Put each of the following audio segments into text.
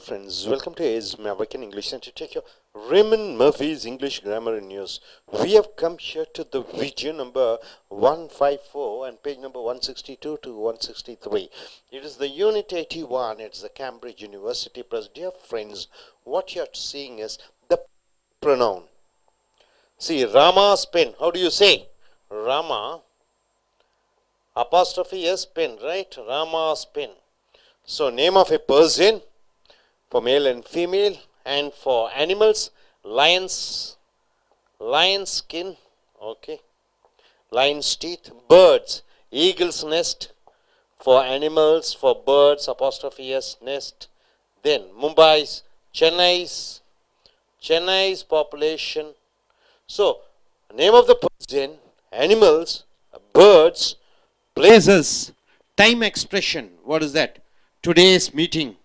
friends, welcome to A's American English Center. Take your Raymond Murphy's English Grammar and News. We have come here to the video number 154 and page number 162 to 163. It is the Unit 81. It's the Cambridge University Press. Dear friends, what you're seeing is the pronoun. See, Rama's pen. How do you say? Rama, apostrophe S pen, right? Rama's pen. So, name of a person for male and female, and for animals, lions skin, okay, lion's teeth, birds, eagle's nest, for animals, for birds, apostrophe S, nest. Then Chennai's population. So, name of the person, animals, birds, places, time expression. What is that? Today's meeting,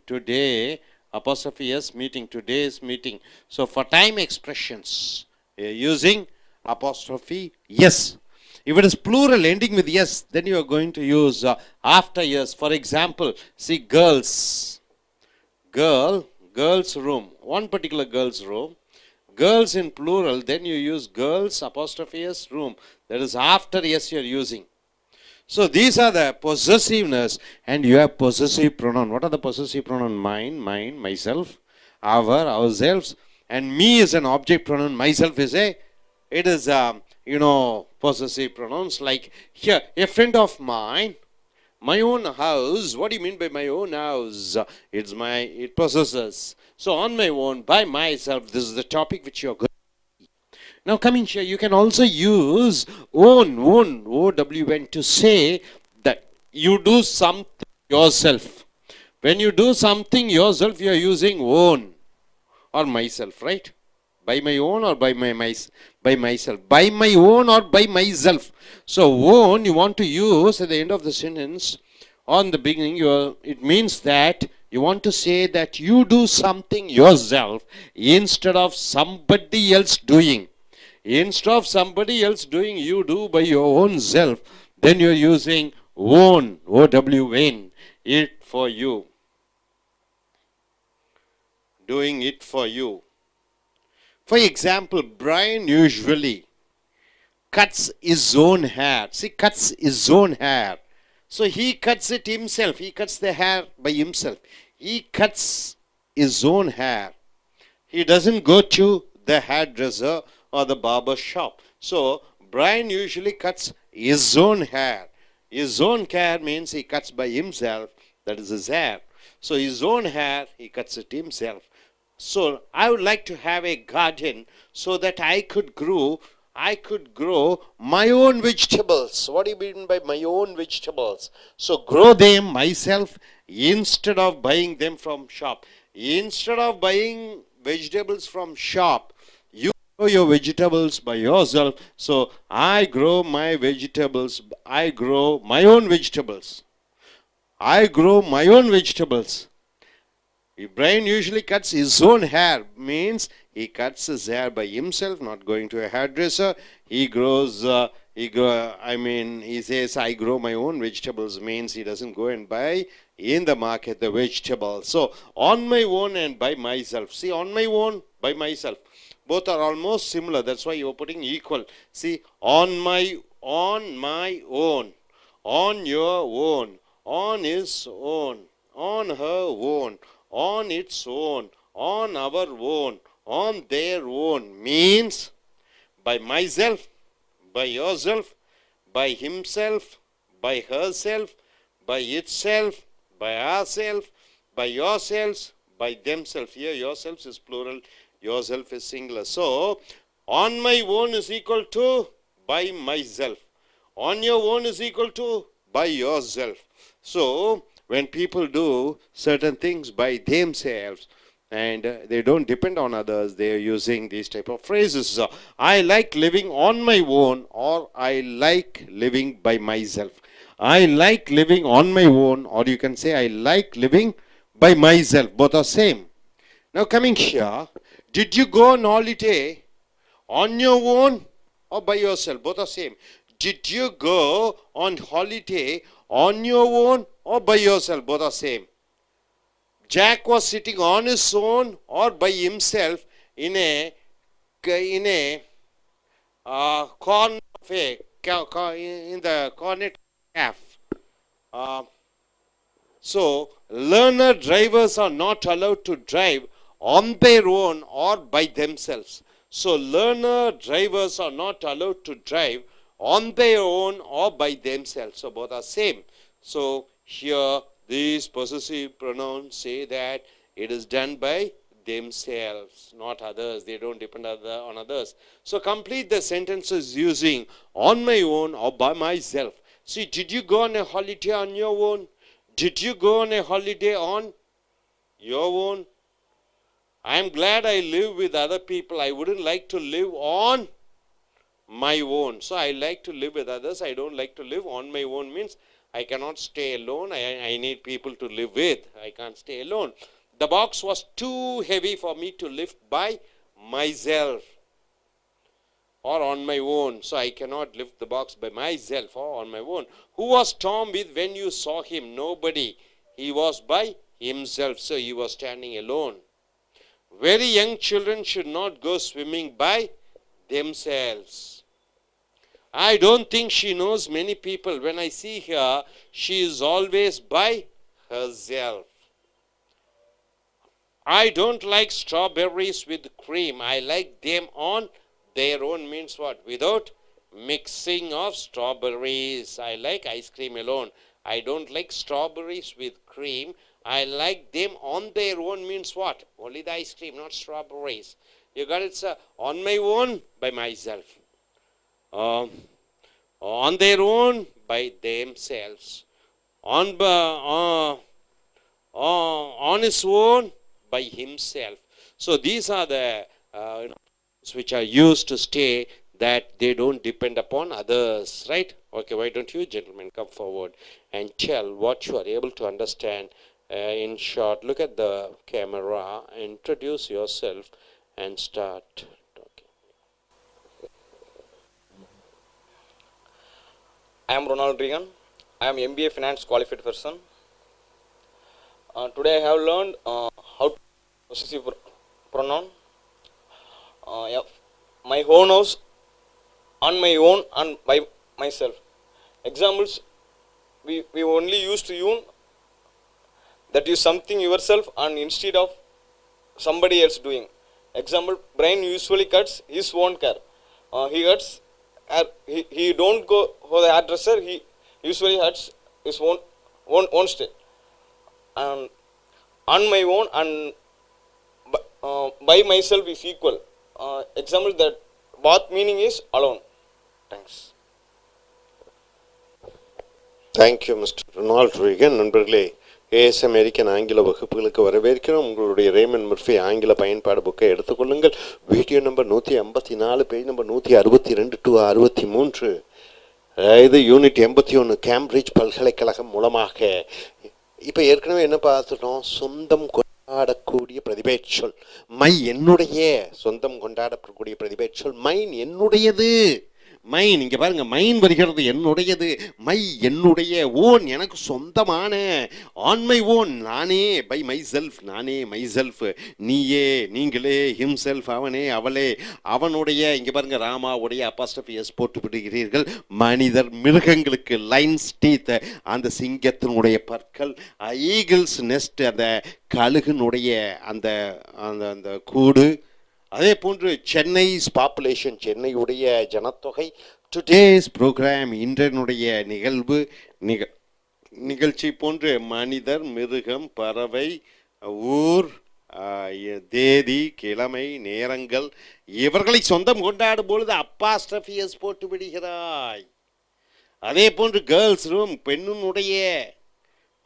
today, apostrophe S, meeting, today's meeting. So for time expressions, we are using apostrophe yes. If it is plural ending with yes, then you are going to use after yes. For example, see girls, girl's room, one particular girl's room. Girls in plural, then you use girls, apostrophe S, room. That is after yes you are using. So these are the possessiveness, and you have possessive pronoun. What are the possessive pronoun? Mine, myself, ourselves, and me is an object pronoun. Myself is possessive pronouns. Like here, a friend of mine, my own house. What do you mean by my own house? It possesses. So on my own, by myself. This is the topic which you are going. Now coming here, you can also use own, O-W-N, to say that you do something yourself. When you do something yourself, you are using own or myself, right? By my own or by myself. By my own or by myself. So own you want to use at the end of the sentence. On the beginning, it means that you want to say that you do something yourself instead of somebody else doing. Instead of somebody else doing, you do by your own self. Then you're using own, O-W-N, it for you. Doing it for you. For example, Brian usually cuts his own hair. See, cuts his own hair. So he cuts it himself. He cuts the hair by himself. He cuts his own hair. He doesn't go to the hairdresser or the barber shop. So Brian usually cuts his own hair. His own hair means he cuts by himself. That is his hair. So his own hair, he cuts it himself. So I would like to have a garden so that I could grow my own vegetables. What do you mean by my own vegetables? So grow them myself instead of buying them from shop. Instead of buying vegetables from shop, you grow your vegetables by yourself. So I grow my vegetables. I grow my own vegetables. I grow my own vegetables. Brian usually cuts his own hair, means he cuts his hair by himself, not going to a hairdresser. He says, I grow my own vegetables, means he doesn't go and buy in the market the vegetables. So, on my own and by myself. See, on my own, by myself. Both are almost similar. That's why you're putting equal. See, on my own, on your own, on his own, on her own, on its own, on our own, on their own, means by myself, by yourself, by himself, by herself, by itself, by ourself, by yourselves, by themselves. Here yourselves is plural, yourself is singular. So on my own is equal to by myself. On your own is equal to by yourself. So when people do certain things by themselves and they don't depend on others, they are using these type of phrases. So, I like living on my own, or I like living by myself. I like living on my own, or you can say I like living by myself. Both are same. Now coming here, did you go on holiday on your own or by yourself? Both are same. Did you go on holiday on your own or by yourself? Both are same. Jack was sitting on his own or by himself in a corner of in the cornet calf. So, learner drivers are not allowed to drive on their own or by themselves. So, learner drivers are not allowed to drive on their own or by themselves. So, both are same. So, here these possessive pronouns say that it is done by themselves, not others. They don't depend on others. So, complete the sentences using on my own or by myself. See, did you go on a holiday on your own? Did you go on a holiday on your own? I am glad I live with other people. I wouldn't like to live on my own. So I like to live with others. I don't like to live on my own means I cannot stay alone. I need people to live with. I can't stay alone. The box was too heavy for me to lift by myself or on my own. So I cannot lift the box by myself or on my own. Who was Tom with when you saw him? Nobody. He was by himself. So he was standing alone. Very young children should not go swimming by themselves. I don't think she knows many people. When I see her, she is always by herself. I don't like strawberries with cream. I like them on their own means what? Without mixing of strawberries. I like ice cream alone. I don't like strawberries with cream. I like them on their own means what? Only the ice cream, not strawberries. You got it, sir? On my own, by myself. On their own, by themselves. On his own, by himself. So these are the which are used to say that they don't depend upon others, right? Okay, why don't you gentlemen come forward and tell what you are able to understand. In short, look at the camera, introduce yourself and start talking. I am Ronald Regan. I am MBA Finance qualified person. Today I have learned how to possessive pronoun. Yeah, my own house, on my own, and by myself. Examples, we only used to use that is something yourself and instead of somebody else doing. Example, Brian usually cuts his own hair. He don't go for the hairdresser. He usually cuts his own style. And on my own and by myself is equal. Example that both meaning is alone. Thanks. Thank you, Mr. Ronald Regan. நண்பர்களே, as American ஆங்கில வகுப்புகளுக்கு வரவேற்கிறோம். உங்களுடைய ramen Murphy ஆங்கில பயன்பாடு புக்கை எடுத்துக்கொள்ளுங்கள். Video number 154, page number 162 to 63. இது யூனிட் 81 கேம்பிரிட்ஜ் பல்கலைக்கழகம் மூலமாக. இப்போ ஏற்கனவே என்ன பார்த்துட்டோம்? சொந்தம் கொண்டாடக்கூடிய பிரதிபெயர்ச்சொல் மை என்னுடைய. சொந்தம் கொண்டாடக்கூடிய பிரதிபெயர்ச்சொல் மைன் என்னுடையது. மைன், இங்கே பாருங்க, மைன் வருகிறது, என்னுடையது. மை என்னுடைய, ஓன் எனக்கு சொந்தமான. ஆன் மை ஓன் நானே, பை மை செல்ஃப் நானே, மை செல்ஃப் நீயே, நீங்களே, ஹிம் செல்ஃப் அவனே, அவளே, அவனுடைய. இங்கே பாருங்க, ராமாவுடைய அப்பாஸ்ட்ரஃபி எஸ் போட்டு விடுகிறீர்கள். மனிதர், மிருகங்களுக்கு லைன்ஸ் டீத், அந்த சிங்கத்தினுடைய பற்கள். ஈகிள்ஸ் நெஸ்ட், அந்த கழுகுனுடைய அந்த அந்த கூடு. அதே போன்று சென்னைஸ் பாப்புலேஷன், சென்னையுடைய ஜனத்தொகை. டுடேஸ் ப்ரோக்ராம், இன்றைய நிகழ்வு நிகழ்ச்சி போன்று மனிதர், மிருகம், பறவை, ஊர், தேதி, கிழமை, நேரங்கள், இவர்களை சொந்தம் கொண்டாடும் பொழுது அப்பாஸ்ட்ரஃபியஸ் போட்டு விடுகிறாய். அதே போன்று கேர்ள்ஸ் ரூம்,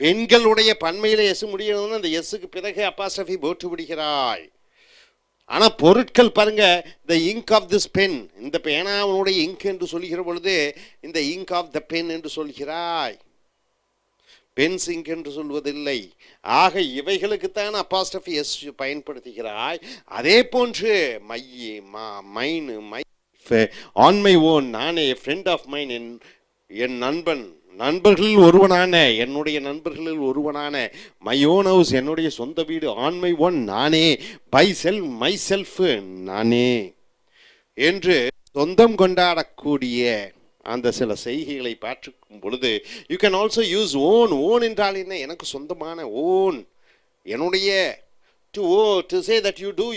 பெண்களுடைய பன்மையில எஸ் முடியணும்னு அந்த எஸ்ஸுக்கு பிறகு அப்பாஸ்ட்ரஃபி போட்டு விடுகிறாய். ஆனால் பொருட்கள் பாருங்க, த இங்க் ஆஃப் திஸ் பென், இந்த பேனாவுடைய இங்க் என்று சொல்கிற பொழுது இந்த இங்க் ஆஃப் த பென் என்று சொல்கிறாய், பென்ஸ் இங்க் என்று சொல்வதில்லை. ஆக இவைகளுக்குத்தான் அப்போஸ்ட்ரோபி எஸ் பயன்படுத்துகிறாய். அதே போன்று மைன், மை, ஆன் மை ஓன் நானே, ஃப்ரெண்ட் ஆஃப் மைன் என் நண்பன், நண்பர்களில் ஒருவனான, என்னுடைய நண்பர்களில் ஒருவனான, மை ஓன் ஹவுஸ், என்னுடைய சொந்த வீடு, ஆன் மை ஓன் நானே, பை செல்ஃப் மை செல்ஃப் நானே என்று சொந்தம் கொண்டாடக்கூடிய அந்த சில செய்கைகளை பார்க்கும் பொழுது you can also use own. Own என்றால் என்ன? எனக்கு சொந்தமான, ஓன், என்னுடைய. To say that you do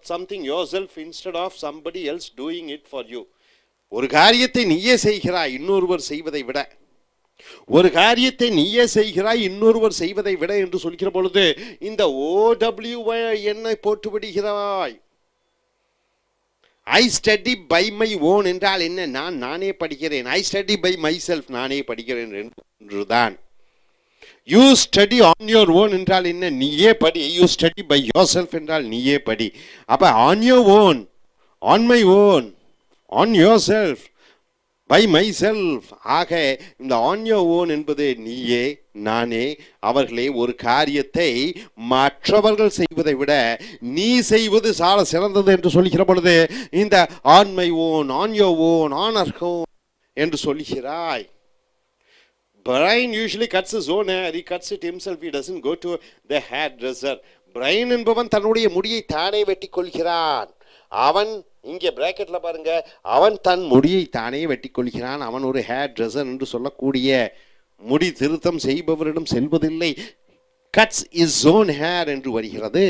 something yourself instead of somebody else doing it for you. ஒரு காரியத்தை நீயே செய்கிறாய் இன்னொருவர் செய்வதை விட, ஒரு காரியத்தை நீயே செய்கிறாய் இன்னொருவர் செய்வதை விட என்று சொல்கிற பொழுது இந்த OW என்னை போட்டு விடுகிறாய். I study by my own என்றால் என்ன? நானே படிக்கிறேன். I study by my self, நானே படிக்கிறேன் என்றுதான். You study on your own என்றால் என்ன? நீயே படி. You study by your self என்றால் நீயே படி. அப்போ on your own, on my own, on your self, by my self. ஆக இந்த ஆன் யோர் ஓன் என்பது நீயே, நானே, அவர்களே. ஒரு காரியத்தை மற்றவர்கள் செய்வதை விட நீ செய்வது சால சிறந்தது என்று சொல்லுகிற பொழுது இந்த on my own, on your own, on our own என்று சொல்லுகிறாய். Brian usually cuts his own hair. He cuts it himself. He doesn't go to the hairdresser. Brian என்பவன் தன்னுடைய முடியை தானே வெட்டி கொள்கிறான். அவன் இங்கே பிராக்கெட்ல பாருங்க, அவன் தன் முடியை தானே வெட்டி கொள்கிறான். அவன் ஒரு ஹேர் ட்ரெஸ்ஸர் என்று சொல்லக்கூடிய முடி திருத்தம் செய்பவரிடம் செல்வதில்லை. கட்ஸ் இஸ் ஓன் ஹேர் என்று வருகிறது.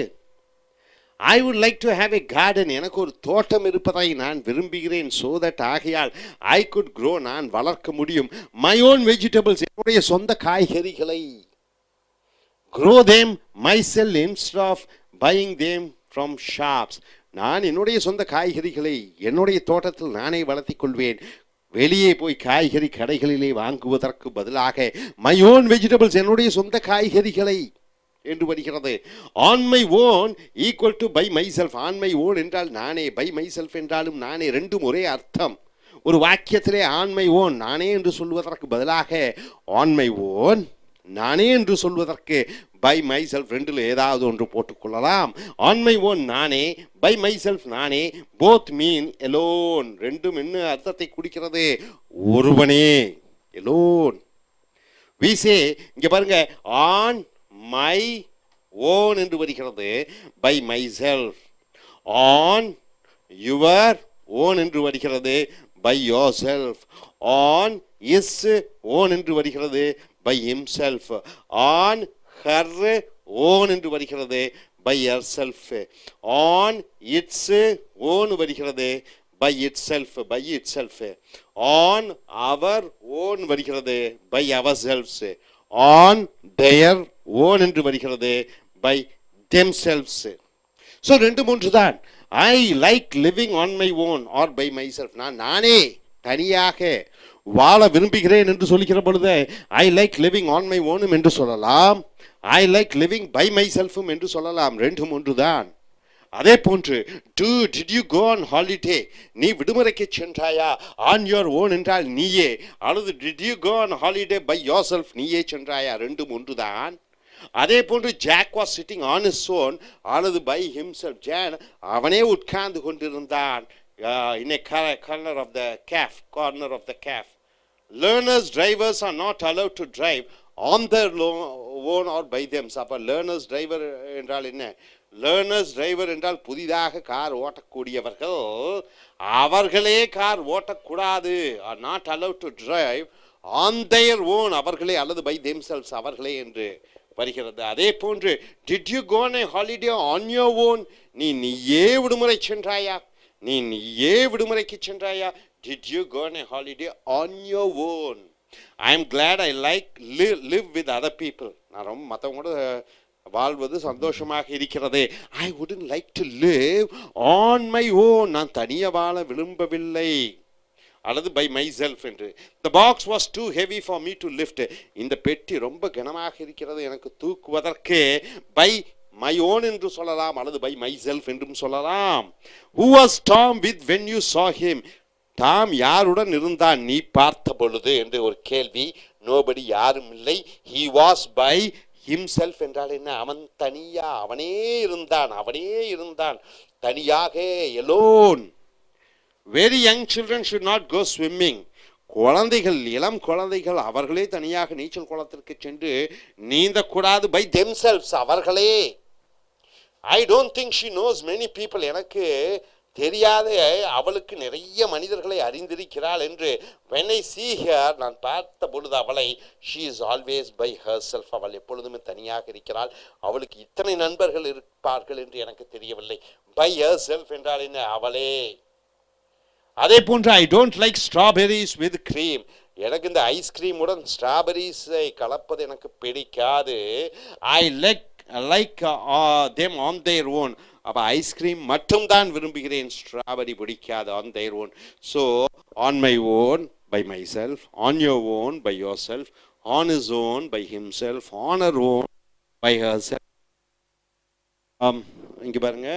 I would like to have a garden, எனக்கு ஒரு தோட்டம் இருப்பதை நான் விரும்புகிறேன். ஸோ தட் ஆகையால் ஐ குட் க்ரோ, நான் வளர்க்க முடியும். மை ஓன் வெஜிடபிள்ஸ், என்னுடைய சொந்த காய்கறிகளை. Grow them my self instead of buying them from shops, நான் என்னுடைய சொந்த காய்கறிகளை என்னுடைய தோட்டத்தில் நானே வளர்த்திக் கொள்வேன். வெளியே போய் காய்கறி கடைகளிலே வாங்குவதற்கு பதிலாக மை ஓன் வெஜிடபிள்ஸ், என்னுடைய சொந்த காய்கறிகளை என்று வருகிறது. On my own equal to by my self. On my own என்றால் நானே, பை மை செல்ஃப் என்றாலும் நானே, ரெண்டும் ஒரே அர்த்தம். ஒரு வாக்கியத்திலே ஆன் மை ஓன் நானே என்று சொல்வதற்கு பதிலாக ஆன் மை ஓன் நானே என்று சொல்வதற்கு பை மை செல்ஃப் ரெண்டில் ஏதாவது ஒன்று போட்டுக்கொள்ளலாம். ஆன் மை ஓன் நானே, பை மை செல்ஃப் நானே, போத் மீன் எலோன், ரெண்டும் என்ன அர்த்தத்தை குறிக்கிறது? ஒருவனே, எலோன். வீசே இங்கே பாருங்க, ஆன் மை ஓன் என்று வருகிறது, by my self. On your own என்று வருகிறது, by your self. On his own என்று வருகிறது, by himself. On her own என்று வருகிறது, by her self. On its own வருகிறது, by it self, by it self. On our own வருகிறது, by our selves. On their own என்று வருகிறது, by themselves. So 2-3 தான். I like living on my own or by my self, நானே தனியாக வாழ விரும்புகிறேன் என்று சொல்லிக்கிற பொழுது I like living on my ஓனும் என்று சொல்லலாம், I like living by my செல்ஃபும் என்று சொல்லலாம். 2-3 தான். அதே போன்று did you go on holiday, நீ விடுமுறைக்கு சென்றாயா? ஆன் யோர் ஓன் என்றால் நீயே, அல்லது did you go on holiday by your self, நீயே சென்றாயா? 2-3 தான். அதே போன்று Jack was sitting on his own அல்லது பை ஹிம்செல்ஃப், ஜான் அவனே உட்கார்ந்து கொண்டிருந்தான் in a corner of the calf. Learners drivers are not allowed to drive on their own or by themselves. அப்ப learners driver என்றால் என்ன? லேர்னர்ஸ் டிரைவர் என்றால் புதிதாக car ஓட்டக்கூடியவர்கள், அவர்களே கார் ஓட்டக்கூடாது. Are not allowed to drive on their own, அவர்களே, அல்லது பை தெம்செல்வ்ஸ், அவர்களே என்று வருகிறது. அதே போன்று did you go on a holiday on your own, நீயே விடுமுறை சென்றாயா? நீயே விடுமுறைக்கு சென்றாயா? Did you go on a holiday on your own. I am glad I like live with other people, நான் ரொம்ப மற்றவங்களோட வாழ்வது சந்தோஷமாக இருக்கிறது. I wouldn't like to live on my own, நான் தனியாக வாழ விரும்பவில்லை, அல்லது பை மை செல்ஃப் என்று. The box was too heavy for me to lift, இந்த பெட்டி ரொம்ப கனமாக இருக்கிறது எனக்கு தூக்குவதற்கு, பை மை ஓன் என்று சொல்லலாம், அல்லது பை மை செல்ஃப் என்றும் சொல்லலாம். Who was Tom with when you saw him, Tom யாருடன் இருந்தான் நீ பார்த்த பொழுது என்று ஒரு கேள்வி. நோபடி, யாரும் இல்லை. ஹி வாஸ் பை himself என்றால் என்ன? அவன் தனியா, அவனே இருந்தான் தனியாக, alone. Very young children should not go swimming. குழந்தைகள், இளம் குழந்தைகள் அவர்களே தனியாக நீச்சல் குளத்திற்கு சென்று நீந்தக்கூடாது. பை themselves, அவர்களே. I don't think she knows many people. எனக்கு தெரியாத அவளுக்கு நிறைய மனிதர்களை அறிந்திருக்கிறாள் என்று when I see her, நான் பார்த்த பொழுது அவளை, she is always by herself, அவள் எப்பொழுதுமே தனியாக இருக்கிறாள். அவளுக்கு இத்தனை நண்பர்கள் இருப்பார்கள் என்று எனக்கு தெரியவில்லை. by herself என்றால் என்ன? அவளே. அதே போன்று I don't like strawberries with cream. எனக்கு இந்த ஐஸ்கிரீமுடன் ஸ்ட்ராபெரிஸை கலப்பது எனக்கு பிடிக்காது. I like them on their own. அப்போ ஐஸ்கிரீம் மட்டும் தான் விரும்புகிறேன், ஸ்ட்ராபெரி பிடிக்காது. on their own. So on my own, by myself. on your own, by yourself. on his own, by himself. on her own, by herself. இங்கே பாருங்க,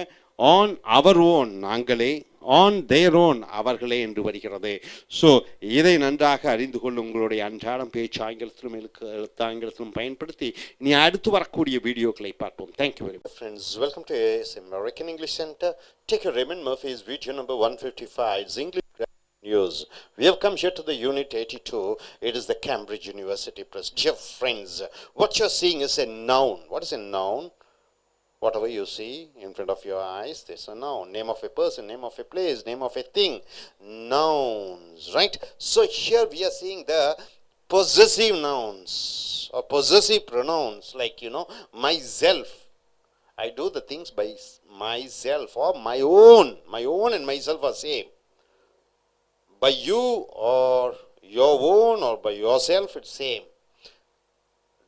on our own நாங்களே, on their own அவர்களே என்று வருகிறது. So இதை நன்றாக அறிந்து கொள்ள உங்களுடைய அன்றாடம் பேச்சு ஆங்கிலத்திலும் எழுத்தாங்கிலத்திலும் பயன்படுத்தி இனி அடுத்து வரக்கூடிய வீடியோக்களை பார்ப்போம். Thank you very much friends. Welcome to American English centre. Take a Raymond Murphy's video number 155. It's English News. We have come here to the unit 82. It is the Cambridge University Press. Dear friends, what you're seeing is a noun. What is a noun? Whatever you see in front of your eyes, there's a noun. Name of a person, name of a place, name of a thing. Nouns, right? So here we are seeing the possessive nouns or possessive pronouns, like, myself. I do the things by myself, or my own. My own and myself are same. By you or your own or by yourself, it's same.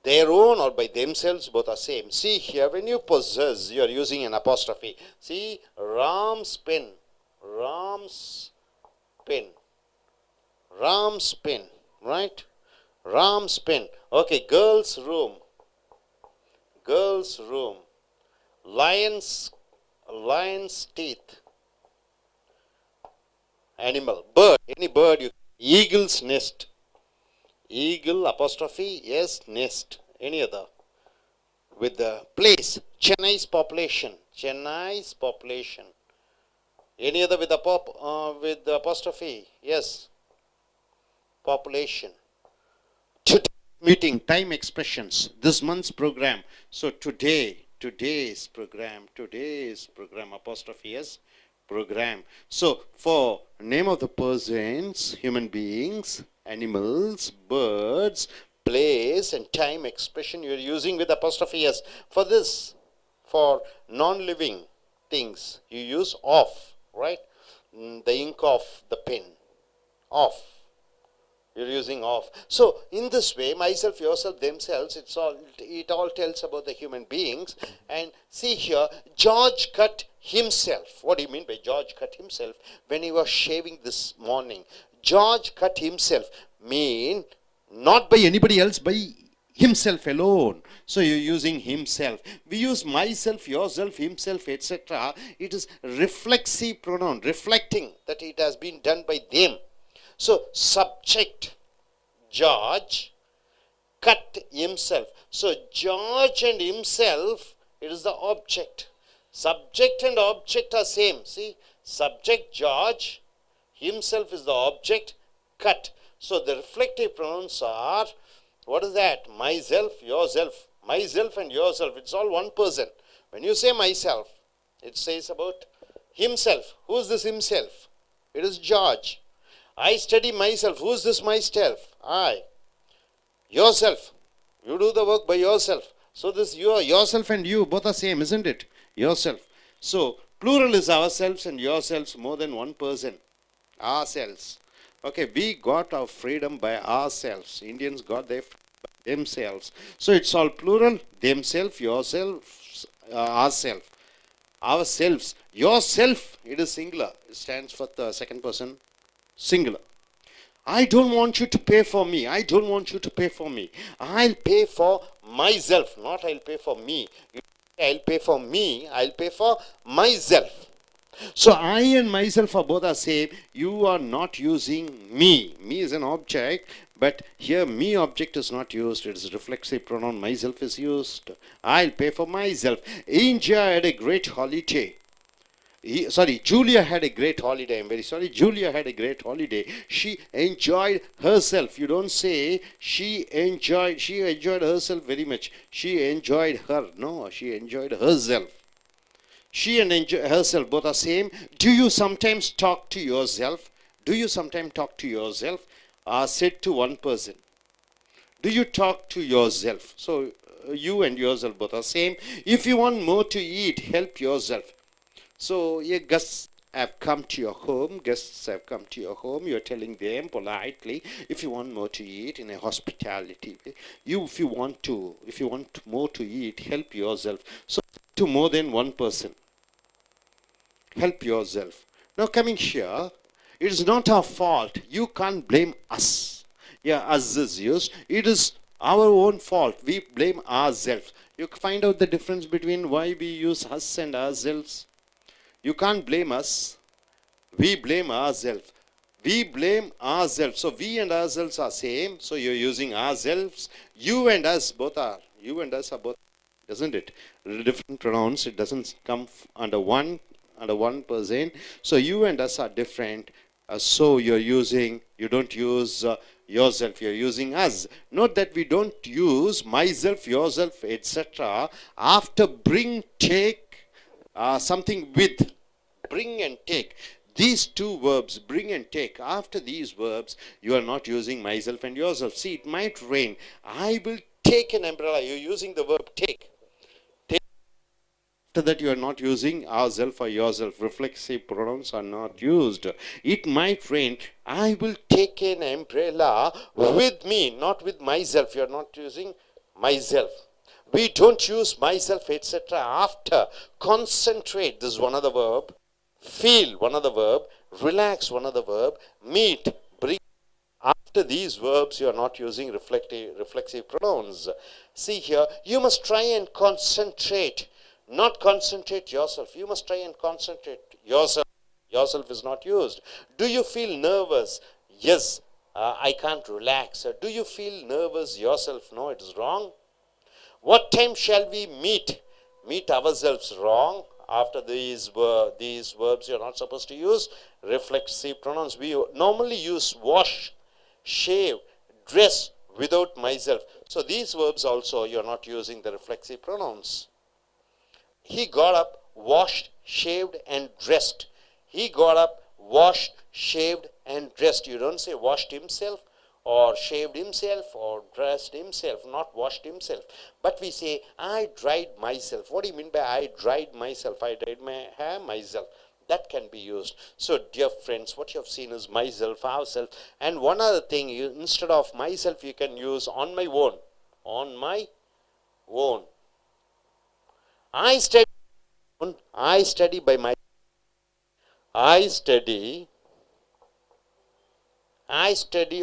Their own or by themselves, both are same. See here, when you possess, you are using an apostrophe. See, Ram's pen, Ram's pen, Ram's pen, right? Ram's pen. Okay, girl's room, girl's room. Lion's teeth. Animal, bird, any bird. Eagle's nest. Eagle apostrophe, yes, nest. Any other? With the place, Chennai's population. Chennai's population. Any other with the with the apostrophe? Yes. Population. Today meeting, time expressions. This month's program. So today's program apostrophe, yes. Program. So for name of the persons, human beings, animals, birds, place and time expression, you are using with apostrophe s. For this, for non-living things, you use off, right? The ink of the pen, off. You're using off. So in this way, myself, yourself, themselves, it all tells about the human beings. And see here, George cut himself. What do you mean by George cut himself? When he was shaving this morning, George cut himself mean not by anybody else, by himself alone. So you're using himself. We use myself, yourself, himself, etc. It is reflexive pronoun, reflecting that it has been done by them. So subject, George cut himself. So George and himself, it is the object. Subject and object are same. See, subject George, himself is the object, cut. So the reflective pronouns are, what is that? Myself, yourself. Myself and yourself, it's all one person. When you say myself, it says about himself. Who is this himself? It is George. I study myself. Who is this myself? I. Yourself. You do the work by yourself. So this yourself and you both are same, isn't it? Yourself. So plural is ourselves and yourselves, more than one person. Ourselves. Okay, we got our freedom by ourselves. Indians got their freedom by themselves. So it's all plural. Themselves, yourselves, ourselves. Ourselves. Yourself, it is singular. It stands for the second person. Singular. I don't want you to pay for me. I don't want you to pay for me. I'll pay for myself, not I'll pay for me. I'll pay for me. I'll pay for myself. So I and myself are both the same. You are not using me. Me is an object, but here me object is not used. It is reflexive pronoun. Myself is used. I'll pay for myself. India had a great holiday. Julia had a great holiday. I'm very sorry. Julia had a great holiday. She enjoyed herself. You don't say she enjoyed herself very much. She enjoyed her. No, she enjoyed herself. She and herself both are same. Do you sometimes talk to yourself? Do you sometimes talk to yourself? Said to one person. Do you talk to yourself? So you and yourself both are same. If you want more to eat, help yourself. So your guests have come to your home. Guests have come to your home. You're telling them politely, if you want more to eat in a hospitality, if you want more to eat, help yourself. So to more than one person, help yourself. Now coming here, it is not our fault. You can't blame us. Yeah, us is used. It is our own fault. We blame ourselves. You find out the difference between why we use us and ourselves. You can't blame us. We blame ourselves. We blame ourselves. So we and ourselves are same. So you're using ourselves. You and us both are. You and us are both, doesn't it? Different pronouns. It doesn't come under one person. So you and us are different. So you don't use yourself, you're using us. Note that we don't use myself, yourself, etc. after bring, take, something with. Bring and take. These two verbs, bring and take, after these verbs, you are not using myself and yourself. See, it might rain. I will take an umbrella. You're using the verb take. After that, you are not using ourself or yourself. Reflexive pronouns are not used. It might rain. I will take an umbrella with me, not with myself. You are not using myself. We don't use myself, etc. after. Concentrate, this is one other verb. Feel, one other verb. Relax, one other verb. Meet, bring. After these verbs, you are not using reflexive pronouns. See here, you must try and concentrate. Not concentrate yourself. You must try and concentrate yourself. Yourself is not used. Do you feel nervous? Yes, I can't relax. Do you feel nervous yourself? No, it is wrong. What time shall we meet? Meet ourselves, wrong. After these verbs, you're not supposed to use reflexive pronouns. We normally use wash, shave, dress without myself. So these verbs also, you're not using the reflexive pronouns. He got up, washed, shaved, and dressed. He got up, washed, shaved, and dressed. You don't say washed himself, or shaved himself, or dressed himself, not washed himself. But we say, I dried myself. What do you mean by I dried myself? I dried my hair myself. That can be used. So, dear friends, what you have seen is myself, ourself. And one other thing, instead of myself, you can use on my own. On my own. I study by my. I study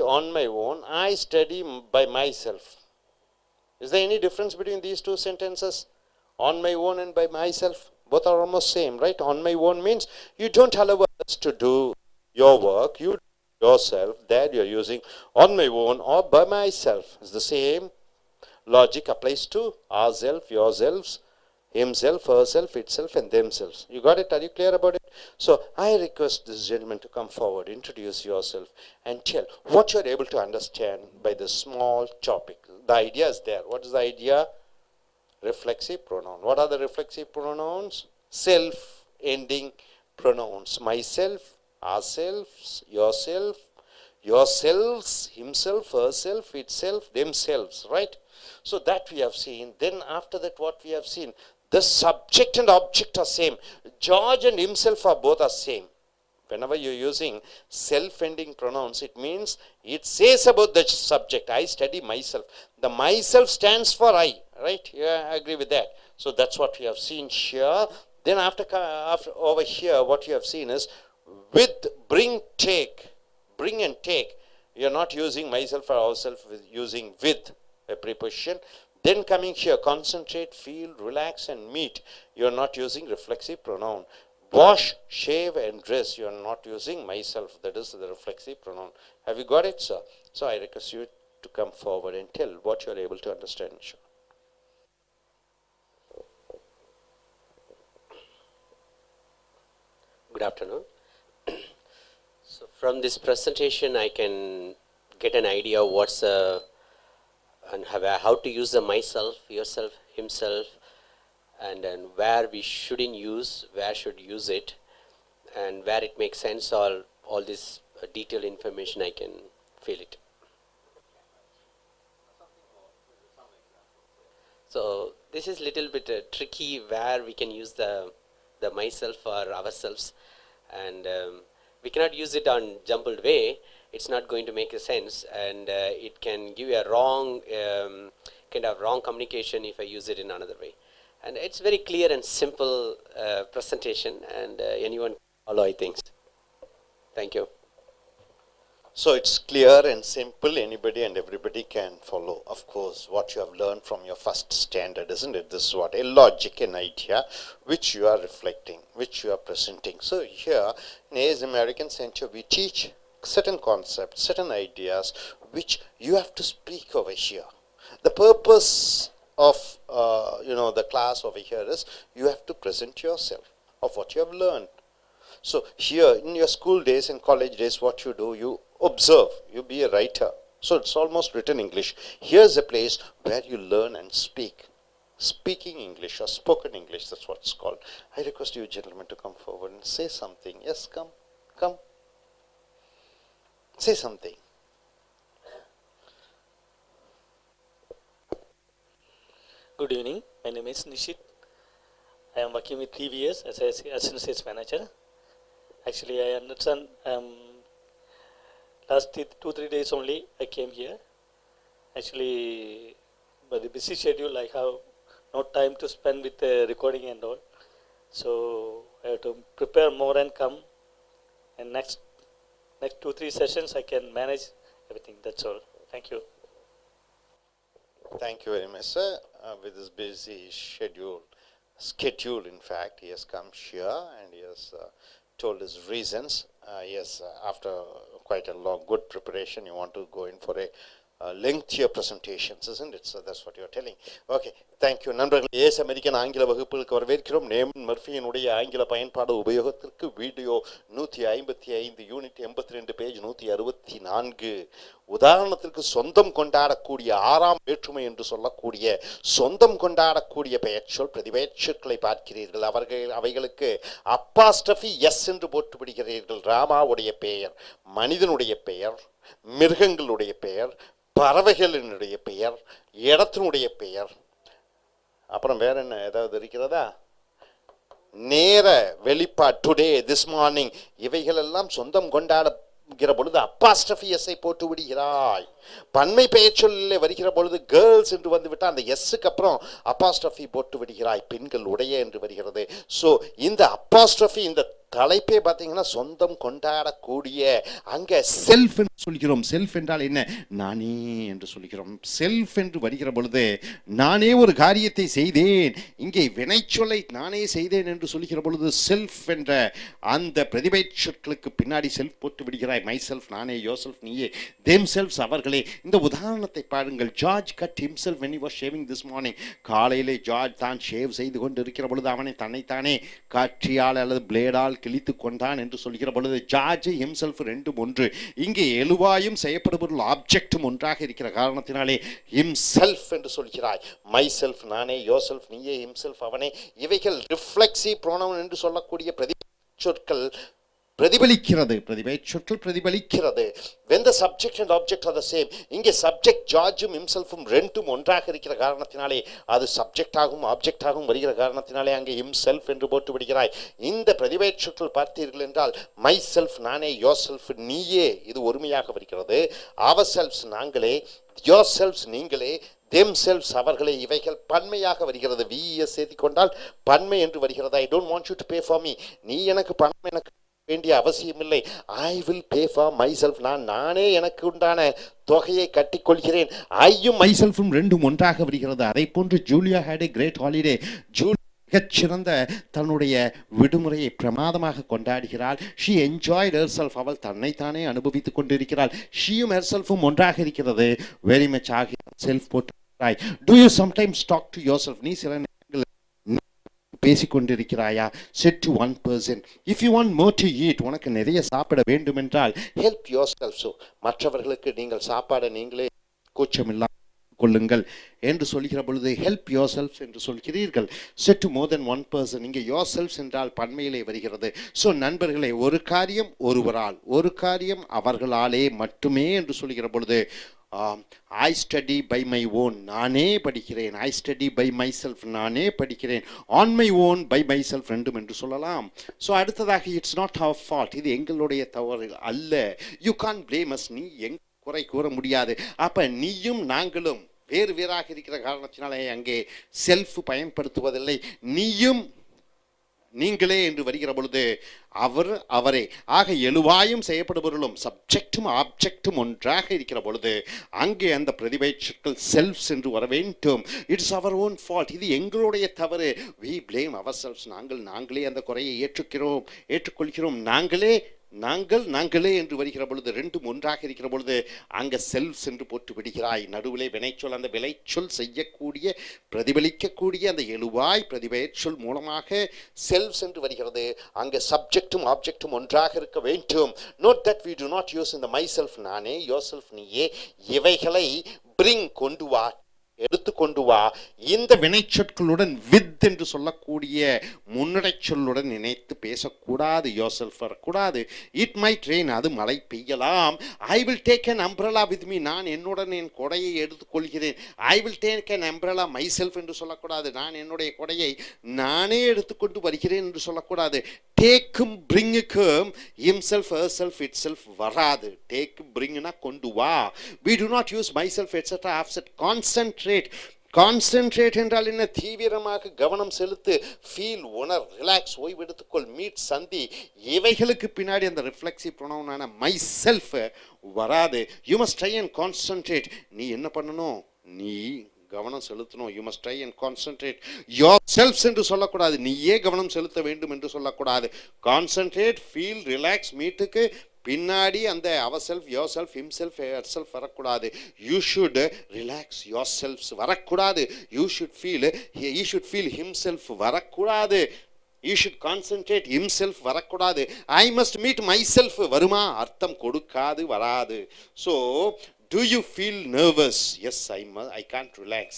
on my own. I study by myself. Is there any difference between these two sentences? On my own and by myself. Both are almost same, right? On my own means you don't allow others to do your work. You do yourself. There you're using on my own or by myself. It's the same. Logic applies to ourself, yourselves, himself, herself, itself, and themselves. You got it? Are you clear about it? So I request this gentleman to come forward, introduce yourself, and tell what you're able to understand by this small topic. The idea is there. What is the idea? Reflexive pronoun. What are the reflexive pronouns? Self-ending pronouns. Myself, ourselves, yourself, yourselves, himself, herself, itself, themselves, right? So that we have seen. Then after that, what we have seen? The subject and object are same. George and himself are both are same. Whenever you're using self-ending pronouns, it means it says about the subject. I study myself. The myself stands for I, right? Yeah, I agree with that. So that's what we have seen here. Then after over here, what you have seen is with, bring, take. Bring and take. You're not using myself or ourselves, using with a preposition. Then coming here, concentrate, feel, relax, and meet. You're not using reflexive pronoun. Wash, shave, and dress. You are not using myself. That is the reflexive pronoun. Have you got it, sir? So I request you to come forward and tell what you are able to understand. Sure. Good afternoon. So from this presentation, I can get an idea of what's and how to use the myself, yourself, himself, and then where we shouldn't use, where should use it, and where it makes sense. All this detailed information, I can feel it. So this is little bit tricky where we can use the myself or ourselves, and we cannot use it on jumbled way. It's not going to make a sense, and it can give you a wrong kind of wrong communication if I use it in another way. And it's very clear and simple presentation, and anyone can follow, I think. Thank you. So it's clear and simple, anybody and everybody can follow, of course, what you have learned from your first standard, isn't it? This is what a logic, an idea, which you are reflecting, which you are presenting. So here, in Asian American Center, we teach certain concepts, certain ideas, which you have to speak over here. The purpose of, the class over here is, you have to present yourself of what you have learned. So here, in your school days and college days, what you do, you observe, you be a writer. So it's almost written English. Here's a place where you learn and speak. Speaking English or spoken English, that's what it's called. I request you gentlemen to come forward and say something. Yes, come. Say something. Good evening. My name is Nishit. I am working with TVS as Assistant Sales Manager. Actually, I understand last 2-3 days only I came here. Actually, by the busy schedule, I have no time to spend with the recording and all. So I have to prepare more and come. And next 2-3 sessions, I can manage everything. That's all. Thank you. Thank you very much, sir. With this busy schedule, in fact, he has come here and he has told his reasons. Yes, after quite a long, good preparation, you want to go in for a lengthier presentations, isn't it? So that's what you're telling. Okay, thank you. நண்பர்களே, ace American ஆங்கில வகுப்புகளுக்கு வரவேற்கிறோம். Naaman மர்ஃபியினுடைய ஆங்கில பயன்பாடு உபயோகத்திற்கு video 155 unit 82 page 164. உதாரணத்திற்கு சொந்தம் கொண்டாடக்கூடிய ஆறாம் வேற்றுமை என்று சொல்லக்கூடிய சொந்தம் கொண்டாடக்கூடிய பெயர்ச்சொல் பிரதிபெயர்ச்சொற்களை பார்க்கிறீர்கள். அவைகளுக்கு அப்பாஸ்டபி எஸ் என்று போட்டு விடுகிறீர்கள். ராமாவுடைய பெயர், மனிதனுடைய பெயர், மிருகங்களுடைய பெயர், பறவைகளினுடைய பெயர், இடத்தினுடைய பெயர், அப்புறம் வேற என்ன ஏதாவது இருக்கிறதா? நேர வெளிப்பாடு, டுடே, திஸ் மார்னிங், இவைகளெல்லாம் சொந்தம் கொண்டாடுகிற பொழுது அப்பாஸ்டபி எஸ்ஸை போட்டு விடுகிறாய். பன்மை பெயர்ச்சொல்லிலே வருகிற பொழுது கேர்ள்ஸ் என்று வந்துவிட்டால் அந்த எஸ்ஸுக்கு அப்புறம் அப்பாஸ்டபி போட்டு விடுகிறாய். பெண்கள் உடைய என்று வருகிறது. ஸோ இந்த அப்பாஸ்டபி, இந்த தலைப்பே பார்த்தீங்கன்னா சொந்தம் கொண்டாடக்கூடிய, அங்கே செல்ஃப் என்று சொல்கிறோம். செல்ஃப் என்றால் என்ன? நானே என்று சொல்கிறோம். செல்ஃப் என்று வருகிற பொழுது நானே ஒரு காரியத்தை செய்தேன், இங்கே வினைச்சொல்லை நானே செய்தேன் என்று சொல்கிற பொழுது செல்ஃப் என்ற அந்த பிரதிபெயர்ச்சொற்களுக்கு பின்னாடி செல்ஃப் போட்டு விடுகிறாய். மை செல்ஃப், நானே, யோர் செல்ஃப், நீயே, தேம் செல்ஃப்ஸ், அவர்களே. இந்த உதாரணத்தை பாருங்கள். George cut himself when he was shaving this morning. காலையிலே ஜார்ஜ் தான் ஷேவ் செய்து கொண்டு இருக்கிற பொழுது அவனை தன்னைத்தானே காற்றியால் அல்லது பிளேடால் கிழித்து கொண்டான் என்று சொல்கிற பொழுது ஜார்ஜ் ஹிம்செல்ஃப் ரெண்டும் ஒன்று. இங்கே எழுவாயும் செய்யப்படுபொருள் ஆப்ஜெக்டும் ஒன்றாக இருக்கிற காரணத்தினாலே ஹிம்செல்ஃப் என்று சொல்கிறாய். மை செல்ஃப், நானே, யோர் செல்ஃப், நீயே, ஹிம்செல்ஃப், அவனே. இவைகள் ரிஃப்ளெக்சிவ் ப்ரோனவுன் என்று சொல்லக்கூடிய சொற்கள் பிரதிபலிக்கிறது. பிரதிபெயர்ச்சொற்கள் பிரதிபலிக்கிறது. when the subject and object are the same. இங்கே சப்ஜெக்ட் ஜார்ஜும் ஹிம்செல்ஃபும் ரெண்டும் ஒன்றாக இருக்கிற காரணத்தினாலே அது சப்ஜெக்டாகவும் ஆப்ஜெக்டாகவும் வருகிற காரணத்தினாலே அங்கே ஹிம்செல்ஃப் என்று போட்டு விடுகிறாய். இந்த பிரதிபெயர்ச்சொற்கள் பார்த்தீர்கள் என்றால் மை செல்ஃப், நானே, யோர் செல்ஃப், நீயே, இது ஒருமையாக வருகிறது. அவர் செல்ஃப்ஸ், நாங்களே, யோர் செல்ஃப்ஸ், நீங்களே, தெம் செல்ஃப்ஸ், அவர்களே, இவைகள் பன்மையாக வருகிறது. விஎஸ் சேர்த்தி கொண்டால் பன்மை என்று வருகிறது. I don't want you to pay for me, நீ எனக்கு பணம் எனக்கு வேண்டிய அவசியமில்லை. I will pay for my self, நானே எனக்கு உண்டான தொகையை கட்டிக்கொள்கிறேன். ஐயும் மை செல்ஃபும் ரெண்டும் ஒன்றாக வருகிறது. அதை போன்று Julia had a great holiday. மிகச்சிறந்த தன்னுடைய விடுமுறையை பிரமாதமாக கொண்டாடுகிறாள். ஷி என்ஜாய்ட் ஹெர்செல்ஃப், அவள் தன்னைத்தானே அனுபவித்துக் கொண்டிருக்கிறாள். ஷியும் ஹெர்செல்ஃபும் ஒன்றாக இருக்கிறது. வெரி மச் ஆகிய செல்ஃப் போட்டு. Do you sometimes talk to your self, நீ சில நேரங்கள் பேசிக்கொண்டிருக்கிறாயா? said to one person, if you want more to eat, உனக்கு நிறைய சாப்பிட வேண்டுமென்றால் help yourself. So மற்றவர்களுக்கு நீங்கள் சாப்பாடை நீங்களே கூச்சமில்லா கொள்ளுங்கள் என்று சொல்கிற பொழுது help yourselves என்று சொல்கிறீர்கள். said to more than one person, இங்கே yourselves என்றால் பன்மையிலே வருகிறது. ஸோ நண்பர்களே, ஒரு காரியம் ஒருவரால், ஒரு காரியம் அவர்களாலே மட்டுமே என்று சொல்கிற பொழுது I study by my own, நானே படிக்கிறேன். I study by my self, நானே படிக்கிறேன். On my own by my self ரெண்டும் என்று சொல்லலாம். ஸோ அடுத்ததாக இட்ஸ் நாட் அவர் ஃபால்ட், இது எங்களுடைய தவறு அல்ல. யூ கான் பிளேம் அஸ், நீ குறை கூற முடியாது. அப்போ நீயும் நாங்களும் வேறு வேறாக இருக்கிற காரணத்தினாலே அங்கே செல்ஃப் பயன்படுத்துவதில்லை. நீயும் நீங்களே என்று வருகிற பொழுது அவர் அவரே ஆக எழுவாயும் செய்யப்படுபவர்களும் சப்ஜெக்டும் ஆப்ஜெக்டும் ஒன்றாக இருக்கிற பொழுது அங்கே அந்த பிரதிபெயர்ச்சொற்கள் செல்ஃப்ஸ் என்று வர வேண்டும். இட்ஸ் அவர் ஓன் ஃபால்ட், இது எங்களுடைய தவறு. வி பிளேம் அவர் செல்ஃப்ஸ், நாங்களே அந்த குறையை ஏற்றுக்கொள்கிறோம். நாங்களே என்று வருகிற பொழுது ரெண்டும் ஒன்றாக இருக்கிற பொழுது அங்கே செல்ஃப்ஸ் என்று போட்டு விடுகிறாய். நடுவிலே வினைச்சொல், அந்த விளைச்சொல் செய்யக்கூடிய பிரதிபலிக்கக்கூடிய அந்த எழுவாய் பிரதிபெயர்ச்சொல் மூலமாக செல்ஃப்ஸ் என்று வருகிறது. அங்கே சப்ஜெக்டும் ஆப்ஜெக்டும் ஒன்றாக இருக்க வேண்டும். Note that we do not use இந்த மை செல்ஃப், நானே, யோர் செல்ஃப், நீயே, இவைகளை பிரிங், கொண்டு வா, எடுத்துக்கொண்டு வா. இந்த வினைச்சொற்களுடன் வித் என்று சொல்லக்கூடிய முன்னடை சொல்லுடன் இணைத்து பேசக்கூடாது. யோர்செல்ஃப் வரக்கூடாது. இட் மைட் ரெயின், அது மழை பெய்யலாம். I will take an umbrella with me, நான் என்னுடன் என் கொடையை எடுத்துக்கொள்கிறேன். I will take an umbrella my self என்று சொல்லக்கூடாது. நான் என்னுடைய கொடையை நானே எடுத்துக்கொண்டு வருகிறேன் என்று சொல்லக்கூடாது. டேக்கும் பிரிங்குக்கும் இம்செல்ஃப் ஹர்செல்ஃப் இட்செல்ஃப் வராது. டேக் பிரிங்னா கொண்டு வா. we do not use myself etc. Offset. Concentrate என்றால் என்ன? தீவிரமாக கவனம் செலுத்து. ஃபீல், உணர், ரிலாக்ஸ், ஓய்வெடுத்துக்கொள், மீட், சந்தி. இவைகளுக்கு பின்னாடி அந்த ரிஃப்ளெக்சிவ் ப்ரொனவுனான மை செல்ஃப் வராது. You must try and concentrate. நீ என்ன பண்ணணும்? நீ கவனம் செலுத்தணும். You must try and concentrate your selves என்று சொல்லக்கூடாது. நீயே கவனம் செலுத்த வேண்டும் என்று சொல்லக்கூடாது. கான்சென்ட்ரேட், ஃபீல், ரிலாக்ஸ், மீட்டுக்கு பின்னாடி அந்த our self, your self, him self, her self வரக்கூடாது. You should relax your selves வரக்கூடாது. You should feel him self வரக்கூடாது. You should concentrate him self வரக்கூடாது. I must meet my self வருமா? அர்த்தம் கொடுக்காது, வராது. So do you feel nervous? Yes, I can't relax.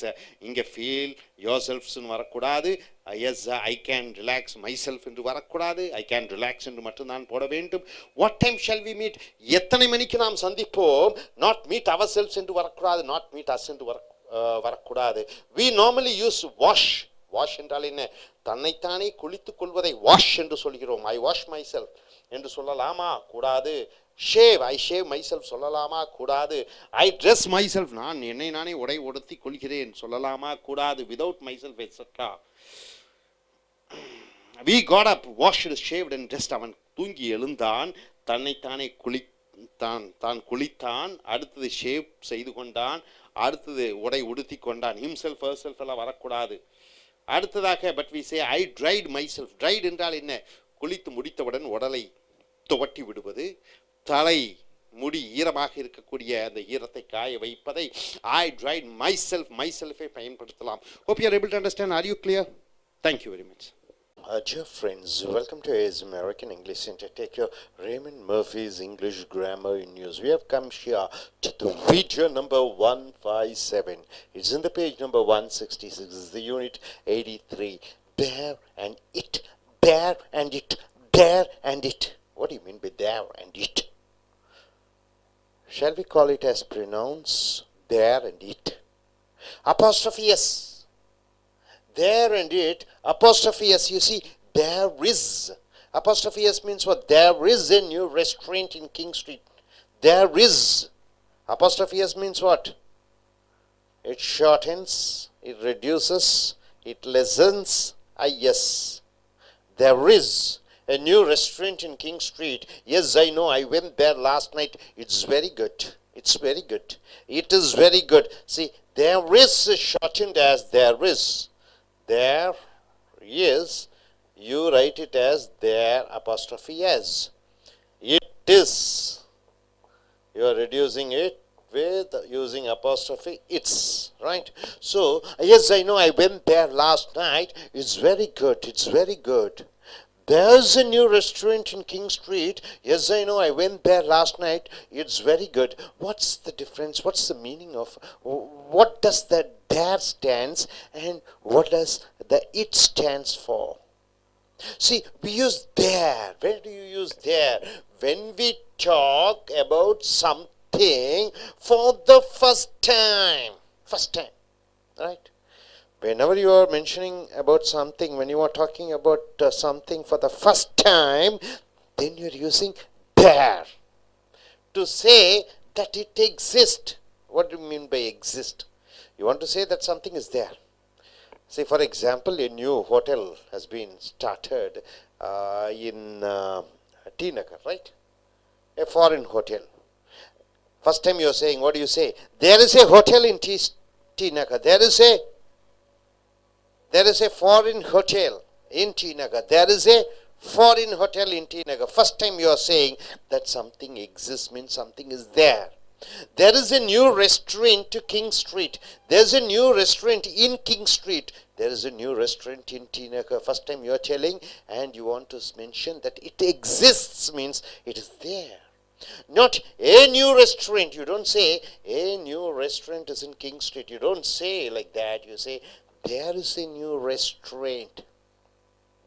இங்கே feel yourselves வரக்கூடாது. Yes, I can relax myself என்று வரக்கூடாது. I can relax என்று மட்டும்தான் போட வேண்டும். What time shall we meet? எத்தனை மணிக்கு நாம் சந்திப்போம்? Not meet ourselves என்று வரக்கூடாது. Not meet us என்று வரக்கூடாது. We normally use wash. Wash என்றால் என்ன? தன்னைத்தானே குளித்துக் கொள்வதை வாஷ் என்று சொல்கிறோம். ஐ வாஷ் மை செல்ஃப் என்று சொல்லலாமா? கூடாது. Shave, I shave my self சொல்லலாமா? கூடாது. ஐ ட்ரெஸ் மை செல்ஃப், நான் என்னை நானே உடை உடுத்தி கொள்கிறேன் சொல்லலாமா? கூடாது. Without my self etcetera. We got up, washed, shaved and dressed. அவன் தூங்கி எழுந்தான், தன்னைத்தானே தான் குளித்தான், அடுத்தது ஷேவ் செய்து கொண்டான், அடுத்தது உடை உடுத்தி கொண்டான். ஹிம்செல்ஃப், ஹர்செல்ஃப் எல்லாம் வரக்கூடாது. அடுத்ததாக but we say I tried my self. Tried என்றால் என்ன? குளித்து முடித்தவுடன் உடலை துவட்டி விடுவது, தலை முடி ஈரமாக இருக்கக்கூடிய அந்த ஈரத்தை காய வைப்பதை ஐ ட்ரைட் மை செல்ஃபை பயன்படுத்தலாம். Hope you are able to understand. Are you clear? Thank you very much. Dear friends, welcome to AS American English Center. Take your Raymond Murphy's English Grammar in News. We have come here to the video number 157. It's in the page number 166. This is the unit 83. There and it. There and it. There and it. What do you mean by there and it? Shall we call it as pronouns? There and it. Apostrophe S. There and it, apostrophe S. You see, there is. Apostrophe S means what? There is a new restaurant in King Street. There is. Apostrophe S means what? It shortens, it reduces, it lessens IS. There is a new restaurant in King Street. Yes, I know. I went there last night. It's very good. It's very good. It is very good. See, there is shortened as there is. There is, you write it as there apostrophe S. It is, you are reducing it. with using apostrophe it's, right? So yes, I know, I went there last night. It's very good. It's very good. There's a new restaurant in King Street. Yes, I know, I went there last night. It's very good. What's the difference? What's the meaning of, what does the there stands and what does the it stands for? See, we use there. Where do you use there? When we talk about something for the first time. First time, right? Whenever you are mentioning about something, when you are talking about something for the first time, then you're using there to say that it exists. What do you mean by exist? You want to say that something is there. Say, for example, a new hotel has been started in T Nagar, right? A foreign hotel. First time you're saying, what do you say? There is a hotel in T Nagar. There is a foreign hotel in T Nagar. There is a foreign hotel in T Nagar. First time you are saying that something exists means something is there. There is a new restaurant to King Street. There is a new restaurant in King Street. There is a new restaurant in T Nagar. First time you are telling and you want to mention that it exists means it is there. Not a new restaurant. You don't say a new restaurant is in King Street. You don't say like that. You say there is a new restaurant.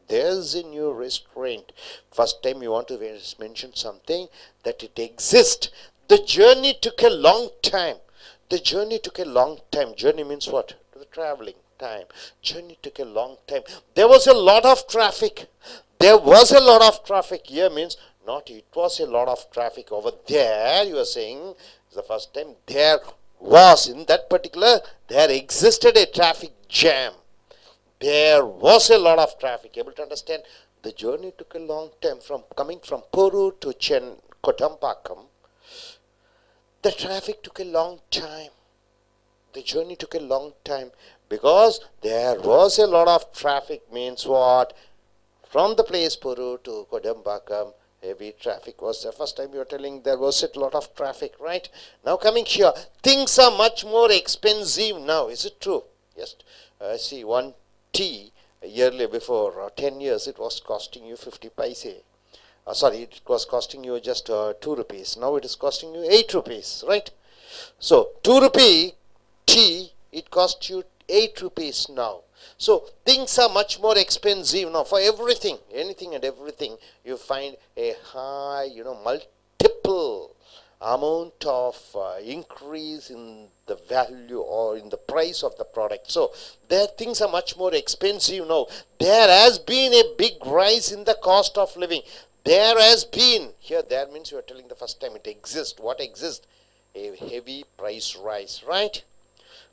There's a new restaurant. First time you want to mention something that it exists. The journey took a long time. The journey took a long time. Journey means what? The traveling time. Journey took a long time. There was a lot of traffic. There was a lot of traffic. Here means not it was a lot of traffic. Over there you are saying the first time there was, in that particular, there existed a traffic jam. There was a lot of traffic. Able to understand? The journey took a long time from coming from Puru to Kotampakkam. The traffic took a long time. The journey took a long time because there was a lot of traffic means what? From the place Puru to Kodampakkam, heavy traffic was the first time you are telling there was a lot of traffic, right? Now coming here, things are much more expensive now. Is it true? Yes. See, one tea yearly before 10 years it was costing you 50 paise. Sorry, it was costing you just 2 rupees. Now it is costing you 8 rupees, right? So 2 rupee tea, it costs you 8 rupees now. So things are much more expensive now for everything, anything and everything. You find a high, multiple amount of increase in the value or in the price of the product. So there things are much more expensive now. There has been a big rise in the cost of living. There has been, here there means you are telling the first time it exists. What exists? A heavy price rise, right?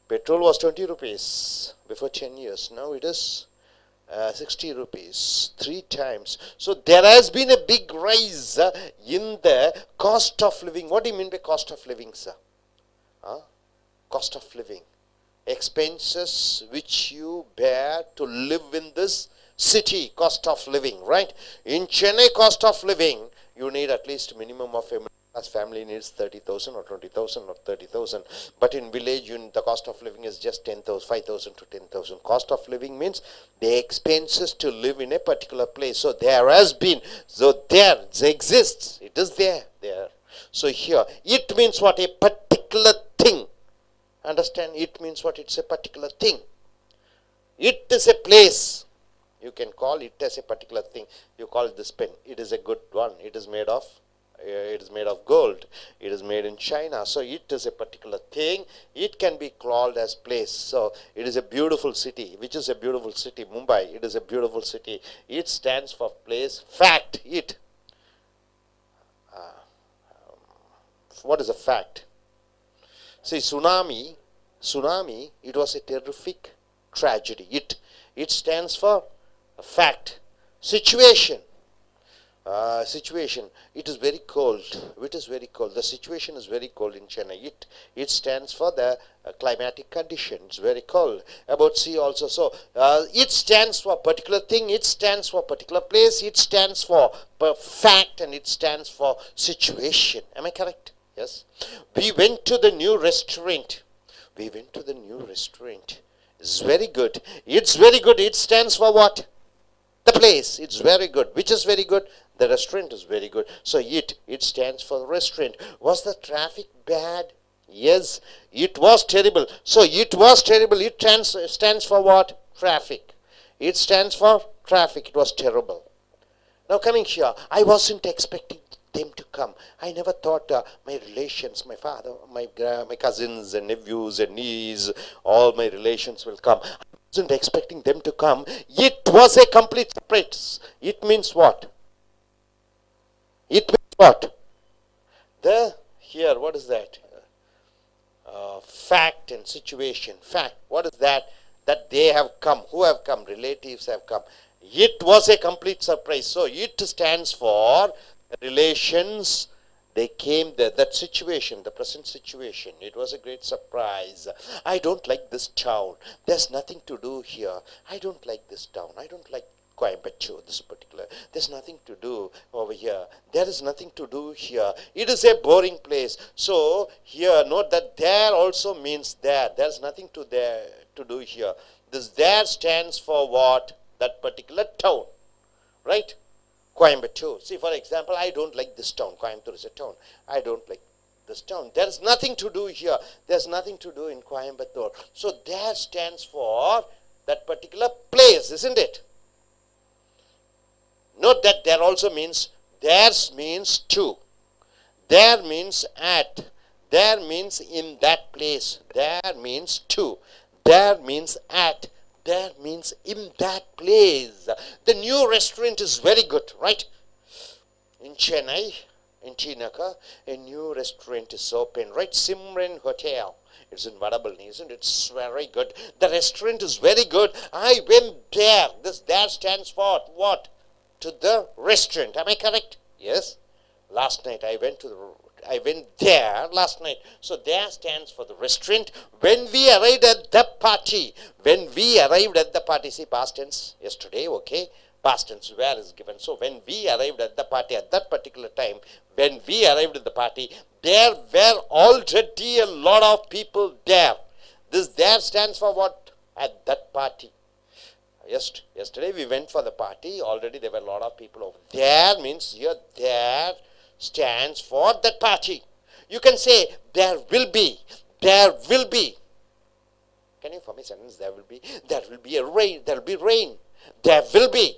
Petrol was 20 rupees before 10 years. Now it is 60 rupees, 3 times. So there has been a big rise in the cost of living. What do you mean by cost of living, sir? Cost of living. Expenses which you bear to live in this city, cost of living, right? In Chennai, cost of living, you need at least minimum of a middle class family needs 30,000 or 20,000 or 30,000. But in village, the cost of living is just 10,000, 5,000 to 10,000. Cost of living means the expenses to live in a particular place. So there has been, so there exists, it is there. So here, it means what? A particular thing. Understand? It means what? It's a particular thing. It is a place. You can call it as a particular thing. You call it this pen. It is a good one. It is made of gold. It is made in China. So it is a particular thing. It can be called as place. So it is a beautiful city. Which is a beautiful city? Mumbai. It is a beautiful city. It stands for place. Fact. It. What is a fact? See, tsunami. It was a terrific tragedy. It stands for fact. Situation. It is very cold. It is very cold. The situation is very cold in Chennai. It stands for the climatic condition. It's very cold. About sea also. So it stands for particular thing. It stands for particular place. It stands for fact, and it stands for situation. Am I correct? Yes. We went to the new restaurant. We went to the new restaurant. It's very good. It's very good. It stands for what? The place. It's very good. Which is very good? The restaurant is very good. So it stands for restaurant. Was the traffic bad? Yes, it was terrible. So it was terrible. It stands for what? Traffic. It stands for traffic. It was terrible. Now coming here, I wasn't expecting them to come. I never thought my relations, my father, my cousins and nephews and nieces, all my relations will come. I wasn't expecting them to come. It was a complete surprise. It means what? It means what? What is that? Fact and situation. Fact. What is that? That they have come. Who have come? Relatives have come. It was a complete surprise. So it stands for relations. They came there. That situation, the present situation, it was a great surprise. I don't like this town. There's nothing to do here. I don't like this town. I don't like Coimbatore, this particular. There's nothing to do over here. There is nothing to do here. It is a boring place. So here, note that there also means there. There's nothing to do here. This there stands for what? That particular town, right? Coimbatore. See, for example, I don't like this town. Coimbatore is a town. I don't like this town. There is nothing to do here. There's nothing to do in Coimbatore. So there stands for that particular place, isn't it? Note that there also means, there's means to. There means at. There means in that place. There means to. There means at. There means in that place. The new restaurant is very good, right? In Chennai, in Chinaka, a new restaurant is open, right? Simran Hotel. It's in Vadabal, isn't it? It's very good. The restaurant is very good. I went there. This there stands for what? To the restaurant. Am I correct? Yes. Last night I went there last night. So there stands for the restaurant. When we arrived at the party. See, past tense, yesterday, okay. Past tense, where is given. So when we arrived at the party at that particular time, when we arrived at the party, there were already a lot of people there. This there stands for what? At that party. Yesterday we went for the party. Already there were a lot of people over there. Means here there stands for that party. You can say there will be. There will be. Can you form a sentence? There will be. There will be a rain. There will be rain. There will be.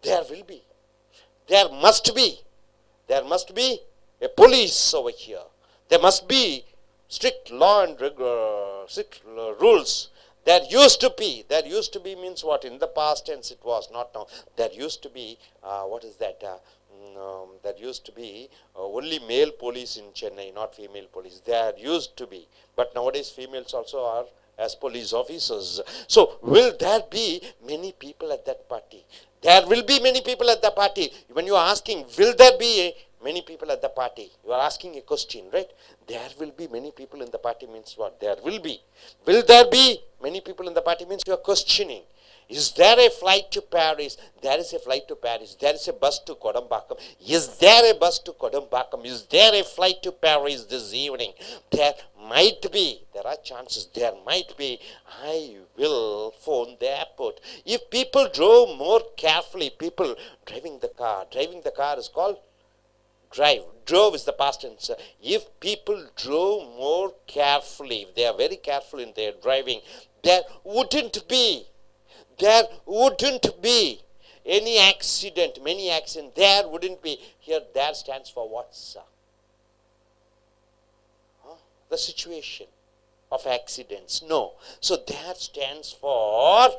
There will be. There must be. There must be a police over here. There must be strict law and strict rules. There used to be. There used to be means what? In the past tense it was, not now. There used to be, what is that? There used to be only male police in Chennai, not female police. There used to be. But nowadays females also are as police officers. So will there be many people at that party? There will be many people at the party. When you are asking, will there be many people at the party? You are asking a question, right? There will be many people in the party means what? There will be. Will there be many people in the party means you are questioning. Is there a flight to Paris? There is a flight to Paris. There is a bus to Kodambakkam. Is there a bus to Kodambakkam? Is there a flight to Paris this evening? There might be. There are chances. There might be. I will phone the airport. If people drove more carefully, people driving the car is called drive. Drove is the past tense. If people drove more carefully, if they are very careful in their driving, there wouldn't be any accident, many accidents. There wouldn't be. Here, there stands for what, sir? The situation of accidents. No. So there stands for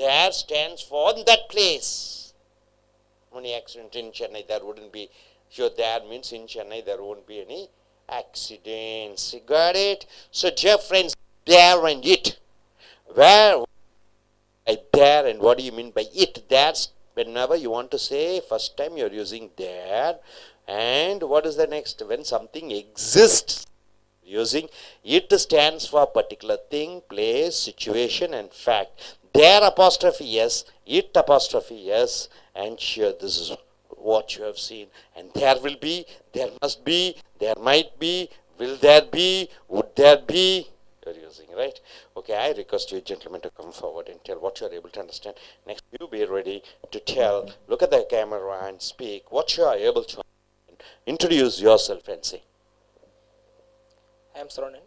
that place. Many accidents in Chennai, there wouldn't be. Here, there means in Chennai, there won't be any accidents. You got it? So, dear friends, there and it. Where? There, and what do you mean by it? There's whenever you want to say, first time you're using there. And what is the next? When something exists, using it stands for particular thing, place, situation, and fact. There apostrophe yes, it apostrophe yes, and here this is what you have seen. And there will be, there must be, there might be, will there be, would there be, you're using, right? Okay, I request you gentlemen to come forward and tell what you are able to understand. Next, you be ready to tell, look at the camera and speak what you are able to understand. Introduce yourself and say. I am Saranan.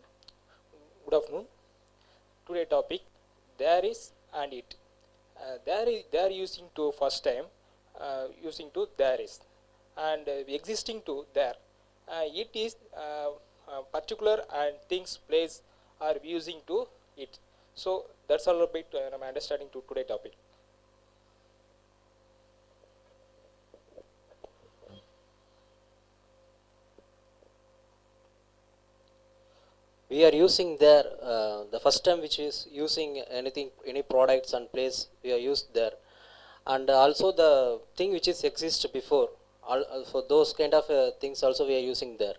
Good afternoon. Today topic, there is and it. They are using to first time, using to there is, and existing to there. It is particular and things, place are using to it. So that's all a bit my understanding to today topic. We are using there, the first time which is using anything, any products and place, we are used there. And also the thing which is exist before, for those kind of things also we are using there.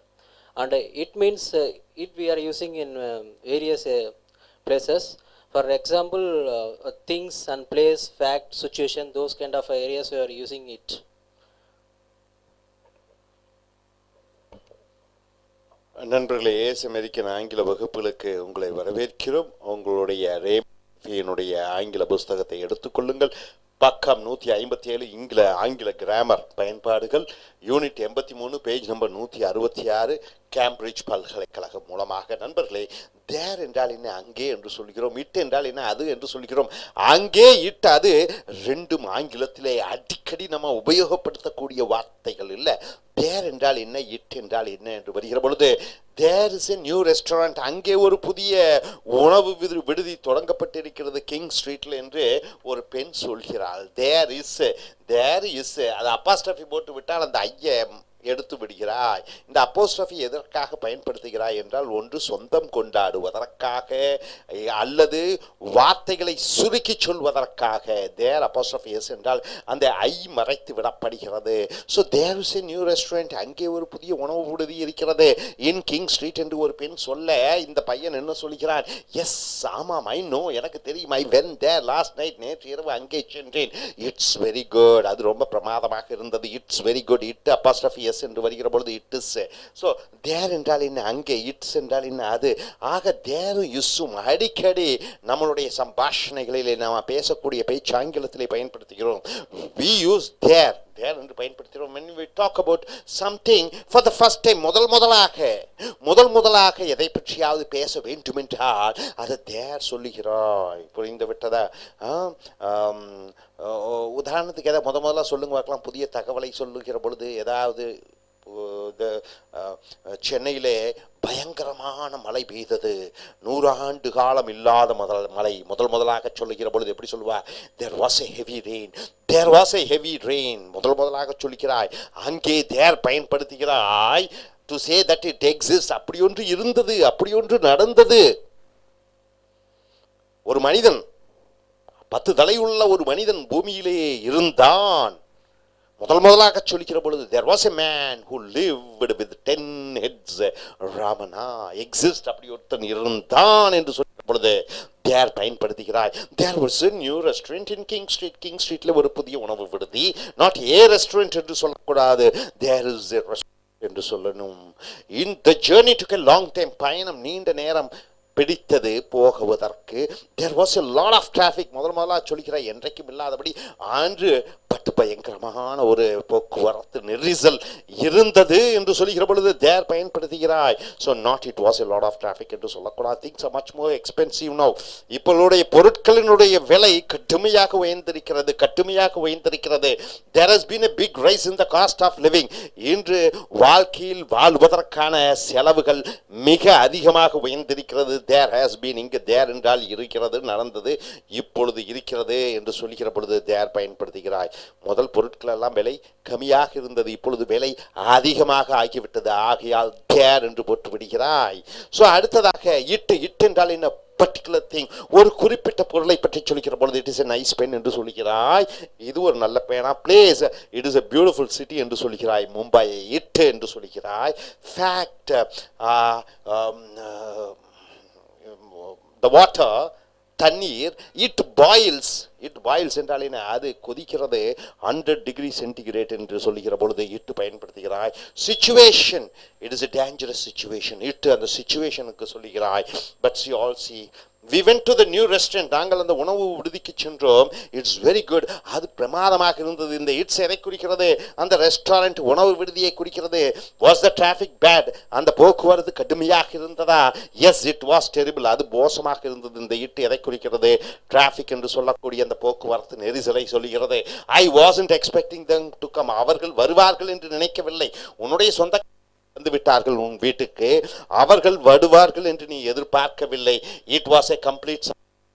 And it means it we are using in various places. For example, things and place, fact, situation, those kind of areas we are using it. நண்பர்களே, ace American ஆங்கில வகுப்புகளுக்கு உங்களை வரவேற்கிறோம். உங்களுடைய ரேஃபியினுடைய ஆங்கில புஸ்தகத்தை எடுத்துக்கொள்ளுங்கள். பக்கம் 157 ஆங்கில கிராமர் பயன்பாடுகள், யூனிட் 83, பேஜ் நம்பர் 166, கேம்பிரிட்ஜ் பல்கலைக்கழகம் மூலமாக. நண்பர்களே, தேர் என்றால் என்ன, அங்கே என்று சொல்கிறோம். இட் என்றால் என்ன, அது என்று சொல்கிறோம். அங்கே, இட், அது ரெண்டும் ஆங்கிலத்திலே அடிக்கடி நம்ம உபயோகப்படுத்தக்கூடிய வார்த்தைகள் இல்லை. தேர் என்றால் என்ன, இட் என்றால் என்ன என்று வருகிற பொழுது, there is a new restaurant, அங்கே ஒரு புதிய உணவு விடுதி தொடங்கப்பட்டிருக்கிறது கிங் ஸ்ட்ரீட்ல என்று ஒரு பெண் சொல்கிறாள். தேர் இஸ் அது அப்பாஸ்ட்ரஃபி போட்டு விட்டால் அந்த ஐய எடுத்து விடுகிறாய். இந்த அப்போஸ்ட்ரஃபி எதற்காக பயன்படுத்துகிறாய் என்றால், ஒன்று சொந்தம் கொண்டாடுவதற்காக அல்லது வார்த்தைகளை சுருக்கி சொல்வதற்காக. தேர் அப்போஸ்ட்ரஃபி எஸ் என்றால் அந்த ஐ மறைத்து விடப்படுகிறது. So there is a new restaurant, அங்கே ஒரு புதிய உணவு விடுதி இருக்கிறது இன் கிங் ஸ்ட்ரீட் என்று ஒரு பெண் சொல்ல, இந்த பையன் என்ன சொல்கிறான், எஸ் ஆமாம் ஐ நோ, எனக்கு தெரியும், ஐ வென் தேர் லாஸ்ட் நைட், நேற்று இரவு அங்கே சென்றேன். இட்ஸ் வெரி குட், அது ரொம்ப பிரமாதமாக இருந்தது. It's very good. It apostrophe S என்று வருகிற பொழுது இட் இஸ். ஸோ தேர் என்றால் என்ன, அங்கே. இட்ஸ் என்றால் என்ன, அது. ஆக தேரும் இஸ்ஸும் அடிக்கடி நம்மளுடைய சம்பாஷணைகளிலே நாம் பேசக்கூடிய பேச்சு ஆங்கிலத்திலே பயன்படுத்துகிறோம். we use there என்று பயன்படுத்துகிறோம். when we talk about something for the first time, முதலாக எதை பற்றியாவது பேச வேண்டுமென்றால் அது தேர் சொல்லுகிறாய். புரிந்து விட்டதா? உதாரணத்துக்கு எதை முதல்ல சொல்லுங்க பார்க்கலாம். புதிய தகவலை சொல்லுகிற பொழுது, ஏதாவது சென்னையிலே பயங்கரமான மழை பெய்தது, 100 ஆண்டு காலம் இல்லாத மழை, முதலாக சொல்லுகிற பொழுது எப்படி சொல்லுவா, there was a heavy rain. முதலாக சொல்லுகிறாய். அங்கே தேர் பயன்படுத்துகிறாய் to say that it exists. அப்படி ஒன்று இருந்தது, அப்படி ஒன்று நடந்தது. ஒரு மனிதன், 10 தலையுள்ள ஒரு மனிதன் பூமியிலே இருந்தான். முதலாக சொல்லிக்கிற பொழுது, there was a man who lived with 10 heads. ராமனா எக்ஸிஸ்ட், அப்படி ஒருத்தன் இருந்தான் என்று சொல்லிக்கிற பொழுது தேர் பயன்படுத்துகிறாய். there was a new restaurant in king street. King ஸ்ட்ரீட்ல ஒரு புதிய உணவு விடுதி. not a restaurant என்று சொல்லக்கூடாது, there is a restaurant என்று சொல்லணும். in the journey took a long time. பயணம் நீண்ட நேரம் பிடித்தது போகுவதற்கு. there was a lot of traffic. முதலாக சொல்லிக்கிறாய், என்றைக்கும் இல்லாதபடி அன்று பட்டு பயங்கரமான ஒரு போக்குவரத்து நெரிசல் இருந்தது என்று சொல்லுகிற பொழுது தேர் பயன்படுத்துகிறாய். So not it was a lot of traffic என்று சொல்லக்கூடாது. Things are much more expensive now. இப்பொழுடைய பொருட்களினுடைய விலை கடுமையாக உயர்ந்திருக்கிறது. there has been a big rise in the cost of living. இன்று வாழ்க்கையில் வாழ்வதற்கான செலவுகள் மிக அதிகமாக உயர்ந்திருக்கிறது. there has been, இங்கு there என்றால் இருக்கிறது, நடந்தது, இப்பொழுது இருக்கிறது என்று சொல்லுகிற பொழுது there பயன்படுத்துகிறாய். முதல் பொருட்கள் எல்லாம் விலை கம்மியாக இருந்தது, இப்பொழுது விலை அதிகமாக ஆகிவிட்டது. ஆகையால் there என்று போட்டு விடுகிறாய். ஸோ அடுத்ததாக இட் என்றால் என்ன, பர்டிகுலர் திங், ஒரு குறிப்பிட்ட பொருளை பற்றி சொல்லிக்கிற பொழுது it is a nice pen என்று சொல்லுகிறாய். இது ஒரு நல்ல பேனா. Place, it is a beautiful city என்று சொல்லுகிறாய். மும்பை இட் என்று சொல்லுகிறாய். ஃபேக்ட், the water, தண்ணீர், it boils, இட் பாயில்ஸ் என்றால் என்ன? அது கொதிக்கிறது 100 டிகிரி சென்டிகிரேட் என்று சொல்லுகிற பொழுது இட்டு பயன்படுத்துகிறாய். Situation, it is a dangerous situation. It அந்த சிச்சுவேஷனுக்கு சொல்லுகிறாய். But see all see, we went to the new restaurant. நாங்கள் அந்த உணவு விடுதிக்கு சென்றோம். It's very good. அது பிரமாதமாக இருந்தது. இந்த இட்ஸ் எதை குறிக்கிறது? அந்த ரெஸ்டாரண்ட் உணவு விடுதியை குறிக்கிறது. Was the traffic bad? அந்த போக்குவரத்து கடுமையாக இருந்ததா? Yes, it was terrible. அது மோசமாக இருந்தது. இந்த இட் எதை குறிக்கிறது? டிராஃபிக் என்று சொல்லக்கூடிய அந்த போக்குவரத்து நெரிசலை சொல்லுகிறது. I wasn't expecting them to come. அவர்கள் வருவார்கள் என்று நினைக்கவில்லை. உன்னுடைய சொந்த வந்து விட்டார்கள் உன் வீட்டுக்கு, அவர்கள் வருவார்கள் என்று நீ எதிர்பார்க்கவில்லை. It was a complete.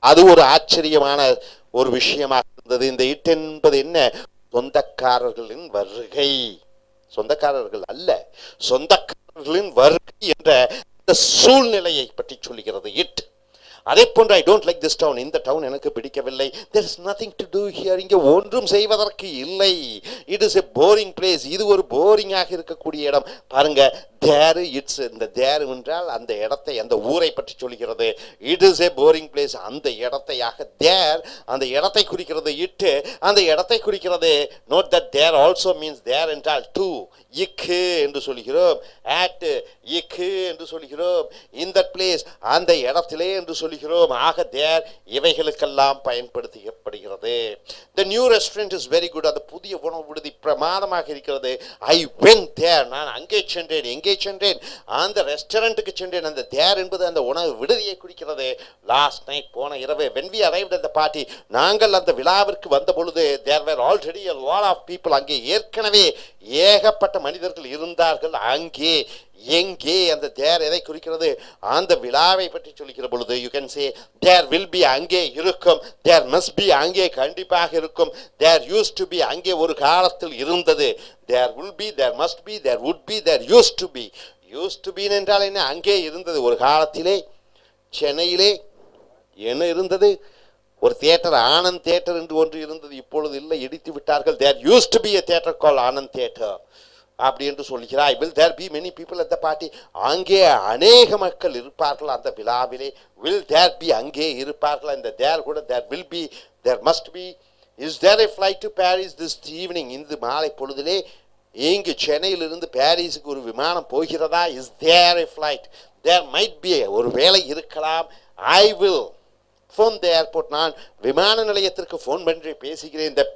அது ஒரு ஆச்சரியமான ஒரு விஷயமாக இருந்தது. இந்த இட் என்பது என்ன? சொந்தக்காரர்களின் வருகை. சொந்தக்காரர்கள் அல்ல, சொந்தக்காரர்களின் வருகை என்ற இந்த சூழ்நிலையை பற்றி சொல்லுகிறது இட். அதே போன்று I don't like this town. இந்த டவுன் எனக்கு பிடிக்கவில்லை. there is nothing to do here. இங்கே ஒன்றும் செய்வதற்கு இல்லை. It is a boring place. இது ஒரு போரிங்காக இருக்கக்கூடிய இடம். பாருங்க, தேர் இட்ஸ். இந்த தேர் என்றால் அந்த இடத்தை, அந்த ஊரை பற்றி சொல்கிறது. It is a boring place. அந்த இடத்தையாக தேர், அந்த இடத்தை குறிக்கிறது இட்டு, அந்த இடத்தை குறிக்கிறது. Note that there also means, there என்றால் டு, இக்கு என்று சொல்கிறோம். அட், இக்கு என்று சொல்கிறோம். இந்த பிளேஸ், அந்த இடத்திலே என்று சொல்கிறோம். ஆக தேர் இவைகளுக்கெல்லாம் பயன்படுத்தப்படுகிறது. The new restaurant is very good. அந்த புதிய உணவு விடுதி பிரமாதமாக இருக்கிறது. I went there. நான் அங்கே சென்றேன். எங்கே சென்றேன்? அந்த ரெஸ்டாரண்ட்டுக்கு சென்றேன். அந்த தேர் என்பது அந்த உணவு விடுதியை குறிக்கிறது. லாஸ்ட் நைட், போன இரவு, when we arrived at the party, நாங்கள் அந்த விழாவிற்கு வந்த பொழுது, there were already a lot of people. அங்கே ஏற்கனவே ஏகப்பட்ட மனிதர்கள் இருந்தார்கள். அங்கே எங்கே? அந்த தேர் எதை குறிக்கிறது? அந்த விழாவை பற்றி சொல்லிக்கிற பொழுது you can say there will be, அங்கே இருக்கும். தேர் மஸ்ட் பி, அங்கே கண்டிப்பாக இருக்கும். தேர் யூஸ் டு பி, அங்கே ஒரு காலத்தில் இருந்தது. There will be, there must be, there would be, there used to be. Used to be என்றால் என்ன? அங்கே இருந்தது. ஒரு காலத்திலே சென்னையிலே என்ன இருந்தது? ஒரு தியேட்டர், ஆனந்த் தியேட்டர் என்று ஒன்று இருந்தது. இப்பொழுது இல்லை, இடித்து விட்டார்கள். There used to be a theatre called Anand theatre அப்படி என்று சொல்கிறாய். will there be many people at the party? அங்கே அநேக மக்கள் இருப்பார்கள் அந்த விழாவிலே. will there be, அங்கே இருப்பார்கள். இந்த there கூட there will be, there must be. is there a flight to Paris this evening? இந்த மாலை பொழுதிலே இங்கு சென்னையிலிருந்து பாரிஸுக்கு ஒரு விமானம் போகிறதா? is there a flight? there might be, ஒரு வேளை இருக்கலாம். I will phone the airport. நான் விமான நிலையத்திற்கு ஃபோன் பண்ணி பேசுகிறேன்.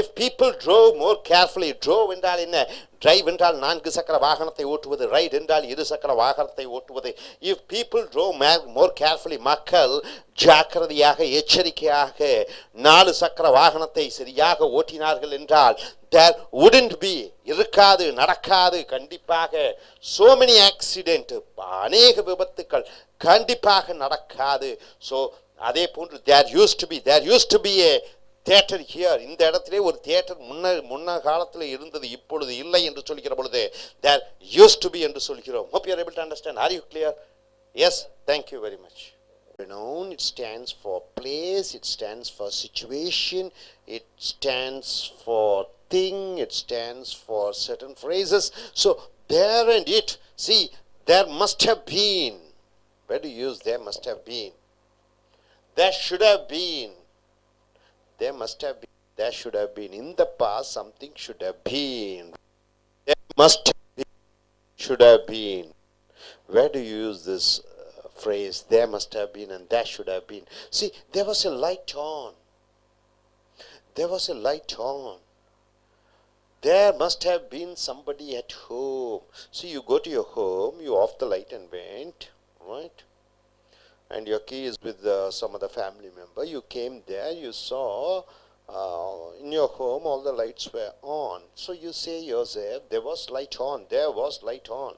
if people drove more carefully, drove என்றால் என்ன? டிரைவ் என்றால் 4 சக்கர வாகனத்தை ஓட்டுவது, ரைட் என்றால் 2 சக்கர வாகனத்தை ஓட்டுவது. if people drove more carefully, மக்கள் ஜாக்கிரதையாக, எச்சரிக்கையாக 4 சக்கர வாகனத்தை சரியாக ஓட்டினார்கள் என்றால் there wouldn't be, இருக்காது, நடக்காது, கண்டிப்பாக. so many accident, அநேக விபத்துக்கள் கண்டிப்பாக நடக்காது. so அதே போன்று there used to be a theatre here. இந்த இடத்திலே ஒரு தியேட்டர் முன்ன காலத்தில் இருந்தது, இப்பொழுது இல்லை என்று சொல்கிற பொழுது there used to be என்று சொல்கிறோம். hope you are able to understand. are you clear? yes, thank you very much. Pronoun, it stands for place, it stands for situation, it stands for thing, it stands for certain phrases. so there and it, see, there must have been. where do you use there must have been? there should have been. there must have been, there should have been. in the past something should have been. there must have been, should have been. where do you use this phrase there must have been and there should have been? see, there was a light on. there was a light on. there must have been somebody at home. so you go to your home, you off the light and went, right? and your key is with some other family member. You came there, you saw in your home all the lights were on. so you say yourself, there was light on, there was light on.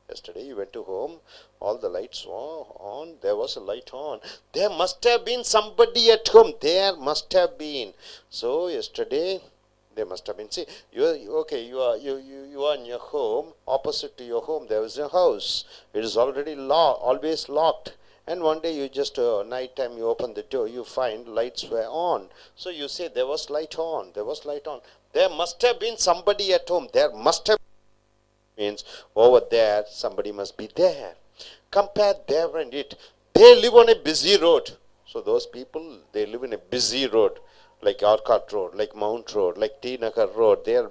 yesterday you went to home, all the lights were on, there was a light on. there must have been somebody at home, there must have been. so yesterday there must have been. see, you are in your home. opposite to your home there is a house. it is already always locked. and one day you just night time you open the door, you find lights were on. so you say there was light on, there was light on. there must have been somebody at home. there must have means over there somebody must be there. compare there and it. they live on a busy road. so those people, they live in a busy road. like Arcot Road, like Mount Road, like T Nagar Road. They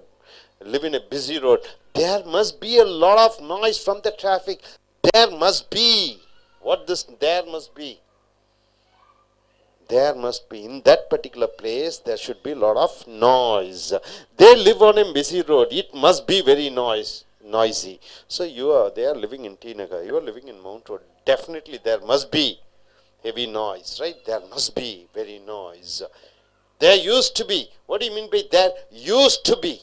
live in a busy road. There must be a lot of noise from the traffic. There must be. What this there must be? There must be, in that particular place, there should be a lot of noise. They live on a busy road. It must be very noisy. So they are living in T Nagar. You are living in Mount Road. Definitely there must be heavy noise, right? There must be very noise. There used to be. What do you mean by there used to be?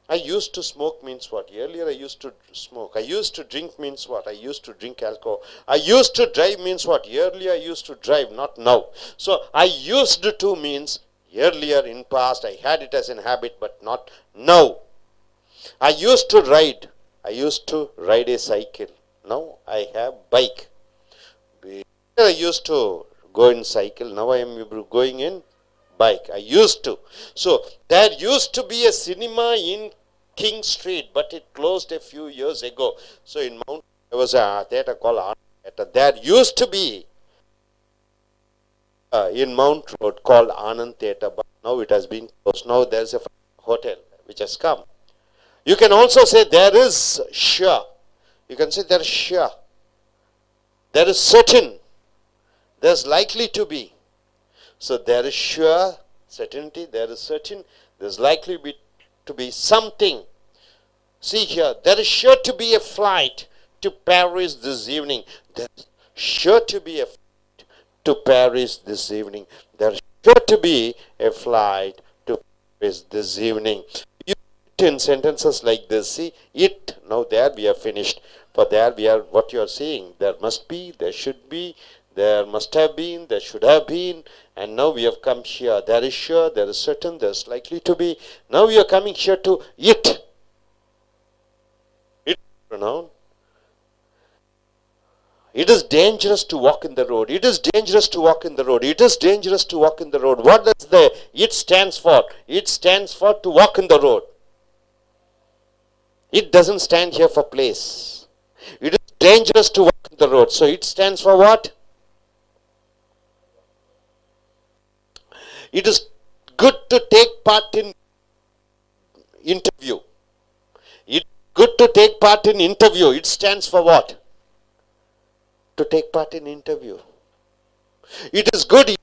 I used to smoke means what? Earlier I used to smoke. I used to drink means what? I used to drink alcohol. I used to drive means what? Earlier I used to drive, not now. So I used to means earlier in past I had it as an habit, but not now. I used to ride. I used to ride a cycle. Now I have bike. I used to go in cycle. Now I am going in bike. I used to. So there used to be a cinema in King Street, but it closed a few years ago. So in Mount, there was a theatre called Art Theatre. There used to be in Mount Road called Anand Theatre, but now it has been closed. Now there is a hotel which has come. You can also say there is sure. You can say there is sure. There is certain. There is likely to be. So there is sure, certainty, there is certain, there is likely to be something. See here, there is sure to be a flight to Paris this evening. There is sure to be a flight to Paris this evening. There is sure to be a flight to Paris this evening. You put in sentences like this. See, it, now there we are finished. For there we are, what you are saying, there must be, there should be, there must have been, there should have been, and now we have come here. There is sure, there is certain, there is likely to be. Now we are coming here to it. It pronoun. It is dangerous to walk in the road. It is dangerous to walk in the road. It is dangerous to walk in the road. What does the it stands for? It stands for to walk in the road. It doesn't stand here for place. It is dangerous to walk in the road. So it stands for what? It is good to take part in interview. It's good to take part in interview. It stands for what? To take part in interview. It is good.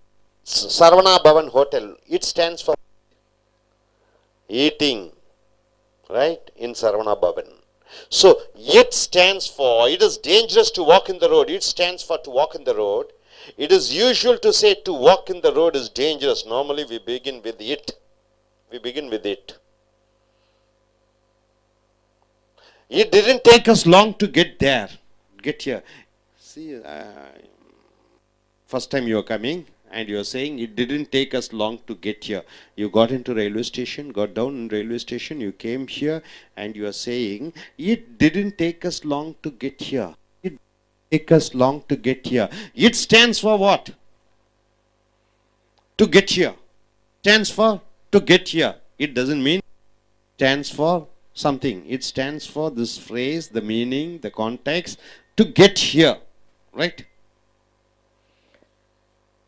Sarvana Bhavan Hotel. It stands for eating. Right? In Sarvana Bhavan. So, it stands for, it is dangerous to walk in the road. It stands for to walk in the road. It is usual to say to walk in the road is dangerous. Normally we begin with it. We begin with it. It didn't take us long to get there. Get here. See, first time you are coming and you are saying it didn't take us long to get here. You got into railway station, got down in railway station, you came here and you are saying it didn't take us long to get here. Take us long to get here. It stands for what? To get here. Stands for to get here. It doesn't mean stands for something. It stands for this phrase, the meaning, the context, to get here. Right?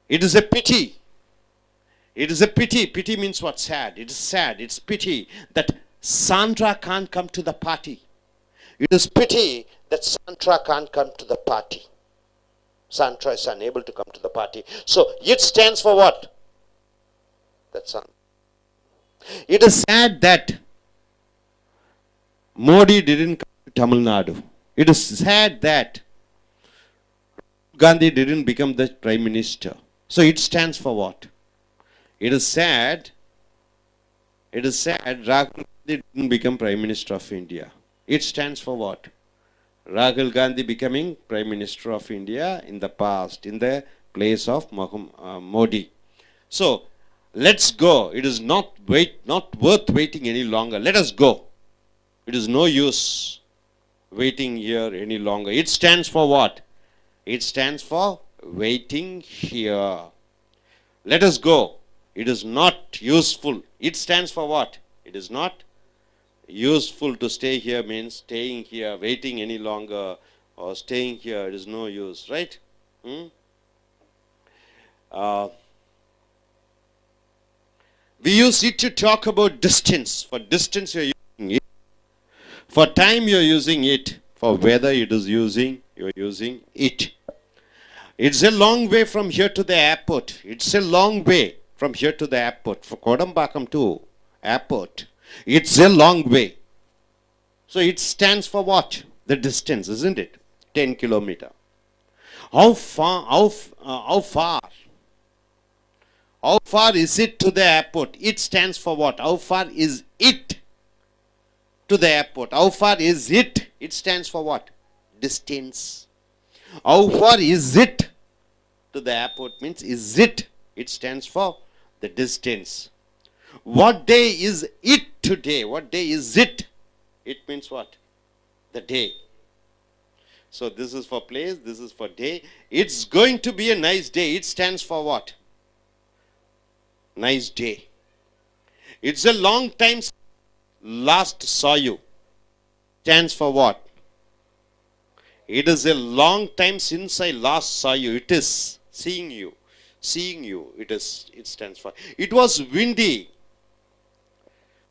It is a pity. It is a pity. Pity means what? Sad. It is sad. It's pity that Sandra can't come to the party. It is pity that Sandra can't come to the party. Sandra is unable to come to the party. So, it stands for what? That's on. It is sad that Modi didn't come to Tamil Nadu. It is sad that Gandhi didn't become the Prime Minister. So, it stands for what? It is sad Rahul Gandhi didn't become Prime Minister of India. It stands for what? Rahul Gandhi becoming Prime Minister of India in the past, in the place of Modi. So, let's go. It is not worth waiting any longer. Let us go. It is no use waiting here any longer. It stands for what? It stands for waiting here. Let us go. It is not useful. It stands for what? It is not useful to stay here means staying here, waiting any longer, or staying here, it is no use, right? We use it to talk about distance. For distance, you're using it. For time, you're using it. For weather, you're using it. It's a long way from here to the airport. It's a long way from here to the airport. For Kodambakam to airport, it's a long way. So it stands for what? The distance, isn't it? 10 kilometer. How far? How far? How far is it to the airport? It stands for what? How far is it to the airport? How far is it? It stands for what? Distance. How far is it to the airport means is it? It stands for the distance. What day is it today? What day is it? It means what? The day. So this is for place, this is for day. It's going to be a nice day. It stands for what? Nice day. It's a long time last saw you. Stands for what? It is a long time since I last saw you. It is seeing you. Seeing you. It stands for. It was windy.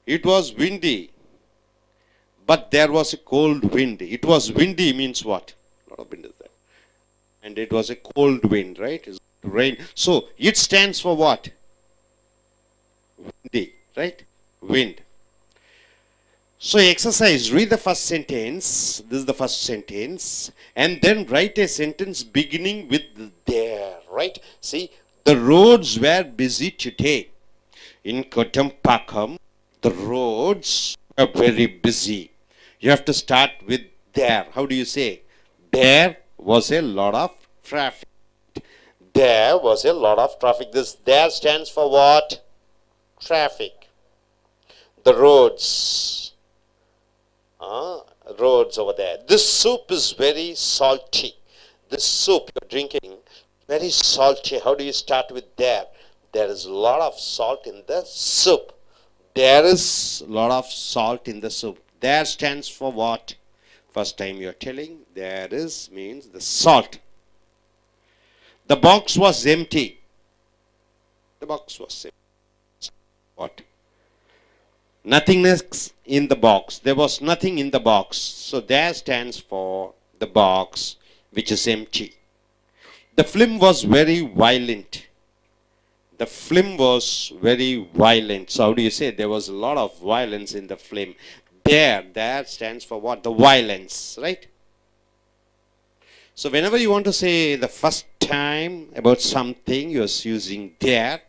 It was windy. But there was a cold wind. It was windy means what? A lot of wind is there. And it was a cold wind, right? It's rain. So it stands for what? Windy, right? Wind. So exercise, read the first sentence. This is the first sentence. And then write a sentence beginning with there, right? See, the roads were busy today. In Kotampakam, the roads were very busy. You have to start with there. How do you say? There was a lot of traffic. There was a lot of traffic. This there stands for what? Traffic. The roads. Roads over there. This soup is very salty. This soup you're drinking, very salty. How do you start with there? There is a lot of salt in the soup. There is a lot of salt in the soup. There stands for what? First time you're telling, there is means the salt. The box was empty. The box was empty. What? Nothingness in the box. There was nothing in the box. So there stands for the box which is empty. The film was very violent. The film was very violent. So how do you say? There was a lot of violence in the film. There stands for what? The violence, right? So whenever you want to say the first time about something, you're using there.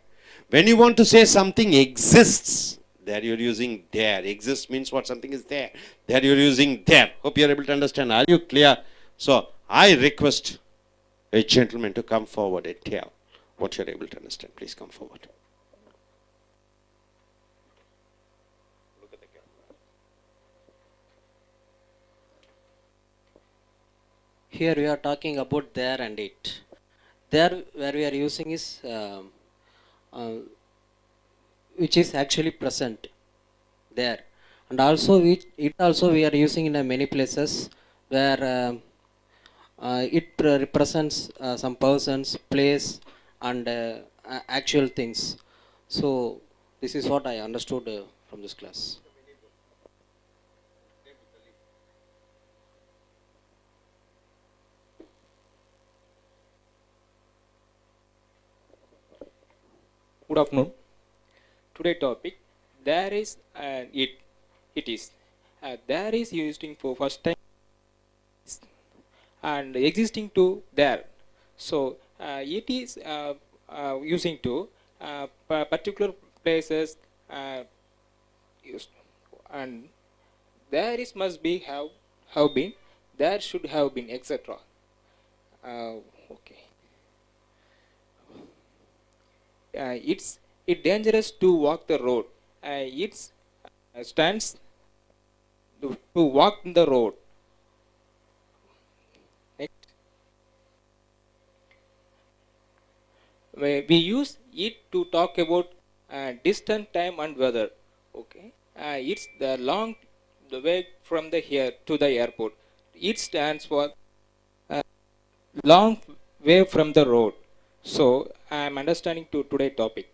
When you want to say something exists, there you're using there. Exists means what? Something is there. There you're using there. Hope you're able to understand. Are you clear? So I request a gentleman to come forward and tell what you're able to understand. Please come forward. Here we are talking about there and it. There where we are using is which is actually present there, and also it also we are using in many places where it represents some persons, place, and actual things. So this is what I understood from this class. Good afternoon. Today topic, there is and it is. There is using for first time and existing to there. So it is using to particular places used, and there is must be have been, there should have been, etc. Okay. It's dangerous to walk the road. It stands to walk the road. Next. We use it to talk about distance, time, and weather. Okay. It's the way from the here to the airport. It stands for long way from the road. So I am understanding to today's topic.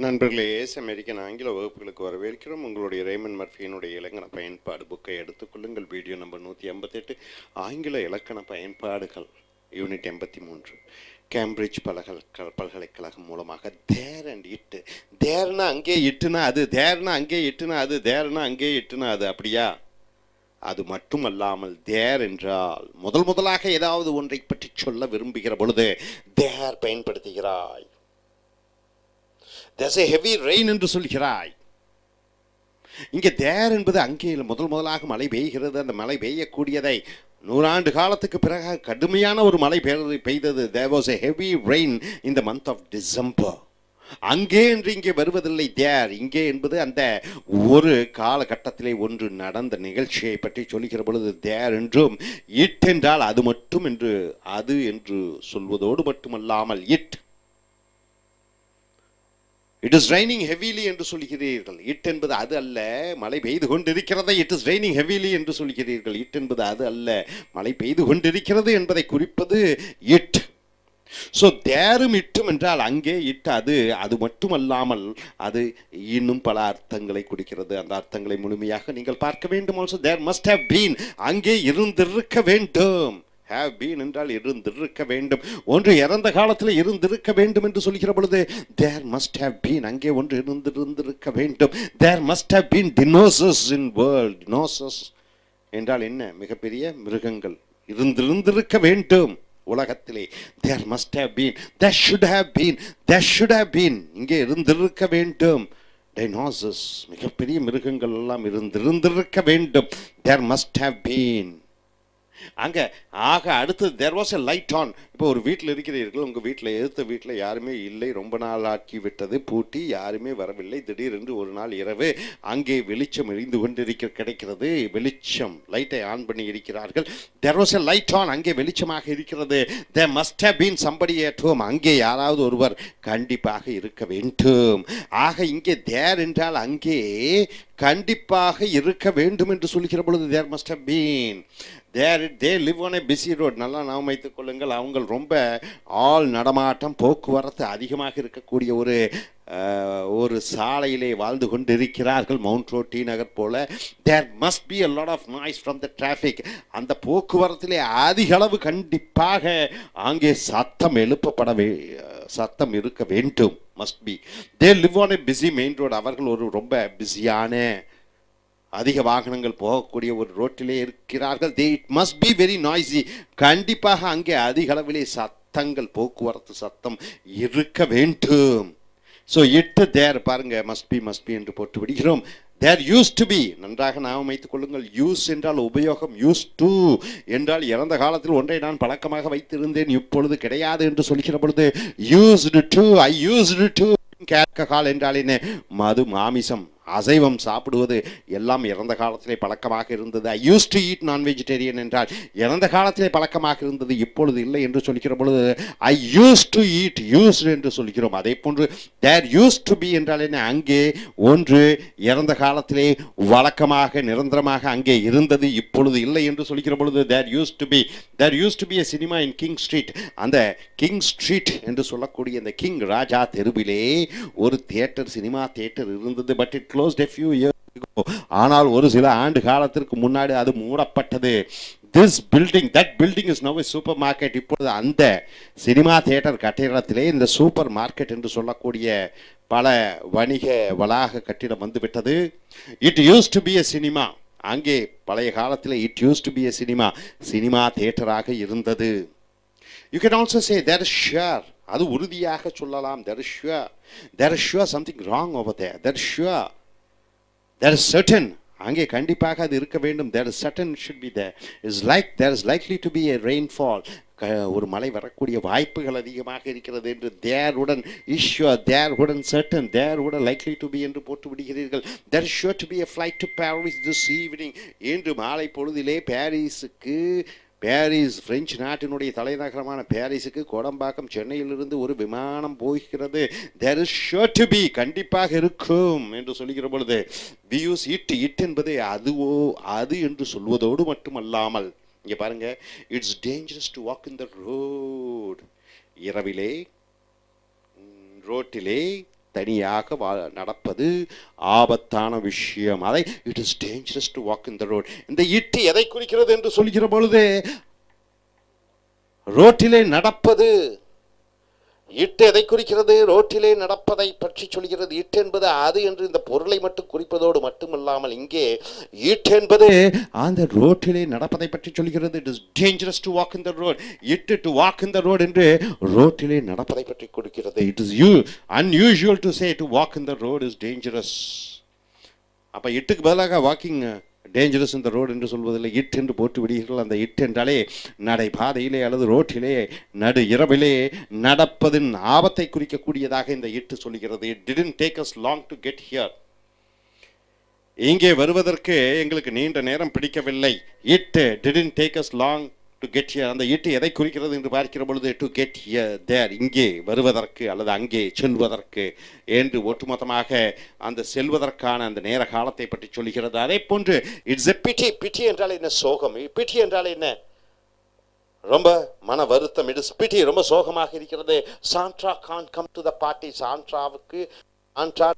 நண்பர்களே, American ஆங்கில வகுப்புகளுக்கு வரவேற்கிறோம். உங்களுடைய ramen மர்ஃபியினுடைய இலக்கண பயன்பாடு புக்கை எடுத்துக்கொள்ளுங்கள். Video number 158, ஆங்கில இலக்கண பயன்பாடுகள், யூனிட் 83. கேம்பிரிட்ஜ் பல்கலைக்கழகம் மூலமாக தேர் அண்ட் இட்டு. தேர்னா அங்கே இட்டுனா அது, தேர்னா அங்கே இட்டுனா அது, தேர்னா அங்கே இட்டுனா அது, அப்படியா? அது மட்டுமல்லாமல் தேர் என்றால் முதலாக ஏதாவது ஒன்றை பற்றி சொல்ல விரும்புகிற பொழுது there பயன்படுத்துகிறாய். There's a heavy rain என்று சொல்கிறாய். இங்கே தேர் என்பது அங்கே முதலாக மழை பெய்கிறது. அந்த மழை பெய்யக்கூடியதை 100 ஆண்டு காலத்துக்கு பிறகு கடுமையான ஒரு மழை பெய்தது. There was a heavy rain in the month of December. அங்கே என்று இங்கே வருவதில்லை தேர். இங்கே என்பது அந்த ஒரு காலகட்டத்திலே ஒன்று நடந்த நிகழ்ச்சியை பற்றி சொல்லுகிற பொழுது தேர் என்றும், இட் என்றால் அது மட்டும் என்று, அது என்று சொல்வதோடு மட்டுமல்லாமல் இட் இஸ் ரைனிங் ஹெவிலி என்று சொல்கிறீர்கள். இட் என்பது அது அல்ல, மழை பெய்து கொண்டிருக்கிறதை இட் இஸ் ரைனிங் ஹெவிலி என்று சொல்கிறீர்கள். இட் என்பது அது அல்ல, மழை பெய்து கொண்டிருக்கிறது என்பதை குறிப்பது இட். ஸோ தேரும் இட்டும் என்றால் அங்கே இட் அது, அது மட்டுமல்லாமல் அது இன்னும் பல அர்த்தங்களை குறிக்கிறது. அந்த அர்த்தங்களை முழுமையாக நீங்கள் பார்க்க வேண்டும். Also there must have been, அங்கே இருந்திருக்க வேண்டும். have been என்றால் இருந்திருக்க வேண்டும். ஒன்று இறந்த காலத்தில் இருந்திருக்க வேண்டும் என்று சொல்கிற பொழுது there must have been, அங்கே ஒன்று இருந்திருக்க வேண்டும். there must have been dinosaurs in world. dinosaurs என்றால் என்ன? மிகப்பெரிய மிருகங்கள் இருந்திருக்க வேண்டும் உலகத்திலே. there must have been, there should have been, there should have been, இங்கே இருந்திருக்க வேண்டும். dinosaurs, மிகப்பெரிய மிருகங்கள் எல்லாம் இருந்திருக்க வேண்டும். there must have been. அங்கே ஆக அடுத்தது there was a light on. இப்போ ஒரு வீட்டில் இருக்கிறீர்கள், உங்கள் வீட்டில் எதிர்த்த வீட்டில் யாருமே இல்லை, ரொம்ப நாள் ஆக்கி விட்டது, பூட்டி யாருமே வரவில்லை. திடீரென்று ஒரு நாள் இரவு அங்கே வெளிச்சம் எரிந்து கிடைக்கிறது. வெளிச்சம், லைட்டை ஆன் பண்ணி இருக்கிறார்கள். there was a light on, அங்கே வெளிச்சமாக இருக்கிறது. there must have been somebody at home, அங்கே யாராவது ஒருவர் கண்டிப்பாக இருக்க வேண்டும். ஆக இங்கே there என்றால் அங்கே கண்டிப்பாக இருக்க வேண்டும் என்று சொல்கிற பொழுது there must have been. they live on a busy road. நல்லா நாம் வைத்துக் கொள்ளுங்கள், அவங்க ரொம்ப ஆள் நடமாட்டம், போக்குவரத்து அதிகமாக இருக்கக்கூடிய ஒரு சாலையிலே வாழ்ந்து கொண்டிருக்கிறார்கள். மவுண்ட் ரோட், டி நகர் போல. there must be a lot of noise from the traffic. அந்த போக்குவரத்திலே அதிக அளவு கண்டிப்பாக அங்கே சத்தம் சத்தம் இருக்க வேண்டும். must be. they live on a busy main road. அவர்கள் ஒரு ரொம்ப பிஸியான, அதிக வாகனங்கள் போகக்கூடிய ஒரு ரோட்டிலே இருக்கிறார்கள். it must be very noisy. கண்டிப்பாக அங்கே அதிக அளவிலே சத்தங்கள், போக்குவரத்து சத்தம் இருக்க வேண்டும். ஸோ இட்டு தேர் பாருங்க, must be என்று போட்டு விடுகிறோம். there used to be, நன்றாக நாம் வைத்துக் கொள்ளுங்கள். யூஸ் என்றால் உபயோகம், used to என்றால் இறந்த காலத்தில் ஒன்றை நான் பழக்கமாக வைத்திருந்தேன், இப்பொழுது கிடையாது என்று சொல்கிற பொழுது used to, I used to. Alcohol என்றால் என்ன? மது, மாமிசம், அசைவம் சாப்பிடுவது எல்லாம் இறந்த காலத்திலே பழக்கமாக இருந்தது. ஐ யூஸ் டு ஈட் நான் வெஜிடேரியன் என்றால் இறந்த காலத்திலே பழக்கமாக இருந்தது, இப்பொழுது இல்லை என்று சொல்கிற பொழுது ஐ யூஸ் டு ஈட், யூஸ்டு என்று சொல்கிறோம். அதே போன்று தேர் யூஸ் டு பி என்றால் என்ன? அங்கே ஒன்று இறந்த காலத்திலே வழக்கமாக நிரந்தரமாக அங்கே இருந்தது, இப்பொழுது இல்லை என்று சொல்கிற பொழுது there used to be. There used to be a cinema in King Street. அந்த கிங் ஸ்ட்ரீட் என்று சொல்லக்கூடிய அந்த கிங் ராஜா தெருவிலே ஒரு தியேட்டர், சினிமா தியேட்டர் இருந்தது. But it closed a few years ago. ஆனால் ஒரு சில ஆண்டு காலத்திற்கு முன்னாடி அது மூடப்பட்டது. this building, that building is now a supermarket. இப்பொழுது அந்த சினிமா தியேட்டர் கட்டிடத்திலே இந்த சூப்பர் மார்க்கெட் என்று சொல்லக்கூடிய பல வணிக வளாக கட்டிடம் வந்துவிட்டது. it used to be a cinema. அங்கே பழைய காலத்தில் it used to be a cinema, cinema தியேட்டராக இருந்தது. you can also say there is sure, அது உறுதியாக சொல்லலாம். there is sure something wrong over there. there is sure, there is certain, அங்கே கண்டிப்பாக அது இருக்க வேண்டும். there is certain, should be there. is like there is likely to be a rainfall, ஒரு மழை வரக்கூடிய வாய்ப்புகள் அதிகமாக இருக்கிறது என்று there உடன் is sure, there உடன் certain, there உடன் likely to be என்று போட்டு விடுகிறீர்கள். there is sure to be a flight to Paris this evening. இன்று மாலை பொழுதிலே பாரிஸ், பிரெஞ்சு நாட்டினுடைய தலைநகரமான பாரிஸுக்கு கோடம்பாக்கம், சென்னையிலிருந்து ஒரு விமானம் போகிறது. there is sure to be, கண்டிப்பாக இருக்கும் என்று சொல்லுகிற பொழுது we use it என்பது அது என்று சொல்வதோடு மட்டுமல்லாமல், இங்கே பாருங்க, it's dangerous to walk in the road. இரவிலே ரோட்டிலே தனியாக நடப்பது ஆபத்தான விஷயம். அதை it is dangerous to walk in the road. இந்த இட்டு எதை குறிக்கிறது என்று சொல்கிற பொழுது ரோட்டிலே நடப்பது. இட்டு எதை குறிக்கிறது? ரோட்டிலே நடப்பதை பற்றி சொல்கிறது. இட்டு என்பது அது என்று இந்த பொருளை மட்டும் குறிப்பதோடு மட்டுமல்லாமல் இங்கே இட்டு என்பது அந்த ரோட்டிலே நடப்பதை பற்றி சொல்கிறது. It is dangerous to walk in the road. It to walk in the road என்று ரோட்டிலே நடப்பதை பற்றி கொடுக்கிறது. It is unusual to say to walk in the road is dangerous. அப்ப இட்டுக்கு பதிலாக வாக்கிங் டேஞ்சரஸ் இந்த ரோடு என்று சொல்வதில்லை. இட் என்று போட்டு விடுகிறீர்கள். அந்த இட் என்றாலே நடை பாதையிலே அல்லது ரோட்டிலே நடு இரவிலே நடப்பதின் ஆபத்தை குறிக்கக்கூடியதாக இந்த இட்டு சொல்கிறது. It didn't take us long to get here. இங்கே வருவதற்கு எங்களுக்கு நீண்ட நேரம் பிடிக்கவில்லை. It didn't take us long to get here. அந்த இட்டு எதை குறிக்கிறது என்று பார்க்கிற பொழுது to get here, there, இங்கே வருவதற்கு அல்லது அங்கே செல்வதற்கு என்று ஒட்டுமொத்தமாக அந்த செல்வதற்கான அந்த நேர காலத்தை பற்றி சொல்கிறது. அதே போன்று இட்ஸ் எ பிட்டி. பிட்டி என்றால் என்ன? சோகம். பிட்டி என்றால் என்ன? ரொம்ப மன வருத்தம். இட்ஸ் பிட்டி, ரொம்ப சோகமாக இருக்கிறது. Sandra can't come to the party. Sandra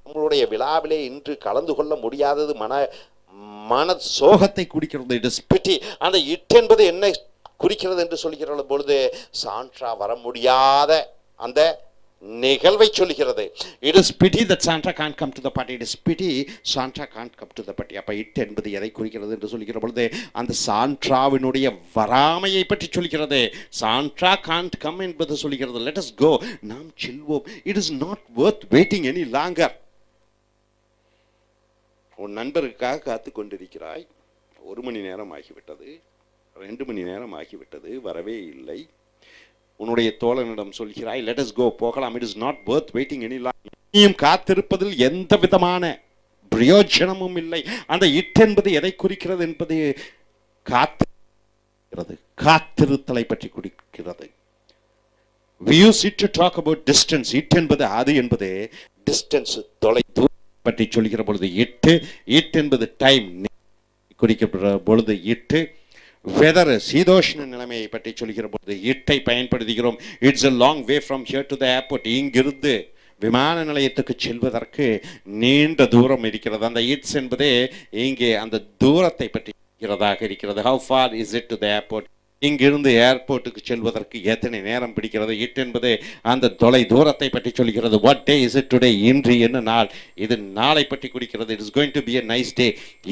நம்மளுடைய விழாவிலே இன்று கலந்து கொள்ள முடியாதது மன சோகத்தை குறிக்கிறது. இட் இஸ் பிட்டி. அந்த இட் என்பது என்ன குறிக்கிறது என்று சொல்கிற பொழுது சாண்ட்ரா வர முடியாத அந்த நிகழ்வை சொல்கிறது. It is pity that Sandra can't come to the party. It is pity Sandra can't come to the party. அப்ப இட் என்பது எதை குறிக்கிறது என்று சொல்கிற பொழுது அந்த சாண்ட்ராவினுடைய வராமையை பற்றி சொல்கிறது. சாண்ட்ரா can't come என்பது சொல்கிறது. let us go, நாம் செல்வோம். it is not worth waiting any longer. உன் நண்பருக்காக காத்து கொண்டிருக்கிறாய். 1 மணி நேரம் ஆகிவிட்டது, 2 மணி நேரம் ஆகிவிட்டது, வரவே இல்லை. உன்னுடைய தோழனிடம் சொல்கிறாய், let us go, போகலாம். it is not worth waiting any longer. நீயும் காத்திருப்பதில் எந்த விதமான பிரயோஜனமும் இல்லை. அந்த இட் என்பது எதை குறிக்கிறது என்பது காத்திருத்தலை பற்றி குறிக்கிறது. we use it to talk about distance. It என்பது அது என்பது டிஸ்டன்ஸ், தொலை தூரம் பற்றி சொல்கிற பொழுது இட் என்பது டைம் குறிக்கப்படுற பொழுது இட்டு. வெதர், சீதோஷ்ண நிலைமையை பற்றி சொல்கிற பொழுது இட்டை பயன்படுத்துகிறோம். It's a long way from here to the airport. இங்கிருந்து விமான நிலையத்துக்கு செல்வதற்கு நீண்ட தூரம் இருக்கிறது. அந்த இட்ஸ் என்பதே இங்கே அந்த தூரத்தை பற்றி இருக்கிறது. how far is it to the airport? இங்கிருந்து ஏர்போர்ட்டுக்கு செல்வதற்கு எத்தனை நேரம் பிடிக்கிறது? இட் என்பது அந்த தொலை தூரத்தை பற்றி சொல்கிறது. what day is it today? இன்று என்ன நாள்? இது நாளை பற்றி குறிக்கிறது. it is going to be a nice day.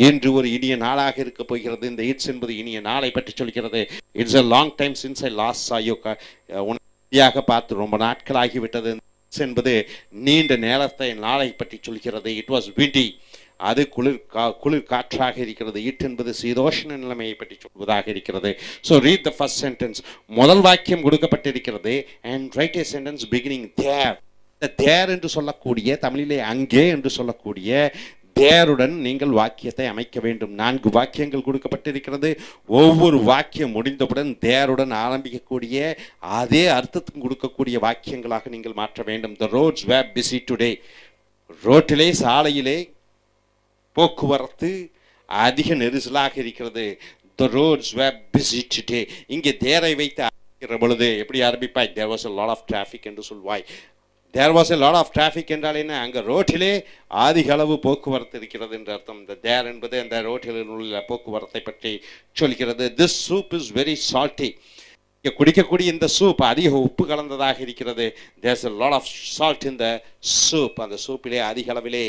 இன்று ஒரு இனிய நாளாக இருக்க போகிறது. இந்த இட்ஸ் என்பது இனிய நாளை பற்றி சொல்கிறது. it's a long time since I last saw you. உன்னையாக பார்த்து ரொம்ப நாட்கள் ஆகிவிட்டது. இட்ஸ் என்பது நீண்ட நேரத்தை நாளை பற்றி சொல்கிறது. it was windy. அது குளிர் காற்றாக இருக்கிறது. இட் என்பது சீதோஷ்ண நிலைமையை பற்றி சொல்வதாக இருக்கிறது. So read the first sentence. முதல் வாக்கியம் கொடுக்கப்பட்டிருக்கிறது. And write a sentence beginning there. There என்று சொல்லக்கூடிய, தமிழிலே அங்கே என்று சொல்லக்கூடிய தேருடன் நீங்கள் வாக்கியத்தை அமைக்க வேண்டும். 4 வாக்கியங்கள் கொடுக்கப்பட்டிருக்கிறது. ஒவ்வொரு வாக்கியம் முடிந்தவுடன் தேருடன் ஆரம்பிக்கக்கூடிய அதே அர்த்தத்துக்கு கொடுக்கக்கூடிய வாக்கியங்களாக நீங்கள் மாற்ற வேண்டும். The roads were busy today. ரோட்டிலே, சாலையிலே போக்குவரத்து அதிக நெரிசலாக இருக்கிறது. The roads were busy today. இங்கே தேரை வைத்து ஆரம்பிக்கிற பொழுது எப்படி ஆரம்பிப்பாய்? There was a lot of traffic என்று சொல்வாய். There was a lot of traffic என்றால் என்ன? அங்கே ரோட்டிலே அதிக அளவு போக்குவரத்து இருக்கிறது என்று அர்த்தம். இந்த தேர் என்பது அந்த ரோட்டில் உள்ள போக்குவரத்தை பற்றி சொல்கிறது. This soup is very salty. இங்கே குடிக்கக்கூடிய இந்த சூப் அதிக உப்பு கலந்ததாக இருக்கிறது. there's a lot of salt in the soup. அந்த சூப்பிலே அதிக அளவிலே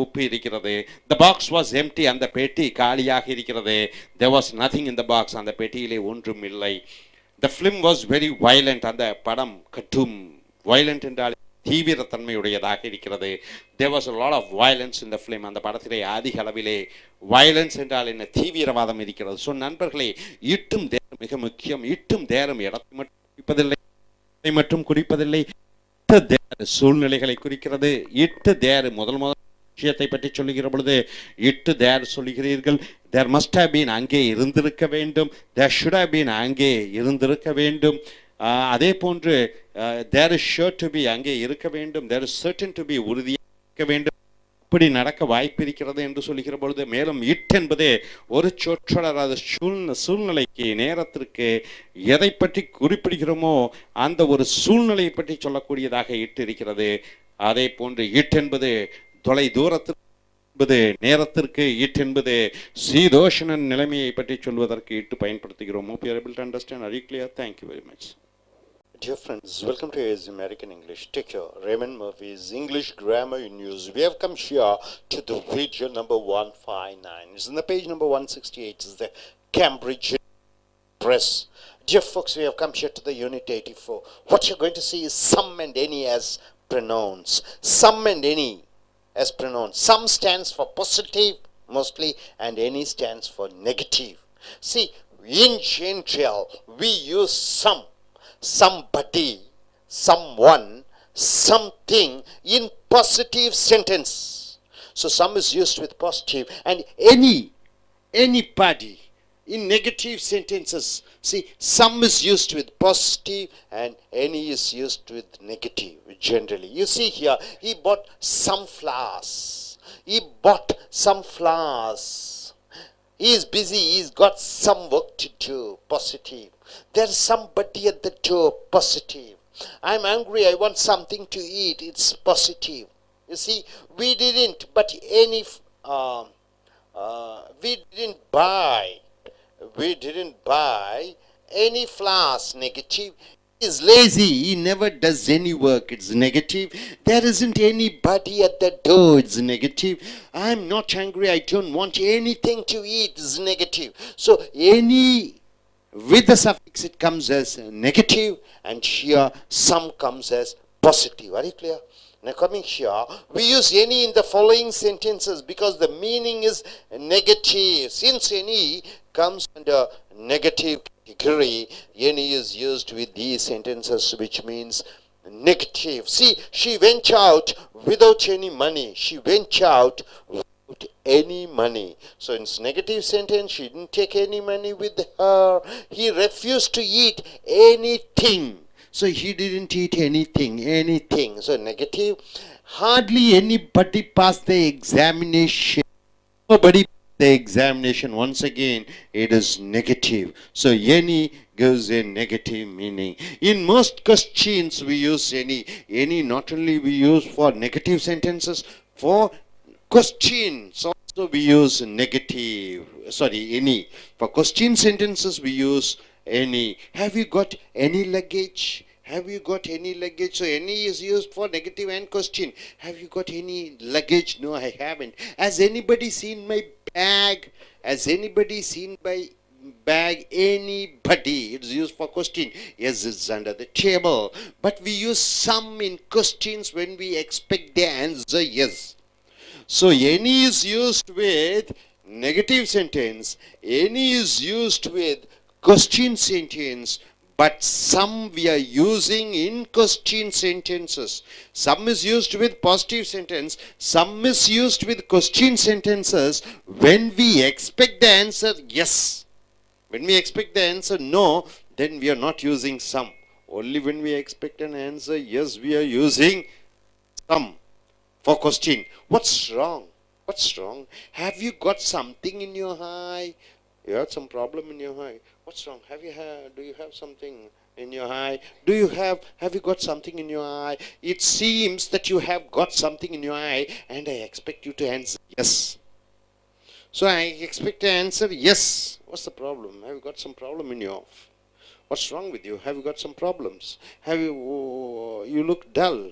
உப்பு இருக்கிறது. the box was empty. அந்த பெட்டி காலியாக இருக்கிறது. there was nothing in the box. அந்த பெட்டியிலே ஒன்றும் இல்லை. the film was very violent. அந்த படம் கட்டும். violent என்றால் தீவிரத்தன்மையுடையதாக இருக்கிறது. there was a lot of violence in the film. அந்த படத்திலே அதிக அளவிலே violence என்றால் என்ன? தீவிரவாதம் இருக்கிறது. ஸோ நண்பர்களே, இட்டும் தேரும் மிக முக்கியம். இட்டும் தேரும் இடத்தை மட்டும் குறிப்பதில்லை, மட்டும் குறிப்பதில்லை, சூழ்நிலைகளை குறிக்கிறது. இட்டு தேர் முதல் விஷயத்தை பற்றி சொல்லுகிற பொழுது இட்டு தேர் சொல்லுகிறீர்கள். தேர் மஸ்ட் ஹவ் பீன், அங்கே இருந்திருக்க வேண்டும். தேர் ஷுட் ஹவ் பீன், அங்கே இருந்திருக்க வேண்டும். அதே போன்று there is sure to be, அங்கே இருக்க வேண்டும். There is certain to be, உறுதியாக இருக்க வேண்டும். இப்படி நடக்க வாய்ப்பு இருக்கிறது என்று சொல்லுகிற பொழுது மேலும் இட் என்பதே ஒரு சொற்றொடர். அது சூழ்நிலைக்கு, நேரத்திற்கு எதை பற்றி குறிப்பிடுகிறோமோ அந்த ஒரு சூழ்நிலையை பற்றி சொல்லக்கூடியதாக இட்டு இருக்கிறது. அதே போன்று இட் என்பது தொலை தூரத்திற்கு என்பது நேரத்திற்கு, இட் என்பது சீதோஷண நிலைமையை பற்றி சொல்வதற்கு இட்டு பயன்படுத்துகிறோம். Hope you are able to understand. Are you clear? Thank you very much. Dear friends, welcome to AS American English. Teacher Raymond Murphy's English Grammar in Use. We have come here to the video number 159. It's in the page number 168. It's the Cambridge Press. Dear folks, we have come here to the unit 84. What you're going to see is some and any as pronouns. Some and any as pronouns. Some stands for positive mostly and any stands for negative. See, in general, we use some, somebody, someone, something in positive sentence. So some is used with positive and anybody in negative sentences. See, some is used with positive and any is used with negative generally. You see here, he bought some flowers. He bought some flowers. He is busy, he's got some work to do, positive. There's somebody at the door, positive. I'm hungry, I want something to eat, it's positive. You see, we didn't buy any flowers, negative. He is lazy, he never does any work, it's negative. There isn't anybody at the door, it's negative. I'm not hungry, I don't want anything to eat, it's negative. So any with the suffix it comes as negative, and here some comes as positive. Are you clear? Now coming here, we use any in the following sentences because the meaning is negative. Since any comes under negative category, any is used with these sentences which means negative. See, she went out without any money. She went out without any money. So in negative sentence, she didn't take any money with her. He refused to eat anything. So he didn't eat anything. So negative. Hardly anybody passed the examination. Nobody passed the examination. Once again, it is negative. So any gives a negative meaning. In most questions, we use any. Any not only we use for negative sentences, for questions also we use any. For question sentences, we use any. Have you got any luggage? Have you got any luggage? So any is used for negative and question. Have you got any luggage? No, I haven't. Has anybody seen my bag? Has anybody seen my bag? Anybody. It's used for question. Yes, it's under the table. But we use some in questions when we expect the answer yes. So any is used with negative sentence. Any is used with question sentence, but some we are using in question sentences. Some is used with positive sentence, some is used with question sentences when we expect the answer yes. When we expect the answer no, then we are not using some. Only when we expect an answer yes, we are using some for question. What's wrong? What's wrong? Have you got something in your eye? You have some problem in your eye. What's wrong? Do you have something in your eye? Have you got something in your eye? It seems that you have got something in your eye and I expect you to answer yes. So I expect to answer yes. What's the problem? Have you got some problem in your What's wrong with you? Have you got some problems? You look dull.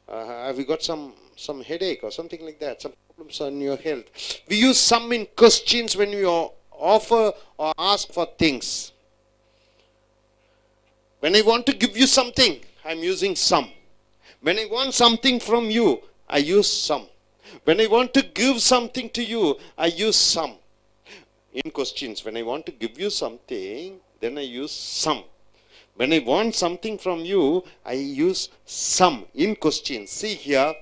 Have you got some headache or something like that? Some problems on your health. We use some in questions when we offer or ask for things. When I want to give you something, I'm using some. When I want something from you, I use some. When I want to give something to you, I use some. In questions, when I want to give you something, then I use some. When I want something from you, I use some in questions. See here.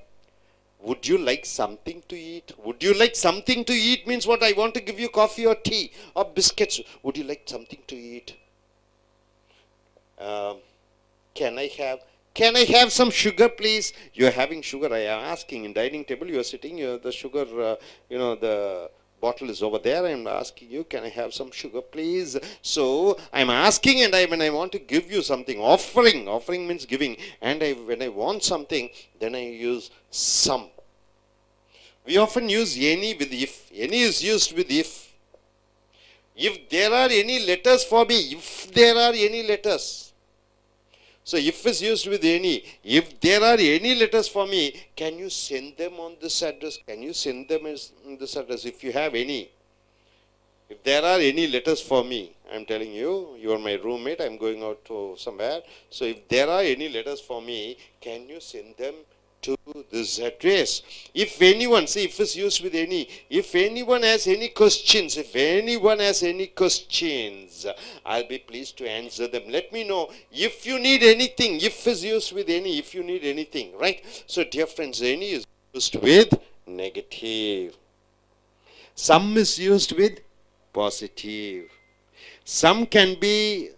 Would you like something to eat? Would you like something to eat means what? I want to give you coffee or tea or biscuits. Would you like something to eat? Can I have some sugar, please? You are having sugar. I am asking in dining table. You are sitting. The sugar, the bottle is over there. I'm asking you, can I have some sugar, please? So I'm asking, and when I want to give you something, offering means giving, and when I want something, then I use some. We often use any with if. Any is used with if. If there are any letters for me, if there are any letters. So if is used with any. If there are any letters for me, can you send them on this address? Can you send them on this address if you have any? If there are any letters for me, I'm telling you, you are my roommate, I'm going out to somewhere. So if there are any letters for me, can you send them to this address? If anyone, see, if is used with any, if anyone has any questions, I'll be pleased to answer them. Let me know if you need anything. If is used with any, if you need anything, right? So dear friends, any is used with negative. Some is used with positive. Some can be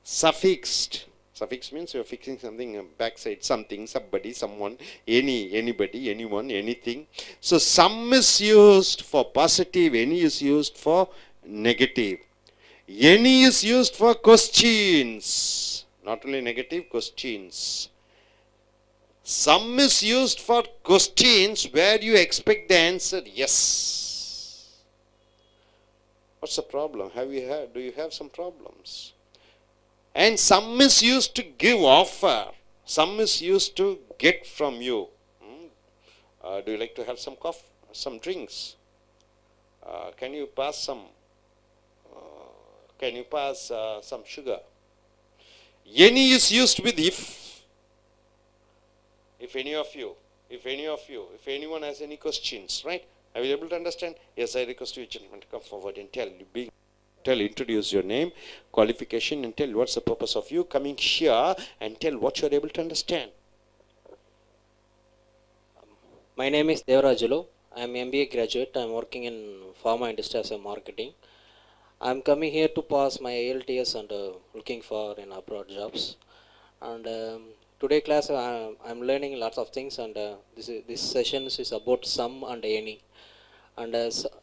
suffixed. Suffix means you are fixing something backside, something, somebody, someone, anybody, anyone, anything. So some is used for positive, any is used for negative. Any is used for questions, not only negative, questions. Some is used for questions where you expect the answer yes. What's the problem? Do you have some problems? And some is used to give offer. Some is used to get from you. Do you like to have some coffee, some drinks? Can you pass some? Can you pass some sugar? Any is used with if. If anyone has any questions, right? Are you able to understand? Yes, I request you, gentlemen, to come forward and introduce your name, qualification, and tell what's the purpose of you coming here, and tell what you're able to understand. My name is Devarajulu. I am MBA graduate. I am working in pharma industry as a marketing. I am coming here to pass my ALTS and looking for in abroad jobs. And today class I am learning lots of things, and this session is about some and any. And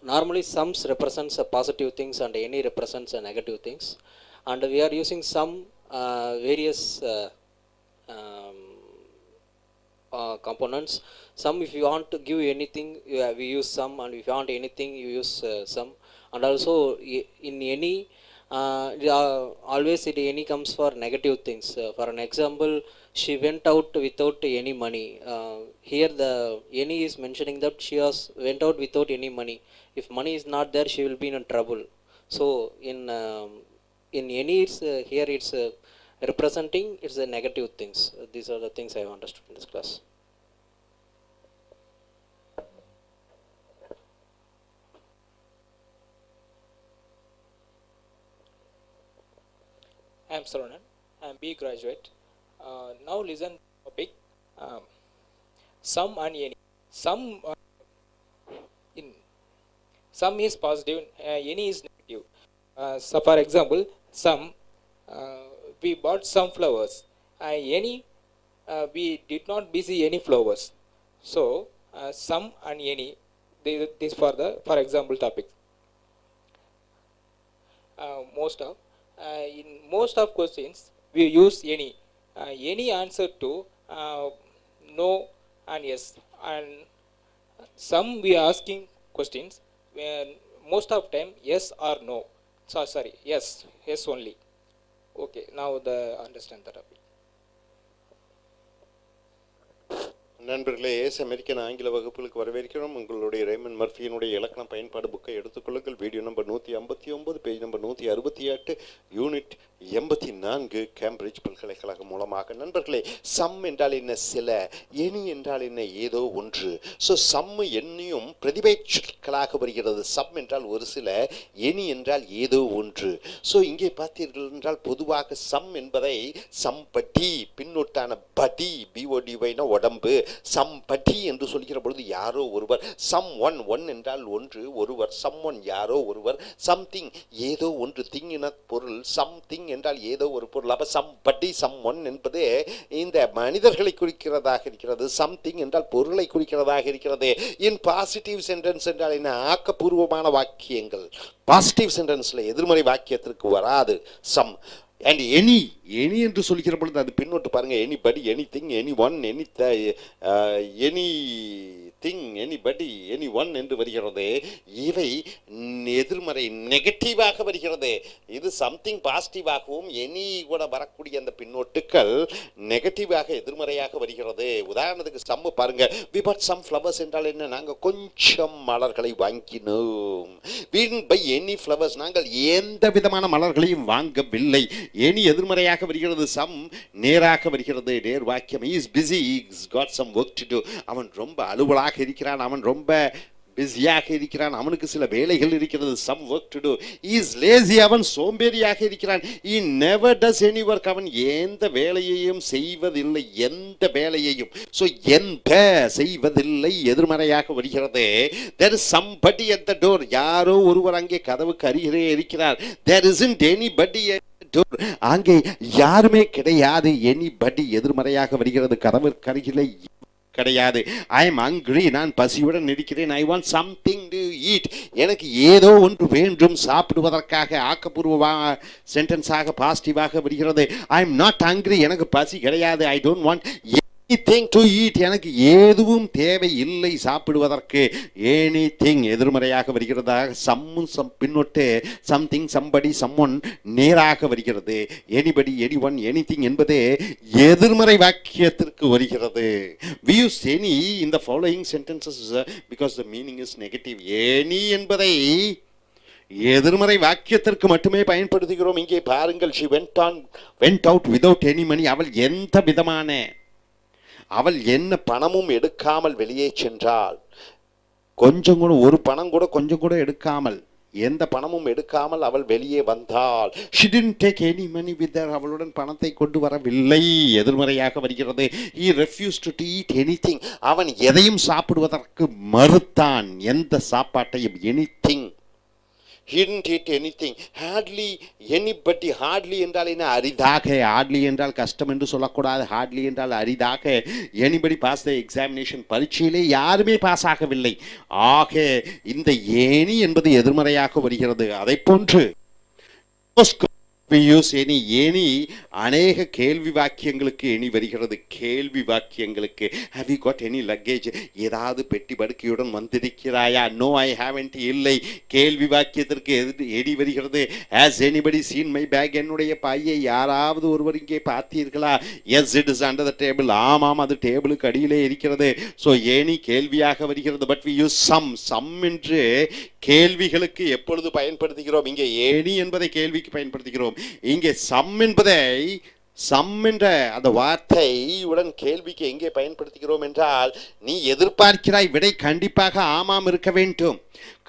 normally sums represents positive things and any represents negative things, and we are using some various components. Some, if you want to give anything, we use some, and if you want anything, you use some. And also in any, always any comes for negative things. For an example, she went out without any money. Here the any is mentioning that she went out without any money. If money is not there, she will be in trouble. So in any, it's here it's representing it's the negative things. These are the things I have understood in this class. I am Saronan. I am B graduate. Now listen topic. Some and any. Some some is positive. Any is negative. So for example, some we bought some flowers. Any we did not busy any flowers. So some and any. This for example topic. In most of questions we use any. Any answer to no and yes, and some we are asking questions when most of time yes or no. So sorry, yes only. Okay, now understand the topic. நண்பர்களே, American ஆங்கில வகுப்புகளுக்கு வரவேற்கிறோம். உங்களுடைய ramen மர்ஃபியினுடைய இலக்கண பயன்பாடு புக்கை எடுத்துக்கொள்ளுங்கள். Video number 159, page number 168, unit 84, Cambridge பல்கலைக்கழகம் மூலமாக. நண்பர்களே, சம் என்றால் என்ன? சில. எனி என்றால் என்ன? ஏதோ ஒன்று. ஸோ சம் என்னையும் பிரதிபெயர்ச்சொற்களாக வருகிறது. சம் என்றால் ஒரு சில, எனி என்றால் ஏதோ ஒன்று. ஸோ இங்கே பார்த்தீர்கள் என்றால் பொதுவாக சம் என்பதை சம்படி, பின்னொட்டான படி, பிஓடிவைனா உடம்பு, சம்படி என்று சொல்கிற பொழுது யாரோ ஒருவர், சம் ஒன் என்றால் ஒன்று, ஒருவர், சம் யாரோ ஒருவர், சம்திங் ஏதோ ஒன்று, திங் என பொருள், சம்திங் என்றால் ஏதோ ஒரு பொருள். அப்ப சம்படி சம் ஒன் என்பது இந்த மனிதர்களை குறிக்கிறதாக இருக்கிறது, சம்திங் என்றால் பொருளை குறிக்கிறதாக இருக்கிறது. இன் பாசிட்டிவ் சென்டென்ஸ் என்றால் என்ன? ஆக்கப்பூர்வமான வாக்கியங்கள். பாசிட்டிவ் சென்டென்ஸ்ல எதிர்மறை வாக்கியத்திற்கு வராது சம். அண்ட் எனி என்று சொல்கிற பொழுது அது பின்னோட்டு பாருங்க, anybody, anything, any one, any thing, anybody, any one என்று வருகிறது. இவை எதிர்மறை நெகட்டிவாக வருகிறது. இது சம்திங் பாசிட்டிவாகவும் எனி கூட வரக்கூடிய அந்த பின்னோட்டுக்கள் நெகட்டிவாக எதிர்மறையாக வருகிறது. உதாரணத்துக்கு சம் பாருங்க, வி பாட் சம் ஃப்ளவர்ஸ் என்றால் என்ன? நாங்கள் கொஞ்சம் மலர்களை வாங்கினோம். We didn't buy any flowers, நாங்கள் எந்த விதமான மலர்களையும் வாங்கவில்லை. எனி எதிர்மறையாக வருகிறது, சம் நேராக வருகிறது. நேர் வாக்கியம். he is busy, he's got some work to do. அவன் ரொம்ப அலுவலாக இருக்கிறான், அவன் ரொம்ப பிஸியாக இருக்கிறான், அவனுக்கு சில வேலைகள் இருக்கிறது, some work to do. he is lazy, அவன் சோம்பேறியாக இருக்கிறான். he never does any work, அவன் எந்த வேலையையும் செய்வதில்லை, எந்த வேலையையும். so எந்த செய்வதில்லை எதிர்மறையாக வருகிறது. there is somebody at the door, யாரோ ஒருவர் அங்கே கதவுக்கு அருகிலே இருக்கிறார். there isn't anybody அங்கே யாருமே கிடையாது. எனிபடி எதிர்மறையாக வருகிறது, கதவு கருகிலே கிடையாது. ஐ எம் ஹங்கிரி, நான் பசியுடன் இருக்கிறேன். I want something to eat, எனக்கு ஏதோ ஒன்று வேண்டும் சாப்பிடுவதற்காக. ஆக்கப்பூர்வமாக சென்டென்ஸாக பாசிட்டிவாக வருகிறது. ஐ எம் நாட் ஹங்கிரி, எனக்கு பசி கிடையாது. I don't want anything to eat, எனக்கு எதுவும் தேவை இல்லை சாப்பிடுவதற்கு. anything எதிர்மறையாக வருகிறதாக, சம் பின்னொட்டு சம்திங், சம்படி, சம்ஒன் நேராக வருகிறது. anybody, anyone, anything என்பது எதிர்மறை வாக்கியத்திற்கு வருகிறது. we use any in the following sentences because the meaning is negative. any என்பதை எதிர்மறை வாக்கியத்திற்கு மட்டுமே பயன்படுத்துகிறோம். இங்கே பாருங்கள், she went out without any money, அவள் என்ன பணமும் எடுக்காமல் வெளியே சென்றாள். கொஞ்சம் கூட, ஒரு பணம் கூட கொஞ்சம் கூட எடுக்காமல், எந்த பணமும் எடுக்காமல் அவள் வெளியே வந்தாள். she didn't take any money with her, அவளுடன் பணத்தை கொண்டு வரவில்லை, எதிர்மறையாக வருகிறது. he refused to eat anything, அவன் எதையும் சாப்பிடுவதற்கு மறுத்தான், எந்த சாப்பாட்டையும். anything, he didn't eat anything. hardly anybody, hardly என்றால் என்ன? அரிதாக. hardly என்றால் கஷ்டம் என்று சொல்லக்கூடாது, hardly என்றால் அரிதாக. anybody passed the examination, பரீட்சையிலே யாருமே பாஸ் ஆகவில்லை. ஆக இந்த ஏனி என்பது எதிர்மறையாக வருகிறது. அதை போன்று we use any, ஏனி அநேக கேள்வி வாக்கியங்களுக்கு எனி வருகிறது. கேள்வி வாக்கியங்களுக்கு have you got any luggage, ஏதாவது பெட்டி படுக்கையுடன் வந்திருக்கிறாயா? no I haven't, இல்லை. கேள்வி வாக்கியத்திற்கு எனி வருகிறது. has anybody seen my bag, என்னுடைய பையை யாராவது ஒருவர் இங்கே பார்த்தீர்களா? yes it is under the table, ஆமாம் அது டேபிளுக்கு அடியிலே இருக்கிறது. so ஏனி கேள்வியாக வருகிறது. but we use some என்று கேள்விகளுக்கு எப்பொழுது பயன்படுத்துகிறோம்? இங்கே ஏனி என்பதை கேள்விக்கு பயன்படுத்துகிறோம். இங்கே சம் என்பதை, சம் என்ற அந்த வார்த்தை உடன் கேள்விக்கு எங்கே பயன்படுத்துகிறோம் என்றால், நீ எதிர்பார்க்கிறாய் விடை கண்டிப்பாக ஆமாம் இருக்க வேண்டும்,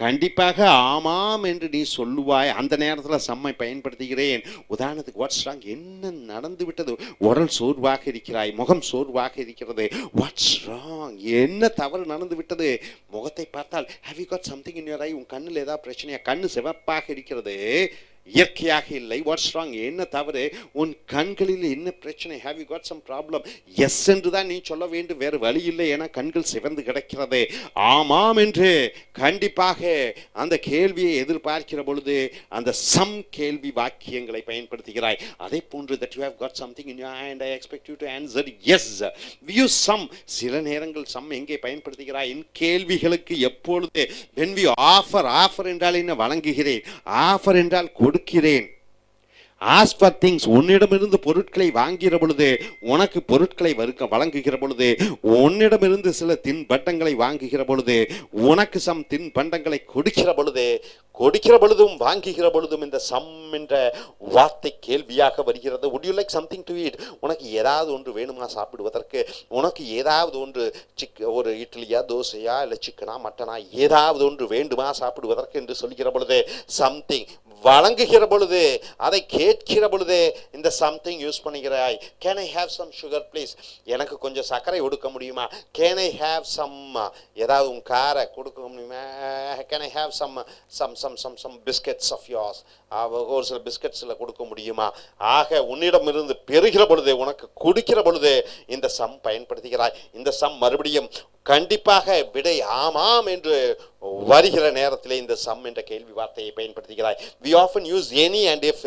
கண்டிப்பாக ஆமாம் என்று நீ சொல்லுவாய். அந்த நேரத்தில் சம்மை பயன்படுத்துகிறேன். உதாரணத்துக்கு வாட்ஸ் ராங், என்ன நடந்து விட்டது? உடல் சோர்வாக இருக்கிறாய், முகம் சோர்வாக இருக்கிறது. வாட்ஸ் ராங், என்ன தவறு நடந்து விட்டது? முகத்தை பார்த்தால் have you got something in your eye, உன் கண்ணில் ஏதாவது பிரச்சனையா? கண்ணு சிவப்பாக இருக்கிறது, இயற்கையாக இல்லை. வாட்ஸ் ராங், என்ன தவறு? உன் கண்களில் என்ன பிரச்சனை? have you got some problem? Yes என்று தான் நீ சொல்ல வேண்டும், வேறு வழி இல்லை, என கண்கள் சிவந்து கிடக்கிறது. ஆமாம் என்று கண்டிப்பாக அந்த கேள்வியை எதிர்பார்க்கிற பொழுது அந்த சம் கேள்வி வாக்கியங்களை பயன்படுத்துகிறாய். அதை போன்று that you have got something in your hand, I expect you to answer yes. we use some, சில நேரங்கள் சம் எங்கே பயன்படுத்துகிறாய்? இன் கேள்விகளுக்கு எப்பொழுது? when we offer என்றால் என்ன? வழங்குகிறேன். ஆஃபர் என்றால் கொடுக்கிறேன். ask for things, உன்னிடமிருந்து பொருட்களை வாங்குகிற பொழுது, உனக்கு பொருட்களை வழங்குகிற பொழுது, உன்னிடமிருந்து சில தின்பண்டங்களை வாங்குகிற பொழுது, உனக்கு சம் தின்பண்டங்களை கொடுக்கிற பொழுதும் வாங்குகிற பொழுதும் இந்த சம் என்ற வார்த்தை கேள்வியாக வருகிறது. would you like something to eat, உனக்கு ஏதாவது ஒன்று வேணுமா சாப்பிடுவதற்கு? உனக்கு ஏதாவது ஒன்று ஒரு இட்லியா, தோசையா, இல்லை சிக்கனா, மட்டனா, ஏதாவது ஒன்று வேண்டுமா சாப்பிடுவதற்கு என்று சொல்கிற பொழுது சம்திங் வழங்குகிற பொழுது, அதை கேட்கிற பொழுது இந்த சம்திங் யூஸ் பண்ணுகிறாய். Can I have some sugar please, எனக்கு கொஞ்சம் சர்க்கரை கொடுக்க முடியுமா? கேன் ஐ ஹேவ் சம், ஏதாவது உன் காரை கொடுக்க முடியுமா? Can I have some some some some some biscuits of yours, ஒரு சில பிஸ்கெட்ஸில் கொடுக்க முடியுமா? ஆக உன்னிடமிருந்து பெறுகிற பொழுது, உனக்கு குடிக்கிற பொழுது இந்த சம் பயன்படுத்துகிறாய். இந்த சம் மறுபடியும் கண்டிப்பாக விடை ஆமாம் என்று வருகிற நேரத்தில் இந்த சம் என்ற கேள்வி வார்த்தையை பயன்படுத்துகிறாய். we often use any and if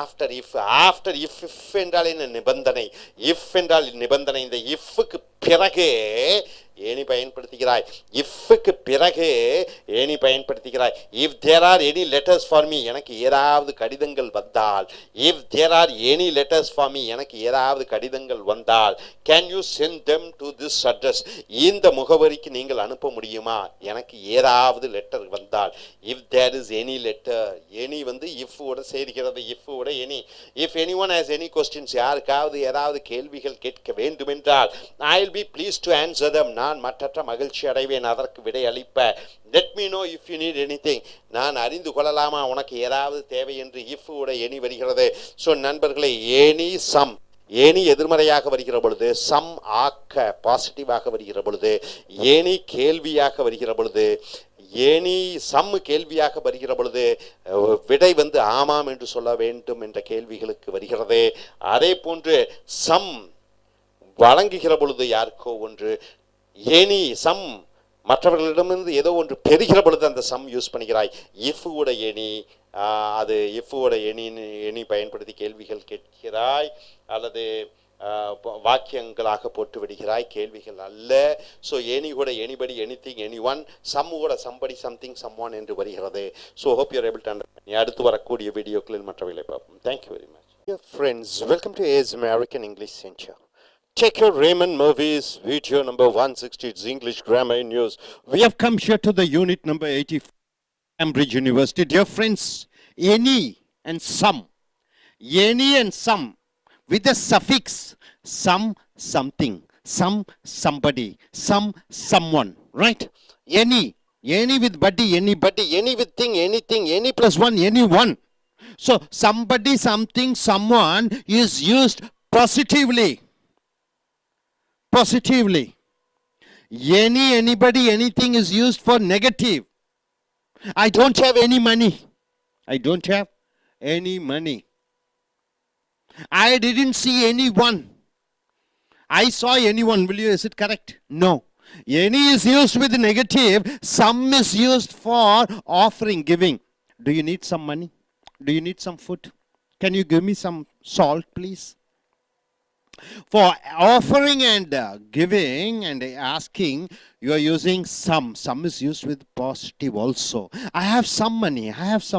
after if என்றால் என்ன? நிபந்தனை. if என்றால் நிபந்தனை. இந்த ifக்கு பிறகு ஏனி பயன்படுத்துகிறாய். இஃப்க்கு பிறகு ஏனி பயன்படுத்துகிறாய். If there are any letters for me, எனக்கு ஏதாவது கடிதங்கள் வந்தால். If there are any letters for me, எனக்கு ஏதாவது கடிதங்கள் வந்தால். Can you send them to this address, இந்த முகவரிக்கு நீங்கள் அனுப்ப முடியுமா? எனக்கு ஏதாவது லெட்டர் வந்தால். If there is any letter, any வந்து இஃப்வோட சேர்கிறது. இஃப்வோட any. If any one has any questions, யாருக்காவது ஏதாவது கேள்விகள் கேட்க வேண்டுமென்றால், I will be please to answer them, நான் மற்றற்ற மகிழ்ச்சி அடைவேன் அதற்கு விடை அளிப்ப. Let me know if you need anything, நான் அறிந்து கொள்ளலாமா உனக்கு ஏதாவது தேவை என்று இஃப் உட எனி வருகிறது. ஸோ நண்பர்களே, எனி சம், ஏனி எதிர்மறையாக வருகிற பொழுது, சம் ஆக்க பாசிட்டிவாக வருகிற பொழுது, ஏனி கேள்வியாக வருகிற பொழுது, ஏனி சம் கேள்வியாக வருகிற பொழுது விடை வந்து ஆமாம் என்று சொல்ல வேண்டும் என்ற கேள்விகளுக்கு வருகிறது. அதே போன்று சம் வழங்குகிற பொழுது யாருக்கோ ஒன்று, எனி சம் மற்றவர்களிடமிருந்து ஏதோ ஒன்று பெறுகிற பொழுது அந்த சம் யூஸ் பண்ணுகிறாய். இஃப்வோட எனி, அது இஃப்வோட எனி பயன்படுத்தி கேள்விகள் கேட்கிறாய் அல்லது வாக்கியங்களாக போட்டு விடுகிறாய், கேள்விகள் அல்ல. ஸோ எனி கூட anybody, anything, any one, some கூட சம்படி, சம்திங், சம் ஒன் என்று வருகிறது. So hope you're able to understand. அடுத்து வரக்கூடிய வீடியோக்களில் மற்றவர்களை பார்ப்போம். Thank you very much. Dear friends, welcome to AS American English Center. Check your Raymond Movies video number 160. It's English Grammar News. We have come here to the unit number 84, Cambridge University. Dear friends, any and some. Any and some with the suffix some, something, some, somebody, some, someone, right? Any with buddy, anybody, any with thing, anything, any plus one, anyone. So somebody, something, someone is used positively. Positively. Any, anybody, anything is used for negative. I don't have any money. I don't have any money. I didn't see anyone. I saw anyone. Will you? Is it correct? No. Any is used with negative. Some is used for offering, giving. Do you need some money? Do you need some food? Can you give me some salt, please? For offering and giving and asking, you are using some. Some is used with positive also. I have some money. I have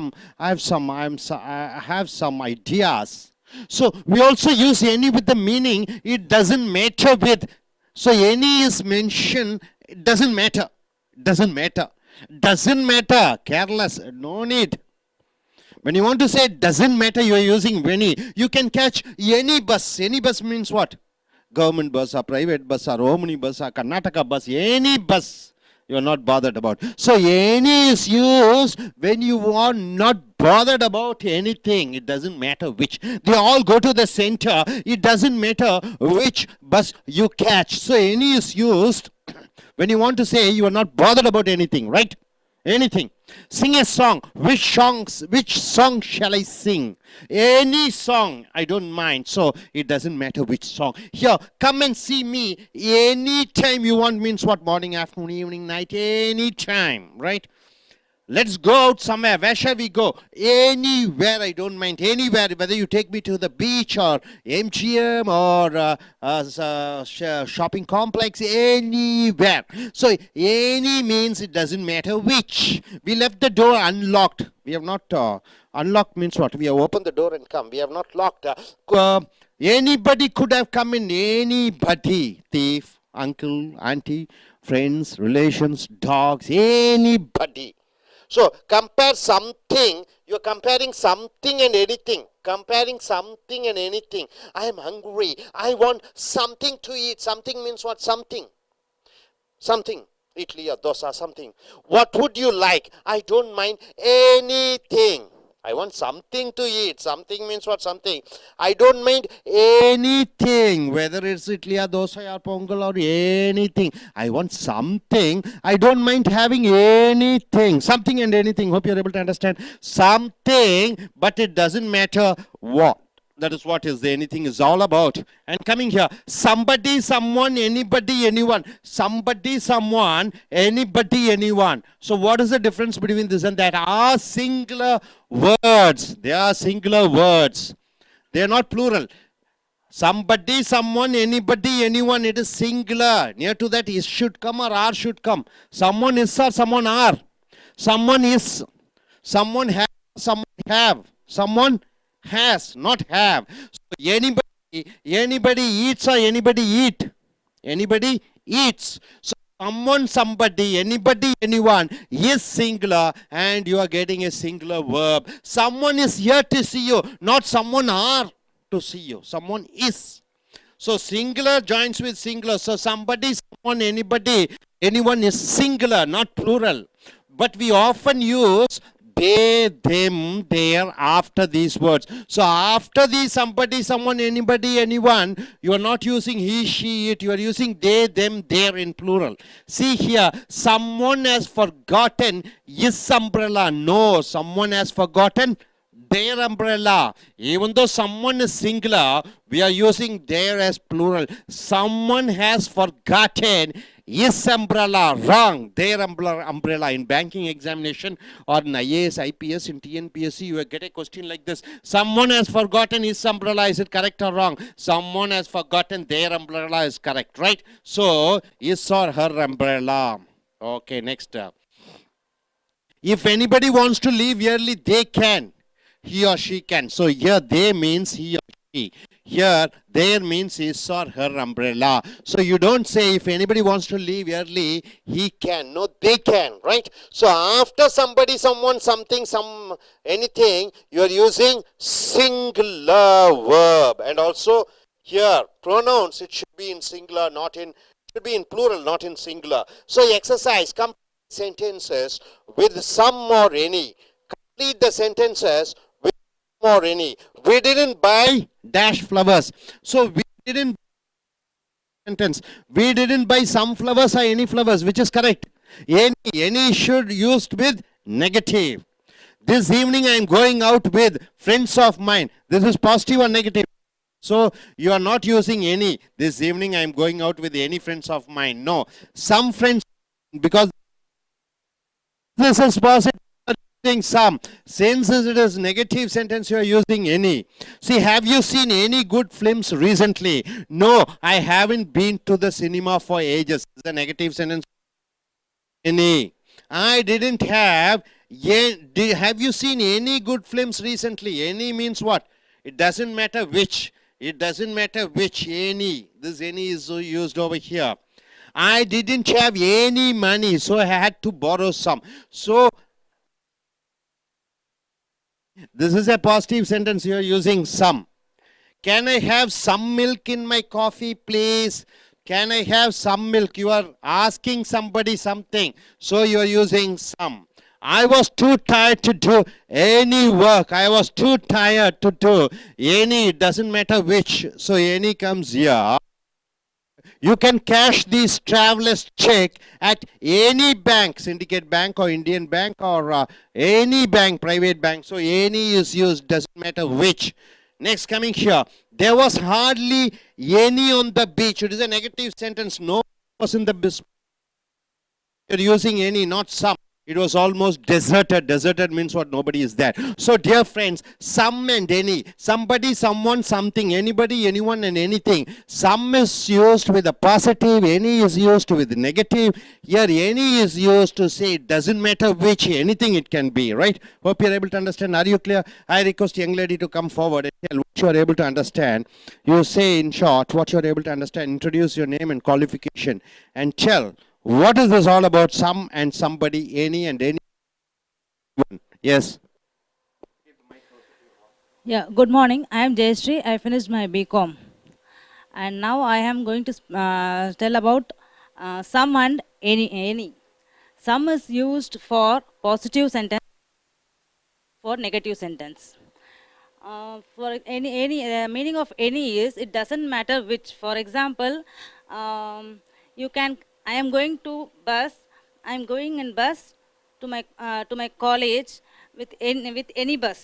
some ideas. So we also use any with the meaning it doesn't matter with. So any is mentioned, it doesn't matter. Doesn't matter. Doesn't matter. Careless. No need. When you want to say it doesn't matter, you are using any. You can catch any bus. Any bus means what? Government bus or private bus or Omni bus or Karnataka bus. Any bus you are not bothered about. So any is used when you are not bothered about anything. It doesn't matter which. They all go to the center. It doesn't matter which bus you catch. So any is used when you want to say you are not bothered about anything, right? Anything. Sing a song. Which song shall I sing? Any song, I don't mind. So it doesn't matter which song. Here, come and see me anytime you want means what? Morning, afternoon, evening, night, anytime, right? Let's go out somewhere. Where shall we go? Anywhere, I don't mind. Anywhere, whether you take me to the beach or MGM or shopping complex, anywhere. So any means it doesn't matter which. We left the door unlocked. We have not unlocked means what? We have opened the door and come. We have not locked. Anybody could have come in. Anybody. Thief, uncle, auntie, friends, relations, dogs, anybody. So compare something, you are comparing something and anything. Comparing something and anything. I am hungry. I want something to eat. Something means what? Something. Something. Idli or dosa, something. What would you like? I don't mind anything. I want something to eat. Something means what? Something. I don't mind anything, whether it's idli or dosa or pongal or anything. I want something. I don't mind having anything. Something and anything. Hope you're able to understand. Something, but it doesn't matter what. That is what is the anything is all about. And coming here, somebody, someone, anybody, anyone. Somebody, someone, anybody, anyone. So what is the difference between this and that? Are singular words. They are singular words. They are not plural. Somebody, someone, anybody, anyone. It is singular. Near to that is should come or are should come. Someone is or someone are. Someone is. Someone has. Someone have. Someone has, not have. So anybody eats or anybody eat. Anybody eats. So someone, somebody, anybody, anyone is singular, and you are getting a singular verb. Someone is here to see you, not someone are to see you. Someone is. So singular joins with singular. So somebody, someone, anybody, anyone is singular, not plural. But we often use they, them, their after these words. So after these somebody, someone, anybody, anyone, you are not using he, she, it. You are using they, them, their in plural. See here, someone has forgotten his umbrella. No, someone has forgotten their umbrella. Even though someone is singular, we are using their as plural. Someone has forgotten his umbrella. Wrong. Their umbrella. In banking examination or in IAS, IPS, in TNPSC, you will get a question like this. Someone has forgotten his umbrella. Is it correct or wrong? Someone has forgotten their umbrella is correct, right? So, his or her umbrella. Okay, next. If anybody wants to leave early, they can. He or she can. So here they means he or she. Here there means his or her umbrella. So you don't say if anybody wants to leave early, he can. No, they can, right? So after somebody, someone, something, some, anything, you are using singular verb. And also here pronouns, it should be in singular, not in, should be in plural, not in singular. So exercise, complete sentences with some or any. Complete the sentences with some or any. We didn't buy dash flowers. So we didn't sentence. We didn't buy some flowers or any flowers, which is correct. Any should used with negative. This evening I am going out with friends of mine. This is positive or negative. So you are not using any. This evening I am going out with any friends of mine. No. Some friends, because this is positive. Some. Since it is negative sentence, you are using any. See, have you seen any good films recently? No, I haven't been to the cinema for ages. This is a negative sentence. Any. I didn't have. Have you seen any good films recently? Any means what? It doesn't matter which. It doesn't matter which. Any. This any is used over here. I didn't have any money, so I had to borrow some. So this is a positive sentence. You are using some. Can I have some milk in my coffee, please? Can I have some milk? You are asking somebody something. So you are using some. I was too tired to do any work. I was too tired to do any. It doesn't matter which. So any comes here. You can cash this traveler's check at any bank, Syndicate Bank or Indian Bank or any bank, private bank. So any is used, doesn't matter which. Next, coming here, there was hardly any on the beach. It is a negative sentence. No one was in the beach. You're using any, not some. It was almost deserted. Deserted means what? Nobody is there. So dear friends, some and any. Somebody, someone, something. Anybody, anyone and anything. Some is used with a positive. Any is used with negative. Here any is used to say it doesn't matter which. Anything it can be. Right? Hope you're able to understand. Are you clear? I request young lady to come forward and tell what you are able to understand. You say in short what you are able to understand. Introduce your name and qualification. And tell what is this all about? Some and somebody, any and anyone. Yes. Yeah, good morning. I am Jayashree. I finished my BCom. And now I am going to tell about some and any. Some is used for positive sentence, for negative sentence. For any meaning of any is it doesn't matter which. For example, you can I am going to bus. I am going in bus to my college with any bus.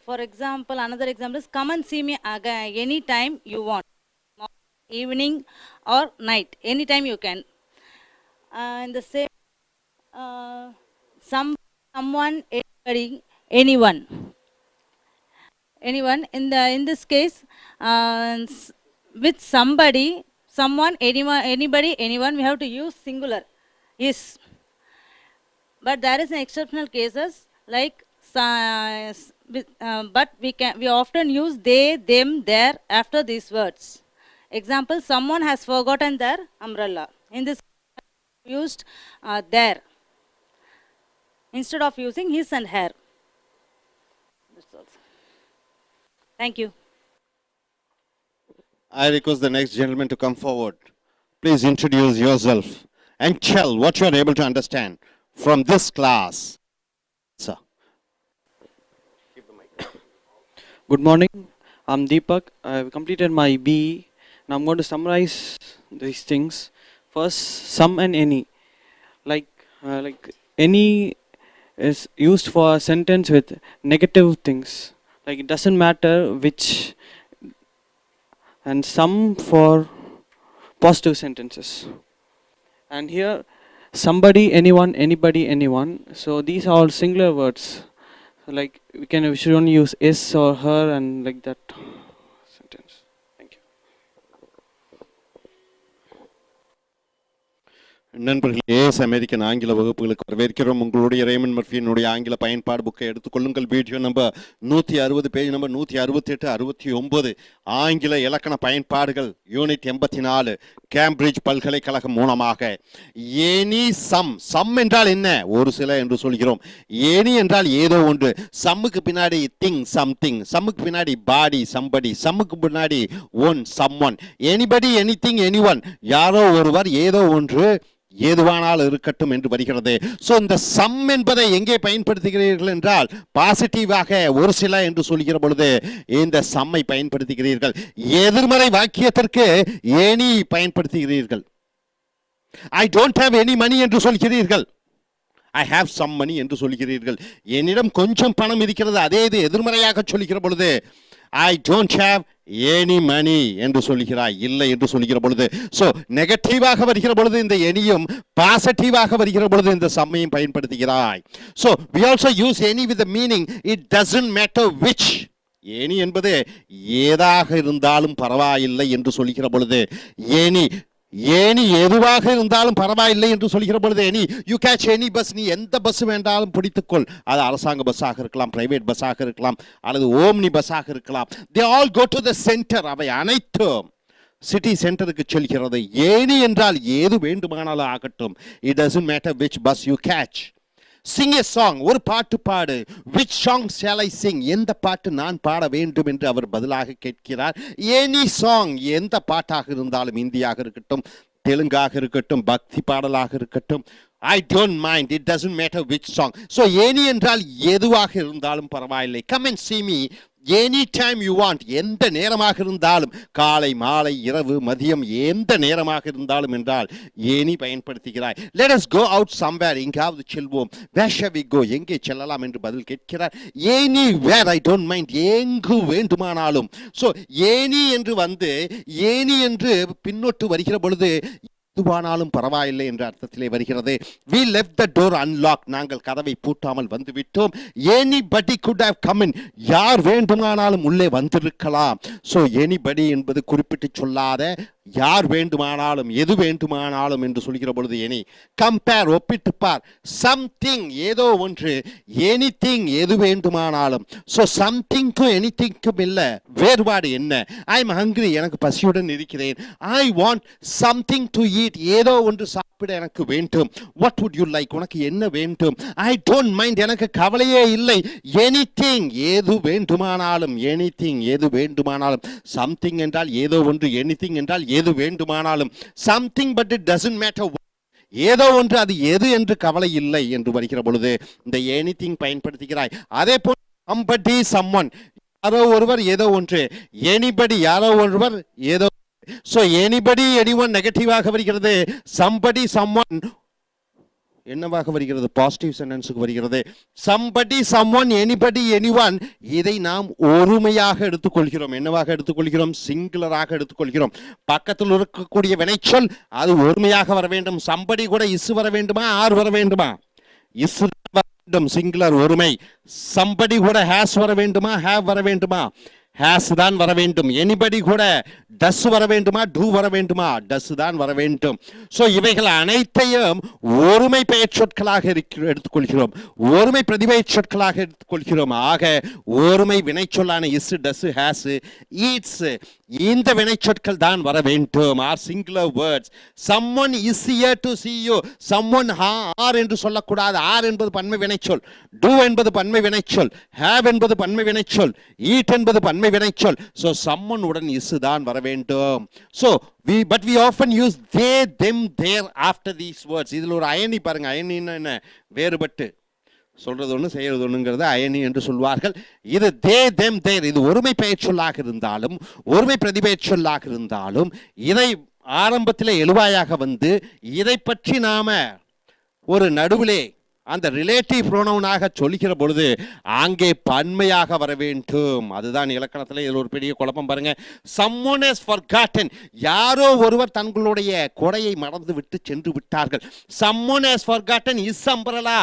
For example, another example is come and see me again anytime you want, evening or night, anytime you can. In the same, someone, anybody, anyone. In this case, with somebody, someone, anyone, anybody, anyone, we have to use singular, is. But there is an exceptional cases like but we often use they, them, their after these words. Example, someone has forgotten their umbrella. In this used their instead of using his and her. Thank you. I request the next gentleman to come forward. Please introduce yourself and tell what you are able to understand from this class. Sir. Good morning. I'm Deepak. I've completed my BE. Now I'm going to summarize these things. First, some and any. Like any is used for a sentence with negative things. Like it doesn't matter which, and some for positive sentences. And here, somebody, anyone, anybody, anyone. So these are all singular words. Like we should only use is or her and like that sentence. Thank you. நண்பர்களே, as American ஆங்கில வகுப்புகளுக்கு வரவேற்கிறோம். உங்களுடைய ramen மர்ஃபியினுடைய ஆங்கில பயன்பாடு புக்கை எடுத்துக்கொள்ளுங்கள். Video number 160, page number 168, 69, ஆங்கில இலக்கண பயன்பாடுகள், யூனிட் 84, கேம்பிரிட்ஜ் பல்கலைக்கழகம் மூலமாக. எனி சம் என்றால் என்ன? ஒரு சில என்று சொல்கிறோம். எனி என்றால் ஏதோ ஒன்று. சம்முக்கு பின்னாடி திங், சம்திங். சம்முக்கு பின்னாடி பாடி, சம்படி. சம்முக்கு பின்னாடி one, someone. Anybody, anything, anyone. யாரோ ஒருவர், ஏதோ ஒன்று, ஏதுவானால் இருக்கட்டும் என்று வருகிறது. ஸோ இந்த சம் என்பதை எங்கே பயன்படுத்துகிறீர்கள் என்றால் பாசிட்டிவாக ஒரு சில என்று சொல்கிற பொழுது இந்த சம்மை பயன்படுத்துகிறீர்கள். எதிர்மறை வாக்கியத்திற்கு எனி பயன்படுத்துகிறீர்கள். I don't have any money என்று சொல்கிறீர்கள். ஐ ஹாவ் சம் மணி என்று சொல்கிறீர்கள். என்னிடம் கொஞ்சம் பணம் இருக்கிறது. அதே இது எதிர்மறையாக சொல்கிற பொழுது I don't have any money என்று சொல்கிறாய், இல்லை என்று சொல்கிற பொழுது. ஸோ நெகட்டிவாக வருகிற பொழுது இந்த எனியும், பாசிட்டிவாக வருகிற பொழுது இந்த சம்மையும் பயன்படுத்துகிறாய். So we also use any with the meaning it doesn't matter which. Any என்பது ஏதாக இருந்தாலும் பரவாயில்லை என்று சொல்கிற பொழுது ஏனி எதுவாக இருந்தாலும் பரவாயில்லை என்று சொல்கிற பொழுது any. You catch any bus. நீ எந்த பஸ் வேண்டாலும் பிடித்துக்கொள். அது அரசாங்க பஸ்ஸாக இருக்கலாம், பிரைவேட் பஸ்ஸாக இருக்கலாம், அல்லது ஓம்னி பஸ்ஸாக இருக்கலாம். They all go to the centre. அவை அனைத்தும் சிட்டி சென்டருக்கு செல்கிறது. ஏனி என்றால் ஏது வேண்டுமானாலும் ஆகட்டும். It doesn't matter which bus you catch. Sing a song. ஒரு பாட்டு பாடு. Which song shall I sing? எந்த பாட்டு நான் பாட வேண்டும் என்று அவர் பதிலாக கேட்கிறார். Any song. எந்த பாட்டாக இருந்தாலும், இந்தியாக இருக்கட்டும், தெலுங்காக இருக்கட்டும், பக்தி பாடலாக இருக்கட்டும், I don't mind. It doesn't matter which song. So any என்றால் எதுவாக இருந்தாலும் பரவாயில்லை. Come and see me any time you want. எந்த நேரமாக இருந்தாலும், காலை, மாலை, இரவு, மதியம், எந்த நேரமாக இருந்தாலும் என்றால் எனி பயன்படுத்துகிறாய். Let us go out somewhere. எங்காவது செல்வோம். Where shall we go? எங்கே செல்லலாம் என்று பதில் கேட்கிறார். Anywhere. I don't mind. எங்கு வேண்டுமானாலும். ஸோ எனி என்று வந்து எனி என்று பின்னொட்டு வருகிற பொழுது எதுவானாலும் பரவாயில்லை என்ற அர்த்தத்திலே வருகிறது. we left the door unlocked. நாங்கள் கதவை பூட்டாமல் வந்துவிட்டோம். anybody could have come in. யார் வேண்டுமானாலும் உள்ளே வந்திருக்கலாம். ஸோ anybody என்பது குறிப்பிட்டு சொல்லாத யார் வேண்டுமானாலும், எது வேண்டுமானாலும் என்று சொல்கிற பொழுது எனி. கம்பேர், ஒப்பிட்டு பார். சம்திங், ஏதோ ஒன்று. எனிதிங், எது வேண்டுமானாலும். ஸோ சம்திங்க்கும் எனிதிங்க்கும் இல்லை, வேறுபாடு என்ன? ஐ எம் ஹங்கிரி, எனக்கு பசியுடன் இருக்கிறேன். I want something to eat, ஏதோ ஒன்று சாப்பிட எனக்கு வேண்டும். What would you like? உனக்கு என்ன வேண்டும்? ஐ டோன்ட் மைண்ட், எனக்கு கவலையே இல்லை. எனிதிங், ஏது வேண்டுமானாலும். எனிதிங், எது வேண்டுமானாலும். சம்திங் என்றால் ஏதோ ஒன்று, எனிதிங் என்றால் எது வேண்டுமானாலும். Something, but it doesn't matter. ஏதோ ஒன்று, அது எது என்று கவலை இல்லை என்று வருகிற பொழுது இந்த எனிதிங் பயன்படுத்துகிறாய். அதே போல் somebody, someone, யாரோ ஒருவர் ஏதோ ஒன்று, anybody யாரோ ஒருவர் ஏதோ. so anybody, anyone நெகட்டிவாக வருகிறது, somebody, someone என்னவாக வருகிறது, பாசிட்டிவ் சென்டென்ஸுக்கு வருகிறது. somebody, someone, anybody, anyone இதை நாம் ஒருமையாக எடுத்துக்கொள்கிறோம். என்னவாக எடுத்துக்கொள்கிறோம், சிங்குலராக எடுத்துக்கொள்கிறோம். பக்கத்தில் இருக்கக்கூடிய வினைச்சொல் அது ஒருமையாக வர வேண்டும். somebody கூட இஸ் வர வேண்டுமா, ஆர் வர வேண்டுமா, இஸ் வர வேண்டும், சிங்குலர் ஒருமை. somebody கூட ஹேஸ் வர வேண்டுமா, ஹேவ் வர வேண்டுமா, ஹேஸ் தான் வர வேண்டும். எனிபடி கூட டஸ் வர வேண்டுமா, டூ வர வேண்டுமா, டஸ் தான் வர வேண்டும். ஸோ இவைகள் அனைத்தையும் ஒருமை பெயர் சொற்களாக எடுத்துக்கொள்கிறோம், ஒருமை பிரதிபெயர் சொற்களாக எடுத்துக்கொள்கிறோம். ஆக ஒருமை வினைச்சொல்லான இஸ், டஸ், ஹேஸ், ஈட்ஸ் இந்த வினைச்சொற்கள் தான் வர வேண்டும். Are singular words. someone is here to see you, someone are என்று சொல்லக்கூடாது. ஆர் என்பது பன்மை வினைச்சொல், டூ என்பது பன்மை வினைச்சொல், ஹேவ் என்பது பன்மை வினைச்சொல், ஈட் என்பது பன்மை வினைச்சொல். so someone உடன் is தான் வர வேண்டும். so but we often use they, them, their after these words. இதில் ஒரு அயனி பாருங்க, அயனின்னா என்ன, வேறுபட்டு சொல்றது ஒன்று செய்யறது ஒண்ணுங்கிறது அயனி என்று சொல்வார்கள். இது தே, தெம், தேர் இது ஒருமை பெயர் சொல்லாக இருந்தாலும் ஒருமை பிரதிபெயர் சொல்லாக இருந்தாலும் இதை ஆரம்பத்தில் எழுவாயாக வந்து இதை பற்றி நாம ஒரு நடுவிலே அந்த ரிலேட்டிவ் ப்ரோனவுனாக சொல்லிக்கிற பொழுது அங்கே பன்மையாக வர வேண்டும். அதுதான் இலக்கணத்தில் இதில் ஒரு பெரிய குழப்பம் பாருங்க. someone has forgotten, யாரோ ஒருவர் தங்களுடைய கொடையை மறந்து விட்டு சென்று விட்டார்கள். someone has forgotten his umbrella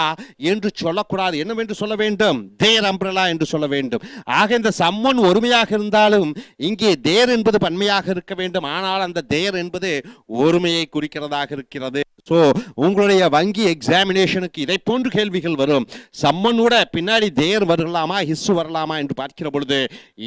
என்று சொல்லக்கூடாது. என்னவென்று சொல்ல வேண்டும், their umbrella என்று சொல்ல வேண்டும். ஆக இந்த someone ஒருமையாக இருந்தாலும் இங்கே their என்பது பன்மையாக இருக்க வேண்டும். ஆனால் அந்த their என்பது ஒருமையை குறிக்கிறதாக இருக்கிறது. ஸோ உங்களுடைய வங்கி எக்ஸாமினேஷனுக்கு இதை போன்று கேள்விகள் வரும். சம்மனோட பின்னாடி தேர் வரலாமா, ஹிஸ் வரலாமா என்று பார்க்கிற பொழுது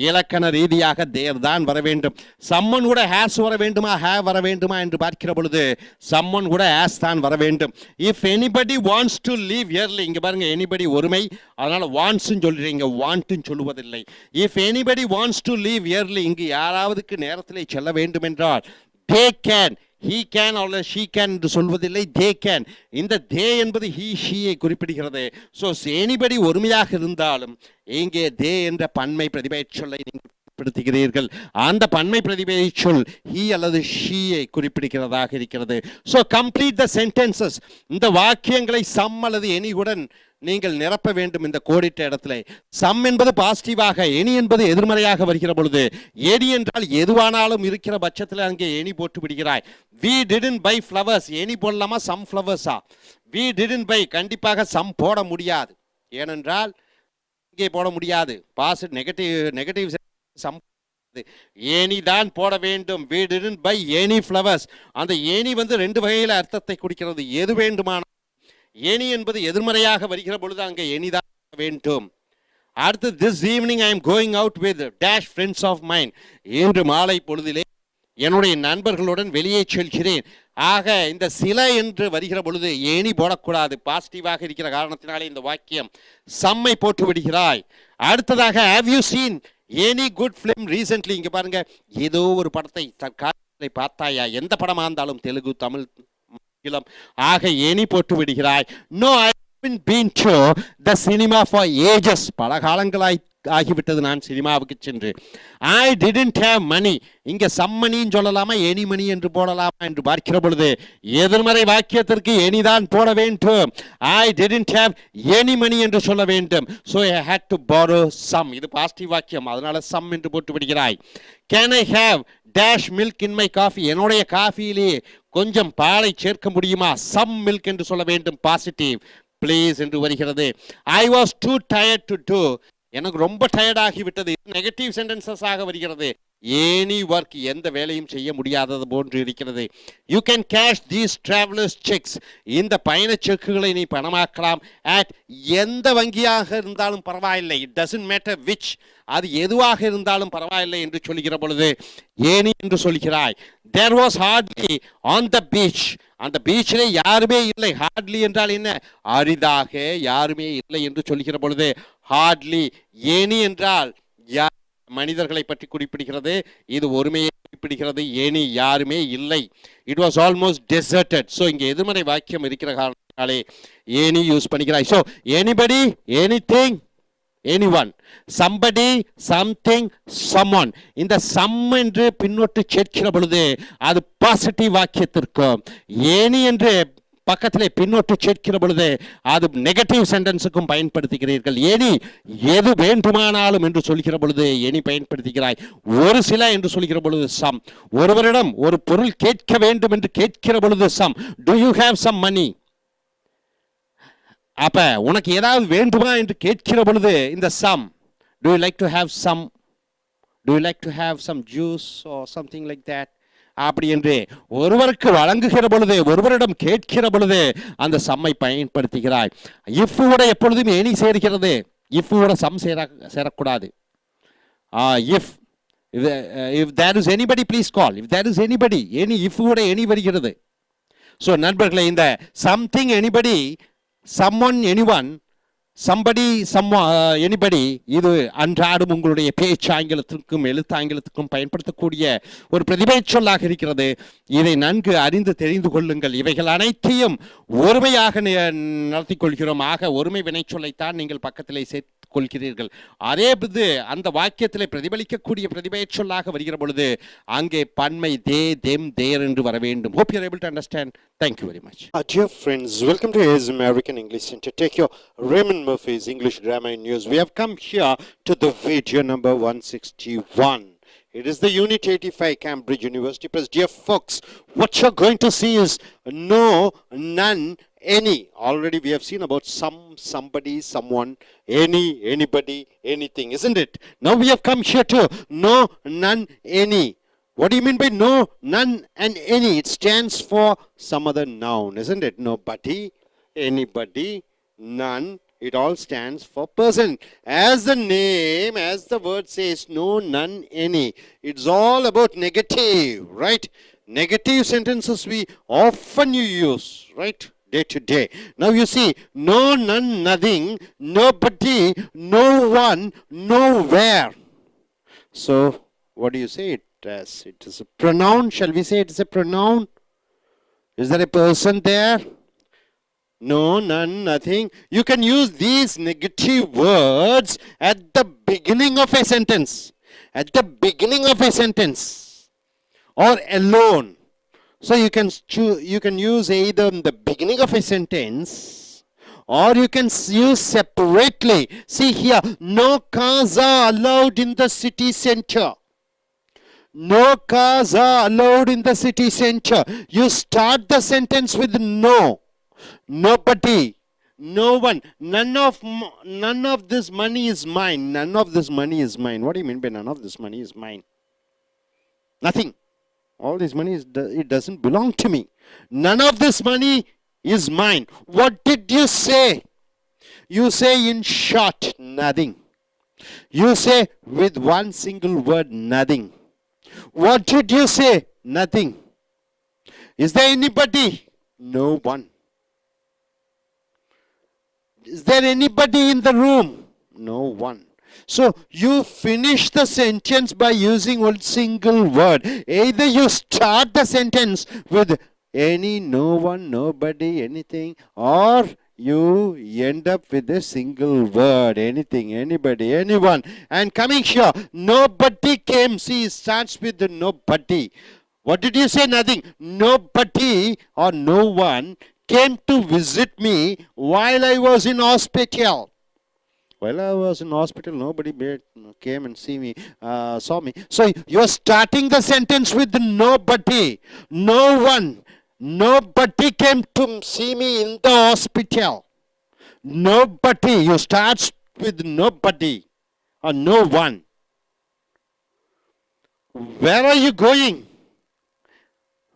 இலக்கண ரீதியாக தேர் தான் வர வேண்டும். சம்மன் கூட ஹேஸ் வர வேண்டுமா, ஹேவ் வர வேண்டுமா என்று பார்க்கிற பொழுது சம்மன் கூட ஹேஸ் தான் வர வேண்டும். If anybody wants to leave early, இங்கே பாருங்க எனிபடி ஒருமை, அதனால வாண்ட்ஸ்ன்னு சொல்றீங்க, வாண்ட்னு சொல்லுவதில்லை. If anybody wants to leave early, இங்கு யாராவதுக்கு நேரத்தில் செல்ல வேண்டும் என்றால் they can, he can அல்லது she can என்று சொல்வதில்லை, they can. இந்த they என்பது he, she-ஐ குறிப்பிடுகிறது. ஸோ anybody ஒருமையாக இருந்தாலும் இங்கே they என்ற பன்மை பிரதிபெயர் சொல்லை நீங்கள் குறிப்பிடுத்துகிறீர்கள். அந்த பன்மை பிரதிபெயர் சொல் he அல்லது she-ஐ குறிப்பிடுகிறதாக இருக்கிறது. ஸோ கம்ப்ளீட் த சென்டென்சஸ், இந்த வாக்கியங்களை சம் அல்லது எனியுடன் நீங்கள் நிரப்ப வேண்டும். இந்த கோடிட்ட இடத்துல சம் என்பது பாசிட்டிவாக, எனி என்பது எதிர்மறையாக வருகிற பொழுது, எனி என்றால் எதுவானாலும் இருக்கிற பட்சத்தில் அங்கே எனி போட்டு விடுகிறாய். we didn't buy flowers, any போடலாமா, சம் ஃப்ளவர்ஸா? we didn't buy, கண்டிப்பாக சம் போட முடியாது. ஏனென்றால் இங்கே போட முடியாது, நெகட்டிவ் சம் ஏனி தான் போட வேண்டும். we didn't buy any flowers. அந்த ஏனி வந்து ரெண்டு வகையில் அர்த்தத்தை குறிக்கிறது. எது வேண்டுமானால், ஏனி என்பது எதிர்மறையாக வருகிற பொழுது அங்கே எனிதான் வேண்டும். அடுத்து this evening I am going out with dash friends of mine, இன்று மாலை பொழுதிலே என்னுடைய நண்பர்களுடன் வெளியே செல்கிறேன். ஆக இந்த சில என்று வருகிற பொழுது ஏனி போடக்கூடாது, பாசிட்டிவாக இருக்கிற காரணத்தினாலே இந்த வாக்கியம் சம்மை போட்டு விடுகிறாய். அடுத்ததாக have you seen any good film recently, இங்க பாருங்க ஏதோ ஒரு படத்தை தற்காலத்தை பார்த்தாயா, எந்த படமா இருந்தாலும் தெலுங்கு, தமிழ், ஆக ஏனி போட்டு விடுகிறாய். No I haven't been to the cinema for ages, பல காலங்களாய் ஆகிவிட்டது நான் சினிமாவுக்கு சென்று. ஐ didn't have money, இங்க சம் மணின்னு சொல்லலாமா, எனி மணி என்று போடலாமா என்று பார்க்கிற பொழுது எதிர்மறை வாக்கியத்திற்கு எனிதான் போட வேண்டும். ஐ didn't have any money என்று சொல்ல வேண்டும். so I had to borrow some, இது பாசிட்டிவ் வாக்கியம், அதனால சம் என்று போட்டு விடுகிறாய். can I have dash milk in my coffee, என்னுடைய காஃபியிலே கொஞ்சம் பாலை சேர்க்க முடியுமா, சம் மில்க் என்று சொல்ல வேண்டும், பாசிட்டிவ். ப்ளீஸ் என்று வருகிறது. I was too tired to do, எனக்கு ரொம்ப டயர்ட் ஆகிவிட்டது, நெகட்டிவ் சென்டென்சஸ் ஆக வருகிறது. எனி ஒர்க், எந்த வேலையும் செய்ய முடியாதது போன்று இருக்கிறது. You can cash these travellers sex, இந்த பயண செக்குகளை நீ பணமாக்கலாம். அட் எந்த வங்கியாக இருந்தாலும் பரவாயில்லை, இட் டசன்ட் மேட்டர் விச், அது எதுவாக இருந்தாலும் பரவாயில்லை என்று சொல்கிற பொழுது ஏனி என்று சொல்கிறாய். There was hardly on the beach, அந்த பீச்சிலே யாருமே இல்லை. ஹார்ட்லி என்றால் என்ன, அரிதாக யாருமே இல்லை என்று சொல்கிற பொழுது ஹார்ட்லி. ஏனி என்றால் மனிதர்களை பற்றி குறிப்பிடுகிறது, இது ஒருமையை குறிப்பிடுகிறது. பிடிக்கிறது, எனி யாருமே இல்லை. It was almost deserted. So இங்கே எதிர்மறை வாக்கியம் இருக்கிற காரணத்தாலே எனி யூஸ் பண்ணிக்கிறாய். So anybody, anything, anyone, somebody, something, someone. இந்த சம் என்று பின்னொட்டு சேர்க்கிற பொழுது அது பாசிட்டிவ் வாக்கியத்திற்கும், ஏனி என்று பக்கத்திலே பின்னொட்டு சேர்க்கிற பொழுது அது நெகட்டிவ் சென்டென்ஸுக்கும் பயன்படுத்துகிறீர்கள். ஏனி எது வேண்டுமானாலும் என்று சொல்கிற பொழுது எனி பயன்படுத்துகிறாய். ஒரு சில என்று சொல்கிற பொழுது சம். ஒருவரிடம் ஒரு பொருள் கேட்க வேண்டும் என்று கேட்கிற பொழுது some. Do you have some money? அப்ப உனக்கு ஏதாவது வேண்டுமா என்று கேட்கிற பொழுது இந்த some. Do you like to have some? Do you like to have some juice or something like that? அப்படி என்று ஒருவருக்கு வழங்குகிற பொழுது, ஒருவரிடம் கேட்கிற பொழுது அந்த சம்மை பயன்படுத்துகிறாய். இஃப்வோட எப்பொழுதும் எனி சேர்கிறது, இஃப்வோட சம் சேரக்கூடாது. If there is anybody please call. If there is anybody, any இஃப்வோட எனி வருகிறது. ஸோ நண்பர்களே, இந்த something, anybody, someone, anyone, somebody, anybody, இது அன்றாடும் உங்களுடைய பேச்சாங்கிலத்திற்கும் எழுத்தாங்கிலத்திற்கும் பயன்படுத்தக்கூடிய ஒரு பிரதிபை சொல்லாக இருக்கிறது. இதை நன்கு அறிந்து தெரிந்து கொள்ளுங்கள். இவைகள் அனைத்தையும் ஒருமையாக நடத்தி கொள்கிறோம். ஆக ஒருமை வினைச்சொல்லைத்தான் நீங்கள் பக்கத்திலே சேர்த்து கொள்கிறீர்கள். அதே அந்த வாக்கியத்திலே பிரதிபலிக்கக்கூடிய பிரதிபெயர் சொல்லாக வருகிற பொழுது அங்கே பன்மை தே, தெம், தேர் என்று வர வேண்டும். Hope you are able to understand. Thank you very much. Dear friends, welcome to his American English Center. Take your Raymond Murphy's English Grammar and News. We have come here to the video number 161. It is the Unit 85 Cambridge University Press. Dear folks, what you're going to see is no, none, any. Already we have seen about some, somebody, someone, any, anybody, anything, isn't it? Now we have come here to no, none, any. What do you mean by no, none, and any? It stands for some other noun, isn't it? Nobody, anybody, none. It all stands for person. As the name, as the word says, no, none, any. It's all about negative, right? Negative sentences we often use, right? Day to day. Now you see, no, none, nothing, nobody, no one, nowhere. So, what do you say it as? It is a pronoun. Shall we say it is a pronoun? Is there a person there? No, none, nothing. You can use these negative words at the beginning of a sentence. At the beginning of a sentence. Or alone. So you can use either in the beginning of a sentence or you can use separately. See here, no cars are allowed in the city center. No cars are allowed in the city center. You start the sentence with no. Nobody, no one, none of this money is mine. None of this money is mine. What do you mean by none of this money is mine? Nothing. All this money it doesn't belong to me. None of this money is mine. What did you say? You say in short, nothing. You say with one single word, nothing. What did you say? Nothing. Is there anybody? No one. Is there anybody in the room? No one. So you finish the sentence by using one single word. Either you start the sentence with any, no one, nobody, anything, or you end up with a single word. Anything, anybody, anyone. And coming here, nobody came. See, it starts with the nobody. What did you say? Nothing. Nobody or no one came to visit me while I was in hospital. While I was in hospital, nobody came and saw me. So you're starting the sentence with the nobody. No one. Nobody came to see me in the hospital. Nobody. You start with nobody or no one. Where are you going?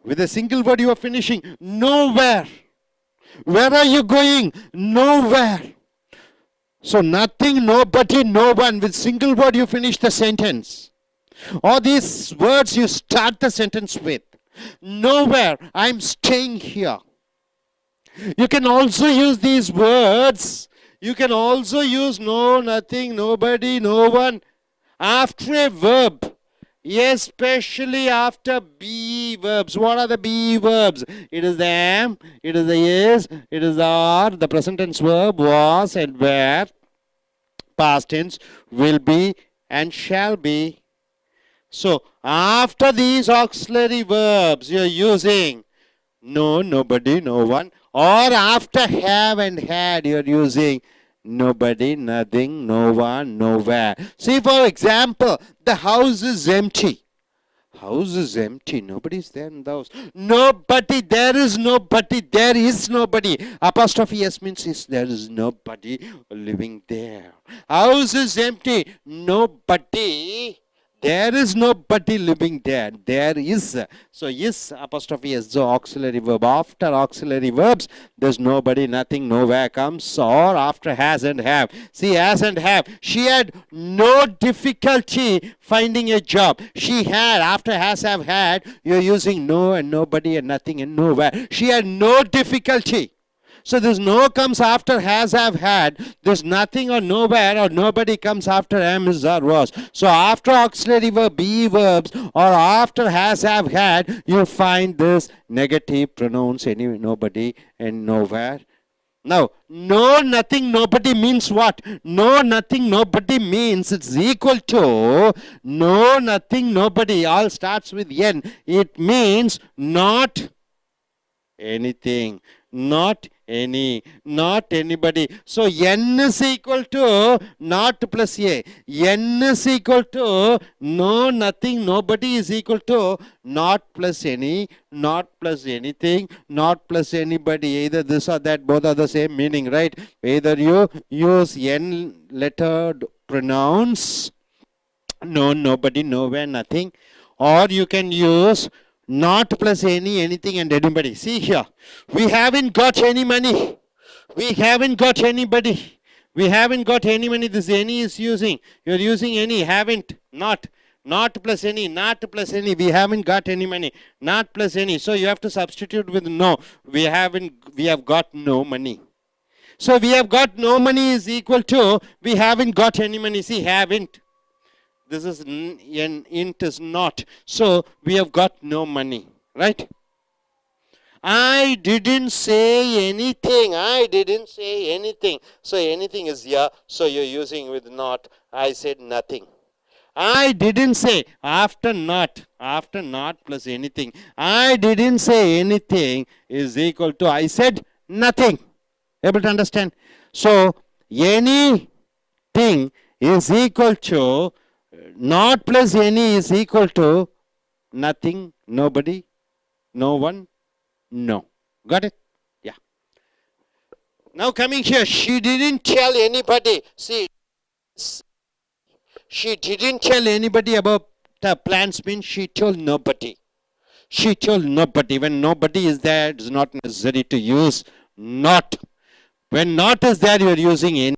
With a single word you are finishing. Nowhere. Where are you going? Nowhere. So nothing, nobody, no one. With single word you finish the sentence. All these words you start the sentence with. Nowhere. I'm staying here. You can also use these words. You can also use no, nothing, nobody, no one after a verb. especially after be verbs. What are the be verbs? It is the am, it is the is, it is the are, the present tense verb was and were, past tense will be and shall be. So after these auxiliary verbs you are using no, nobody, no one, or after have and had you are using nobody, nothing, no one, nowhere. See, for example, the house is empty. House is empty. Nobody is there in the house. Nobody. There is nobody. There is nobody. Apostrophe S means there is nobody living there. House is empty. Nobody. There is nobody living there. There is. So is apostrophe S, so auxiliary verb. After auxiliary verbs, there's nobody, nothing, nowhere comes, or after has and have. See, has and have. She had no difficulty finding a job. She had, after has have had, you're using no and nobody and nothing and nowhere. She had no difficulty. So this no comes after has have had. There's nothing or nowhere or nobody comes after am, is, or was. So after auxiliary verb, be verbs, or after has have had, you find this negative pronouns, any, nobody and nowhere. Now, no, nothing, nobody means what? No, nothing, nobody means it's equal to no, nothing, nobody. All starts with N. It means not anything, not any, not anybody. So N is equal to not plus A. N is equal to no, nothing, nobody is equal to not plus any, not plus anything, not plus anybody. Either this or that, both are the same meaning, right? Either you use N lettered pronouns, no, nobody, nowhere, nothing, or you can use not plus any, anything and anybody. See here, we haven't got any money. We haven't got anybody. We haven't got any money. This any is using. You're using any, haven't, not. Not plus any, not plus any. We haven't got any money. Not plus any. So you have to substitute with no. We have got no money. So we have got no money is equal to we haven't got any money. See, haven't. This is an int is not. So we have got no money, right? I didn't say anything. I didn't say anything. So anything is here. So you're using with not. I said nothing. I didn't say after not plus anything. I didn't say anything is equal to I said nothing. Able to understand? So anything is equal to not plus any is equal to nothing, nobody, no one, no. Got it? Yeah. Now coming here, she didn't tell anybody. See, she didn't tell anybody about the plans means she told nobody. She told nobody. When nobody is there, it's not necessary to use not. When not is there, you are using any.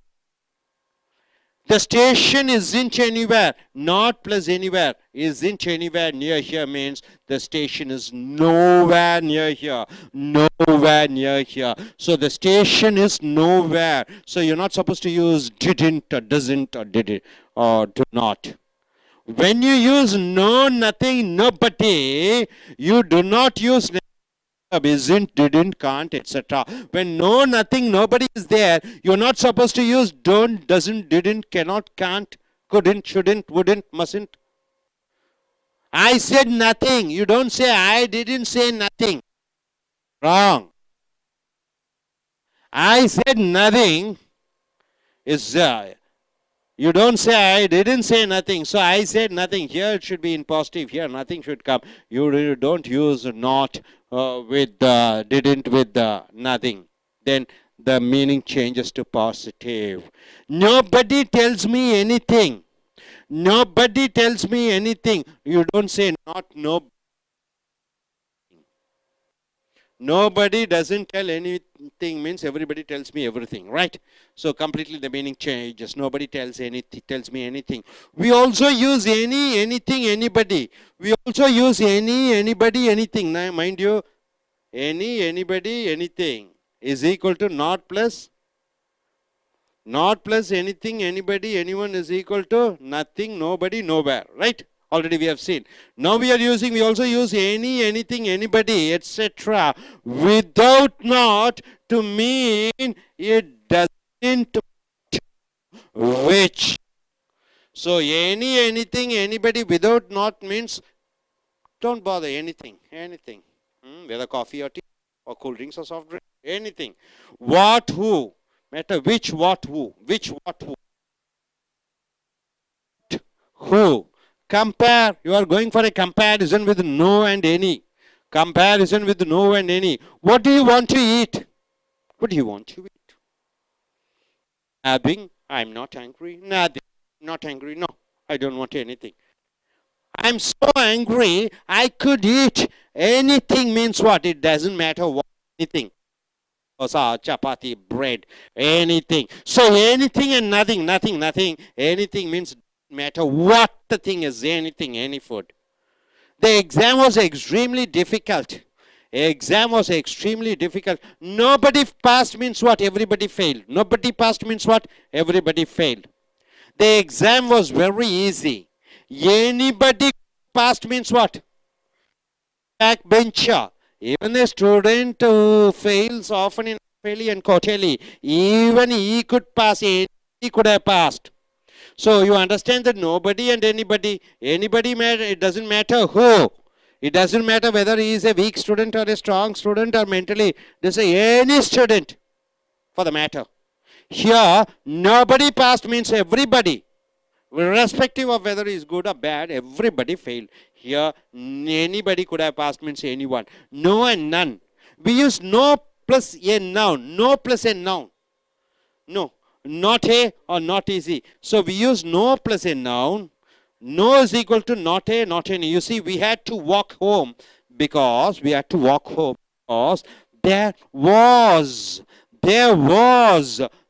The station isn't anywhere. Not plus anywhere. Isn't anywhere near here means the station is nowhere near here. Nowhere near here. So the station is nowhere. So you're not supposed to use didn't or doesn't or did it or do not. When you use no, nothing, nobody, you do not use isn't, didn't, can't, etc. When no, nothing, nobody is there, you're not supposed to use don't, doesn't, didn't, cannot, can't, couldn't, shouldn't, wouldn't, mustn't. I said nothing. You don't say I didn't say nothing. Wrong. I said nothing is you don't say I didn't say nothing. So I said nothing. Here it should be in positive. Here nothing should come. You don't use not with didn't with nothing. Then the meaning changes to positive. Nobody tells me anything. Nobody tells me anything. You don't say not no. Nobody doesn't tell anything means everybody tells me everything, right? So completely the meaning changes. Nobody tells me anything. We also use any, anything, anybody. We also use any, anybody, anything. Now mind you, any, anybody, anything is equal to not plus anything, anybody, anyone is equal to nothing, nobody, nowhere, right? Already we have seen. Now we also use any, anything, anybody, etc. without not to mean it doesn't which. So any, anything, anybody without not means don't bother, anything. Whether coffee or tea or cool drinks or soft drink, anything. What, who, matter which, what, who, who. Compare, you are going for a comparison with no and any. Comparison with no and any. What do you want to eat? Nothing, I'm not angry. Nothing, not angry. No, I don't want anything. I'm so angry, I could eat anything means what? It doesn't matter what, anything. Dosa, chapati, bread, anything. So anything and nothing. Anything means matter what the thing is, anything, any food. The exam was extremely difficult. Nobody passed means what? Everybody failed. Nobody passed means what? Everybody failed. The exam was very easy. Anybody passed means what? Backbencher. Even a student who fails often in fairly and quarterly, even he could pass, he could have passed. So you understand that nobody and anybody matter, it doesn't matter who. It doesn't matter whether he is a weak student or a strong student or mentally, they say any student for the matter. Here, nobody passed means everybody. Irrespective of whether he is good or bad, everybody failed. Here, anybody could have passed means anyone. No and none. We use no plus a noun. No plus a noun. No. Not a or not easy. So we use no plus a noun. No is equal to not a, not any. You see, we had to walk home because there was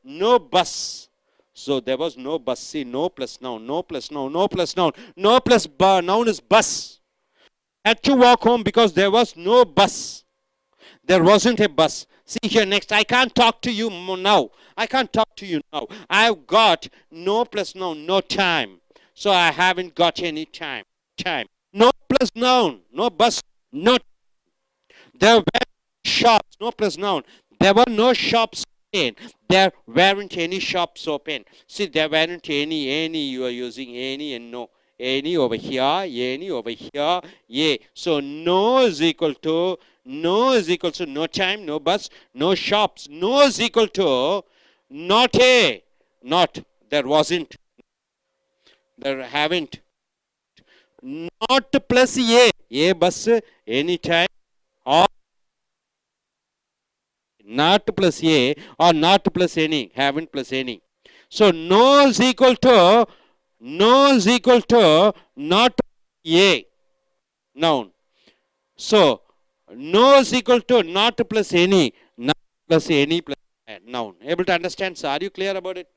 no bus. So there was no bus. See, no plus noun, no plus noun, no plus noun. No plus noun is bus. Had to walk home because there was no bus. There wasn't a bus. See here next, I can't talk to you now. I've got no plus noun, no time. So I haven't got any time. No plus noun, no bus, no. There were shops, no plus noun. There were no shops open. There weren't any shops open. See, there weren't any, you are using any and no. Any over here, yeah. So no is equal to no time, no bus, no shops. No is equal to not a, not, there wasn't, there haven't. Not plus a bus, any time, or not plus a, or not plus any, haven't plus any. So no is equal to not a noun. So no is equal to not plus any, not plus any plus noun. Able to understand? So are you clear about it?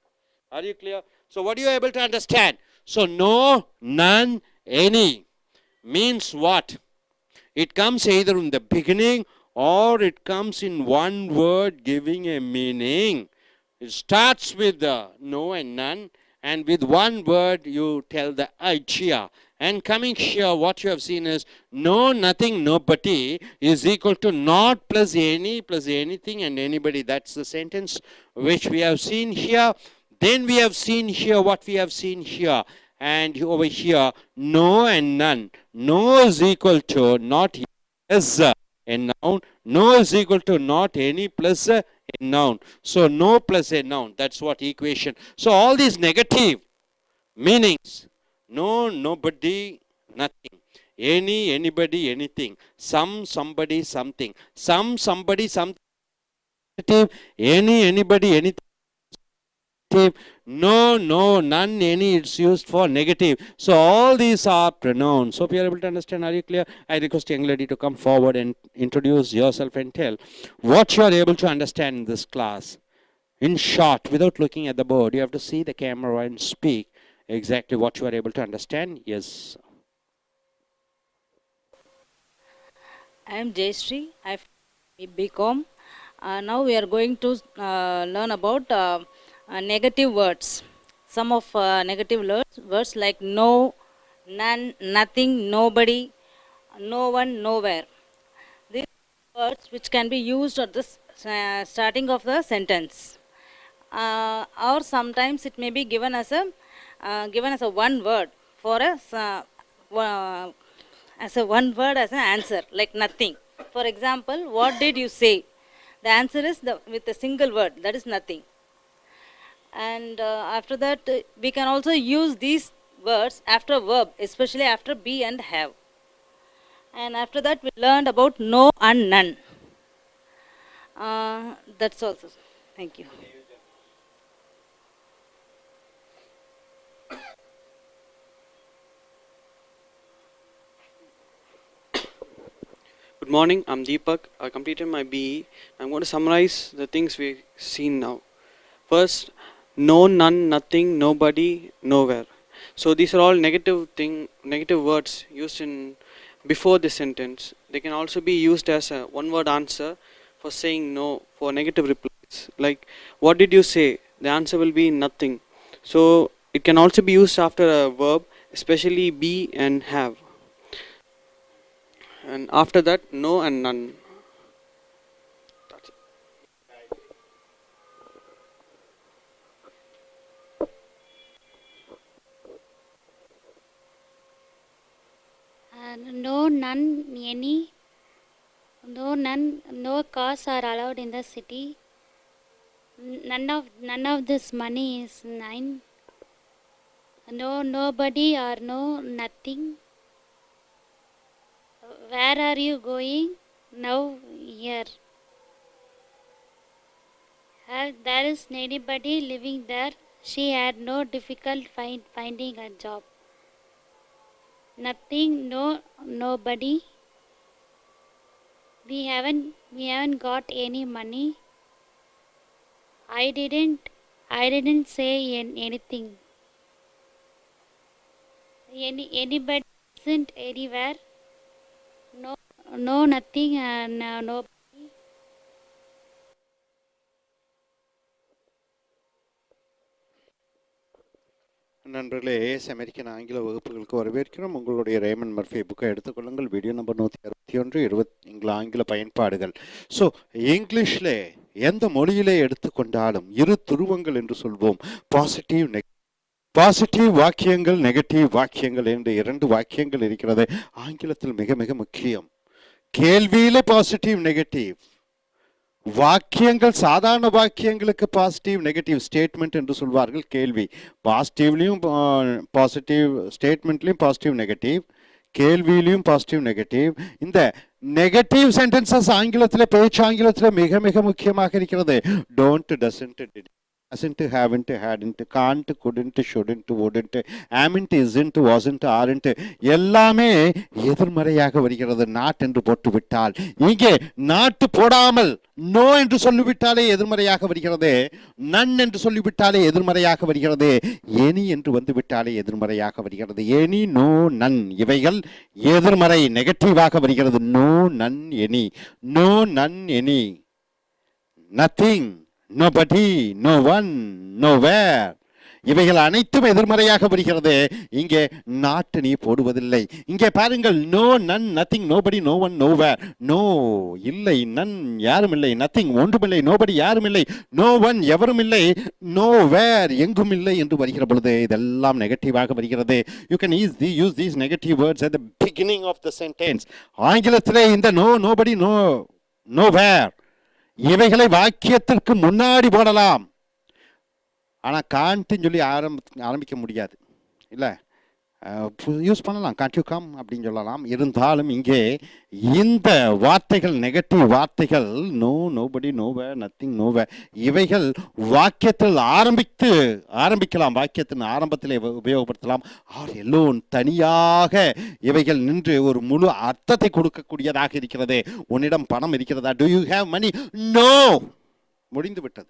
Are you clear? So what are you able to understand? So no, none, any means what? It comes either in the beginning or it comes in one word giving a meaning. It starts with the no and none, and with one word you tell the idea. And coming here, what you have seen is no, nothing, nobody is equal to not plus any plus anything and anybody. That's the sentence which we have seen here. Then we have seen here what we have seen here. And over here, no and none. No is equal to not plus a noun. No is equal to not any plus a noun. So no plus a noun. That's what equation. So all these negative meanings, no, nobody, nothing. Any, anybody, anything. Some, somebody, something. Some, somebody, something. Any, anybody, anything. No, none, any, it's used for negative. So all these are pronouns. So if you are able to understand, are you clear? I request young lady to come forward and introduce yourself and tell what you are able to understand in this class. In short, without looking at the board, you have to see the camera and speak exactly what you are able to understand. Yes. I am Jayashree. I have BCom. Now we are going to learn about negative words. Some of negative words like no, none, nothing, nobody, no one, nowhere. These words which can be used at the starting of the sentence, or sometimes it may be given as a one word for as a one word as an answer, like nothing. For example, what did you say? The answer is with a single word, that is nothing. And after that, we can also use these words after verb, especially after be and have. And after that, we learned about no and none. That's also. Thank you. Good morning, I'm Deepak. I completed my BE. I'm going to summarize the things we've seen now. First, no, none, nothing, nobody, nowhere. So these are all negative words used in before this sentence. They can also be used as a one-word answer for saying no, for negative replies. Like, what did you say? The answer will be nothing. So it can also be used after a verb, especially be and have. And after that, no and none. That's it. No, none, any. No, none, no cars are allowed in the city. None of this money is mine. No, nobody or no, nothing. Where are you going? Now, here. There is anybody living there. She had no difficult finding a job. Nothing, no, nobody. We haven't got any money. I didn't say anything. Anybody isn't anywhere. No, nothing, no. நண்பர்களே, as American ஆங்கில வகுப்புகளுக்கு வரவேற்கிறோம். உங்களுடைய ramen Murphy புக்கை எடுத்துக்கொள்ளுங்கள். Video number 161 ஆங்கில பயன்பாடுகள். So இங்கிலீஷில் எந்த மொழியிலே எடுத்துக்கொண்டாலும் இரு துருவங்கள் என்று சொல்வோம். பாசிட்டிவ் வாக்கியங்கள், நெகட்டிவ் வாக்கியங்கள் என்று இரண்டு வாக்கியங்கள் இருக்கிறது. ஆங்கிலத்தில் மிக மிக முக்கியம். கேள்வியிலே பாசிட்டிவ், நெகட்டிவ். வாக்கியங்கள், சாதாரண வாக்கியங்களுக்கு பாசிட்டிவ், நெகட்டிவ் ஸ்டேட்மெண்ட் என்று சொல்வார்கள். கேள்வி பாசிட்டிவ்லையும் பாசிட்டிவ், ஸ்டேட்மெண்ட்லையும் பாசிட்டிவ், நெகட்டிவ், கேள்வியிலையும் பாசிட்டிவ், நெகட்டிவ். இந்த நெகட்டிவ் சென்டென்சஸ் ஆங்கிலத்தில், பேச்சு ஆங்கிலத்தில் மிக மிக முக்கியமாக இருக்கிறது. Don't, doesn't, hasn't, haven't, hadn't, can't, couldn't, shouldn't, wouldn't, amn't, isn't, wasn't, aren't எல்லாமே எதிர்மறையாக வருகிறது. நாட் என்று போட்டு விட்டால், இங்கே நாட்டு போடாமல் நோ என்று சொல்லிவிட்டாலே எதிர்மறையாக வருகிறது. நன் என்று சொல்லிவிட்டாலே எதிர்மறையாக வருகிறது. எனி என்று வந்துவிட்டாலே எதிர்மறையாக வருகிறது. எனி, நோ, நன் இவைகள் எதிர்மறை, நெகட்டிவாக வருகிறது. No, none, any. No, none, any. Nothing, nobody, no one, nowhere இவைகள் அனைத்தும் எதிர்மறையாக வருகிறது. இங்கே நாட்டு நீ போடுவதில்லை. இங்கே பாருங்கள், no, none, nothing, nobody, no one, nowhere. No இல்லை, நன் யாரும் இல்லை, நத்திங் ஒன்றுமில்லை, நோபடி யாரும் இல்லை, நோ ஒன் எவரும் இல்லை, நோ வேர் எங்கும் இல்லை என்று வருகிற பொழுது இதெல்லாம் நெகட்டிவாக வருகிறது. You can use these negative words at the beginning of the sentence. ஆங்கிலத்திலே இந்த நோ, நோபடி, நோ வேர் இவைகளை வாக்கியத்திற்கு முன்னாடி போடலாம். ஆனால் காண்ட்டுன்னு சொல்லி ஆரம்பிக்க முடியாது இல்லை. யூஸ் பண்ணலாம், காண்ட் யூ கம் அப்படின்னு சொல்லலாம். இருந்தாலும் இங்கே இந்த வார்த்தைகள், நெகட்டிவ் வார்த்தைகள், நோ, நோபடி, நோவே, நத்திங், நோவே இவைகள் வாக்கியத்தில் ஆரம்பிக்கலாம். வாக்கியத்தின் ஆரம்பத்தில் உபயோகப்படுத்தலாம். ஆர் எல்லோன் தனியாக இவைகள் நின்று ஒரு முழு அர்த்தத்தை கொடுக்கக்கூடியதாக இருக்கிறது. உன்னிடம் பணம் இருக்கிறதா? Do you have money? No, முடிந்து விட்டது.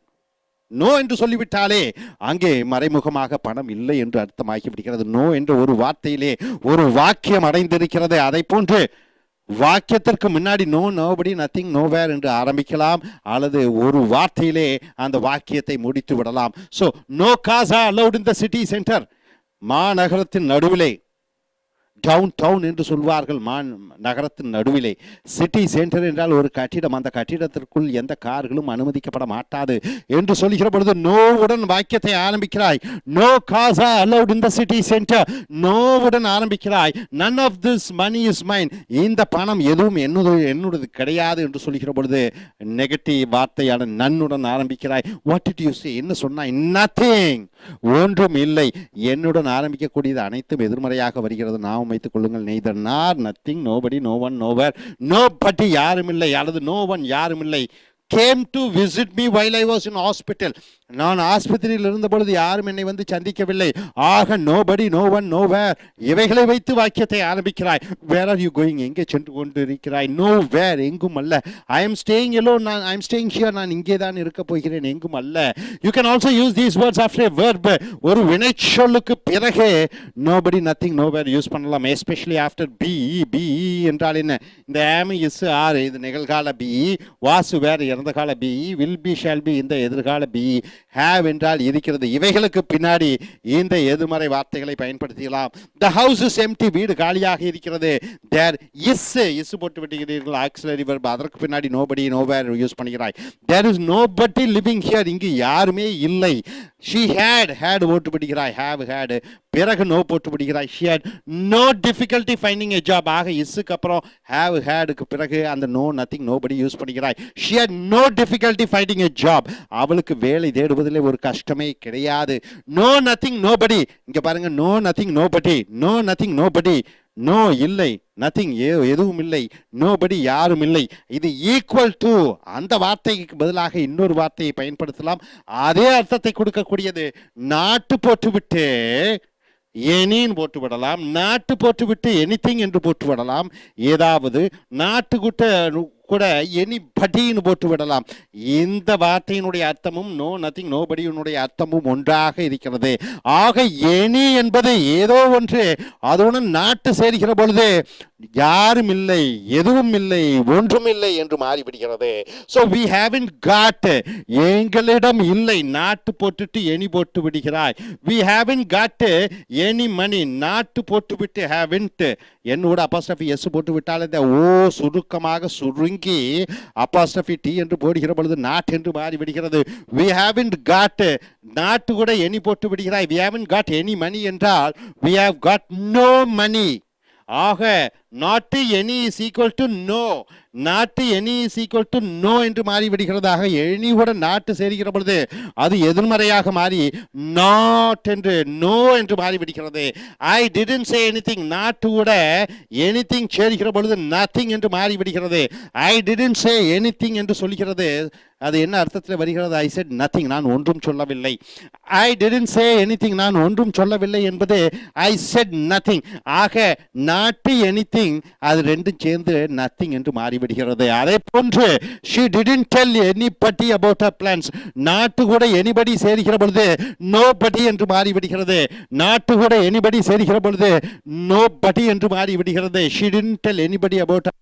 நோ என்று சொல்லிவிட்டாலே அங்கே மறைமுகமாக பணம் இல்லை என்று அர்த்தமாகி விடுகிறது. நோ என்ற ஒரு வார்த்தையிலே ஒரு வாக்கியம் அடைந்திருக்கிறது. அதை போன்று வாக்கியத்திற்கு முன்னாடி நோ, நோபடி, நத்திங், நோவேர் என்று ஆரம்பிக்கலாம், அல்லது ஒரு வார்த்தையிலே அந்த வாக்கியத்தை முடித்து விடலாம். So no cars are allowed in the city centre, மாநகரத்தின் நடுவிலே டவுன் என்று சொல்வார்கள் நகரத்தின் நடுவிலே. சிட்டி சென்டர் என்றால் ஒரு கட்டிடம், அந்த கட்டிடத்திற்குள் எந்த கார்களும் அனுமதிக்கப்பட மாட்டாது என்று சொல்கிற பொழுது நோவுடன் வாக்கியத்தை ஆரம்பிக்கிறாய். No cars are allowed in the city centre. நோவுடன் ஆரம்பிக்கிறாய். none of this money is mine. இந்த பணம் எதுவும் என்னுடையது கிடையாது என்று சொல்கிற பொழுது நெகட்டிவ் வார்த்தையான நன்னுடன் ஆரம்பிக்கிறாய். What did you say? என்ன சொன்னாய்? நத்திங், ஒன்றும் இல்லை. என்னுடன் ஆரம்பிக்கக்கூடியது அனைத்தும் எதிர்மறையாக வருகிறது. நாம் வைத்துக் கொள்ளுங்கள். Neither nor, nothing, nobody, no one, nowhere. Nobody யாரும் இல்லை, அல்லது நோ ஒன் யாரும் இல்லை. came to visit me while I was in hospital. நான் ஆஸ்பத்திரியில் இருந்த பொழுது யாரும் என்னை வந்து சந்திக்கவில்லை. ஆக நோபடி, நோ ஒன், நோவேர், இவைகளை வைத்து வாக்கியத்தை ஆரம்பிக்கிறாய். Where are you going? எங்கே சென்று கொண்டு இருக்கிறாய்? நோ வேர், எங்கும் அல்ல. I am staying alone, I am staying here, நான் இங்கே தான் இருக்க போகிறேன், எங்கும் அல்ல. You can also use these words after a verb. ஒரு வினைச்சொல்லுக்கு பிறகு நோபடி, நத்திங், நோவேர் யூஸ் பண்ணலாம். Especially after be. பி என்றால் என்ன? இந்த ஆம், இஸ், ஆர் இது நிகழ்கால பி, வாசு வேறு இறந்த கால be, will be, shall be இந்த எதிர்கால பி, have என்றால் இருக்கிறது. இவைகளுக்கு பின்னாடி இந்த எதிர்மறை வார்த்தைகளை பயன்படுத்தலாம். the house is empty, வீடு காலியாக இருக்கிறது. there is போட்டு விட்டுகிறீர்கள் ஆக்சிலரி verb, அதற்கு பின்னாடி nobody, nowhere யூஸ் பண்ணுகிறாய். there is nobody living here, இங்கு யாருமே இல்லை. she had போட்டு விடுகிறாய். have had பிறகு நோ போட்டு விடுகிறாய். she had no difficulty finding a job. ஆக இஸ்க்கு அப்புறம் have hadக்கு பிறகு அந்த no, nothing, nobody யூஸ் பண்ணுகிறாய். she had no difficulty finding a job. அவளுக்கு வேலை தேடுவதிலே ஒரு கஷ்டமே கிடையாது. no, nothing, nobody. இங்க பாருங்க, no, nothing, nobody. no, nothing, nobody. No இல்லை, நத்திங் எதுவும் இல்லை, நோபடி யாரும் இல்லை. இது ஈக்குவல் டு அந்த வார்த்தைக்கு பதிலாக இன்னொரு வார்த்தையை பயன்படுத்தலாம். அதே அர்த்தத்தை கொடுக்கக்கூடியது. நாட்டு போட்டுவிட்டு எனின்னு போட்டு விடலாம். நாட்டு போட்டுவிட்டு எனிதிங் என்று போட்டு விடலாம். ஏதாவது நாட்டு கூட எனி படின்னு போட்டு விடலாம். இந்த வார்த்தையினுடைய அர்த்தமும் நோ, நத்திங், நோபடியினுடைய அர்த்தமும் ஒன்றாக இருக்கிறது. ஆக எனி என்பது ஏதோ ஒன்று, அதுடன் நாட்டு சேர்கிற பொழுது யாரும் இல்லை, எதுவும் இல்லை, ஒன்றும் இல்லை என்று மாறிவிடுகிறது. ஸோ we haven't got, எங்களிடம் இல்லை, நாட்டு போட்டுட்டு எனி போட்டு விடுகிறாய். we haven't got any money, நாட்டு போட்டு விட்டு haven't என்னோட அப்போஸ்ட்ரோஃபி எஸ் போட்டு விட்டால் இந்த ஓ சுருக்கமாக சுருங்கி அப்போஸ்ட்ரோஃபி டி என்று போடுகிற பொழுது நாட் என்று மாறிவிடுகிறது. we haven't got, நாட்டு கூட எனி போட்டு விடுகிறாய். we haven't got any money என்றால் we have got no money. ஆக not any is equal to no, not any is equal to no என்று மாறிவிடுகிறதாக. எனி கூட நாட்டு சேர்கிற பொழுது அது எதிர்மறையாக மாறி நாட் என்று நோ என்று மாறிவிடுகிறது. ஐ டிடன்ட் சே எனிதிங், நாட்டு கூட எனிதிங் சேர்கிற பொழுது நத்திங் என்று மாறிவிடுகிறது. ஐ டிடன்ட் சே எனிதிங் என்று சொல்கிறது. அது என்ன அர்த்தத்தில் வருகிறது? ஐ செட் நத்திங், நான் ஒன்றும் சொல்லவில்லை. ஐ டிடன்ட் சே எனிதிங், நான் ஒன்றும் சொல்லவில்லை என்பது ஐ செட் நத்திங். ஆக நாட்டு எனிதிங் அது ரெண்டும் சேர்ந்து நத்திங் என்று மாறிவிடுகிறது. அதே போன்று she didn't tell anybody about her plans, நாட்டு கூட anybody சேர்கிற பொழுது nobody என்று மாறிவிடுகிறது. நாட்டு கூட anybody சேர்கிற பொழுது nobody என்று மாறிவிடுகிறது. she didn't tell anybody about her,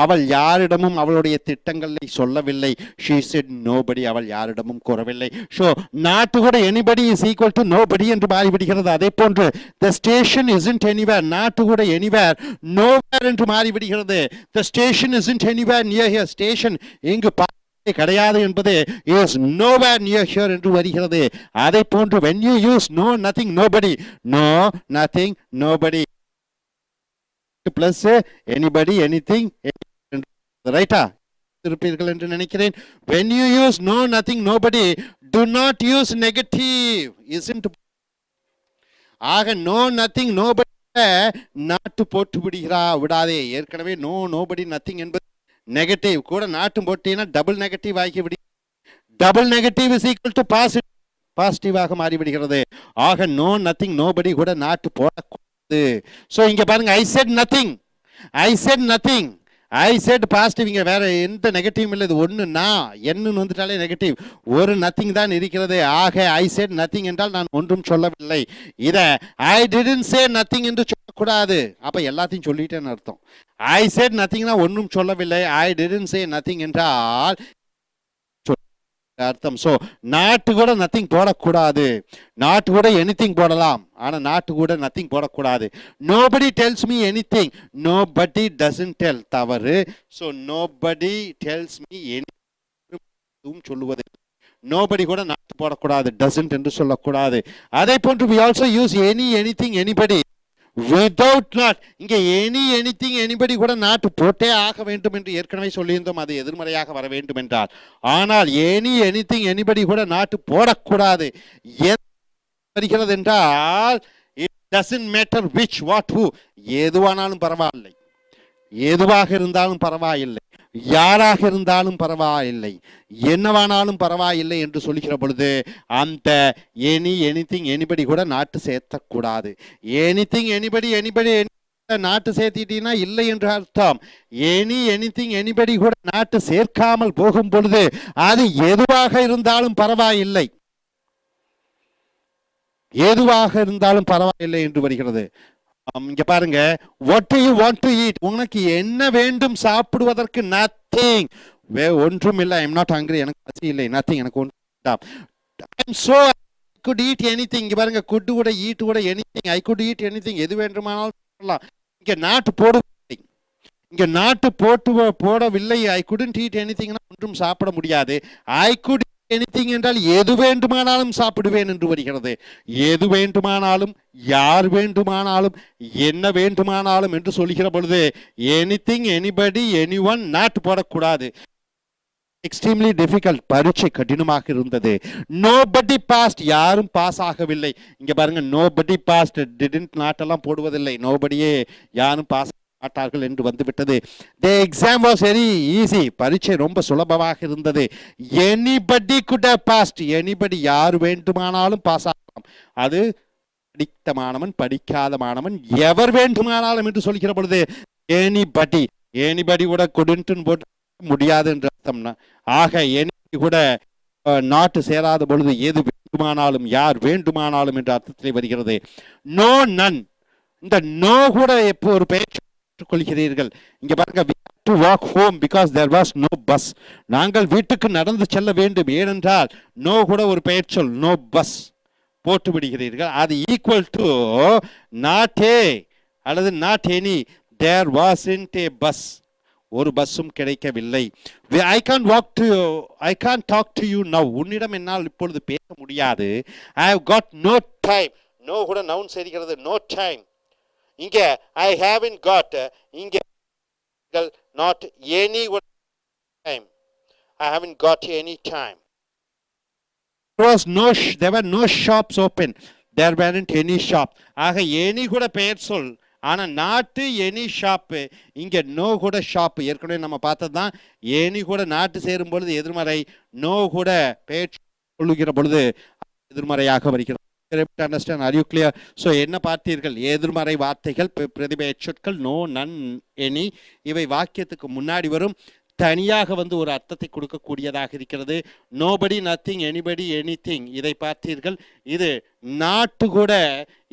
அவள் யாரிடமும் அவளுடைய திட்டங்களை சொல்லவில்லை. she said nobody, அவள் யாரிடமும் கூறவில்லை. ஸோ நாட்டு கூட anybody is equal to nobody என்று மாறிவிடுகிறது. அதே போன்று the station isn't anywhere, நாட்டு கூட anywhere nowhere என்று மாறிவிடுகிறது. the station isn't anywhere near here, station இங்கு கிடையாது என்பது is nowhere near here என்று வருகிறது. அதே போன்று when you use no, nothing, nobody, no, nothing, nobody plus anybody, anything, ரைட்டா இருப்பீர்கள் என்று நினைக்கிறேன். when you use no, nothing, nobody, do not use negative, isn't. ஆக no, nothing, nobody நாட்டு போட்டு விடாதே. ஏற்கனவே no, nobody, nothing என்பது நெகட்டிவ், கூட நாட்டும் போட்டீங்கன்னா டபுள் நெகட்டிவ் ஆகி விடு. Double negative is equal to பாசிட்டிவாக மாறிவிடுகிறது. ஆக no, nothing, nobody கூட நாட்டு போடக்கூடாது. ஸோ இங்க பாருங்க, ஐ செட் நத்திங், ஐ செட் நத்திங், ஐ செட் பாசிட்டிவ். இங்க வேற எந்த நெகட்டிவும் இல்லை. இது ஒன்று நான் என்னன்னு வந்துட்டாலே நெகட்டிவ், ஒரு நத்திங் தான் இருக்கிறது. ஆக ஐ செட் நத்திங் என்றால் நான் ஒன்றும் சொல்லவில்லை. இதை ஐ டிடன்ட் சே நத்திங் என்று சொல்லக்கூடாது. அப்ப எல்லாத்தையும் சொல்லிட்டேன்னு அர்த்தம். ஐ செட் நத்திங்னா ஒன்றும் சொல்லவில்லை. ஐ டிடன்ட் சே நத்திங் என்றால் அர்த்தம். ஸோ நாட்டு கூட நத்திங் போடக்கூடாது, நாட்டு கூட எனிதிங் போடலாம், ஆனால் நாட்டு கூட நத்திங் போடக்கூடாது. Nobody tells me anything, nobody doesn't tell, தவறு. So nobody tells me anything சொல்லுவது, நோபடி கூட நாட்டு போடக்கூடாது, டசன்ட் என்று சொல்லக்கூடாது. அதே போன்று we also use any, anything, anybody without not. இங்கே எனி எனிதிங் எனிபடி கூட நாட்டு போட்டே ஆக வேண்டும் என்று ஏற்கனவே சொல்லியிருந்தோம், அது எதிர்மறையாக வர வேண்டும் என்றால். ஆனால் எனி எனிதிங் எனிபடி கூட நாட்டு போடக்கூடாது. வருகிறது என்றால் it doesn't matter which what who, எதுவானாலும் பரவாயில்லை, எதுவாக இருந்தாலும் பரவாயில்லை, யாராக இருந்தாலும் பரவாயில்லை, என்னவானாலும் பரவாயில்லை என்று சொல்லுகிற பொழுது அந்த எனி எனிதிங் எனிபடி கூட நாட்டு சேர்த்தக்கூடாது. எனிதிங் எனிபடி எனிபடி நாட்டு சேர்த்திட்டீங்கன்னா இல்லை என்று அர்த்தம். எனி எனிதிங் எனிபடி கூட நாட்டு சேர்க்காமல் போகும் பொழுது அது எதுவாக இருந்தாலும் பரவாயில்லை, எதுவாக இருந்தாலும் பரவாயில்லை என்று வருகிறது. இங்க பாருங்க, what do you want to eat, உனக்கு என்ன வேண்டும் சாப்பிடுவதற்கு, nothing, ஒன்றும் இல்லை, I am not hungry, எனக்கு பசி இல்லை, nothing, எனக்கு ஒன்றும் வேண்டாம். I am so I could eat anything, இங்க பாருங்க, could கூட eat கூட anything, I could eat anything, எது வேண்டுமானாலும் சொல்லலாம். இங்க நாட்டு போடவில்லை, இங்க நாட்டு போடவில்லை, I couldn't eat anything, ஒன்றும் சாப்பிட முடியாது. I could எனிதிங் என்றால் எது வேண்டுமானாலும் சாப்பிடுவேன் என்று வருகிறது. எது வேண்டுமானாலும், யார் வேண்டுமானாலும், என்ன வேண்டுமானாலும் என்று சொல்கிற பொழுது எனிதிங் எனிபடி எனிஒன் நாட் போடக்கூடாது. எக்ஸ்ட்ரீம்லி டிஃபிகல்ட், பரீட்சை கடினமாக இருந்தது. நோபடி பாஸ்ட், யாரும் பாஸ் ஆகவில்லை. இங்க பாருங்க, நோபடி பாஸ்ட், டிடன்ட் நாட்டெல்லாம் போடுவதில்லை, நோபடியே யாரும் பாஸ் மாட்டார்கள் என்று வந்துவிட்டது. The exam was very easy, பரீட்சை ரொம்ப சுலபமாக இருந்தது. Anybody could have passed, anybody யார் வேண்டுமானாலும் பாஸ் ஆகலாம். அது படித்த மாணவன், படிக்காத மாணவன், எவர் வேண்டுமானாலும் என்று சொல்கிற பொழுது anybody, anybody கூட couldn't போட்டு முடியாது என்று அர்த்தம்னா. ஆக anybody கூட நாட்டு சேராத பொழுது எது வேண்டுமானாலும், யார் வேண்டுமானாலும் என்ற அர்த்தத்திலே வருகிறது. நோ நன், இந்த நோ கூட எப்போ ஒரு பெயர் கொள்கிறீர்கள். இங்க பாருங்க, we had to walk home because there was no bus, நாங்கள் வீட்டுக்கு நடந்து செல்ல வேண்டும், ஏனென்றால் நோ கூட ஒரு பெயர் சொல், நோ பஸ் போட்டு விடுகிறீர்கள். அது ஈக்குவல் டு நாட் ஏ அல்லது not any, there wasn't a bus, ஒரு பஸ்ஸும் கிடைக்கவில்லை. I can't talk to you now, உன்னிடம் என்னால் இப்பொழுது பேச முடியாது. I have got no time, no கூட நவுன் சேர்க்கிறது, no time. இங்க I haven't got, இங்க not any time, I haven't got any time. There were no shops open, there weren't any shop. ஆக any கூட பெயர் சொல், ஆனா நாட்டு எனி ஷாப்பு, இங்க நோ கூட ஷாப். ஏற்கனவே நம்ம பார்த்தது தான், எனி கூட நாட்டு சேரும் பொழுது எதிர்மறை, நோ கூட பெயர் சொல்லுகிற பொழுது எதிர்மறையாக வருகிறது. Understand, are you clear? So என்ன பார்த்தீர்கள், எதிர்மறை வார்த்தைகள், பிரதிபெயர் சொற்கள் நோ, நன், எனி, இவை வாக்கியத்துக்கு முன்னாடி வரும், தனியாக வந்து ஒரு அர்த்தத்தை கொடுக்கக்கூடியதாக இருக்கிறது. நோபடி, நத்திங், எனிபடி, எனிதிங், இதை பார்த்தீர்கள். இது நாட்டு கூட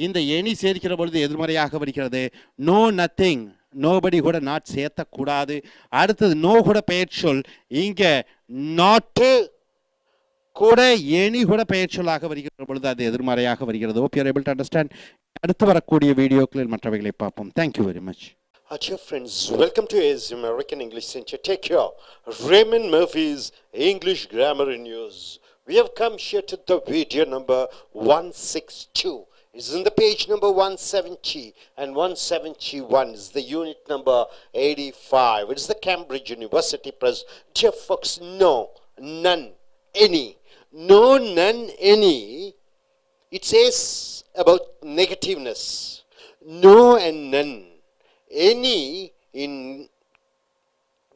இந்த எனி சேர்க்கிற பொழுது எதிர்மறையாக வருகிறது. நோ நத்திங், நோபடி கூட நாட் சேர்த்தக்கூடாது. அடுத்தது நோ கூட பெயர் சொல், இங்க நாட்டு கூட எனி கூட பெயர் சொல்லாக வருகிற பொழுது அது எதிர்மறையாக வருகிறது. Hope you are able to understand. அடுத்து வரக்கூடிய வீடியோக்களில் மற்றவைகளை பார்ப்போம். Thank you very much. Dear friends, welcome to his American English Center. Take your Raymond Murphy's English Grammar News. We have come here to the video number 162. It's in the page number 170 and 171 is the unit number 85. It is the Cambridge University Press. Dear folks, no, none, any. No, none, any. It says about negativeness. No and none. Any in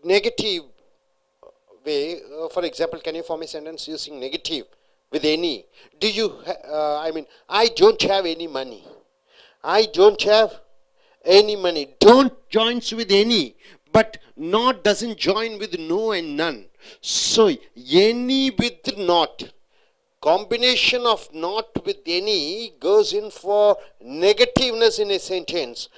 negative way. For example, can you form a sentence using negative with any? Do you, I don't have any money. I don't have any money. Don't joins with any. But not doesn't join with no and none. So any with not, combination of not with any goes in for negativeness in a sentence.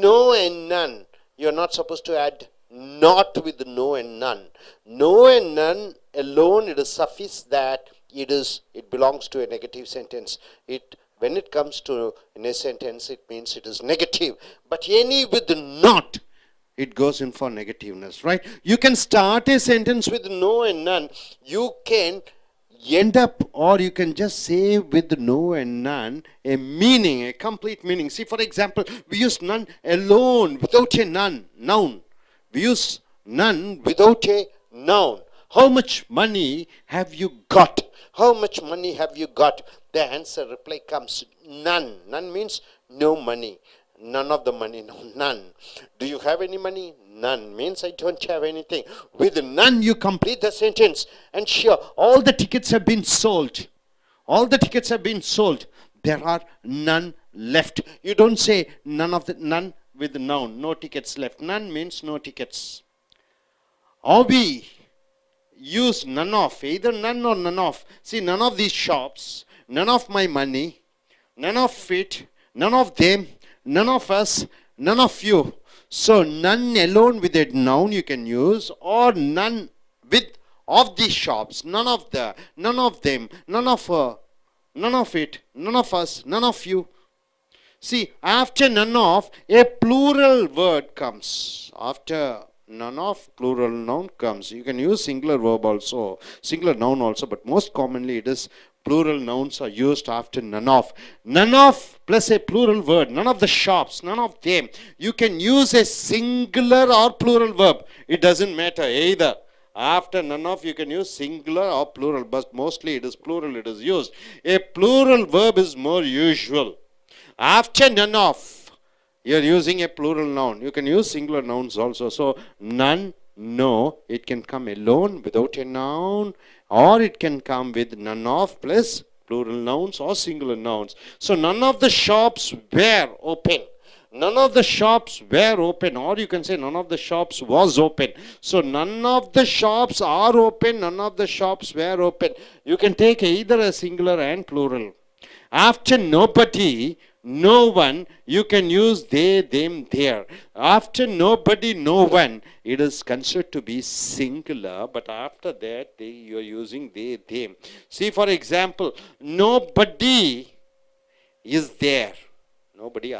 No and none, you're not supposed to add not with no and none. No and none alone, it is suffice that it belongs to a negative sentence. When it comes to in a sentence, it means it is negative. But any with not, it goes in for negativeness, right? You can start a sentence with no and none. You can end up, or you can just say with no and none a meaning, a complete meaning. See, for example, we use none alone without a none, noun. We use none without a noun. How much money have you got? How much money have you got? The answer reply comes none. None means no money. None of the money, no, none. Do you have any money? None means I don't have anything. With none, you complete the sentence. And sure, all the tickets have been sold. All the tickets have been sold. There are none left. You don't say none with the noun. No tickets left. None means no tickets. Or we use none of, either none or none of. See, none of these shops, none of my money, none of it, none of them, none of us, none of you. So none alone with a noun you can use, or none with of these shops, none of them, none of her, none of it, none of us, none of you. See, after none of, a plural word comes. After none of, plural noun comes. You can use singular verb also, singular noun also, but most commonly it is plural nouns are used after none of. None of plus a plural word, none of the shops, none of them. You can use a singular or plural verb. It doesn't matter either. After none of, you can use singular or plural, but mostly it is plural it is used. A plural verb is more usual. After none of, you are using a plural noun. You can use singular nouns also. So none, no, it can come alone without a noun, or it can come with none of plus plural nouns or singular nouns. So none of the shops were open. None of the shops were open, or you can say none of the shops was open. So none of the shops are open, none of the shops were open. You can take either a singular and plural. After nobody, no one, you can use they, them, there. After nobody, no one, it is considered to be singular, but after that you are using they, them. See, for example, nobody is there. Nobody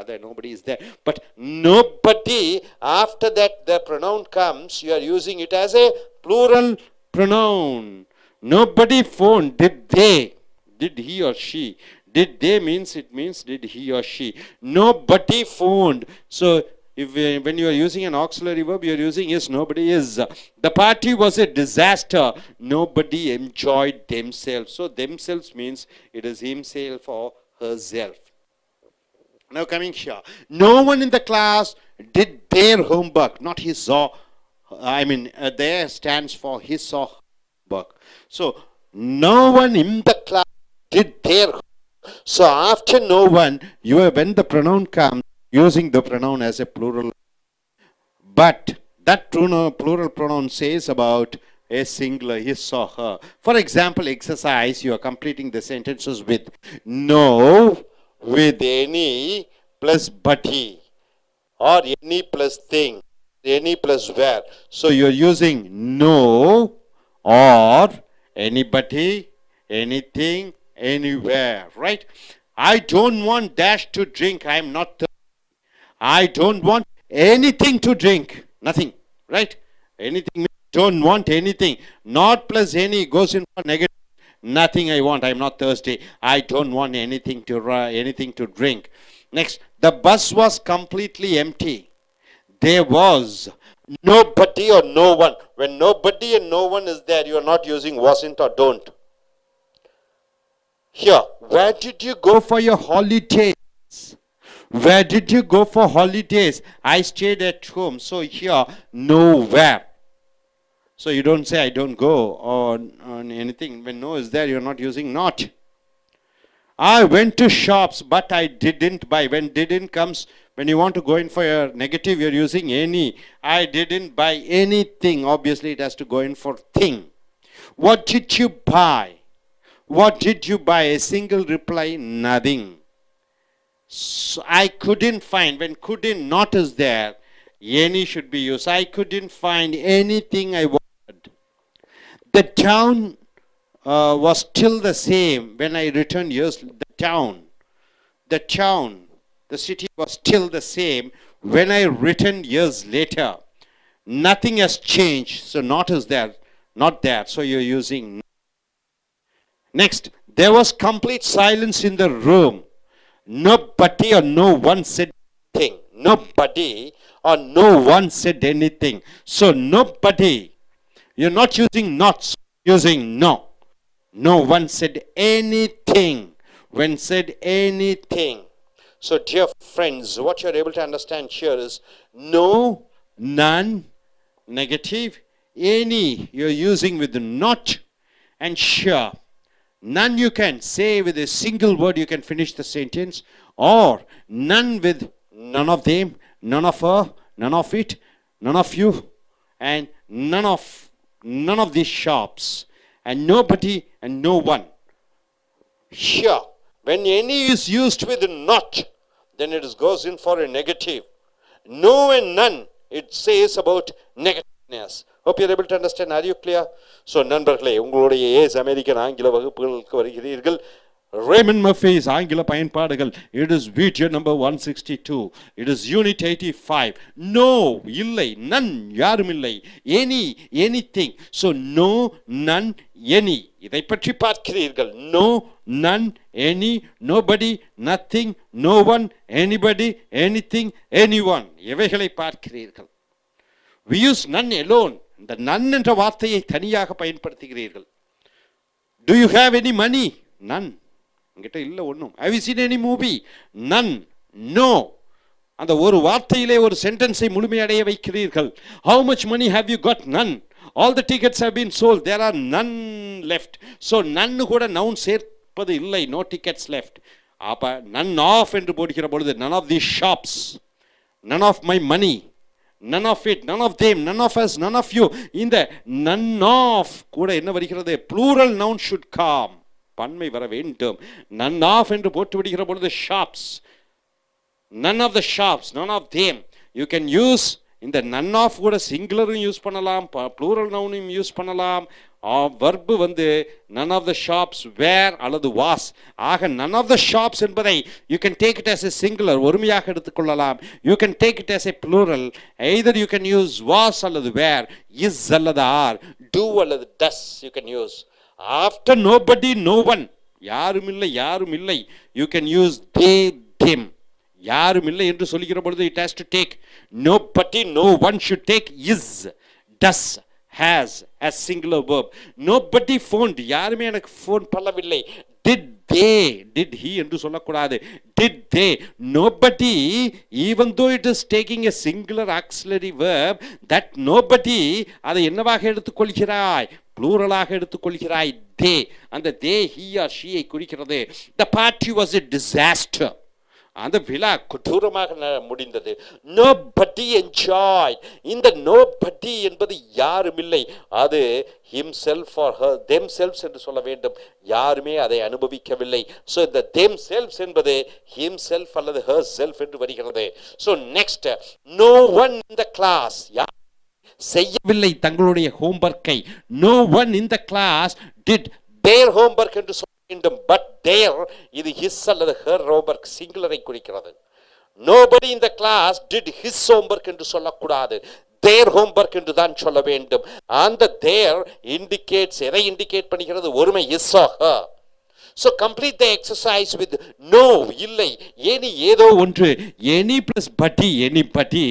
is there. But nobody, after that the pronoun comes, you are using it as a plural pronoun. Nobody phoned, did they? Did he or she? Did they means it means did he or she. Nobody phoned. So when you are using an auxiliary verb, you are using is, nobody is. The party was a disaster. Nobody enjoyed themselves. So themselves means it is himself or herself. Now coming here. No one in the class did their homework. Not his or, there stands for his or her homework. So no one in the class did their homework. So after no one, when the pronoun comes, using the pronoun as a plural. But that plural pronoun says about a singular, his or her. For example, exercise, you are completing the sentences with no, with any plus buddy, or any plus thing, any plus where. So you are using no, or anybody, anything, anywhere, right? I don't want dash to drink. I am not thirsty. I don't want anything to drink. Nothing, right? Anything, don't want anything. Not plus any goes in for negative. Nothing I want. I am not thirsty. I don't want anything to drink. Next, the bus was completely empty. There was nobody or no one. When nobody and no one is there, you are not using wasn't or don't. Here, where did you go for your holidays? Where did you go for holidays? I stayed at home. So here, nowhere. So you don't say I don't go on anything. When no is there, you're not using not. I went to shops, but I didn't buy. When didn't comes, when you want to go in for your negative, you're using any. I didn't buy anything. Obviously, it has to go in for thing. What did you buy? What did you buy? A single reply, nothing. So I couldn't find. When couldn't not is there, Any should be used. I couldn't find anything I wanted. The town was still the same when I returned years. The town, the city was still the same when I returned years later. Nothing has changed. So not is there, not there. So you're using. Next, there was complete silence in the room. Nobody or no one said anything. Nobody or no one said anything. So nobody. You're not using not, using no. No one said anything. When said anything. So dear friends, what you're able to understand here is no, none, negative, any you're using with not and sure. None you can say with a single word you can finish the sentence, or none with none of them, none of her, none of it, none of you, and none of these shops, and nobody and no one. Here, when any is used with not, then it goes in for a negative. No and none, it says about negativeness. Hope you're able to understand. Are you clear? So, நண்பர்களே, உங்களுடைய ace American ஆங்கில வகுப்புகளுக்கு வருகிறீர்கள். Raymond Murphy's ஆங்கில பயன்பாடுகள். It is video number 162. It is unit 85. No, இல்லை, none, யாரும் இல்லை. Any, anything. So, no, none, any. இதை பற்றி பார்க்கிறீர்கள். No, none, any, nobody, nothing, no one, anybody, anything, anyone. இவைகளை பார்க்கிறீர்கள். We use none alone. இந்த none என்ற வார்த்தையை தனியாக பயன்படுத்துகிறீர்கள். Do you have any money? None. என்கிட்ட இல்லை ஒன்றும். Have you seen any movie? None. No. அந்த ஒரு வார்த்தையிலே ஒரு சென்டென்ஸை முழுமையடைய வைக்கிறீர்கள். How much money have you got? None. All the tickets have been sold. There are none left. So none கூட noun சேர்ப்பது இல்லை. No tickets left. அப்ப none of என்று போடுகிற பொழுது none of these shops, none of my money, none of it, none of them, none of us, none of you. இந்த none of கூட என்ன வருகிறது? Plural noun should come. பன்மை வர வேண்டும். None of என்று போட்டு விடுகிற பொழுது shops, none of the shops, none of them. You can use இந்த none of கூட சிங்குலரும் யூஸ் பண்ணலாம், plural noun யூஸ் பண்ணலாம். verb வந்து none of the shops were அல்லது was. ஆக none of the shops என்பதை you can take it as a singular, ஒருமையாக எடுத்துக்கொள்ளலாம். You can take it as a plural. Either you can use was அல்லது were, is அல்லது are, do அல்லது does you can use. After nobody, no one, யாரும் இல்லை, யாரும் இல்லை, you can use they, them. யாரும் இல்லை என்று சொல்லுகிற பொழுது it has to take nobody, no one should take is, does, has as singular verb. Nobody phoned, யாருமே எனக்கு ஃபோன் பண்ணவில்லை. Did they, did he என்று சொல்லக்கூடாது. Did they, nobody, even though it is taking a singular auxiliary verb, that nobody அதை என்னவாக எடுத்துக்கொள்கிறாய்? ப்ளூரலாக எடுத்துக்கொள்கிறாய். they, அந்த they he or she ஐ குறிக்கிறது. The party was a disaster. அந்த விழா கொடூரமாக முடிந்தது. Nobody enjoyed. இந்த nobody என்பது யாரும் இல்லை, அது himself or her, themselves என்று சொல்ல வேண்டும். யாருமே அதை அனுபவிக்கவில்லை. So இந்த themselves என்பது himself அல்லது herself என்று வருகிறது. So next, no one in the class, செய்யவில்லை தங்களுடைய ஹோம்வொர்க்கை. No one in the class did their homework என்று சொல்ல வேண்டும். But there, இது his அல்லது her homework சிங்குலரை குறிக்கிறது. Nobody in the class did his homework என்று சொல்லக்கூடாது. their homework என்று தான் சொல்ல வேண்டும். அந்த there indicates, எதை indicate பண்ணுகிறது? ஒருமை is or her. So complete the exercise with no, இல்லை, any, ஏதோ ஒன்று. any plus buddy, anybody,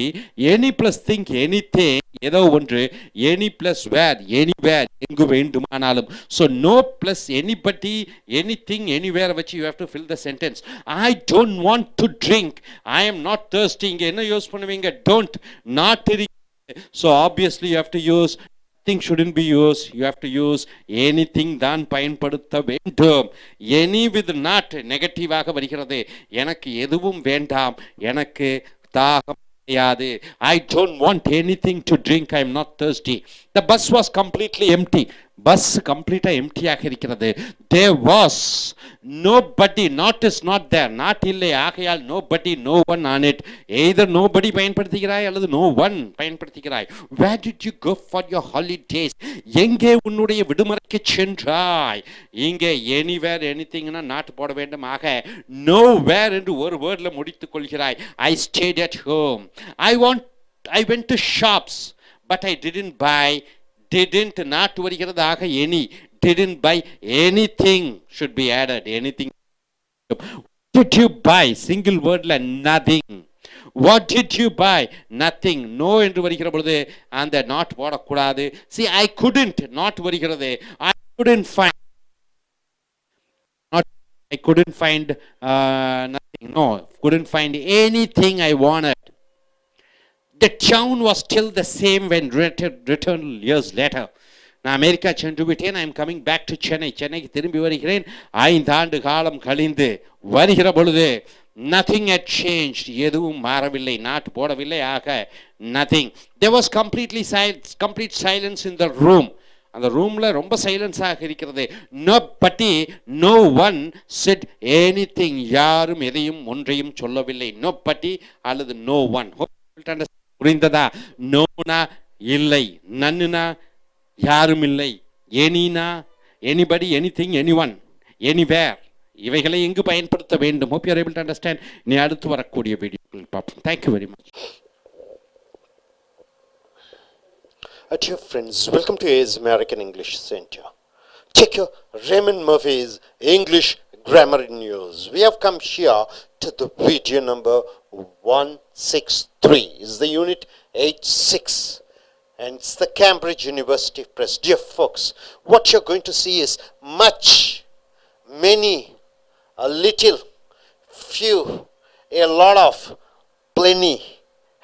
any plus think, anything, ஏதோ ஒன்று. any plus where, anywhere, எங்கு வேண்டுமானாலும். So no plus anybody, anything, anywhere வச்சு you have to fill the sentence. I don't want to drink, I am not thirsty. இங்க என்ன use பண்ணுவீங்க? don't, not. So obviously you have to use, nothing shouldn't be used, you have to use anything தான் பயன்படுத்த வேண்டும். any with not நெகட்டிவாக வருகிறது. எனக்கு எதுவும் வேண்டாம், எனக்கு தாகம் கிடையாது. I don't want anything to drink, I am not thirsty. The bus was completely empty. Bus கம்ப்ளீட்டா எம்டியாக இருக்கிறது. There was nobody, not is not there, not இல்லை, ஆகையால் nobody, no one on it. Either nobody பயன்படுத்துகிறாய் அல்லது no one பயன்படுத்துகிறாய். Where did you go for your holidays? எங்கே உன்னுடைய விடுமுறைக்கு சென்றாய்? இங்கே anywhere anythingனா not போட வேண்டும். ஆக nowhere என்று ஒரு வேர்ட்ல முடித்துக் கொள்கிறாய். I stayed at home. I went to shops but I didn't buy. Didn't not வருகிறது. ஆக any, didn't buy anything should be added. Anything. What did you buy? Single wordல nothing. What did you buy? Nothing. No என்று வருகிற பொழுது அந்த not போடக்கூடாது. See, I couldn't, not வருகிறது. I couldn't find, not, I couldn't find nothing. No, couldn't find anything I wanted. The town was still the same when returned years later. நான் America சென்று விட்டேன். I am coming back to Chennai. சென்னைக்கு திரும்பி வருகிறேன். 5 ஆண்டு காலம் கழிந்து வருகிற பொழுது nothing had changed. எதுவும் மாறவில்லை. not போடவில்லை. ஆக nothing. There was complete silence in the room. அந்த ரூம்ல ரொம்ப சைலன்ஸாக இருக்கிறது. Nobody, no one said anything. யாரும் எதையும் ஒன்றையும் சொல்லவில்லை. Nobody அல்லது no one. புரிந்ததா? நோனா இல்லை, நன்னுனா யாரும் இல்லை, எனினா எனிபடி, எனிதிங், எனிஒன், எனிவேர், இவைகளை எங்கு பயன்படுத்த வேண்டும்? hope you are able to understand. நீ அடுத்து வரக்கூடிய வீடியோக்களில் பார்ப்போம். Thank you very much. Dear friends, welcome to AS American English Center. Check your Raymond Murphy's English Grammar News. We have come here to the video number 163. Is the unit 86 and it's the Cambridge University Press. Dear folks, what you're going to see is much, many, a little, few, a lot of, plenty.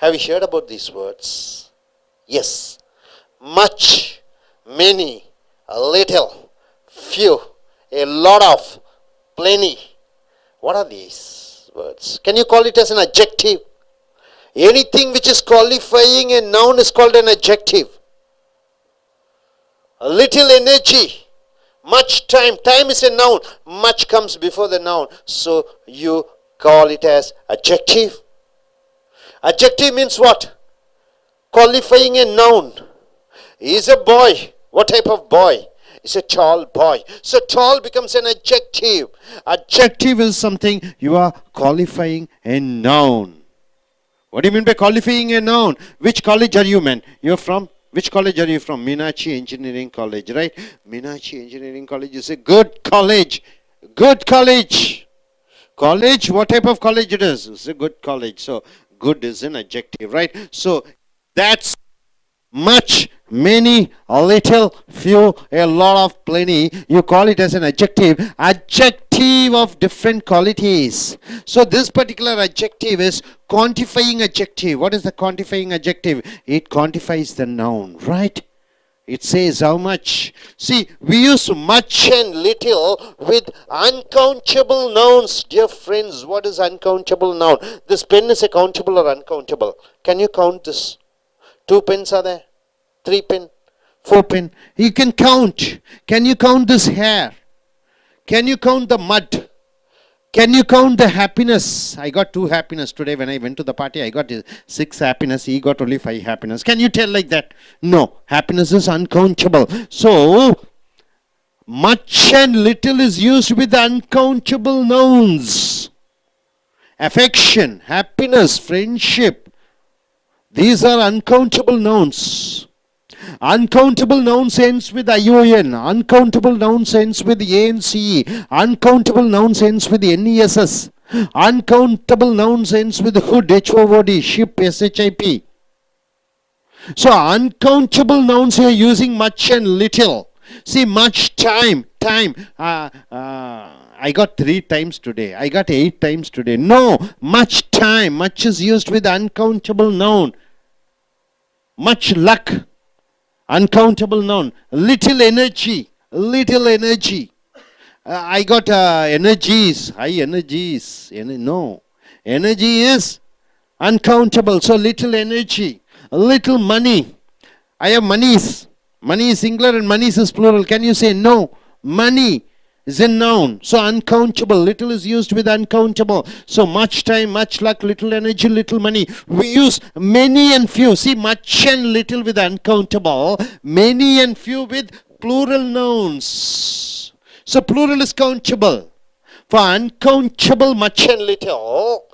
Have you heard about these words? Yes. Much, many, a little, few, a lot of, plenty. What are these words? Can you call it as an adjective? Anything which is qualifying a noun is called an adjective. A little energy, much time. Time is a noun. Much comes before the noun. So you call it as adjective. Adjective means what? Qualifying a noun. He is a boy. What type of boy? It's a tall boy. So tall becomes an adjective. Adjective is something you are qualifying a noun. What do you mean by qualifying a noun? Which college are you, man? You're from? Which college are you from? Meenakshi Engineering College, right? Meenakshi Engineering College is a good college. Good college. College, what type of college it is? It's a good college. So good is an adjective, right? So that's much, many, a little, few, a lot of, plenty. You call it as an adjective. Adjective of different qualities. So this particular adjective is quantifying adjective. What is the quantifying adjective? It quantifies the noun, right? It says how much. See, we use much and little with uncountable nouns. Dear friends, what is uncountable noun? This pen is a countable or uncountable? Can you count this? 2 pens are there? 3 pen? 4 pen? You can count. Can you count this hair? Can you count the mud? Can you count the happiness? I got 2 happiness today when I went to the party. I got 6 happiness. He got only 5 happiness. Can you tell like that? No. Happiness is uncountable. So, much and little is used with uncountable nouns. Affection, happiness, friendship. These are uncountable nouns. Uncountable nouns ends with ION. Uncountable nouns ends with ANCE. Uncountable nouns ends with NESS. Uncountable nouns ends with hood, HOOD, ship, SHIP. So uncountable nouns you are using much and little. See, much time. I got 3 times today. I got 8 times today. No, much time. Much is used with uncountable noun. Much luck. Uncountable noun. Little energy. Little energy. I got energies. High energies. No. Energy is uncountable. So little energy. Little money. I have monies. Money is singular and money is plural. Can you say no? Money is a noun. So uncountable. Little is used with uncountable. So much time, much luck, little energy, little money. We use many and few. See, much and little with uncountable. Many and few with plural nouns. So plural is countable. For uncountable, much and little.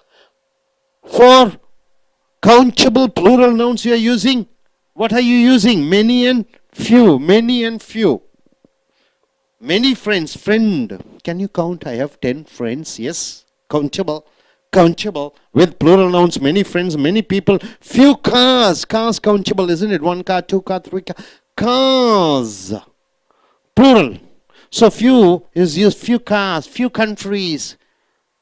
For countable plural nouns you are using. What are you using? Many and few. Many and few. Many friends. Friend. Can you count? I have 10 friends. Yes. Countable. Countable. With plural nouns. Many friends. Many people. Few cars. Cars countable, isn't it? 1 car, 2 car, 3 car. Cars. Plural. So few is used. Few cars. Few countries.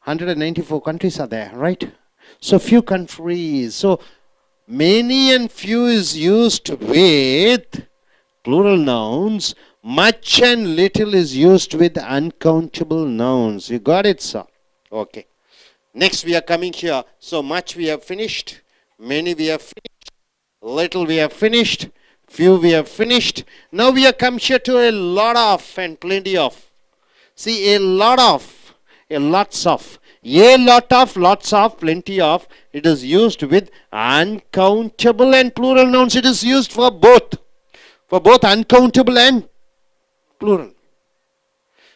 194 countries are there, right? So few countries. So many and few is used with plural nouns. Much and little is used with uncountable nouns. You got it, sir? Okay. Next we are coming here. So much we have finished. Many we have finished. Little we have finished. Few we have finished. Now we are come here to a lot of and plenty of. See, a lot of, a lots of. A lot of, lots of, plenty of. It is used with uncountable and plural nouns. It is used for both. For both uncountable and plural.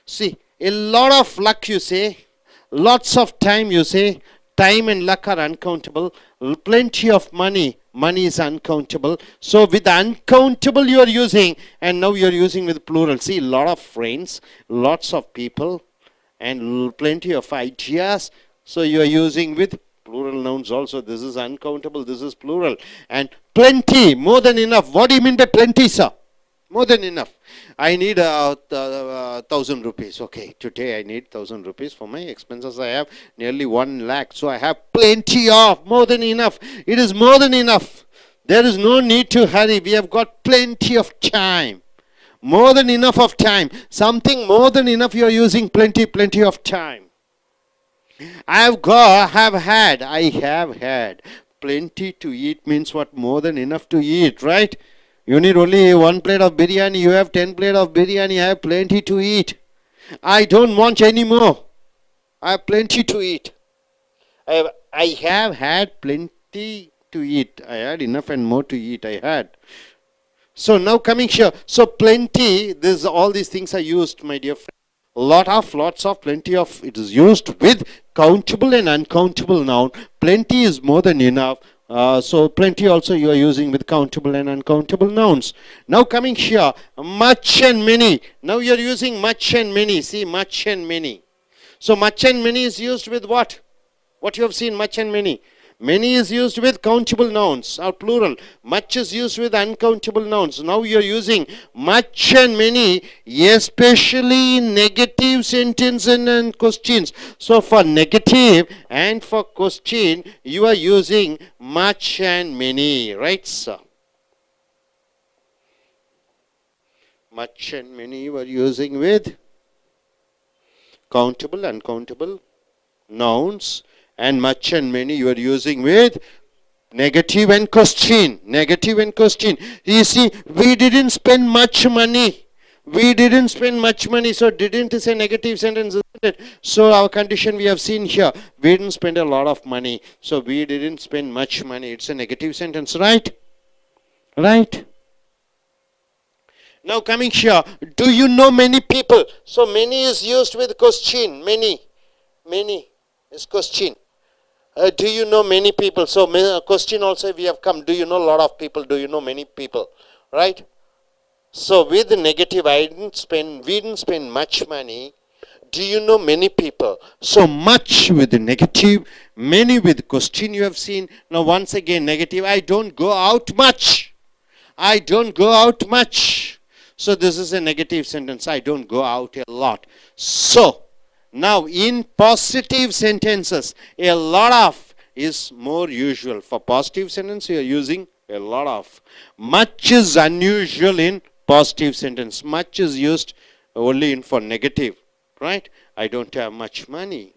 See, a lot of luck you say. Lots of time you say. Time and luck are uncountable. Plenty of money. Money is uncountable. So with uncountable you are using. And now you are using with plural. See, a lot of friends. Lots of people. And plenty of ideas. So you are using with plural nouns also. This is uncountable, this is plural. And plenty, more than enough. What do you mean by plenty, sir? More than enough. I need 1,000 rupees. Okay, today I need 1,000 rupees for my expenses. I have nearly 1 lakh. So I have plenty of, more than enough. It is more than enough. There is no need to hurry. We have got plenty of time. More than enough of time. Something more than enough you are using plenty of time. I have had. Plenty to eat means what? More than enough to eat, right? You need only 1 plate of biryani. You have 10 plate of biryani. I have plenty to eat. I don't want any more. I have plenty to eat. I have had plenty to eat. I had enough and more to eat. I had. So now coming here. So plenty, all these things are used, my dear friend. Lots of, plenty of. It is used with countable and uncountable noun. Plenty is more than enough. So plenty also you are using with countable and uncountable nouns. Now coming here, much and many. Now you are using much and many. See, much and many. So much and many is used with what? What you have seen, much and many. Many is used with countable nouns or plural. Much is used with uncountable nouns. Now you are using much and many, especially in negative sentences and questions. So for negative and for question, you are using much and many. Right, sir? Much and many you are using with countable, uncountable nouns. And much and many you are using with negative and question. Negative and question. You see, we didn't spend much money. We didn't spend much money. So didn't is a negative sentence, isn't it? So our condition we have seen here. We didn't spend a lot of money. So we didn't spend much money. It's a negative sentence, right? Right? Now coming here. Do you know many people? So many is used with question. Many. Many is question. Do you know many people? So question also we have come. Do you know a lot of people? Do you know many people? Right? So with the negative, we didn't spend much money. Do you know many people? So much with the negative, many with question you have seen. Now once again negative, I don't go out much. I don't go out much. So this is a negative sentence. I don't go out a lot. So now in positive sentences, a lot of is more usual. For positive sentence, you are using a lot of. Much is unusual in positive sentence. Much is used only for negative, right? I don't have much money.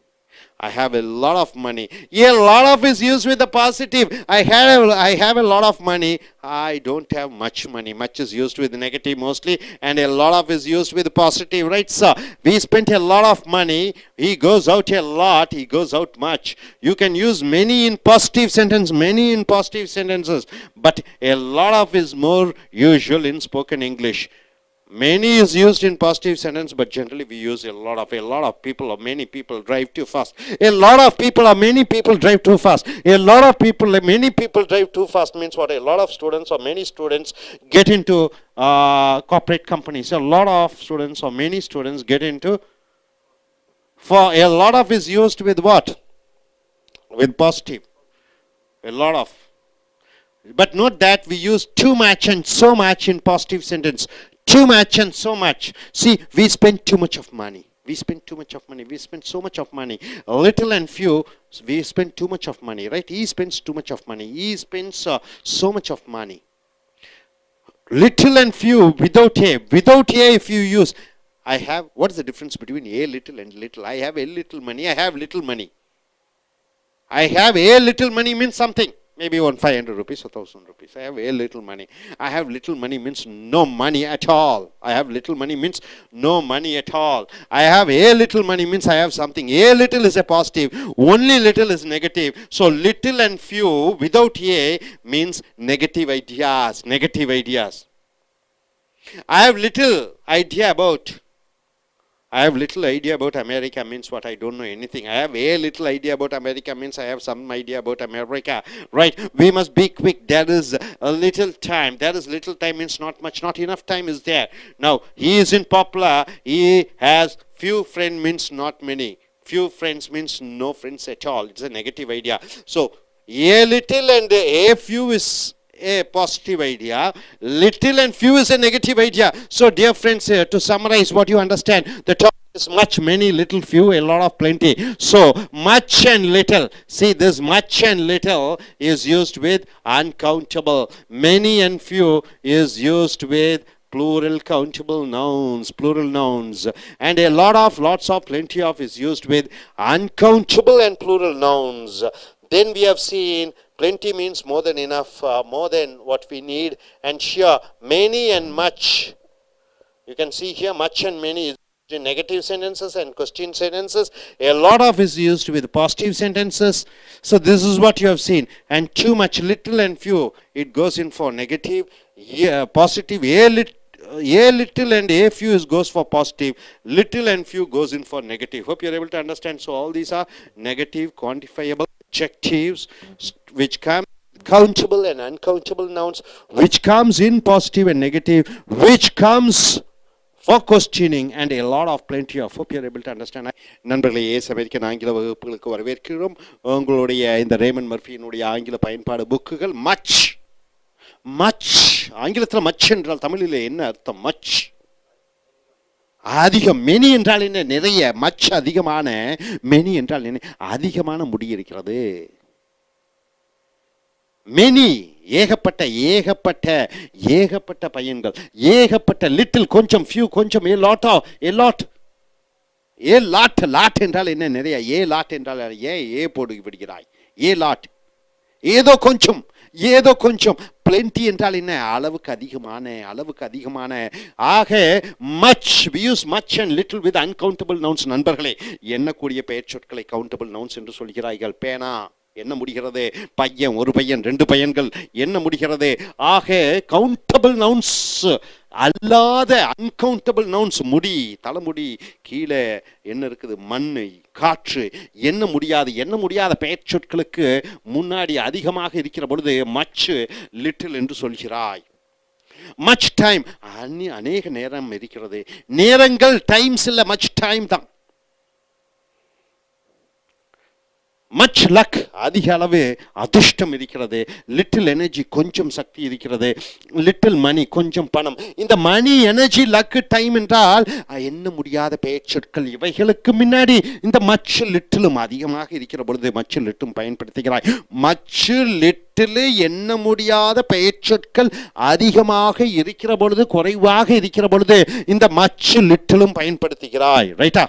I have a lot of money. A lot of is used with the positive. I have a lot of money. I don't have much money. Much is used with the negative mostly, and a lot of is used with the positive, right? So we spent a lot of money. He goes out a lot. He goes out much. You can use many in positive sentence, many in positive sentences, but a lot of is more usual in spoken English. Many is used in positive sentence, but generally we use a lot of people or many people drive too fast. A lot of people or many people drive too fast. A lot of people, many people drive too fast means what? A lot of students or many students get into corporate companies. A lot of students or many students get into, for a lot of is used with what? With positive. A lot of. But note that we use too much and so much in positive sentence. Too much and so much. See, we spend too much of money. We spend too much of money. We spend so much of money. Little and few, we spend too much of money, right? He spends too much of money. He spends so much of money. Little and few, without a. Without a, if you use, I have, what is the difference between a little and little? I have a little money. I have little money. I have a little money means something. Maybe 500 rupees or 1000 rupees. I have a little money. I have little money means no money at all. I have little money means no money at all. I have a little money means I have something. A little is a positive. Only little is negative. So little and few without a means negative ideas. Negative ideas. I have little idea about America means what? I don't know anything. I have a little idea about America means I have some idea about America. Right? We must be quick. There is a little time. There is little time means not much. Not enough time is there. Now, he is in popular. He has few friends means not many. Few friends means no friends at all. It's a negative idea. So, a little and a few is a positive idea. Little and few is a negative idea. So dear friends, to summarize what you understand, the topic is much, many, little, few, a lot of plenty. So much and little. See, this much and little is used with uncountable. Many and few is used with plural countable nouns, plural nouns. And a lot of, lots of, plenty of is used with uncountable and plural nouns. Then we have seen plenty means more than enough, more than what we need. And here, many and much. You can see here, much and many is in negative sentences and question sentences. A lot of is used with positive sentences. So this is what you have seen. And too much, little and few, it goes in for negative. Positive, a little and a few goes for positive. Little and few goes in for negative. Hope you are able to understand. So all these are negative, quantifiable adjectives which come countable and uncountable nouns, which comes in positive and negative, which comes for questioning, and a lot of plenty of. Hope you are able to understand. நண்பர்களே, American ஆங்கில வகுப்புகளுக்கு வரவேற்கிறோம். உங்களுடைய இந்த ramen மர்ஃபியினுடைய ஆங்கில பயன்பாடு புக்குகள் much ஆங்கிலத்தில் much என்றால் தமிழில் என்ன அர்த்தம்? மச் அதிகம். மெனி என்றால் என்ன? நிறைய. மச் அதிகமான. மெனி என்றால் என்ன? அதிகமான முடி இருக்கிறது. மெனி ஏகப்பட்ட பையன்கள், ஏகப்பட்ட. லிட்டில் கொஞ்சம், ஃபியூ கொஞ்சம், ஏ லாட் என்றால் என்ன? நிறைய. ஏ லாட் என்றால் ஏ போடு விடுகிறாய். ஏ லாட் ஏதோ கொஞ்சம். plenty என்றால் என்ன? அளவுக்கு அதிகமான. ஆக much, we use much and little with uncountable nouns. நண்பர்களே, எண்ணக்கூடிய பெயர் சொற்களை countable nouns என்று சொல்கிறார்கள். பேனா என்ன முடிகிறது? பையன், ஒரு பையன், ரெண்டு பையன்கள் என்ன முடிகிறது? ஆக கவுண்டபிள் நவுன்ஸ் அல்லாத அன்கவுண்டபிள் நவுன்ஸ், முடி, தலைமுடி, கீழே என்ன இருக்குது? மண்ணு, காற்று, என்ன முடியாத பெயர் சொற்களுக்கு முன்னாடி அதிகமாக இருக்கிற பொழுது மச், லிட்டில் என்று சொல்கிறாய். மச் டைம், அநேக நேரம் இருக்கிறது. நேரங்கள் டைம்ஸ் இல்ல, மச் டைம் தான். மச் லக், அதிக அளவு அதிர்ஷ்டம் இருக்கிறது. லிட்டில் எனர்ஜி, கொஞ்சம் சக்தி இருக்கிறது. லிட்டில் மணி, கொஞ்சம் பணம். இந்த மணி, எனர்ஜி, லக், டைம் என்றால் என்ன முடியாத பெயர் சொற்கள். இவைகளுக்கு முன்னாடி இந்த மச் லிட்டிலும் அதிகமாக இருக்கிற பொழுது மச் லிட்டும் பயன்படுத்துகிறாய். மச் லிட்டில் என்ன முடியாத பெயர் சொற்கள் அதிகமாக இருக்கிற பொழுது, குறைவாக இருக்கிற பொழுது இந்த மச் லிட்டிலும் பயன்படுத்துகிறாய். ரைட்டா?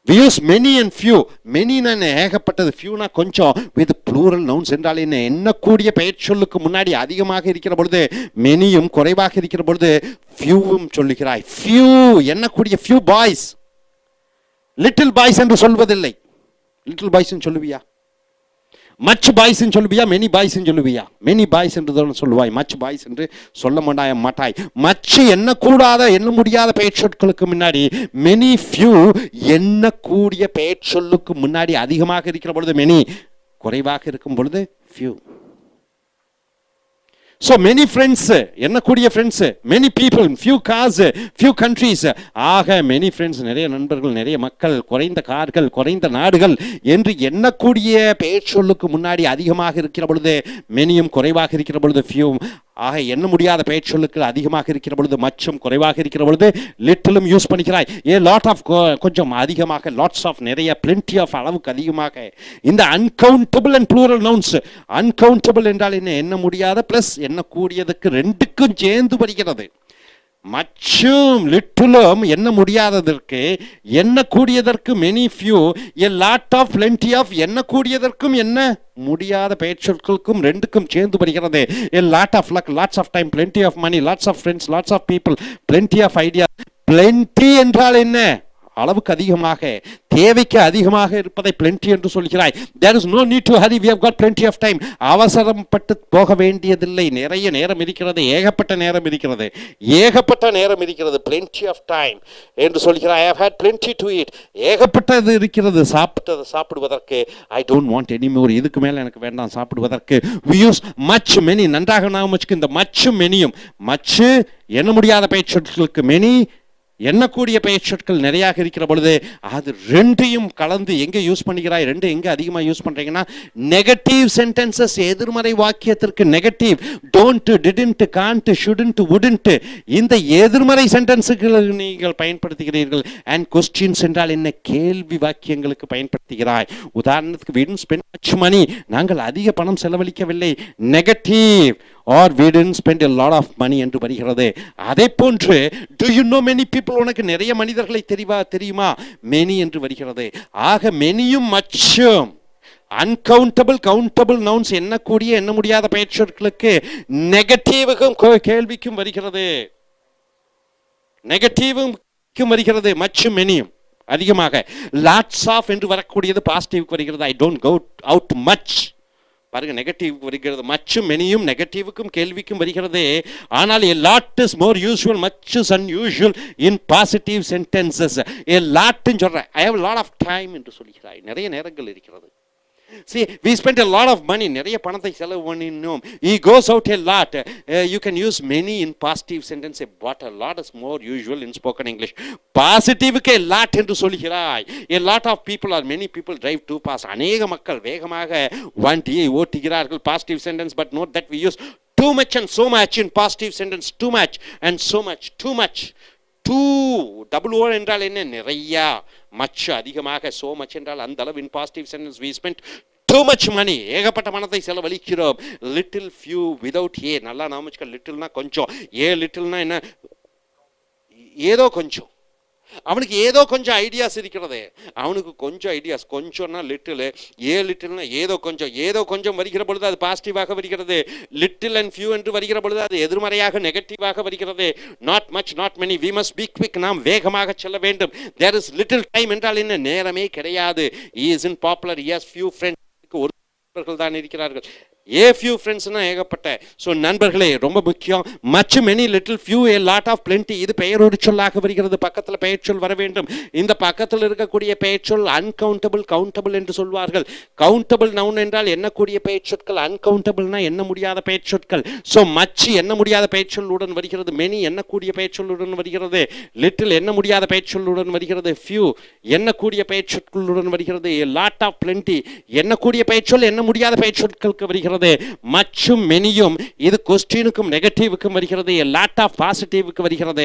We use many and few. Many na ஏகப்பட்டது, few na கொஞ்சம். With plural nouns என்றால் என்ன? எண்ணக்கூடிய பெயர் சொல்லுக்கு முன்னாடி அதிகமாக இருக்கிற பொழுது manyயும் குறைவாக இருக்கிற பொழுது fewவும் சொல்லுகிறாய். Few எண்ணக்கூடிய few boys. Little boys என்று சொல்வதில்லை. Little boys என்று சொல்லுவியா? மச் பாய்ஸ் சொல்லுவியா? மெனி பாய்ஸ் சொல்லுவியா? மெனி பாய்ஸ் என்று தான் சொல்லுவாய். மச் பாய்ஸ் என்று சொல்ல மாட்டாய். மச் எண்ணக்கூடாத எண்ண முடியாத பெயர் சொற்களுக்கு முன்னாடி மெனி ஃபியூ எண்ணக்கூடிய பெயர் சொல்லுக்கு முன்னாடி அதிகமாக இருக்கிற பொழுது மெனி, குறைவாக இருக்கும் பொழுது ஃபியூ. So many friends, எண்ணக்கூடிய friends, many people, few cars, few countries. ஆக many friends, நிறைய நண்பர்கள், நிறைய மக்கள், குறைந்த கார்கள், குறைந்த நாடுகள் என்று எண்ணக்கூடிய பெயர் சொல்லுக்கு முன்னாடி அதிகமாக இருக்கிற பொழுது மெனியும், குறைவாக இருக்கிற பொழுது few. ஆக எண்ண முடியாத பெயர் சொல்லுக்கு அதிகமாக இருக்கிற பொழுது மச்சும், குறைவாக இருக்கிற பொழுது லிட்டிலும் யூஸ் பண்ணிக்கிறாய். ஏ லாட் ஆஃப் கொஞ்சம் அதிகமாக, லாட்ஸ் ஆஃப் நிறைய, பிளென்டி ஆஃப் அளவுக்கு அதிகமாக. இந்த uncountable and plural nouns. Uncountable என்றால் என்ன? எண்ண முடியாத பிளஸ் எண்ணக்கூடியதுக்கு ரெண்டுக்கும் சேர்ந்து வருகிறது. மச்சும் லிட்டிலும் எண்ண முடியாததற்கு, எண்ணக்கூடியதற்கு many few, a lot of plenty of எண்ணக்கூடியதற்கும் என்ன முடியாத பெயர் சொற்களுக்கும் ரெண்டுக்கும் சேர்ந்து வருகிறது. A lot of luck, lots of time, plenty of money, lots of friends, lots of people, plenty of idea. Plenty என்றால் என்ன? அளவுக்கு அதிகமாக, தேவைக்கு அதிகமாக இருப்பதை plenty என்று சொல்கிறாய். There is no need to hurry, we have got plenty of time. அவசரப்பட்டு போக வேண்டியதில்லை, நிறைய நேரம் இருக்கிறது, ஏகப்பட்ட நேரம் இருக்கிறது, ஏகப்பட்ட நேரம் இருக்கிறது, plenty of time என்று சொல்கிறாய். I have had plenty to eat, ஏகப்பட்டது இருக்கிறது சாப்பிடுவதற்கு. I don't want any more, இதுக்கு மேல எனக்கு வேண்டாம் சாப்பிடுவதற்கு. We use much, many. நன்றாக நாம் வச்சுக்க, இந்த much manyயும், much எண்ண முடியாத பெயர் சொற்களுக்கு many, எண்ணக்கூடிய பெயர் சொற்கள் நிறையாக இருக்கிற பொழுது அது ரெண்டையும் கலந்து எங்கே யூஸ் பண்ணிக்கிறாய்? ரெண்டு எங்கே அதிகமாக யூஸ் பண்ணுறீங்கன்னா நெகட்டிவ் சென்டென்சஸ், எதிர்மறை வாக்கியத்திற்கு negative. Don't, didn't, can't, shouldn't, wouldn't, இந்த எதிர்மறை சென்டென்ஸுக்கு நீங்கள் பயன்படுத்துகிறீர்கள். அண்ட் கொஸ்டின்ஸ் என்றால் என்ன? கேள்வி வாக்கியங்களுக்கு பயன்படுத்துகிறாய். உதாரணத்துக்கு we didn't spend much money, நாங்கள் அதிக பணம் செலவழிக்கவில்லை, negative. or we didn't spend a lot of money என்று வருகிறது. அதே போன்று do you know many people, உனக்கு நிறைய மனிதர்களை தெரியுமா? many என்று வருகிறது. ஆக manyயும் muchம் uncountable, countable nouns எண்ணக்கூடிய எண்ண முடியாத பெயர் சொற்களுக்கு நெகட்டிவுக்கும் கேள்விக்கும் வருகிறது, நெகட்டிவுக்கும் வருகிறது. மச்சும் மெனியும் அதிகமாக. லாட்ஸ் ஆஃப் என்று வரக்கூடியது பாசிட்டிவ்க்கு வருகிறது. I don't go out much, பாருங்க, நெகட்டிவ் வருகிறது. மச்சும் மெனியும் நெகட்டிவுக்கும் கேள்விக்கும் வருகிறது. ஆனால் a lot is more usual, much is unusual in positive sentences. a lot ன்னு சொல்றேன், I have a lot of time என்று சொல்கிறாய், நிறைய நேரங்கள் இருக்கிறது. See, we spent a lot of money, நிறைய பணத்தை செலவு பண்ணினோம். He goes out a lot. You can use many in positive sentence, but a lot is more usual in spoken English. பாசிட்டிவ்க்கு a lot என்று சொல்கிறாய். A lot of people or many people drive too fast. அநேக மக்கள் வேகமாக வண்டியை ஓட்டுகிறார்கள். Positive sentence, but note that we use too much and so much in positive sentence. Too much and so much. Too much. Double o என்றால் என்ன? நிறையா. Much அதிகமாக. So much என்றால் அந்த அளவு. In positive sentence we spent too much money, ஏகப்பட்ட பணத்தை செலவழிக்கிறோம். Little few without a. நல்லா நாம வச்சுக்க, லிட்டில்னா கொஞ்சம், ஏ லிட்டில்னா என்ன? ஏதோ கொஞ்சம். அவனுக்கு ஏதோ கொஞ்சம் ஐடியாஸ் இருக்கிறது, அவனுக்கு கொஞ்சம் ஐடியாஸ். கொஞ்சம்னா லிட்டில், ஏ லிட்டில்னா ஏதோ கொஞ்சம். ஏதோ கொஞ்சம் வருகிற பொழுது அது பாசிட்டிவாக வருகிறது. லிட்டில் அண்ட் ஃபியூ என்று வருகிற பொழுது அது எதிர்மறையாக நெகட்டிவாக வருகிறது. Not much, not many. We must be quick, நாம் வேகமாக செல்ல வேண்டும். தேர் இஸ் லிட்டில் டைம் என்றால் என்ன? நேரமே கிடையாது. he is in popular, he has few friends, ஒரு நண்பர்கள் தான் இருக்கிறார்கள். ஏ ஃபியூ ஃப்ரெண்ட்ஸ்னா ஏகப்பட்ட. ஸோ நண்பர்களே ரொம்ப முக்கியம். Much, many, little, few, a lot of, plenty. இது பெயரோடு சொல்லாக வருகிறது. பக்கத்தில் பெயர் சொல் வர வேண்டும். இந்த பக்கத்தில் இருக்கக்கூடிய பெயர் சொல் அன்கவுண்டபிள், கவுண்டபிள் என்று சொல்வார்கள். கவுண்டபிள் நவுன் என்றால் எண்ணக்கூடிய பெயர் சொற்கள், அன்கவுண்டபிள்னா எண்ண முடியாத பெயர் சொற்கள். ஸோ மச் எண்ண முடியாத பெயர் சொல்லுடன் வருகிறது. மெனி எண்ணக்கூடிய பெயர் சொல்லுடன் வருகிறது. லிட்டில் எண்ண முடியாத பெயர் சொல்லுடன் வருகிறது. ஃபியூ எண்ணக்கூடிய பெயர் சொற்களுடன் வருகிறது. ஏ லாட் ஆஃப், பிளென்டி எண்ணக்கூடிய பெயர் சொல், எண்ண முடியாத பெயர் சொற்களுக்கு வருகிறது. மச்சும் மெனியும் இது கொஸ்டினுக்கும் நெகட்டிவுக்கும் வருகிறது. லாட் ஆஃப் பாசிட்டிவுக்கு வருகிறது.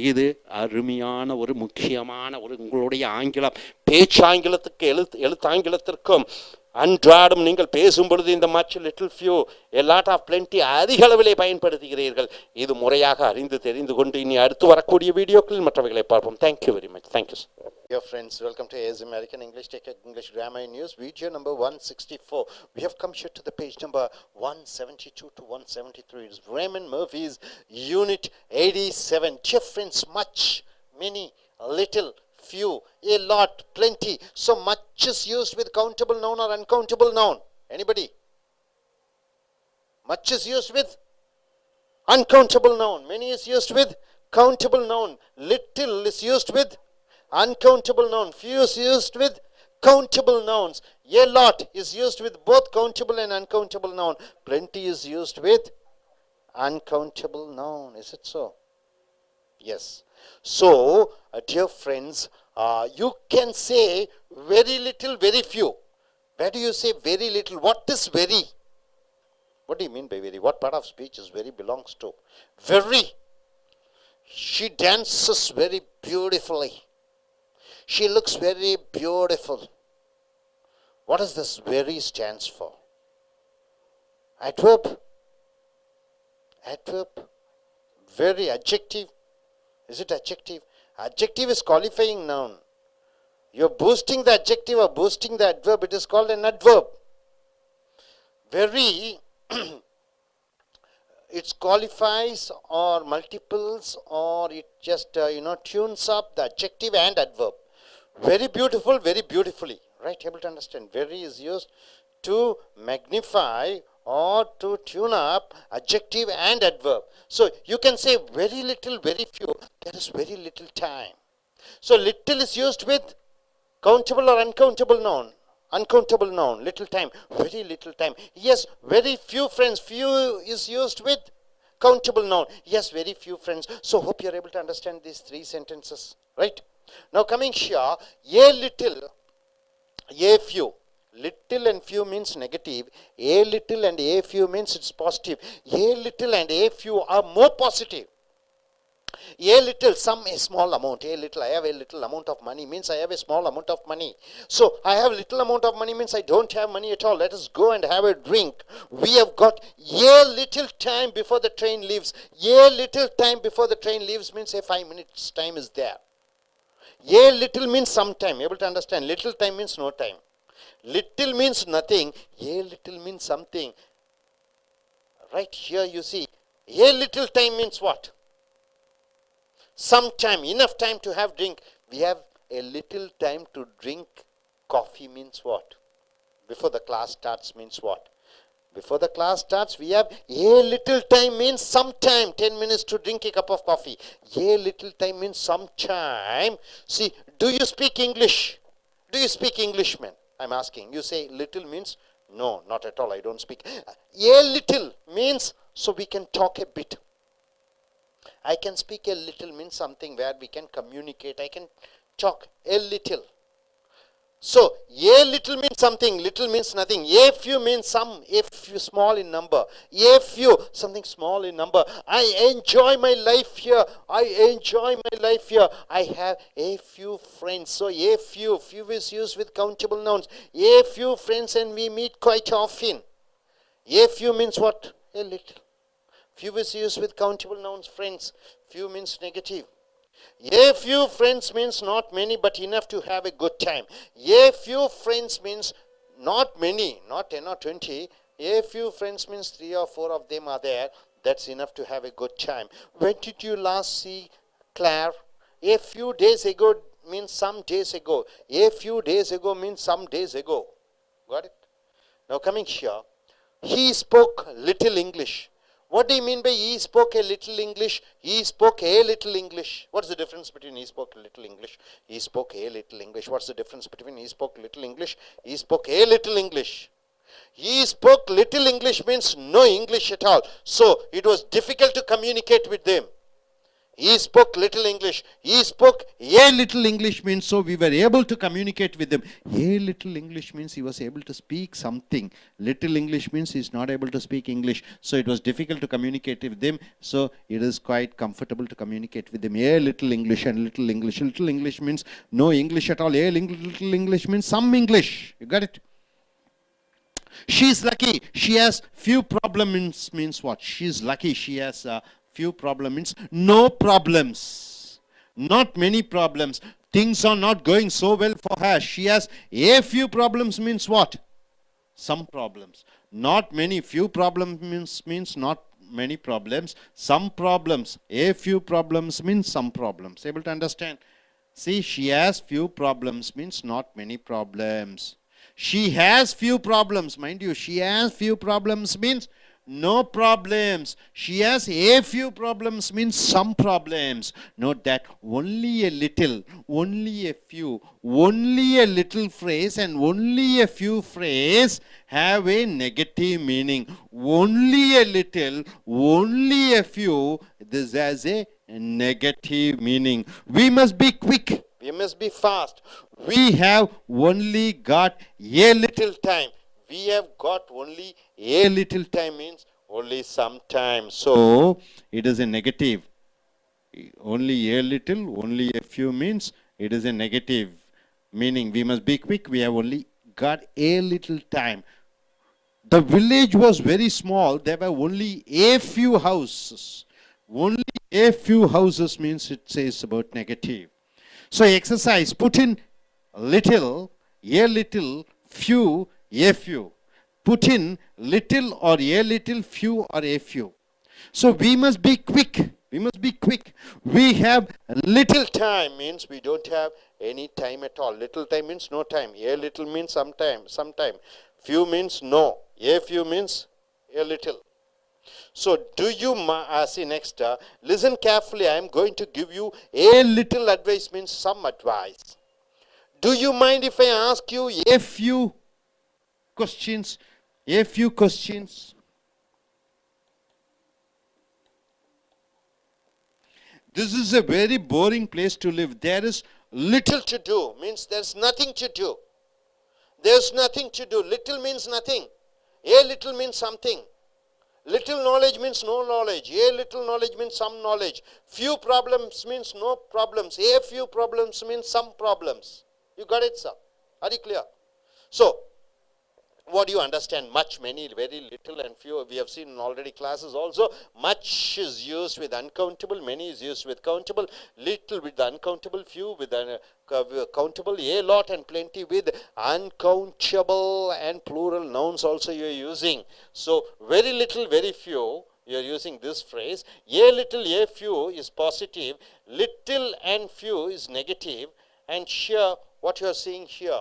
இது அருமையான ஒரு முக்கியமான ஒரு உங்களுடைய ஆங்கிலம், பேச்சாங்கிலத்துக்கு எழுத்தாங்கிலத்திற்கும் அன்றாடம் நீங்கள் பேசும் பொழுது இந்த much, little, few, a lot of, plenty அதிக அளவிலே பயன்படுத்துகிறீர்கள். இது முறையாக அறிந்து தெரிந்து கொண்டு இனி அடுத்து வரக்கூடிய வீடியோக்களில் மற்றவைகளை பார்ப்போம். Thank you very much. Thank you. Dear friends, welcome to AS American English Take English Grammar News, video number 164. We have come here to the page number 172 to 173. It's Raymond Murphy's Unit 87. Dear friends, much, many, little, few, a lot, plenty. So much is used with countable noun or uncountable noun. Anybody? Much is used with uncountable noun. Many is used with countable noun. Little is used with uncountable noun. Few is used with countable nouns. A lot is used with both countable and uncountable noun. Plenty is used with uncountable noun. Is it so? Yes. So, dear friends, you can say very little, very few. Where do you say very little? What is very? What do you mean by very? What part of speech is very belongs to? Very. She dances very beautifully. She looks very beautiful. What does this very stands for? Adverb. Adverb. Very. Adjective. Is it adjective? Adjective is qualifying noun. You're boosting the adjective or boosting the adverb. It is called an adverb. Very. It qualifies or multiples or it just tunes up the adjective and adverb. Very beautiful, very beautifully. Right? Able to understand? Very is used to magnify or to tune up adjective and adverb. So you can say very little, very few. There is very little time. So little is used with countable or uncountable noun. Uncountable noun, little time, very little time. Yes, very few friends. Few is used with countable noun. Yes, very few friends. So hope you are able to understand these three sentences. Right? Now coming here, a little, a few. Little and few means negative. A little and a few means it's positive. A little and a few are more positive. A little, some a small amount. A little, I have a little amount of money means I have a small amount of money. So I have little amount of money means I don't have money at all. Let us go and have a drink. We have got a little time before the train leaves. A little time before the train leaves means a 5 minutes time is there. A little means some time. Able to understand? Little time means no time. Little means nothing. A little means something. Right here you see. A little time means what? Some time. Enough time to have drink. We have a little time to drink coffee means what? Before the class starts means what? Before the class starts, we have a little time means some time, 10 minutes to drink a cup of coffee. A little time means some time. See, do you speak English? Do you speak English, man? I'm asking. You say little means no, not at all. I don't speak. A little means so we can talk a bit. I can speak a little means something where we can communicate. I can talk a little. So, a little means something, little means nothing. A few means some, a few small in number. A few, something small in number. I enjoy my life here. I enjoy my life here. I have a few friends. So, a few is used with countable nouns. A few friends and we meet quite often. A few means what? A little. Few is used with countable nouns, friends. Few means negative. A few friends means not many but enough to have a good time. A few friends means not many, not 10 or 20. A few friends means 3 or 4 of them are there. That's enough to have a good time. When did you last see Claire? A few days ago means some days ago. A few days ago means some days ago. Got it? Now coming here, he spoke little English. What do you mean by he spoke a little English? He spoke a little English. What's the difference between he spoke a little English? He spoke a little English. What's the difference between he spoke little English? He spoke a little English. He spoke little English means no English at all. So it was difficult to communicate with them. He spoke little English. He spoke a little English means so we were able to communicate with them. A little English means he was able to speak something. Little English means he is not able to speak English. So it was difficult to communicate with them. So it is quite comfortable to communicate with them. A little English and little English. Little English means no English at all. A little English means some English. You got it? She's lucky. She has few problems means what? She's lucky. She has few problems means no problems. Not many problems. Things are not going so well for her. She has a few problems means what? Some problems. Not many. Few problems means not many problems. Some problems. A few problems means some problems. Able to understand? See, she has few problems means not many problems. She has few problems. Mind you, she has few problems means no problems. She has a few problems means some problems. Note that only a little, only a few, only a little phrase and only a few phrase have a negative meaning. Only a little, only a few, this has a negative meaning. We must be quick. We must be fast. We have only got a little time. We have got only a little time means only some time. So it is a negative. Only a little, only a few means it is a negative meaning. We must be quick. We have only got a little time. The village was very small. There were only a few houses. Only a few houses means it says about negative. So exercise, put in little, a little, few, a few. Put in little or a little, few or a few. So we must be quick. We must be quick. We have little time means we don't have any time at all. Little time means no time. A little means sometime. Few means no. A few means a little. So do you see next? Listen carefully. I am going to give you a little advice means some advice. Do you mind if I ask you a few questions? A few questions. This is a very boring place to live. There is little to do. Means there's nothing to do. There's nothing to do. Little means nothing. A little means something. Little knowledge means no knowledge. A little knowledge means some knowledge. Few problems means no problems. A few problems means some problems. You got it, sir? Are you clear? So, what do you understand? Much, many, very little and few. We have seen in already classes also. Much is used with uncountable. Many is used with countable. Little with uncountable. Few with countable. A lot and plenty with uncountable and plural nouns also you are using. So, very little, very few. You are using this phrase. A little, a few is positive. Little and few is negative. And here, what you are seeing here.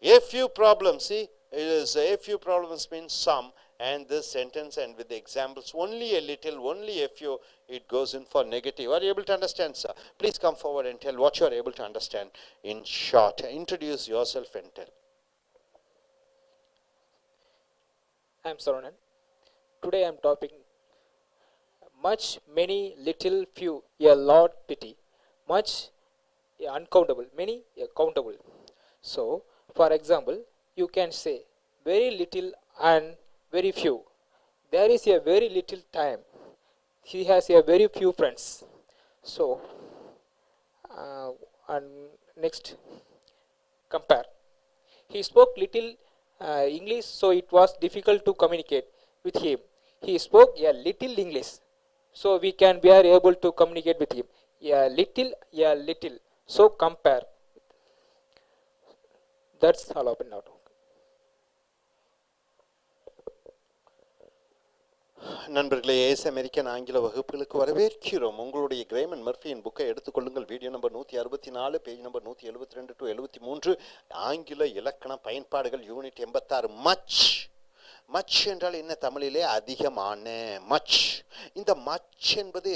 A few problems, see, it is a few problems means some, and this sentence and with the examples, only a little, only a few, it goes in for negative. Are you able to understand, sir? Please come forward and tell what you are able to understand in short. Introduce yourself and tell. I am Saranan. Today I am talking much, many, little, few, a lot, pity. Much, uncountable, many, countable. So, for example, you can say very little and very few. There is a very little time. He has a very few friends. So, and next, compare. He spoke little English, so it was difficult to communicate with him. He spoke a little English, so we are able to communicate with him. A little. So compare. That's all open now. நண்பர்களே, ace American ஆங்கில வகுப்புகளுக்கு வரவேற்கிறோம். உங்களுடைய கிரேமன் மர்ஃபியின் புக்கை எடுத்துக்கொள்ளுங்கள். Video number 164, page number 172 to 73. ஆங்கில இலக்கண பயன்பாடுகள் யூனிட் 86. மச் என்றால் என்ன? தமிழிலே அதிகமான. மச். இந்த மச் என்பது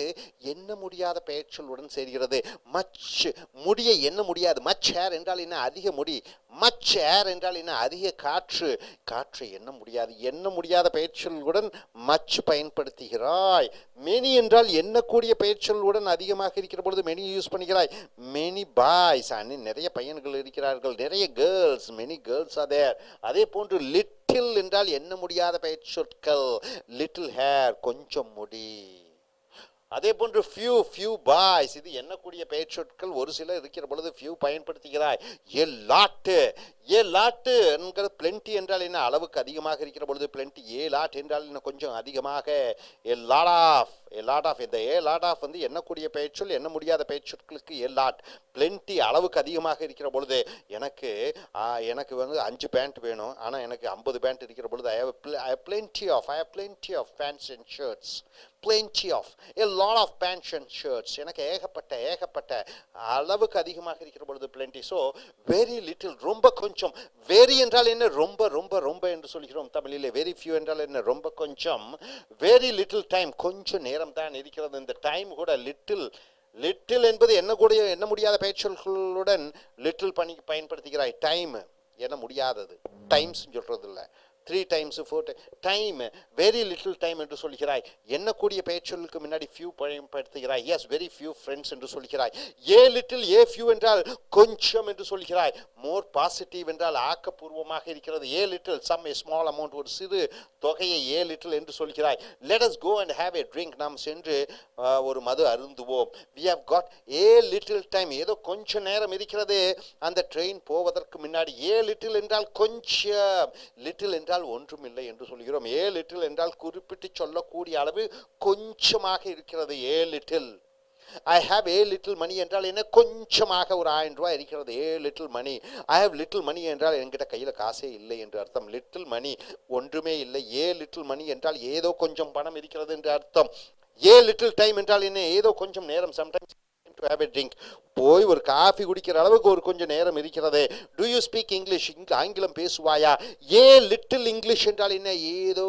எண்ண முடியாத பெயர்ச்சொல்லுடன் சேர்கிறது. மச் முடிய எண்ண முடியாது. மச் ஏர் என்றால் என்ன? அதிக முடி. மச் ஏர் என்றால் என்ன? அதிக காற்று. காற்றை எண்ண முடியாது. எண்ண முடியாத பெயர்ச்சொல்லுடன் மச் பயன்படுத்துகிறாய். மெனி என்றால் எண்ணக்கூடிய பெயர்ச்சொல்லுடன் அதிகமாக இருக்கிற பொழுது மெனி யூஸ் பண்ணுகிறாய். மெனி பாய்ஸ், நிறைய பையன்கள் இருக்கிறார்கள். நிறைய girls, many girls are there. அதே போன்று லிட்டில் என்றால் எண்ண முடியாத பெயர் சொற்கள். லிட்டில் ஹேர், கொஞ்சம் முடி. அதே போன்று few boys, இது எண்ணக்கூடிய பெயர் சொற்கள் ஒரு சில இருக்கிற பொழுது few பயன்படுத்துகிறாய். a lot என்கிற plenty என்றால் என்ன, அளவுக்கு அதிகமாக இருக்கிற பொழுது plenty. a lot என்றால் என்ன, கொஞ்சம் அதிகமாக. a lot of இந்த a lot of வந்து எண்ணக்கூடிய பெயர் சொல், எண்ண முடியாத பெயர் சொற்களுக்கு a lot. plenty அளவுக்கு அதிகமாக இருக்கிற பொழுது எனக்கு வந்து 5 பேண்ட் வேணும், ஆனால் எனக்கு 50 பேண்ட் இருக்கிற பொழுது I have plenty of pants and shirts. plenty of, a lot of pants and shirts. எனக்கு ஏகப்பட்ட அளவுக்கு அதிகமாக இருக்கிற பொழுது plenty. So very little, ரொம்ப கொஞ்சம். very என்றால் என்ன, ரொம்ப என்று சொல்கிறோம் தமிழிலே. very few என்றால் என்ன, ரொம்ப கொஞ்சம். very little time, கொஞ்சம் நேரம் தான் இருக்கிறது. இந்த டைம் கூட லிட்டில் என்பது எண்ண முடியாத பெயர்ச்சொற்களுடன் லிட்டில் பயன்படுத்துகிறாய். டைம் எண்ண முடியாதது, டைம்ஸ் சொல்றது இல்லை. 3 times 4 times time, very little time என்று சொல்கிறாய். எண்ணக்கூடிய பெயர்ச்சொல்லுக்கு முன்னாடி few பயன்படுத்துகிறாய். எஸ், வெரி few friends என்று சொல்கிறாய். ஏ லிட்டில் ஏ few என்றால் கொஞ்சம் என்று சொல்கிறாய். மோர் பாசிட்டிவ் என்றால் ஆக்கப்பூர்வமாக இருக்கிறது. A little some a small amount, ஒரு சிறு தொகையை ஏ லிட்டில் என்று சொல்கிறாய். let us go and have a drink, நாம் சென்று ஒரு மது அருந்துவோம். we have got a little time, ஏதோ கொஞ்ச நேரம் இருக்கிறது அந்த ட்ரெயின் போவதற்கு முன்னாடி. ஏ லிட்டில் என்றால் கொஞ்சம், லிட்டில் என்றால் ஒன்றுமில்லை என்று சொல்கிறோம். ஏ லிட்டில் என்றால் குறிப்பிட்டு சொல்லக்கூடிய அளவு கொஞ்சமாக இருக்கிறது. A little. I have a little money என்றால் என்ன, கொஞ்சமாக ஒரு 1000 ரூபாய் இருக்கிறது. a little money. I have little money என்றால் என்கிட்ட கையில் காசே இல்லை என்று அர்த்தம். little money ஒன்றுமே இல்லை. a little money என்றால் ஏதோ கொஞ்சம் பணம் இருக்கிறது என்று அர்த்தம். a little time என்றால் என்ன, ஏதோ கொஞ்சம் நேரம். sometimes to have a drink, போய் ஒரு காஃபி குடிக்கிற அளவுக்கு ஒரு கொஞ்சம் நேரம் இருக்கிறது. do you speak English, ஆங்கிலம் பேசுவாயா? ஏ லிட்டில் இங்கிலீஷ் என்றால் என்ன, ஏதோ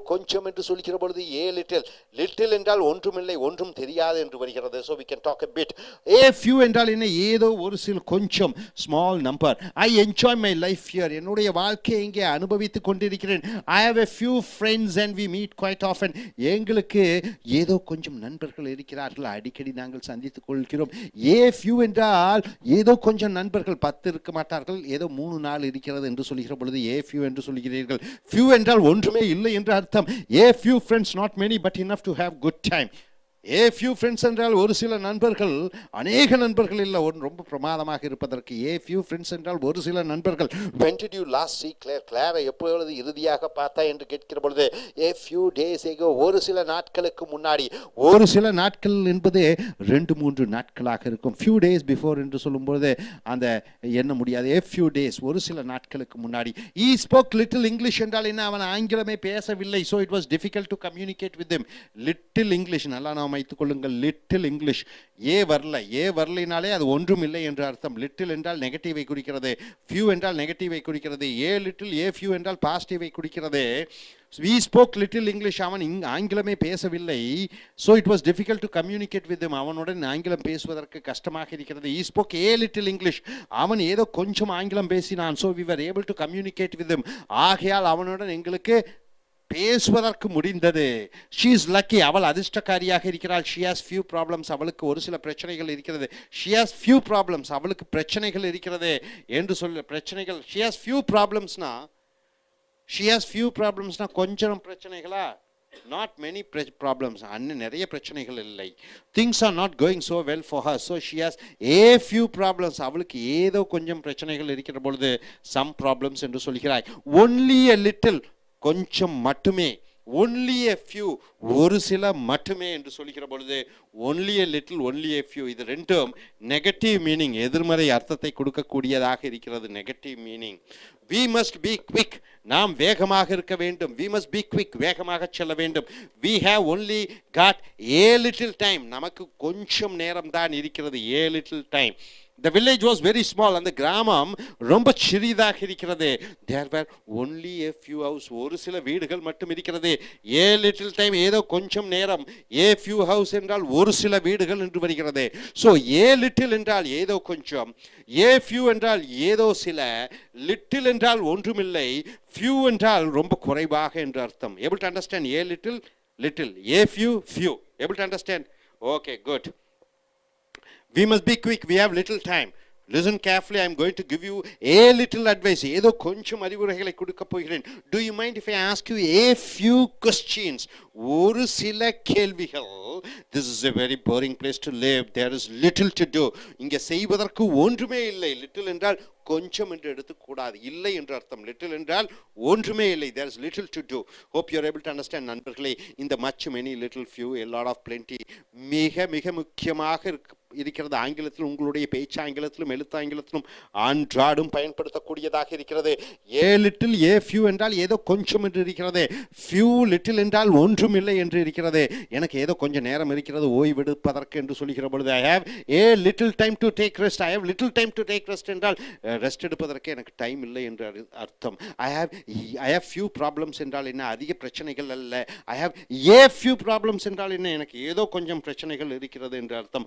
கொஞ்சம் என்று சொல்லிக்கிற பொழுது ஏ லிட்டில் என்றால் ஒன்றுமில்லை, ஒன்றும் தெரியாது என்று வருகிறது. so we can talk a bit. a few என்றால் என்ன, ஏதோ ஒரு சில கொஞ்சம், small number. I enjoy my life here, என்னுடைய வாழ்க்கையை இங்கே அனுபவித்துக் கொண்டிருக்கிறேன். I have a few friends and we meet quite often, எங்களுக்கு ஏதோ கொஞ்சம் நண்பர்கள் இருக்கிறார்கள், அடிக்கடி நாங்கள் சந்தித்துக் கொள்கிறோம். ஏ few என்றால் ஏதோ கொஞ்சம் நண்பர்கள், 10 இருக்க மாட்டார்கள், ஏதோ 3-4 இருக்கிறது என்று சொல்கிற பொழுது ஏ few என்று சொல்கிறீர்கள். few என்றால் ஒன்றுமே இல்லை என்று அர்த்தம். ஏ few friends, not many but enough to have good time. A few friends என்றால் ஒரு சில நண்பர்கள், அநேக நண்பர்கள் இல்லை, ரொம்ப பிரமாதமாக இருப்பதற்கு. ஏ few friends என்றால் ஒரு சில நண்பர்கள். when did you last see Claire, கிளாரை எப்பொழுது இறுதியாக பார்த்தா என்று கேட்கிற பொழுது a few days ago, ஒரு சில நாட்களுக்கு முன்னாடி. ஒரு சில நாட்கள் என்பது 2-3 நாட்களாக இருக்கும். few days before என்று சொல்லும்போது அந்த எண்ண முடியாது. a few days, ஒரு சில நாட்களுக்கு முன்னாடி. he spoke little English என்றால் என்ன, அவன் ஆங்கிலமே பேசவில்லை. so it was difficult to communicate with him. little English, நல்லா நாம் வைத்துக் கொள்ளுங்கள். Little English. ஏ வரலினாலே அது ஒன்றும் இல்லை என்று அர்த்தம். லிட்டில் என்றால் நெகட்டிவை குறிக்கிறது, few என்றால் நெகட்டிவை குறிக்கிறது. ஏ லிட்டில் ஏ few என்றால் பாசிட்டிவை குறிக்கிறது. we spoke little English, அவன் ஆங்கிலமே பேசவில்லை. so it was difficult to communicate with him, அவனுடன் ஆங்கிலம் பேசுவதற்கு கஷ்டமாக இருக்கிறது. he spoke a little English, அவன் ஏதோ கொஞ்சம் ஆங்கிலம் பேசினான். so we were able to communicate with him, ஆகையால் அவனுடன் எங்களுக்கு பேசுவதற்கு முடிந்தது. she is lucky, அவள் அதிர்ஷ்டக்காரியாக இருக்கிறாள். she has few problems, அவளுக்கு ஒரு சில பிரச்சனைகள் இருக்கிறது. she has few problems, அவளுக்கு பிரச்சனைகள் இருக்கிறது என்று சொல்ல. பிரச்சனைகள், she has few problemsனா கொஞ்சம் பிரச்சனைகளா, not many problems, அண்ணன் நிறைய பிரச்சனைகள் இல்லை. things are not going so well for her, so she has a few problems, அவளுக்கு ஏதோ கொஞ்சம் பிரச்சனைகள் இருக்கிற பொழுது some problems என்று சொல்கிறாய். only a little, கொஞ்சம் மட்டுமே. only a few, ஒரு சில மட்டுமே என்று சொல்லிக்கிற பொழுது only a little, only a few, இது ரெண்டும் நெகட்டிவ் மீனிங், எதிர்மறை அர்த்தத்தை கொடுக்கக்கூடியதாக இருக்கிறது. Negative meaning. we must be quick, நாம் வேகமாக இருக்க வேண்டும். we must be quick, வேகமாக செல்ல வேண்டும். we have only got a little time, நமக்கு கொஞ்சம் நேரம் தான் இருக்கிறது. a little time. the village was very small, அந்த கிராமம் ரொம்ப சிறிதாக இருக்கிறது. there were only a few houses, ஒரு சில வீடுகள் மட்டும் இருக்கிறது. a little time, ஏதோ கொஞ்சம் நேரம். a few house என்றால் ஒரு சில வீடுகள் என்று வருகிறது. so a little என்றால் ஏதோ கொஞ்சம், a few என்றால் ஏதோ சில, little என்றால் ஒன்றுமில்லை, few என்றால் ரொம்ப குறைவாக என்று அர்த்தம். able to understand? a little, a few, able to understand? okay, good. we must be quick, we have little time. Listen carefully, I am going to give you a little advice. ஏதோ கொஞ்சம் அறிவுரைகளை கொடுக்க போகிறேன். Do you mind if I ask you a few questions? ஒரு சில கேள்விகள். This is a very boring place to live. There is little to do. இங்கே செய்வதற்கு ஒன்றுமே இல்லை. Little என்றால் கொஞ்சம் என்று எடுத்துக்கூடாது. இல்லை என்று அர்த்தம். Little என்றால் ஒன்றுமே இல்லை. There is little to do. Hope you are able to understand. நண்பர்களே, இந்த much, many, little, few, a lot of, plenty மிக மிக முக்கியமாக இருக்கிறது. ஆங்கிலத்தில் உங்களுடைய பேச்சு ஆங்கிலத்திலும் எழுத்தாங்கிலத்திலும் அன்றாடும் பயன்படுத்தக்கூடியதாக இருக்கிறது. ஏ லிட்டில் ஏ ஃபியூ என்றால் ஏதோ கொஞ்சம் என்று இருக்கிறது. ஃபியூ லிட்டில் என்றால் ஒன்றும் இல்லை என்று இருக்கிறது. எனக்கு ஏதோ கொஞ்சம் நேரம் இருக்கிறது ஓய்வெடுப்பதற்கு என்று சொல்லுகிற பொழுது I have a little time to take rest. I have little time to take rest என்றால் ரெஸ்ட் எடுப்பதற்கு எனக்கு டைம் இல்லை என்று அர்த்தம். ஐ ஹேவ் ஃபியூ ப்ராப்ளம்ஸ் என்றால் என்ன? அதிக பிரச்சனைகள் அல்ல. I have A few problems என்றால் என்ன? எனக்கு ஏதோ கொஞ்சம் பிரச்சனைகள் இருக்கிறது என்று அர்த்தம்.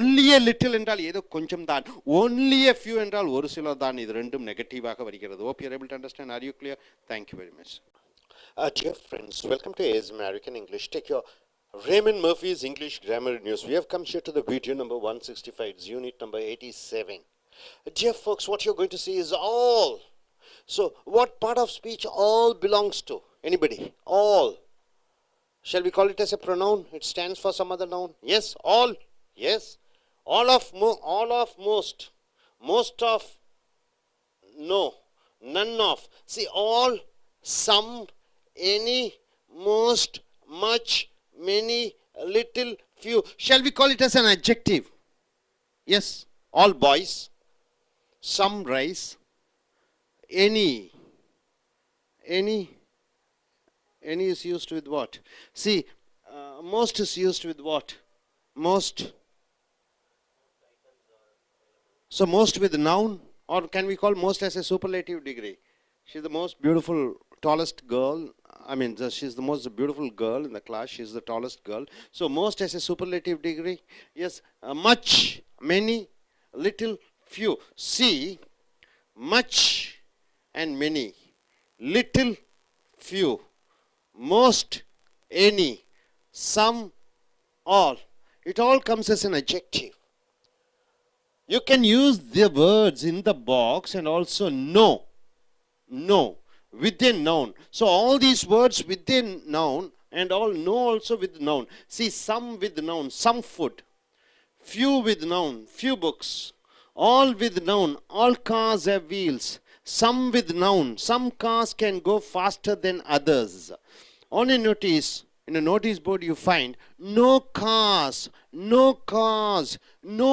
only a little என்றால் ஏதோ கொஞ்சம் தான். only a few என்றால் ஒரு சிலர் தான். இது ரெண்டும் நெகட்டிவாக வருகிறது. Hope you are able to understand. Are you clear? Thank you very much. Dear friends, welcome to AS American English. Take your Raymond Murphy's English Grammar News. We have come here to the video number 165. It's unit number 87. Dear folks, what you're going to see is all. So, what part of speech all belongs to? Anybody? All. Shall we call it as a pronoun? It stands for some other noun. Yes, all. Yes. All of most. Most of, no. None of. See, all, some, any, most, much, many, little, few. Shall we call it as an adjective? Yes. All boys. Some rice. Any is used with what? See, most is used with what? Most. So most with noun, or can we call most as a superlative degree? She's the most beautiful, tallest girl. She's the most beautiful girl in the class. She's the tallest girl. So most as a superlative degree. Yes, much, many, little, few. See, much and many, little, few, most, any, some, all. It all comes as an adjective. You can use the words in the box and also no with a noun. So all these words with a noun and all no also with noun. See, some with noun, some food. Few with noun, few books. All with noun, all cars have wheels. Some with noun, some cars can go faster than others. On a notice, in a notice board you find no cars, no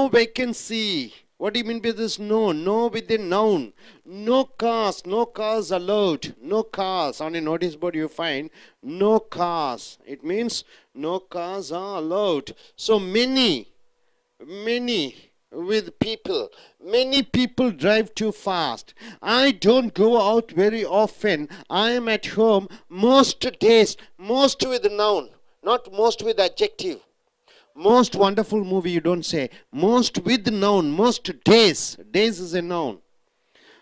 vacancy. What do you mean by this no? No with a noun. No cars allowed. No cars. On a notice board you find no cars. It means no cars are allowed. So many with people. Many people drive too fast. I don't go out very often. I am at home most days. Most with noun, not most with adjective. Most wonderful movie, you don't say. Most with noun, most days. Days is a noun.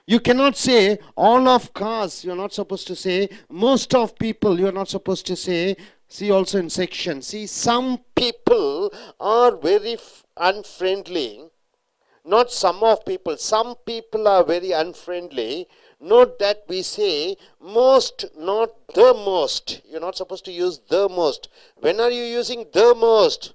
You cannot say all of cars. You're not supposed to say most of people. You're not supposed to say. See also in section. See, some people are very unfriendly. Not some of people. Some people are very unfriendly. Note that we say most, not the most. You're not supposed to use the most. When are you using the most?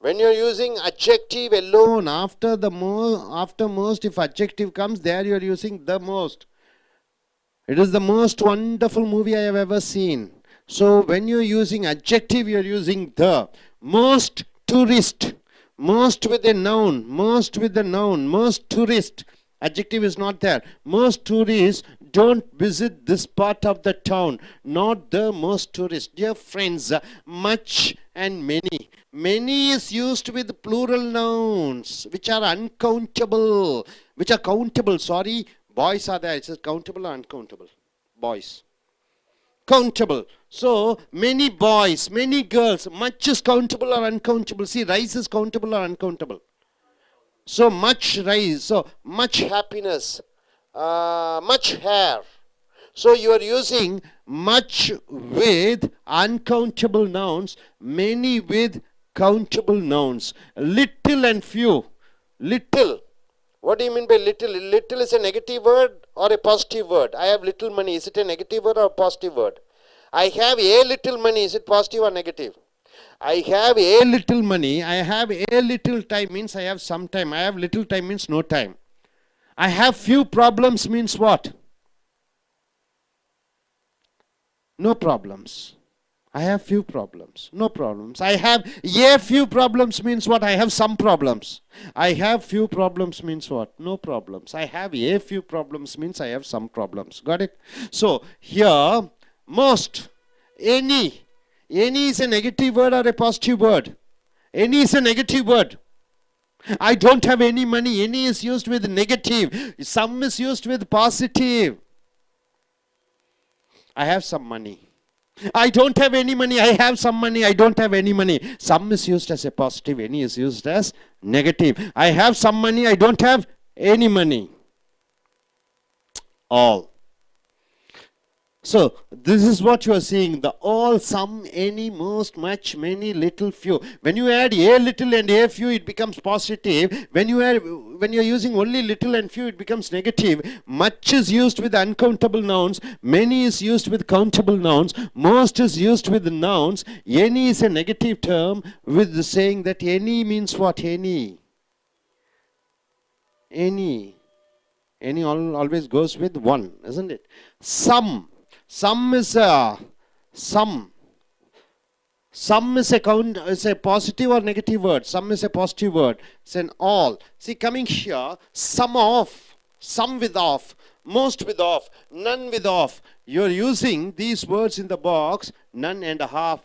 When you're using adjective alone, after most, if adjective comes, there you're using the most. It is the most wonderful movie I have ever seen. So when you're using adjective, you're using the. Most tourist. Most with a noun. Most with the noun. Most tourist. Adjective is not there. Most tourists don't visit this part of the town. Not the most tourists. Dear friends, much and many. Many is used with plural nouns which are uncountable. Which are countable. Sorry, boys are there. It says countable or uncountable? Boys. Countable. So, many boys, many girls. Much is countable or uncountable. See, rice is countable or uncountable? So, much rice. So, much happiness. Much hair. So, you are using much with uncountable nouns. Many with countable nouns. Little and few. Little. What do you mean by little? Little is a negative word or a positive word? I have little money. Is it a negative word or a positive word? I have a little money. Is it positive or negative? I have a little money. I have a little time means I have some time. I have little time means no time. I have few problems means what? No problems. I have few problems. No problems. I have a few problems means what? I have some problems. I have few problems means what? No problems. I have a few problems means I have some problems. Got it? So here, most, any is a negative word or a positive word? Any is a negative word. I don't have any money. Any is used with negative. Some is used with positive. I have some money. I don't have any money. I have some money. I don't have any money. Some is used as a positive. Any is used as negative. I have some money. I don't have any money. All. So this is what you are seeing, the all, some, any, most, much, many, little, few. When you add a little and a few, it becomes positive. When you are using only little and few, it becomes negative. Much is used with uncountable nouns. Many is used with countable nouns. Most is used with nouns. Any is a negative term with the saying that any means what? Any. Any always goes with one, isn't it? Some is a some. Some is a positive or negative word. Some is a positive word. It's an all. See, coming here, some of, some with of, most with of, none with of. You're using these words in the box, none and a half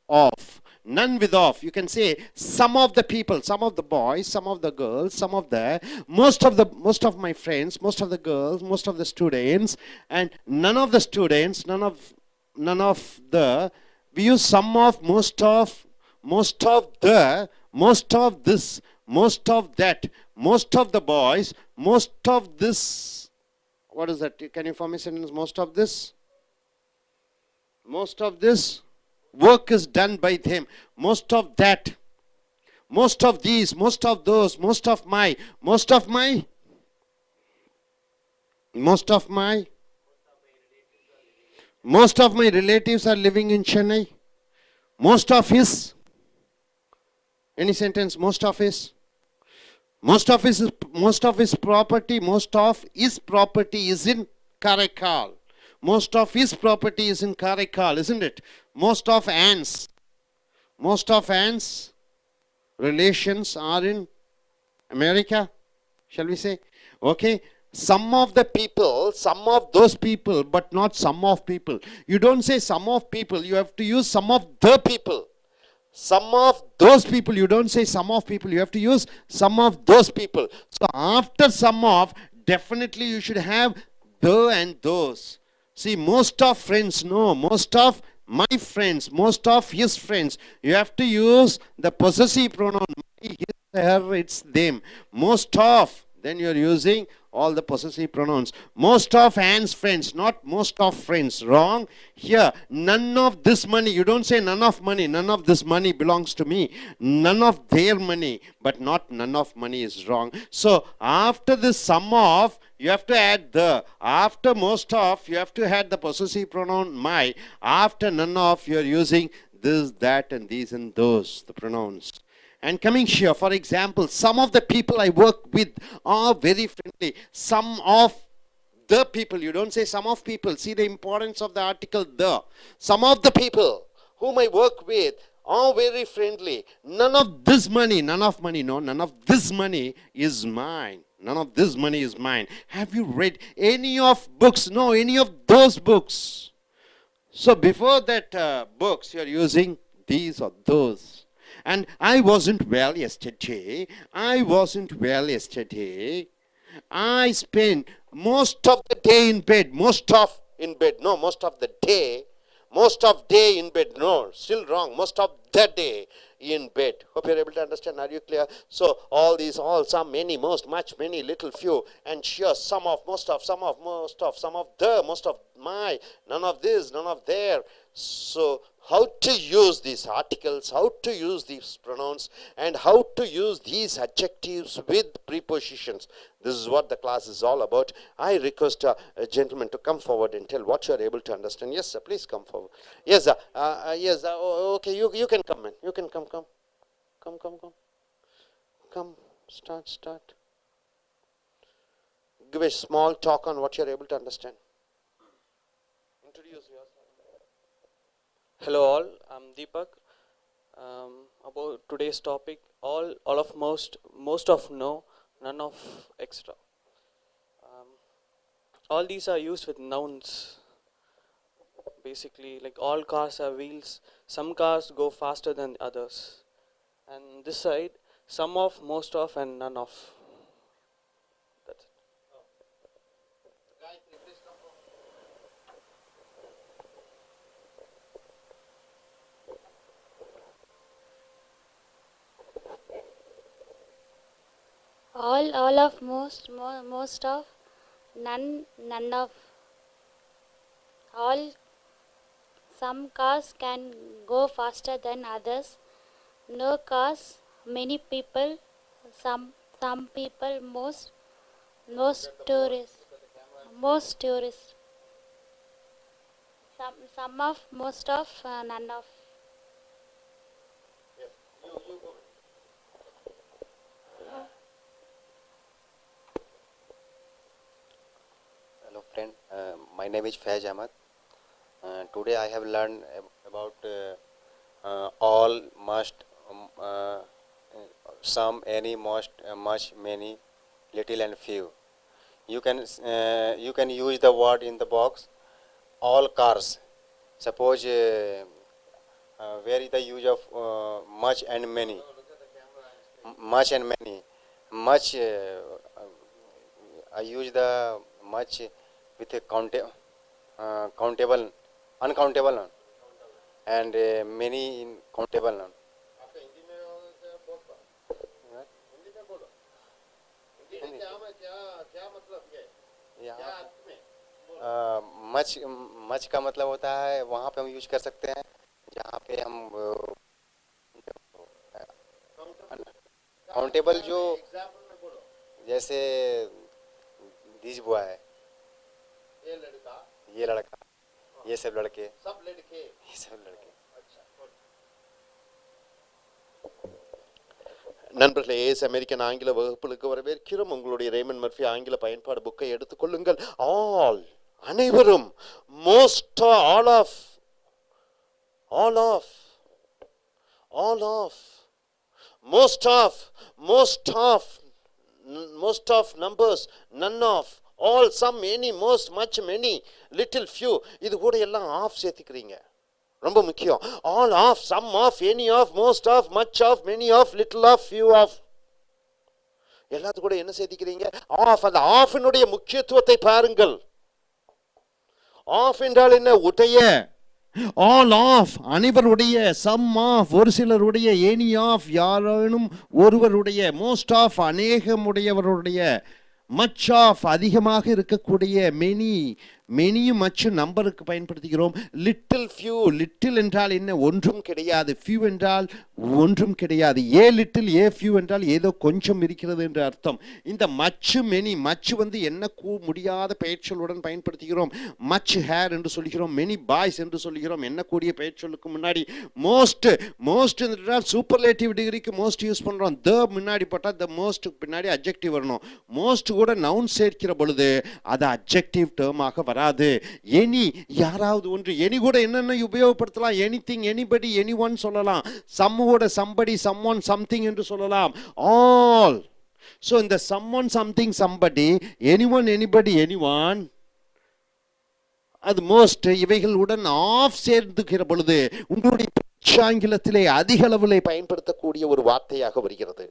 of. None with of. You can say some of the people, some of the boys, some of the girls, some of the, most of my friends, most of the girls, most of the students, and none of the students, none of the. We use some of, most of the, most of this, most of that, most of the boys, most of this. What is that? Can you form a sentence? Most of this. Most of this. Work is done by them. Most of that. Most of these. Most of those. Most of my. Most of my. Most of my. Most of my relatives are living in Chennai. Most of his. Any sentence? Most of his. Most of his property. Most of his property is in Karaikal. Most of his property is in Karaikal, isn't it? Most of Anne's relations are in America, shall we say? Okay. Some of the people, some of those people, but not some of people. You don't say some of people, you have to use some of the people. Some of those people, you don't say some of people, you have to use some of those people. So after some of, definitely you should have the and those. See, most of friends, no, most of my friends, most of his friends. You have to use the possessive pronoun, my, his, her, it's them. Most of, then you are using all the possessive pronouns. Most of Anne's friends, not most of friends. Wrong. Here, none of this money. You don't say none of money. None of this money belongs to me. None of their money, but not none of money is wrong. So after this sum of, you have to add the. After most of, you have to add the possessive pronoun my. After none of, you are using this, that, and these and those, the pronouns. And coming here, for example, some of the people I work with are very friendly. Some of the people, you don't say some of people. See the importance of the article the. Some of the people whom I work with are very friendly. None of this money, none of money, no, none of this money is mine. None of this money is mine. Have you read any of books? No, any of those books. So before that books, you are using these or those. And I wasn't well yesterday. I spent most of the day in bed. Most of the day. Most of day in bed. No, still wrong. Most of the day in bed. Hope you're able to understand. Are you clear? So all these, all, some, many, most, much, many, little, few, and sure, some of, most of, some of, most of, some of the, most of my, none of this, none of there. So how to use these articles, how to use these pronouns, and how to use these adjectives with prepositions. This is what the class is all about. I request a gentleman to come forward and tell what you are able to understand. Yes, sir, please come forward. Yes, sir. Yes, sir. Okay, you can come in. You can come. Come, start. Give a small talk on what you are able to understand. Introduce yourself. Hello all, I'm Deepak. About today's topic, all of most of no, none of extra. All these are used with nouns. Basically, like all cars have wheels. Some cars go faster than others. And this side, some of, most of, and none of. That's it. All of, most of, none of. All, some cars can go faster than others. No cars, many people, some people, most tourists. Some of, most of, none of. Hello friend, my name is Faiz Ahmad. Today I have learned about all, must, some, any, most, much, many, little and few. You can use the word in the box. All cars. Suppose where is the use of much and many? Much and many. Much. I use the much with a countable, uncountable, and many in countable. Much का मतलब होता है वहाँ पे हम use कर सकते हैं जहाँ पे हम काउंटेबल जो जैसे दिस बुआ है ये लड़का ये सब लड़के ये सब लड़के நண்பர்களே, ஏஸ் அமெரிக்கன் ஆங்கில வகுப்புகளுக்கு வரவேற்கிறோம். உங்களுடைய ரேமன் மர்ஃபி ஆங்கில பயன்பாடு புக்கை எடுத்துக்கொள்ளுங்கள். ஆல், அனைவரும், most, all of, most of, numbers, none of, all, some, any, most, much, many, little, few. இது கூட எல்லாம் ஆஃப் சேர்த்துக்கிறீங்க. ரொம்ப முக்கியம். All of, some of, any of, most of, much of, many of, little of, few of. எல்லாத்து கூட என்ன சேர்த்திக்கிறீங்க? Of. அந்த ஆஃபினுடைய முக்கியத்துவத்தை பாருங்கள். ஆஃப் என்றால் என்ன? உடைய. ஆல் ஆஃப் அனைவருடைய, சம் ஆஃப் ஒரு சிலருடைய, எனி ஆஃப் யாரேனும் ஒருவருடைய, மோஸ்ட் ஆஃப் அநேகமுடையவருடைய, மச் ஆஃப் அதிகமாக இருக்கக்கூடிய, மெனியும் மச்சும் நம்பருக்கு பயன்படுத்துகிறோம். லிட்டில் ஃபியூ, லிட்டில் என்றால் என்ன? ஒன்றும் கிடையாது. ஃபியூ என்றால் ஒன்றும் கிடையாது. ஏ லிட்டில் ஏ ஃபியூ என்றால் ஏதோ கொஞ்சம் இருக்கிறது என்று அர்த்தம். இந்த மச்சு மெனி, மச்சு என்ன முடியாத பெயர்ச்சொல்லுடன் பயன்படுத்துகிறோம். மச் ஹேர் என்று சொல்கிறோம், மெனி பாய்ஸ் என்று சொல்கிறோம். எண்ணக்கூடிய பெயர்ச்சொல்லுக்கு முன்னாடி மோஸ்ட் என்றால் சூப்பர்லேட்டிவ் டிகிரிக்கு மோஸ்ட் யூஸ் பண்ணுறோம். த முன்னாடி போட்டால் த மோஸ்ட்டுக்கு பின்னாடி அட்ஜெக்டிவ் வரணும். மோஸ்ட் கூட நவுன் சேர்க்கிற பொழுது அது அட்ஜெக்டிவ் டேர்மாக வராது. எனி, யாராவது ஒன்று. எனி கூட என்னென்ன உபயோகப்படுத்தலாம்? எனிதிங், எனிபடி, எனி ஒன் சொல்லலாம். சம் கூட சம்படி, சம்ஒன், சம்திங் என்று சொல்லலாம். ஆல். ஸோ இந்த someone, something, somebody, anyone, anybody, anyone, அது மோஸ்ட், இவைகளுடன் ஆஃப் சேர்ந்துகிற பொழுது உங்களுடைய ஆங்கிலத்திலே அதிக அளவிலே பயன்படுத்தக்கூடிய ஒரு வார்த்தையாக வருகிறது.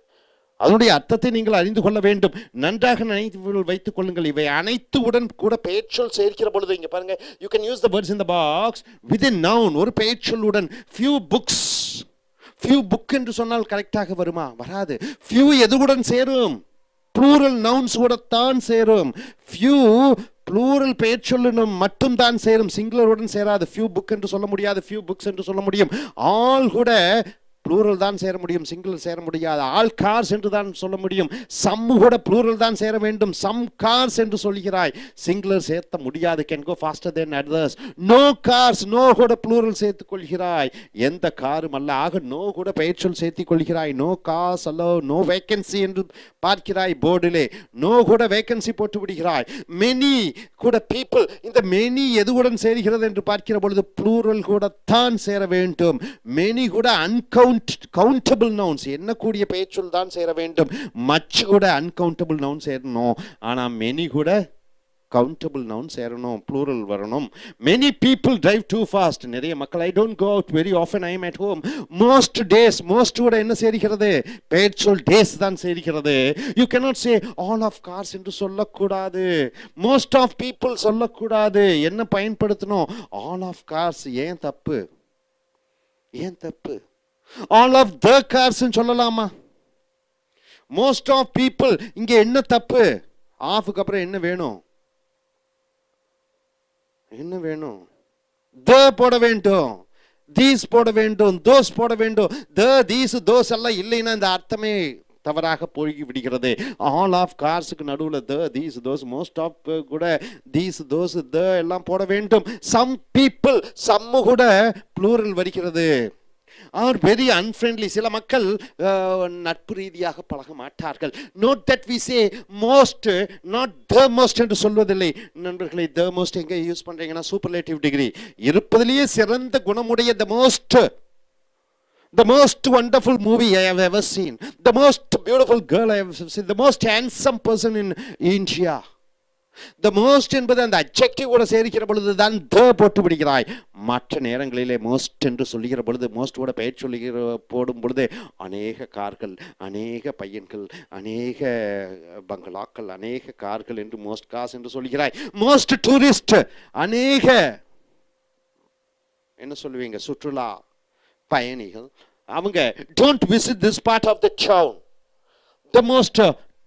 அதனுடைய அர்த்தத்தை நீங்கள் அறிந்து கொள்ள வேண்டும். நன்றாக நினைத்து வைத்துக் கொள்ளுங்கள். இவை அனைத்து உடன் கூட பெயர்ச்சொல் சேர்க்கிற பொழுது இங்க பாருங்க, you can use the words in the box with a noun. ஒரு பெயர்ச்சொல்லுடன் few books, few book என்று சொன்னால் கரெக்டாக வருமா? வராது. few எதுவுடன் சேரும்? ப்ளூரல் நவுன்ஸ் கூட தான் சேரும். few ப்ளூரல் பெயர் சொல்லணும் மட்டும் தான் சேரும், சிங்குலருடன் சேராது. ஃபியூ புக் என்று சொல்ல முடியாது, ஃபியூ புக்ஸ் என்று சொல்ல முடியும். ஆல் கூட ப்ளூரல் தான் சேர முடியும், சிங்குலர் சேர முடியாது. ஆல் கார்ஸ் என்று தான் சொல்ல முடியும். சம் கூட ப்ளூரல் தான் சேர வேண்டும். சம் கார்ஸ் என்று சொல்கிறாய், சிங்குலர் சேர்த்த முடியாது. Can go faster then others. No cars, no கூட ப்ளூரல் சேர்த்துக் கொள்கிறாய், எந்த காரும் அல்ல. ஆக நோ கூட பெயர்ச்சொல் சேர்த்துக் கொள்கிறாய். நோ கார்ஸ் அல்ல, நோ வேக்கன்சி என்று பார்க்கிறாய் போர்டிலே, நோ கூட வேக்கன்சி போட்டு விடுகிறாய். மெனி கூட பீப்புள், இந்த மெனி எதுவுடன் சேர்கிறது என்று பார்க்கிற பொழுது ப்ளூரல் கூட தான் சேர வேண்டும். மெனி கூட கவுண்டபிள் நவுன்ஸ், எண்ணக்கூடிய பெயர்ச்சொல் தான் சேர வேண்டும். மச் கூட அன்கவுண்டபிள் நவுன் சேரணும், ஆனா மெனி கூட கவுண்டபிள் நவுன் சேரணும், ப்ளூரல் வரணும். Many people drive too fast, நிறைய மக்கள். I don't go out very often, I am at home. Most days, most கூட என்ன சேர்கிறது, பெயர்ச்சொல் டேஸ் தான் சேர்கிறது. You cannot say all of cars என்று சொல்லக்கூடாது, மோஸ்ட் ஆஃப் பீப்புள் சொல்லக்கூடாது. என்ன பயன்படுத்தணும், ஆல் ஆஃப் கார்ஸ். ஏன் தப்பு, ஏன் தப்பு? ஆல் ஆஃப் த கார்ஸ் சொல்லலாமா? மோஸ்ட் ஆஃப் பீப்புள், இங்க என்ன தப்பு? ஆஃப்க்கு அப்புறம் என்ன வேணும், என்ன வேணும்? த போட வேண்டும், தீஸ் போட வேண்டும், தோஸ் போட வேண்டும். த தீஸ் தோஸ் எல்லாம் இல்லைன்னா இந்த அர்த்தமே தவறாக போய் விடுகிறது. ஆல் ஆஃப் கார்ஸுக்கு நடுவில் the these those, most of கூட தீஸ் தோஸ் த எல்லாம் போட வேண்டும். சம் பீப்புள், சம்மு கூட ப்ளூரல் வருகிறது. ஆர் வெரி அன்ஃப்ரெண்ட்லி, சில மக்கள் நட்பு ரீதியாக பழக மாட்டார்கள். Note that we say most, not the most என்று சொல்வதில்லை. நண்பர்களை, த மோஸ்ட் எங்கே யூஸ் பண்றீங்கன்னா சூப்பர்லேட்டிவ் டிகிரி, இருப்பதிலேயே சிறந்த குணமுடைய the most, the most wonderful movie I have ever seen, the most beautiful girl I have ever seen, the most handsome person in India. the most என்பது அந்த adjective கூட சேர்க்கிற பொழுது தான் த போட்டு விடுகிறாய். மற்ற நேரங்களிலே மோஸ்ட் என்று சொல்லுகிற பொழுது, மோஸ்ட் கூட பெயர் சொல்லுகிற போடும் பொழுது அநேக கார்கள், அநேக பையன்கள், அநேக பங்களாக்கள், அநேக கார்கள் என்று மோஸ்ட் காஸ் என்று சொல்கிறாய். மோஸ்ட் டூரிஸ்ட், அநேக என்ன சொல்லுவீங்க, சுற்றுலா பயணிகள், அவங்க don't visit this part of the town. The most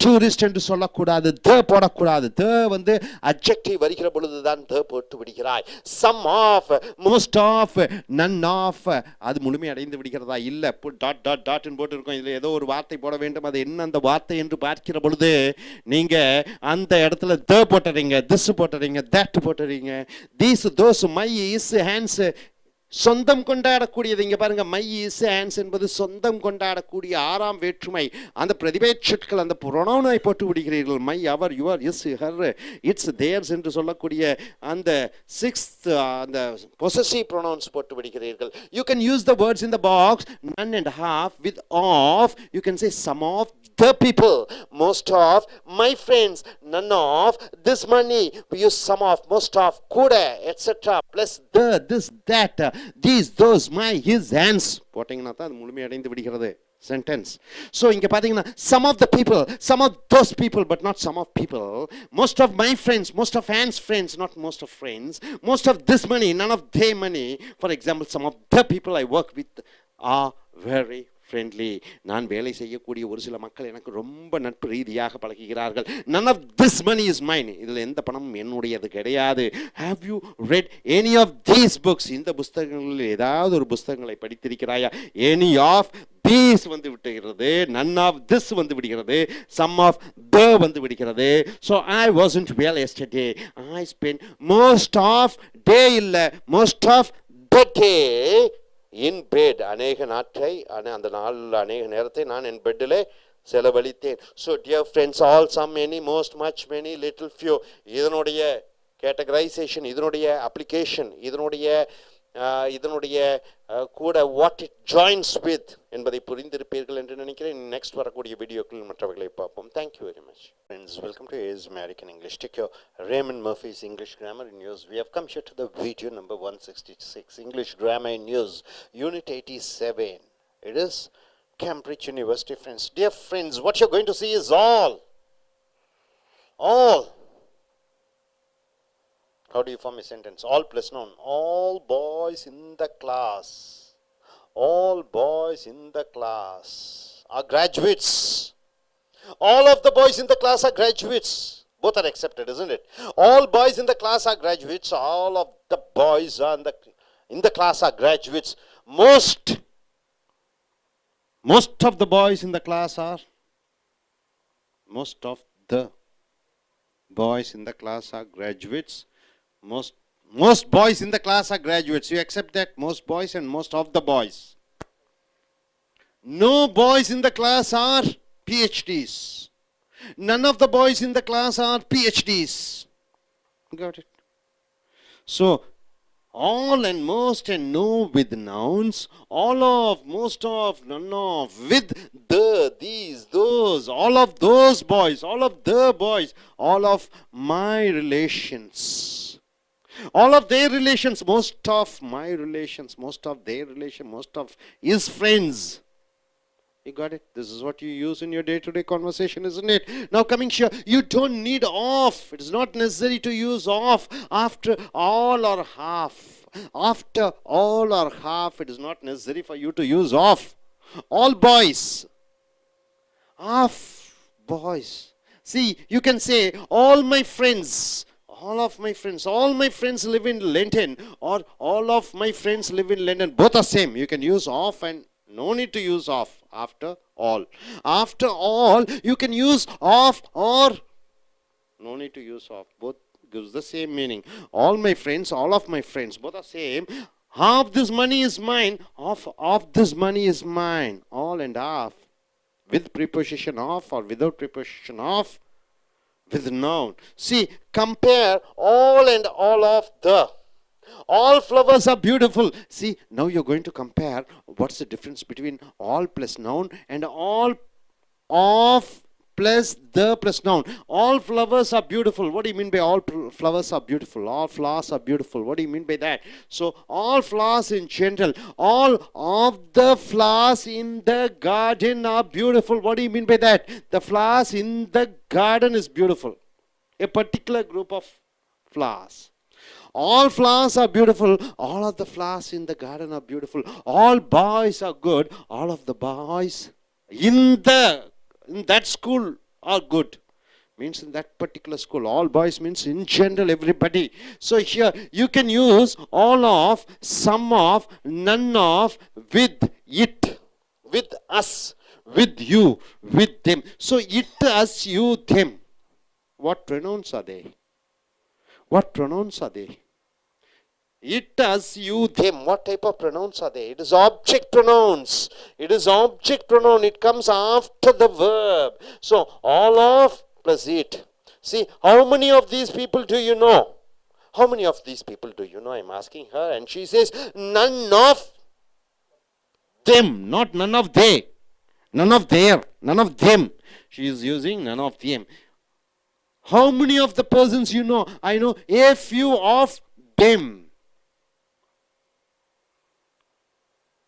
tourist என்று சொல்லக்கூடாது, த போடக்கூடாது. த வந்து அட்ஜெக்டிவ் வருகிற பொழுதுதான் த போட்டு விடுகிறாய். Some of, most of, none of, அது முழுமை அடைந்து விடுகிறதா? இல்லை, டாட் டாட் டாட் போட்டு இருக்கும். இதில் ஏதோ ஒரு வார்த்தை போட வேண்டும், அது என்ன அந்த வார்த்தை என்று பார்க்கிற பொழுது நீங்க அந்த இடத்துல த போட்டுறீங்க, திஸ் போட்டுறீங்க, தட் போட்டுறீங்க. These those, my is, hands, சொந்தம் கொண்டாடக்கூடியது. இங்க பாருங்க, மை இஸ் ஹேண்ட்ஸ் என்பது சொந்தம் கொண்டாடக்கூடிய ஆறாம் வேற்றுமை. அந்த பிரதிபேட்சட்கள், அந்த புரோனவுனை போட்டு விடுகிறீர்கள். My, our, your, his, her, its, theirs என்று சொல்லக்கூடிய அந்த சிக்ஸ்த், அந்த பொசசிவ் ப்ரொனவுன்ஸ் போட்டு விடுகிறீர்கள். You can use the words in the box, none and half with off. You can say some of the people, most of my friends, none of this money. We use some of, most of, kuda, etc. plus the, this, that, these, those, my, his, hands போட்டீங்கன்னா தான் அது முழுமை அடைந்து விடுகிறது sentence. So இங்க பாத்தீங்கன்னா some of the people, some of those people, but not some of people. Most of my friends, most of Anne's friends, not most of friends. Most of this money, none of their money. For example, some of the people I work with are very friendly. நான் வேலை செய்யக்கூடிய ஒரு சில மக்கள் எனக்கு ரொம்ப நட்பு ரீதியாக பழகுகிறார்கள். None of this money is mine. இதில் எந்த பணமும் என்னுடையது கிடையாது. Have you read any of these books? இந்த புத்தகங்களில் ஏதாவது ஒரு புத்தகங்களை படித்திருக்கிறாயா? Any of these வந்து விடுகிறது, none of this வந்து விடுகிறது, some of the வந்து விடுகிறது. So I wasn't well yesterday. I spent most of day இல்ல, most of the day in bed. அநேக நாட்களை, அந்த நாளில் அநேக நேரத்தை நான் என் பெட்டிலே செலவழித்தேன். So dear friends, all, some, many, most, much, many, little, few, இதனுடைய கேட்டகரைசேஷன், இதனுடைய அப்ளிகேஷன், இதனுடைய கூட வாட் இட் ஜாயின்ஸ் வித் என்பதை புரிந்திருப்பீர்கள் என்று நினைக்கிறேன். நெக்ஸ்ட் வரக்கூடிய வீடியோக்கள் மற்றவர்களை பார்ப்போம். Thank you very much. Friends, welcome to AS American English. Take your Raymond Murphy's English Grammar in News. We have come here to the video number 166, English Grammar in News, Unit 87. It is Cambridge University, friends. Dear friends, what you're going to see is all. How do you form a sentence? All plus noun. All boys in the class. All boys in the class are graduates. All of the boys in the class are graduates. Both are accepted, isn't it? All boys in the class are graduates. All of the boys are in the class are graduates. Most of the boys in the class are graduates. Most boys in the class are graduates. You accept that? Most boys and most of the boys. No boys in the class are PhDs. None of the boys in the class are PhDs. Got it? So, all and most and no with nouns, all of, most of, none of, with the, these, those, all of those boys, all of the boys, all of my relations, all of their relations, most of my relations, most of their relation, most of his friends. You got it? This is what you use in your day-to-day conversation, isn't it? Now coming here, you don't need of. It is not necessary to use of after all or half. After all or half, it is not necessary for you to use of. All boys. Half boys. See, you can say, all my friends. All of my friends. All my friends live in London. Or all of my friends live in London. Both are same. You can use of and no need to use of after all. After all, you can use of or no need to use of. Both gives the same meaning. All my friends, all of my friends, both are same. Half this money is mine. Half of this money is mine. All and half. With preposition of or without preposition of. With noun. See, compare all and all of the. All flowers are beautiful. See, now you're going to compare what's the difference between all plus noun and all of plus the plus noun. All flowers are beautiful. What do you mean by all flowers are beautiful? All flowers are beautiful. What do you mean by that? So, all flowers in general. All of the flowers in the garden are beautiful. What do you mean by that? The flowers in the garden is beautiful. A particular group of flowers. All flowers are beautiful. All of the flowers in the garden are beautiful. All boys are good. All of the boys in that school are good. Means in that particular school. All boys means in general everybody. So here you can use all of, some of, none of, with it, with us, with you, with them. So it, us, you, them. What pronouns are they? What pronouns are they? It, us, you, them. What type of pronouns are they? It is object pronouns. It is object pronoun. It comes after the verb. So, all of plus it. See, how many of these people do you know? How many of these people do you know? I'm asking her and she says, none of them. Not none of they. None of their. None of them. She is using none of them. How many of the persons you know? I know a few of them.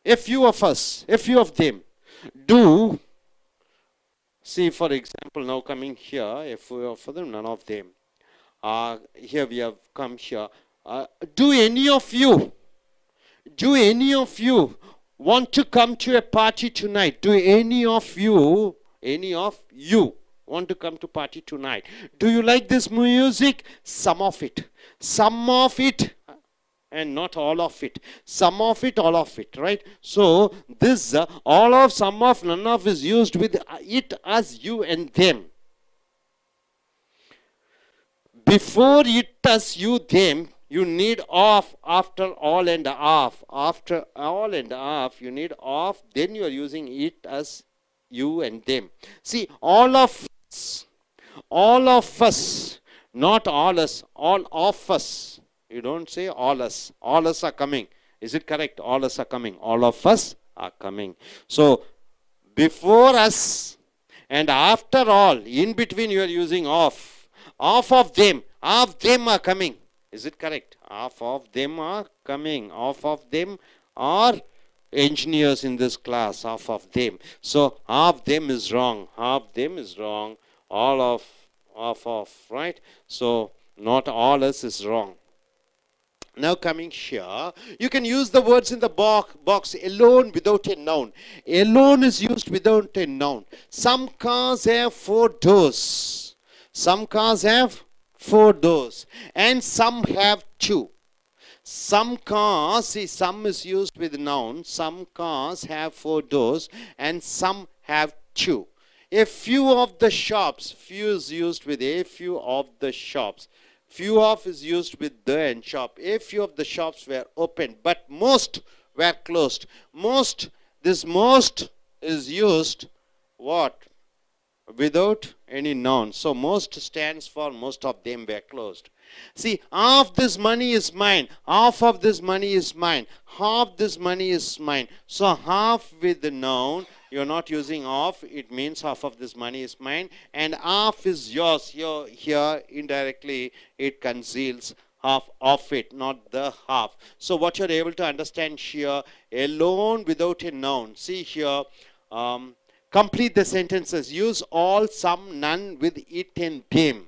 A few of us, a few of them. Do, see for example, now coming here, a few of them, none of them. Here we have come here. Do any of you want to come to a party tonight? Do any of you want to come to party tonight? Do you like this music? Some of it. Some of it. And not all of it. Some of it, all of it, right? So, this all of, some of, none of is used with it, us, you and them. Before it, us, you, them, you need of after all and of. After all and of, you need of, then you are using it, us, you and them. See, all of us, not all us, all of us. You don't say all us. All us are coming. Is it correct? All us are coming. All of us are coming. So, before us and after all, in between you are using of. Half of them are coming. Is it correct? Half of them are coming. Half of them are engineers in this class. Half of them. So, half them is wrong. Half them is wrong. All of, half of, right? So, not all us is wrong. Now coming here, you can use the words in the box alone without a noun. Alone is used without a noun. Some cars have 4 doors. Some cars have 4 doors and some have 2. Some cars, see, some is used with noun. Some cars have 4 doors and some have 2. A few of the shops, few is used with a few of the shops. Few of is used with the and shop. A few of the shops were open, but most were closed. Most, this most is used what? Without any noun. So most stands for most of them were closed. See, half this money is mine. Half of this money is mine. Half this money is mine. So half with the noun, you're not using half. It means half of this money is mine. And half is yours. Here indirectly it conceals half of it, not the half. So what you're able to understand here, alone without a noun. See here, complete the sentences. Use all, some, none, with it and them.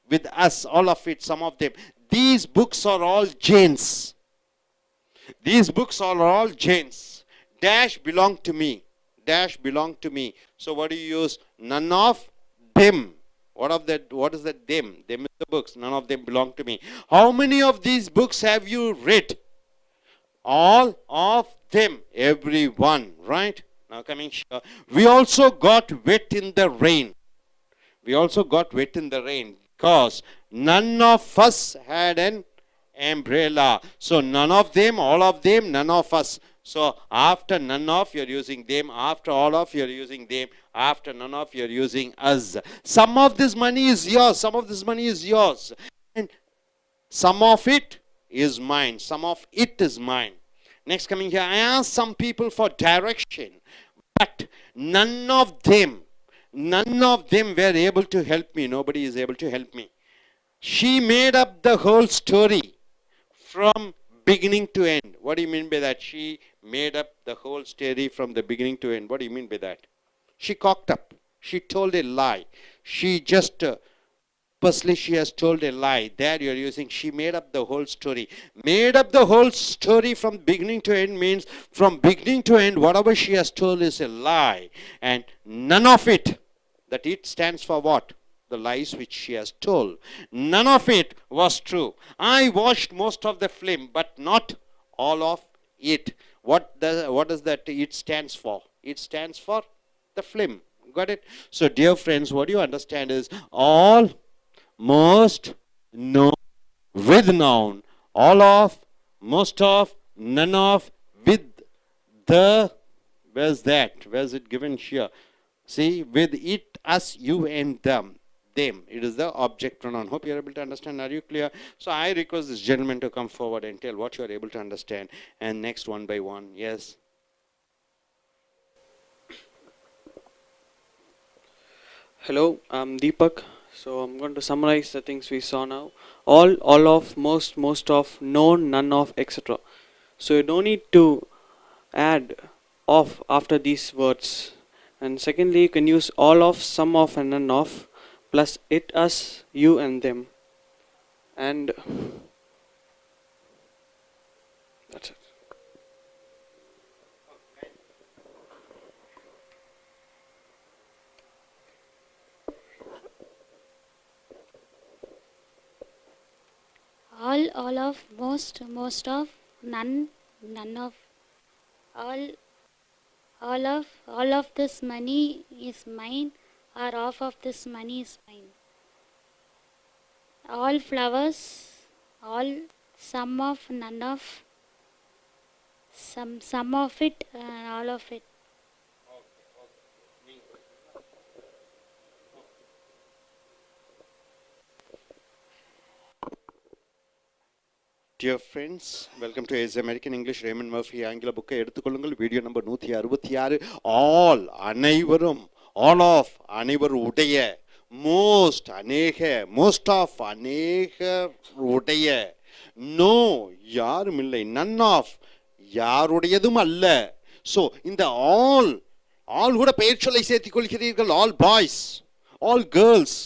With us, all of it, some of them. These books are all Jane's. These books are all Jane's. Dash belong to me. Dash belong to me. So what do you use? None of them. What is that them? Them is the books. None of them belong to me. How many of these books have you read? All of them. Every one. Right? Now coming here. We also got wet in the rain. We also got wet in the rain. Because none of us had an umbrella. So none of them, all of them, none of us. So after none of, you're using them. After all of, you're using them. After none of, you're using us. Some of this money is yours. Some of this money is yours. And some of it is mine. Some of it is mine. Next coming here, I asked some people for direction. But none of them were able to help me. Nobody is able to help me. She made up the whole story from beginning to end. What do you mean by that? She made up the whole story from the beginning to end. What do you mean by that? She cocked up. She told a lie. She just purposely she has told a lie. There you are using she made up the whole story. Made up the whole story from beginning to end means from beginning to end whatever she has told is a lie. And none of it, that it stands for what? The lies which she has told. None of it was true. I watched most of the film, but not all of it. What does that it stands for? It stands for the film. Got it? So dear friends, what you understand is all, most, no, with noun, all of, most of, none of, with the, where's that? Where's it given here? See, with it, us, you, and them. It is the object pronoun. Hope you are able to understand. Are you clear? So I request this gentleman to come forward and tell what you are able to understand. And next one by one. Yes. Hello, I'm Deepak. So I'm going to summarize the things we saw now. All of, most of, no, none of, etc. So you don't need to add of after these words. And secondly, you can use all of, some of, and none of, plus it, us, you, and them. And that's it. All of, most of, none of, all of this money is mine, or half of this money is mine. All flowers, all, some of, none of, some of it, and all of it. Dear friends, welcome to AS American English Raymond Murphy ஆங்கில புக்கை எடுத்துக்கொள்ளுங்கள். Video number 166. All அனைவரும், all of அனைவர் உடைய, most அநேக, most of அநேக உடைய, no யாரும் இல்லை, நன் ஆஃப் யாருடையதும் அல்ல. ஸோ இந்த ஆல் கூட பெயர் சொல்லை சேர்த்துக் கொள்கிறீர்கள். All boys, all girls,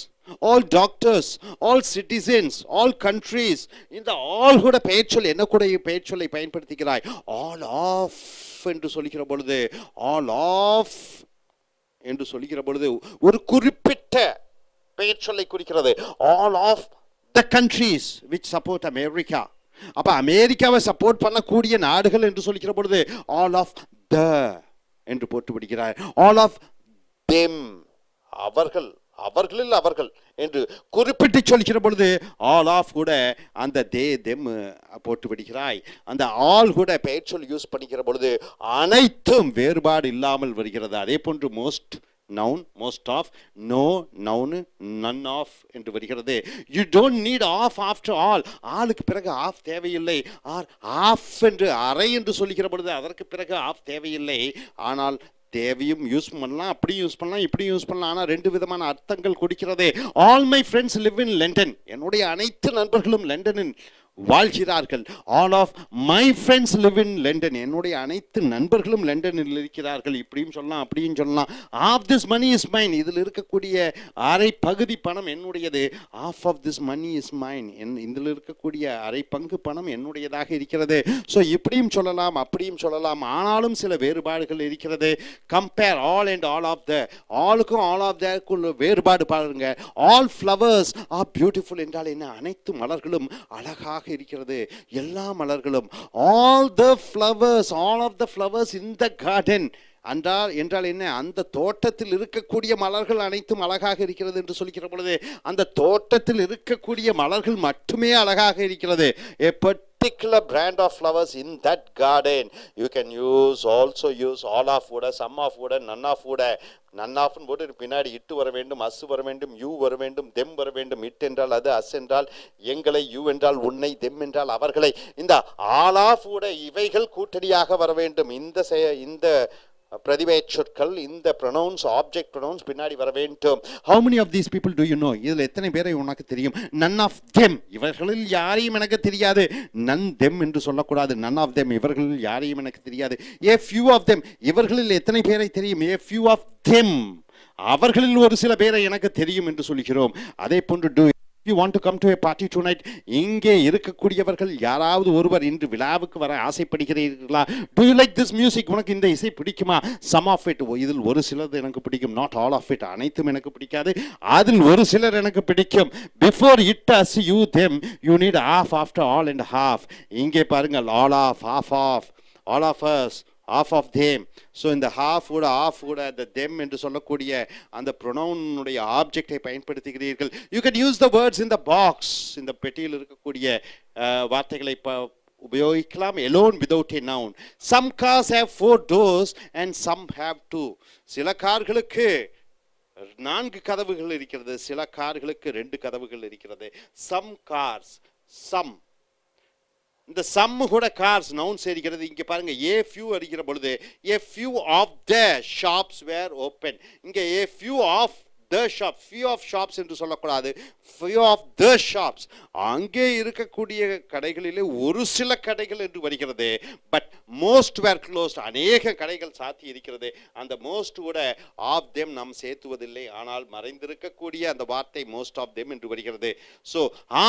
all doctors, all citizens, all countries. இந்த all கூட பெயர் சொல் என்ன கூட பெயர் சொல்லை பயன்படுத்துகிறாய்? all of என்று சொல்லிக்கிற பொழுது, all of என்று சொல்லிக்கிற பொழுது ஒரு குறிப்பிட்ட பெயர் சொல்லை குறிக்கிறது. All of the countries which support America. அப்ப அமெரிக்காவை சப்போர்ட் பண்ணக்கூடிய நாடுகள் என்று சொல்லிக்கிற பொழுது ஆல் ஆஃப் த என்று போட்டு விடுகிறார். ஆல் ஆஃப் தெம், அவர்கள், அவர்களில் அவர்கள் என்று குறிப்பிட்டு சொல்லிக்கிற பொழுது ஆல் ஆஃப் கூட அந்த தே தெம் போட்டு விடுகிறாய். அந்த ஆல் கூட பெயர் சொல் யூஸ் பண்ணிக்கிற பொழுது அனைத்தும் வேறுபாடு இல்லாமல் வருகிறது. அதே போன்று most noun, most of, no noun, none of என்று வருகிறது. You don't need of after all. ஆளுக்கு பிறகு ஆஃப் தேவையில்லை. ஆர் ஆஃப் என்று அரை என்று சொல்லிக்கிற பொழுது அதற்கு பிறகு ஆஃப் தேவையில்லை. ஆனால் தேவையும் யூஸ் பண்ணலாம், அப்படியும் யூஸ் பண்ணலாம், இப்படியும் யூஸ் பண்ணலாம். ஆனால் ரெண்டு விதமான அர்த்தங்கள் கொடுக்கிறது. All my friends live in London. என்னுடைய அனைத்து நண்பர்களும் லண்டனில் வாழ்கிறார்கள். All of my friends live in London. என்னுடைய அனைத்து நண்பர்களும் லண்டனில் இருக்கிறார்கள். இப்படியும் சொல்லலாம், அப்படியும் சொல்லலாம். Half this money is mine. இதில் இருக்கக்கூடிய அரை பகுதி பணம் என்னுடையது. Half of this money is mine. இதில் இருக்கக்கூடிய அரை பங்கு பணம் என்னுடையதாக இருக்கிறது. ஸோ இப்படியும் சொல்லலாம், அப்படியும் சொல்லலாம். ஆனாலும் சில வேறுபாடுகள் இருக்கிறது. Compare all and all of the. ஆலுக்கும் ஆல் ஆஃப் தக்குள்ள வேறுபாடு பாருங்க. ஆல் ஃப்ளவர்ஸ் ஆர் பியூட்டிஃபுல் என்றால் என்ன? அனைத்து மலர்களும் அழகாக இருக்கிறது. எல்லா மலர்களும். All the flowers, all of the flowers in the garden என்றால் என்ன? அந்த தோட்டத்தில் இருக்கக்கூடிய மலர்கள் அனைத்தும் அழகாக இருக்கிறது என்று சொல்லிக்கிற பொழுது அந்த தோட்டத்தில் இருக்கக்கூடிய மலர்கள் மட்டுமே அழகாக இருக்கிறது. A particular brand of flowers in that garden. You can also use all of wood, some of wood, none of wood. நன் ஆஃப்னு போட்டு பின்னாடி இட்டு வர வேண்டும், அஸ் வர வேண்டும், யூ வர வேண்டும், தெம் வர வேண்டும். இட் என்றால் அது, அஸ் என்றால் எங்களை, யூ என்றால் உன்னை, தெம் என்றால் அவர்களை. இந்த ஆல் ஆஃப் கூட இவைகள் கூட்டணியாக வர வேண்டும். இந்த பிரதிபெயர் சொற்கள், இந்த ப்ரொனவுன்ஸ், ஆப்ஜெக்ட் ப்ரொனவுன்ஸ் பின்னாடி வர வேண்டும். How many of these people do you know? இதில் எத்தனை பேரை உனக்கு தெரியும்? None of them. இவர்களில் யாரையும் எனக்கு தெரியாது. none them என்று சொல்லக்கூடாது. none of them. இவர்களில் யாரையும் எனக்கு தெரியாது. a few of them. இவர்களில் எத்தனை பேரை தெரியும்? a few of them. அவர்களில் ஒரு சில பேரை எனக்கு தெரியும் என்று சொல்கிறோம். அதே போன்று do you want to come to a party tonight? இங்கே இருக்கக்கூடியவர்கள் யாராவது ஒருவர் இன்று விழாவுக்கு வர ஆசைப்படுகிறீர்களா? Do you like this music? உனக்கு இந்த இசை பிடிக்குமா? Some of it. இதில் ஒரு சிலது எனக்கு பிடிக்கும். Not all of it. அனைத்தும் எனக்கு பிடிக்காது. அதில் ஒரு சிலர் எனக்கு பிடிக்கும். Before it, us, you, them, you need half after all and half. இங்கே பாருங்கள், all of, half of, all of us, half of them. So இந்த ஹாஃப் கூட, ஆஃப் கூட, அந்த தெம் என்று சொல்லக்கூடிய அந்த ப்ரொனவுனுடைய ஆப்ஜெக்டை பயன்படுத்துகிறீர்கள். You can use the words in the box. இந்த பெட்டியில் இருக்கக்கூடிய வார்த்தைகளை உபயோகிக்கலாம். alone without a noun. Some cars have 4 doors and some have 2. சில கார்களுக்கு 4 கதவுகள் இருக்கிறது, சில கார்களுக்கு 2 கதவுகள் இருக்கிறது. Some cars, some. இந்த சம் கூட கார்ஸ் நவுன் சேர்க்கிறது. இங்கே பாருங்க, ஏ ஃபியூ அடிக்கிற பொழுது a few of the shops were open. இங்கே a few of the shop, few of shops என்று சொல்லக்கூடாது, ஃபியூ ஆஃப் த ஷாப்ஸ். அங்கே இருக்கக்கூடிய கடைகளிலே ஒரு சில கடைகள் என்று வருகிறது. But most were closed. அநேக கடைகள் சாத்தி இருக்கிறது. அந்த மோஸ்ட் கூட ஆஃப் தெம் நாம் சேர்த்துவதில்லை. ஆனால் மறைந்திருக்கக்கூடிய அந்த வார்த்தை மோஸ்ட் ஆஃப் தெம் என்று வருகிறது. So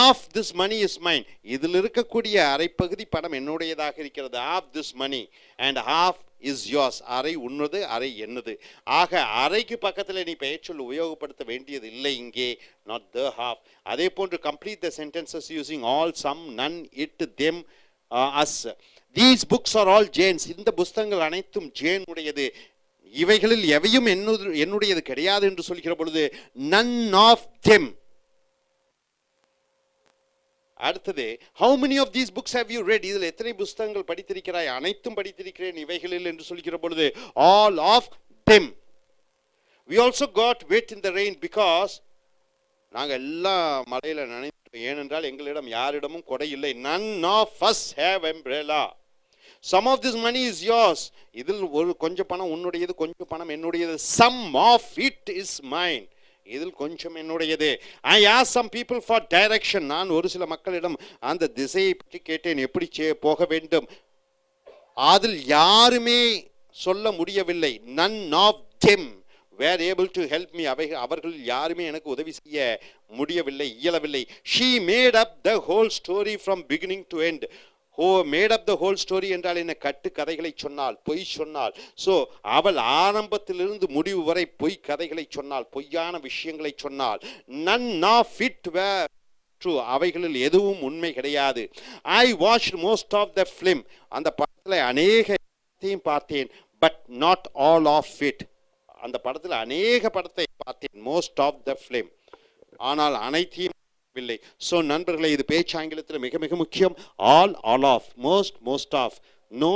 half this money is mine. இதில் இருக்கக்கூடிய அரைப்பகுதி பணம் என்னுடையதாக இருக்கிறது. Half this money and half is yours. அரை உன்னது, அரை என்னது. ஆக அரைக்கு பக்கத்தில் நீ பெயர்ச்சொல் உபயோகப்படுத்த வேண்டியது இல்லை இங்கே. not the half. அதே போன்று complete the sentences using all, some, none, it, them, us. These books are all Jane's. இந்த புத்தகங்கள் அனைத்தும் ஜேன் உடையது. இவைகளில் எவையும் என்னுடையது கிடையாது என்று சொல்கிற பொழுது none of them. அடுத்தது, how many of these books have you read? இதில் எத்தனை புத்தகங்கள் படித்திருக்கிறாய்? அனைத்தும் படித்திருக்கிறேன் இவைகளில் என்று சொல்கிற பொழுது all of them. We also got wet in the rain because நாங்கள் எல்லாம் மழையில் நனைந்தோம். ஏனென்றால் எங்களிடம் யாரிடமும் கொடை இல்லை. none of us have umbrella. some of this money is yours. இதில் ஒரு கொஞ்சம் பணம் உன்னுடையது, கொஞ்சம் பணம் என்னுடையது. some of it is mine. இதில் கொஞ்சம் என்னுடையது. I asked some people for direction. நான் ஒரு சில மக்களிடம் அந்த திசையை பற்றி கேட்டேன், எப்படி போக வேண்டும். அதில் யாருமே சொல்ல முடியவில்லை. none of them were able to help me. அவர்கள் யாருமே எனக்கு உதவி செய்ய முடியவில்லை, இயலவில்லை. She made up the whole story from beginning to end. who made up the whole story என்றால் என்ன? கட்டு கதைகளை சொன்னால், பொய் சொன்னால். ஸோ அவள் ஆரம்பத்திலிருந்து முடிவு வரை பொய் கதைகளை சொன்னால், பொய்யான விஷயங்களை சொன்னால். none of it were true. அவைகளில் எதுவும் உண்மை கிடையாது. I watched most of the film. அந்த படத்தில் அநேகத்தையும் பார்த்தேன். but not all of it. அந்த படத்தில் அநேக படத்தை பார்த்தேன். most of the film. ஆனால் அனைத்தையும் இல்லை. ஸோ நண்பர்களே, இது பேச்சு ஆங்கிலத்தில் மிக மிக முக்கியம். all of, most of, no,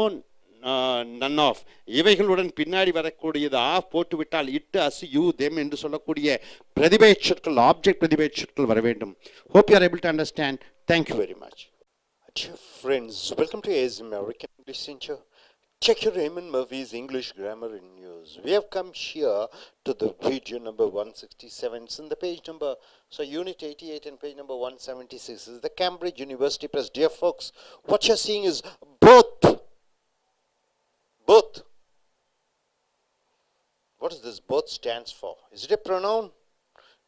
none of. இவைகளுடன் பின்னாடி வரக்கூடியது ஆஃப் போட்டுவிட்டால் இட்டு, அஸ், யூ, தெம் என்று சொல்லக்கூடிய பிரதிபெயர்ச்சொற்கள், ஆப்ஜெக்ட் பிரதிபெயர்ச்சொற்கள் வர வேண்டும். hope you are able to understand. thank you very much. Dear friends, welcome to AS American English Center. Check your Raymond Murphy's English Grammar in News. We have come here to the video number 167. It's in the page number, so unit 88 and page number 176. This is the Cambridge University Press. Dear folks, what you're seeing is both. Both. What does this both stands for? Is it a pronoun?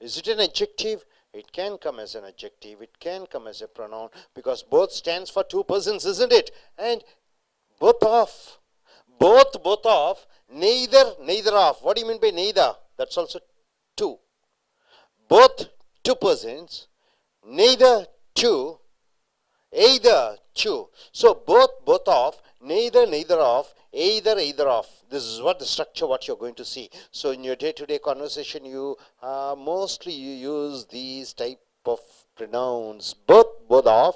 Is it an adjective? It can come as an adjective. It can come as a pronoun because both stands for two persons, isn't it? And both of. Both of, neither of. What do you mean by neither? That's also two. Both two persons, neither two, either two. So both of, neither of, either of. This is what the structure, what you're going to see. So in your day-to-day conversation, you mostly you use these type of pronouns. Both of,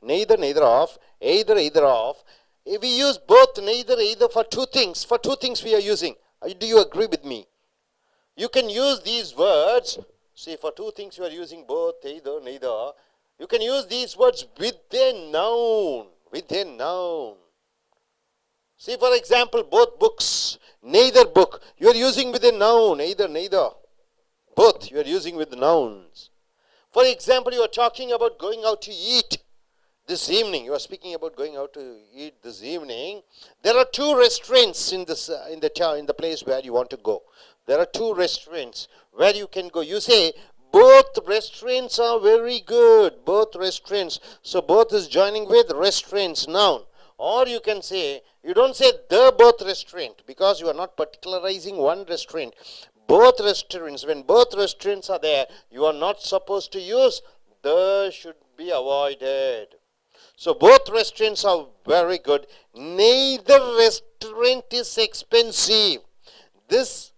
neither of, either of. If we use both, either for two things we are using. Do you agree with me? You can use these words. See, for two things you are using both, either, neither. You can use these words with a noun. See, for example, both books, neither book. You are using with a noun, neither. Both you are using with nouns. For example, you are talking about going out to eat. This evening, you are speaking about going out to eat this evening. There are two restaurants in the place where you want to go. There are two restaurants where you can go. You say, both restaurants are very good. Both restaurants. So both is joining with restaurants, noun. Or you can say, you don't say the both restaurant because you are not particularizing one restaurant. Both restaurants. When both restaurants are there, you are not supposed to use the, should be avoided. So both restaurants are very good. Neither restaurant is expensive. This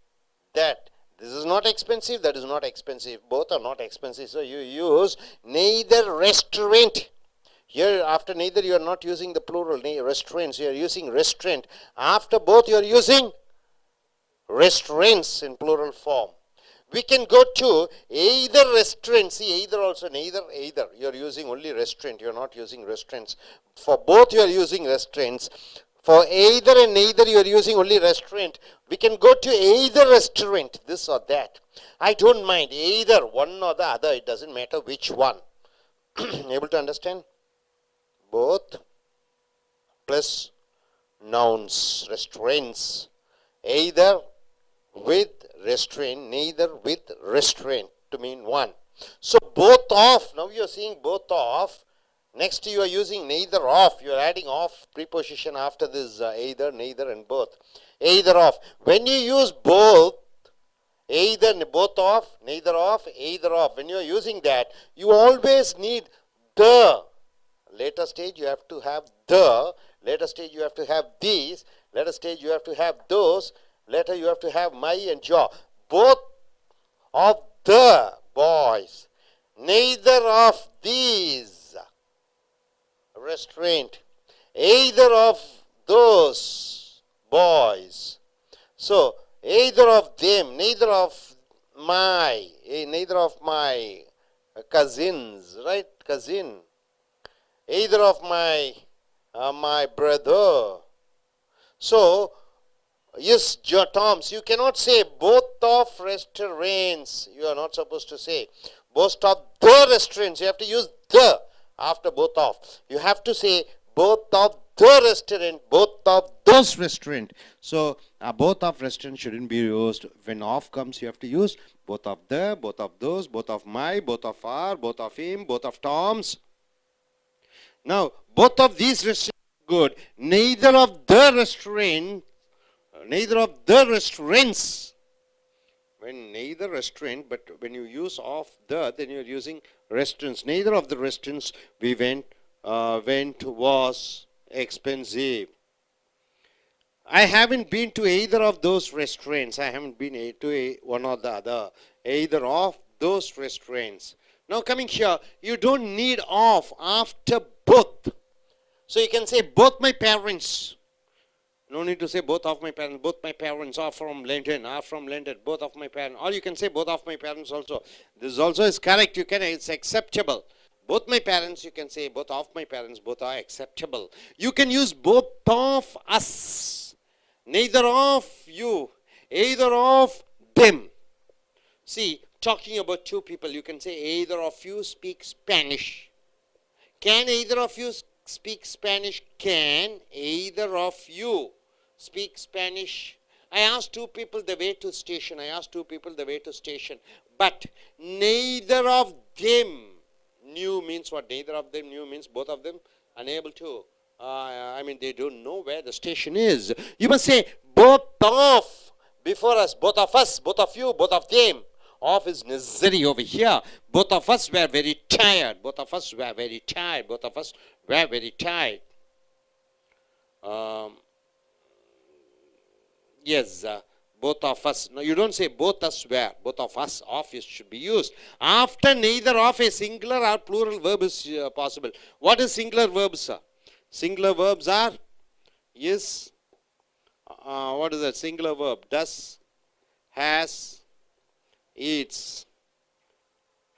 is not expensive, that is not expensive. Both are not expensive. So you use neither restaurant. Here after neither you are not using the plural restaurants. You are using restaurant. After both you are using restaurants in plural form. We can go to either restaurant. See, either also, neither, either. You are using only restaurant. You are not using restaurants. For both you are using restaurants. For either and neither you are using only restaurant. We can go to either restaurant, this or that. I don't mind either one or the other. It doesn't matter which one. Able to understand? Both plus nouns, restaurants. Either with restraint, neither with restraint, to mean one. So both of, now you are seeing both of. Next you are using neither of. You are adding of preposition after this either, neither and both. Either of. When you use both, either, both of, neither of, either of. When you are using that, you always need the. Later stage you have to have the. Later stage you have to have these. Later stage you have to have those. Later you have to have my and your. Both of the boys. Neither of these. Restraint. Either of those boys. So either of them. Neither of my cousins. Right? Cousin. Either of my brother. So yes, Toms, you cannot say both of restaurants. You are not supposed to say both of the restaurants. You have to use the after both of. You have to say both of the restaurant, both of those restaurant. So both of restaurant shouldn't be used. When of comes, you have to use both of the, both of those, both of my, both of our, both of him, both of Tom's. Now, both of these restaurants are good. Neither of the restaurants. When neither restaurant, but when you use of the, then you're using restaurants. Neither of the restaurants we went was expensive. I haven't been to either of those restaurants. I haven't been to one or the other. Either of those restaurants. Now coming here, you don't need of after both. So you can say both my parents. No need to say both of my parents. Both my parents are from London. Both of my parents. Or you can say both of my parents also. This also is correct. It's acceptable. Both my parents, you can say both of my parents. Both are acceptable. You can use both of us. Neither of you. Either of them. See, talking about two people, you can say either of you speak Spanish. Can either of you speak Spanish? Can either of you speak Spanish? I asked two people the way to station. But neither of them knew means what? Neither of them knew means both of them unable to. They don't know where the station is. You must say both of before us, both of you, both of them. Of is necessary over here. Both of us were very tired. Yes, both of us. No, you don't say both us were. Both of us. Of should be used. After neither of, a singular or plural verb is possible. What is singular verbs? Singular verbs are is. What is that? Singular verb. Does, has, eats.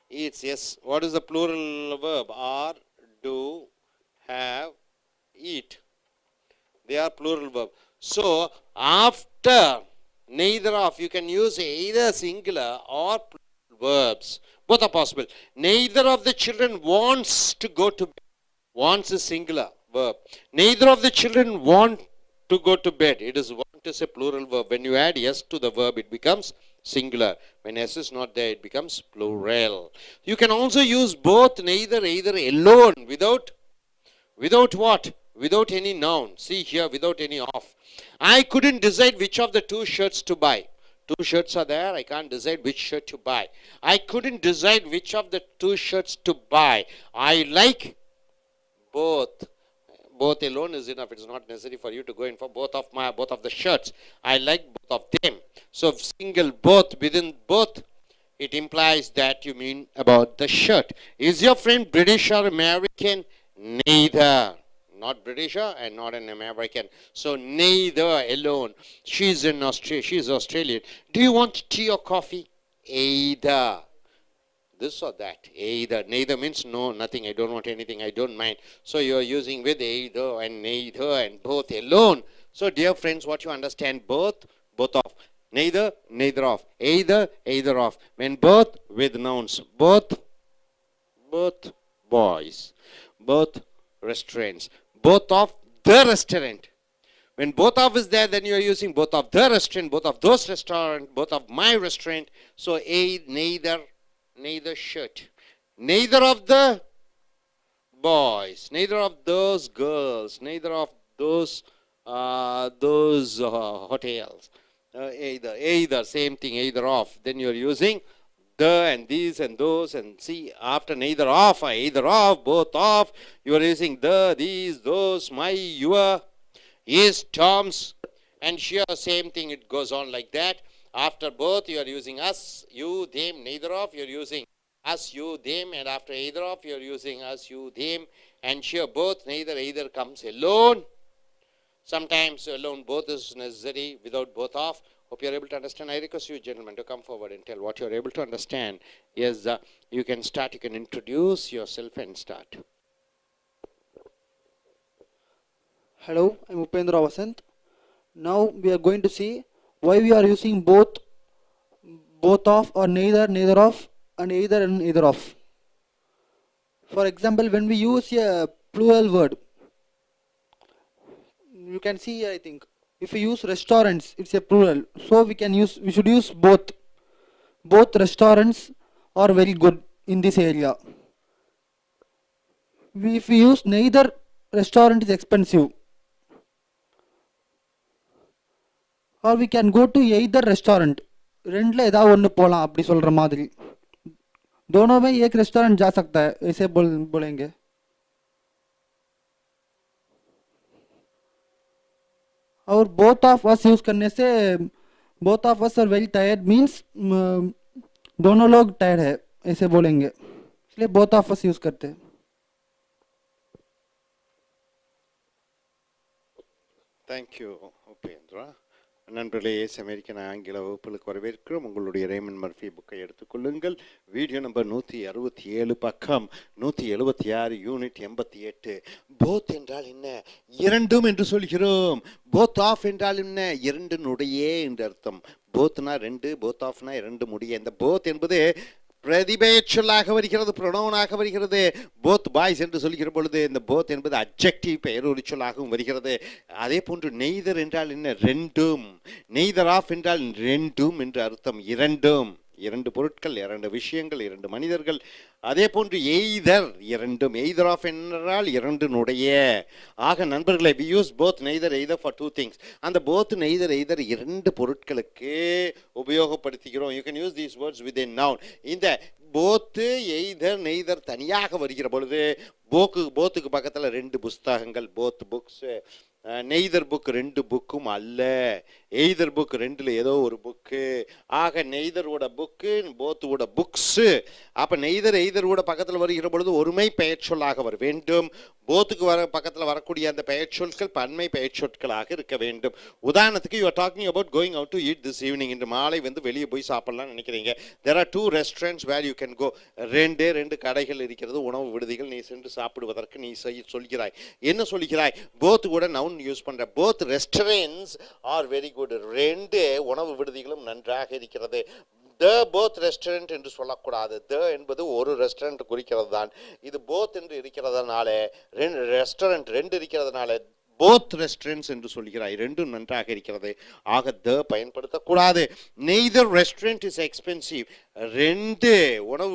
Yes. What is the plural verb? Are, do, have, eat. They are plural verb. So, after neither of, you can use either singular or plural verbs. Both are possible. Neither of the children wants to go to bed. Wants is singular verb. Neither of the children want to go to bed. It is want is a plural verb. When you add s to the verb, it becomes singular. When s is not there, it becomes plural. You can also use both, neither, either alone, without what? Without any noun. See here, without any of. I couldn't decide which of the two shirts to buy. Two shirts are there. I can't decide which shirt to buy. I couldn't decide which of the two shirts to buy. I like both. Both alone is enough. It's not necessary for you to go in for both of the shirts. I like both of them. So single both, within both, it implies that you mean about the shirt. Is your friend British or American? Neither. Not British and not an American. So neither alone. She's Australian. Do you want tea or coffee? Either. This or that. Either. Neither means no, nothing. I don't want anything. I don't mind. So you are using with either and neither and both alone. So dear friends, what you understand? Both of. Neither of. Either of. When both with nouns. Both boys. Both restaurants. Both of the restaurant. When both of is there, then you are using both of the restaurant, both of those restaurant, both of my restaurant. So neither shirt. Neither of the boys, neither of those girls, neither of those hotels. Either, same thing, either of. Then you are using the and these and those, and see after neither of or either of, both of, you are using the, these, those, my, your, is, Tom's, and here same thing, it goes on like that. After both you are using us, you, them, neither of, you are using us, you, them, and after either of you are using us, you, them, and here both, neither, either comes alone. Sometimes alone both is necessary, without both of. Hope you are able to understand. I request you gentlemen to come forward and tell what you are able to understand. Yes, you can start, you can introduce yourself and start. Hello, I'm Upendra Vasant. Now we are going to see why we are using both of or neither of, and either of. For example, when we use a plural word, you can see, I think, if we use restaurants, it's a plural, so we should use both. Both restaurants are very good in this area. if we use neither restaurant is expensive, or we can go to either restaurant, ரெண்டுல ஏதாவது ஒன்று போகலாம் அப்படி சொல்கிற மாதிரி. दोनों में एक रेस्टोरेंट जा सकता है ऐसे बोलेंगे. और both of us यूज करने से both of us are very tired means दोनों लोग टायर्ड है ऐसे बोलेंगे, इसलिए both of us यूज करते हैं. Thank you, Upendra. நண்பர்களே, ஏஸ் அமெரிக்கன் ஆங்கில வகுப்புகளுக்கு வரவேற்கிறோம். உங்களுடைய ரேமன் மர்ஃபி புக்கை எடுத்துக்கொள்ளுங்கள். வீடியோ நம்பர் 167, பக்கம் 176, யூனிட் 88. போத் என்றால் என்ன? இரண்டும் என்று சொல்கிறோம். போத் ஆஃப் என்றால் என்ன? இரண்டினுடைய என்று அர்த்தம். போத்னா ரெண்டு, போத் ஆஃப்னா இரண்டு முடிய. இந்த போத் என்பது பிரதிபெயர்ச்சொல்லாக வருகிறது, ப்ரொனவுனாக வருகிறது. போத் பாய்ஸ் என்று சொல்கிற பொழுது இந்த போத் என்பது அட்ஜெக்டிவ் பெயரொலி சொல்லாகவும் வருகிறது. அதே போன்று நெய்தர் என்றால் என்ன? ரெண்டும். நெய்தர் ஆஃப் என்றால் ரெண்டும் என்று அர்த்தம். இரண்டும், இரண்டு பொருட்கள், இரண்டு விஷயங்கள், இரண்டு மனிதர்கள். அதே போன்று எய்தர், இரண்டும். எய்தர் ஆஃப் என்றால் இரண்டினுடைய. ஆக நண்பர்களை, we use both neither either for two things. அந்த both neither either இரண்டு பொருட்களுக்கு உபயோகப்படுத்துகிறோம். you can use these words with a noun. இந்த போத்து எய்தர் நெய்தர் தனியாக வருகிற பொழுது போத்துக்கு பக்கத்தில் ரெண்டு புஸ்தகங்கள், போத் புக்ஸ். நெய்தர் புக் ரெண்டு புக்கும் அல்ல, எய்தர் புக் ரெண்டில் ஏதோ ஒரு புக்கு. ஆக நெய்தரோட புக்கு, போத்தோட புக்ஸு. அப்போ நெய்தர் எய்தரோட பக்கத்தில் வருகிற பொழுது ஒருமை பெயர்ச்சொல்லாக வர வேண்டும். போத்துக்கு பக்கத்தில் வரக்கூடிய அந்த பெயர்ச்சொற்கள் பன்மை பெயர்ச்சொற்களாக இருக்க வேண்டும். உதாரணத்துக்கு, you are talking about going out to eat this evening. இன்று மாலை வெளியே போய் சாப்பிடலாம்னு நினைக்கிறீங்க. There are 2 restaurants where you can go. ரெண்டு கடைகள் இருக்கிறது, உணவு விடுதிகள். நீ சென்று சாப்பிடுவதற்கு நீ சொல்கிறாய். என்ன சொல்கிறாய்? போத்து கூட நவுன் யூஸ் பண்ற. Both restaurants are very good. ரெண்டு உணவு விடுதிகளும் நன்றாக இருக்கிறது. த போத் ரெஸ்டாரண்ட் என்று சொல்லக்கூடாது. த என்பது ஒரு ரெஸ்டாரண்ட் குறிக்கிறது தான். இது போத் என்று இருக்கிறதுனால, ரெஸ்டாரண்ட் ரெண்டு இருக்கிறதுனால போத் ரெஸ்டாரண்ட்ஸ் என்று சொல்கிறாய். ரெண்டும் நன்றாக இருக்கிறது. ஆக த பயன்படுத்தக்கூடாது. Neither restaurant is expensive. ரெண்டு உணவு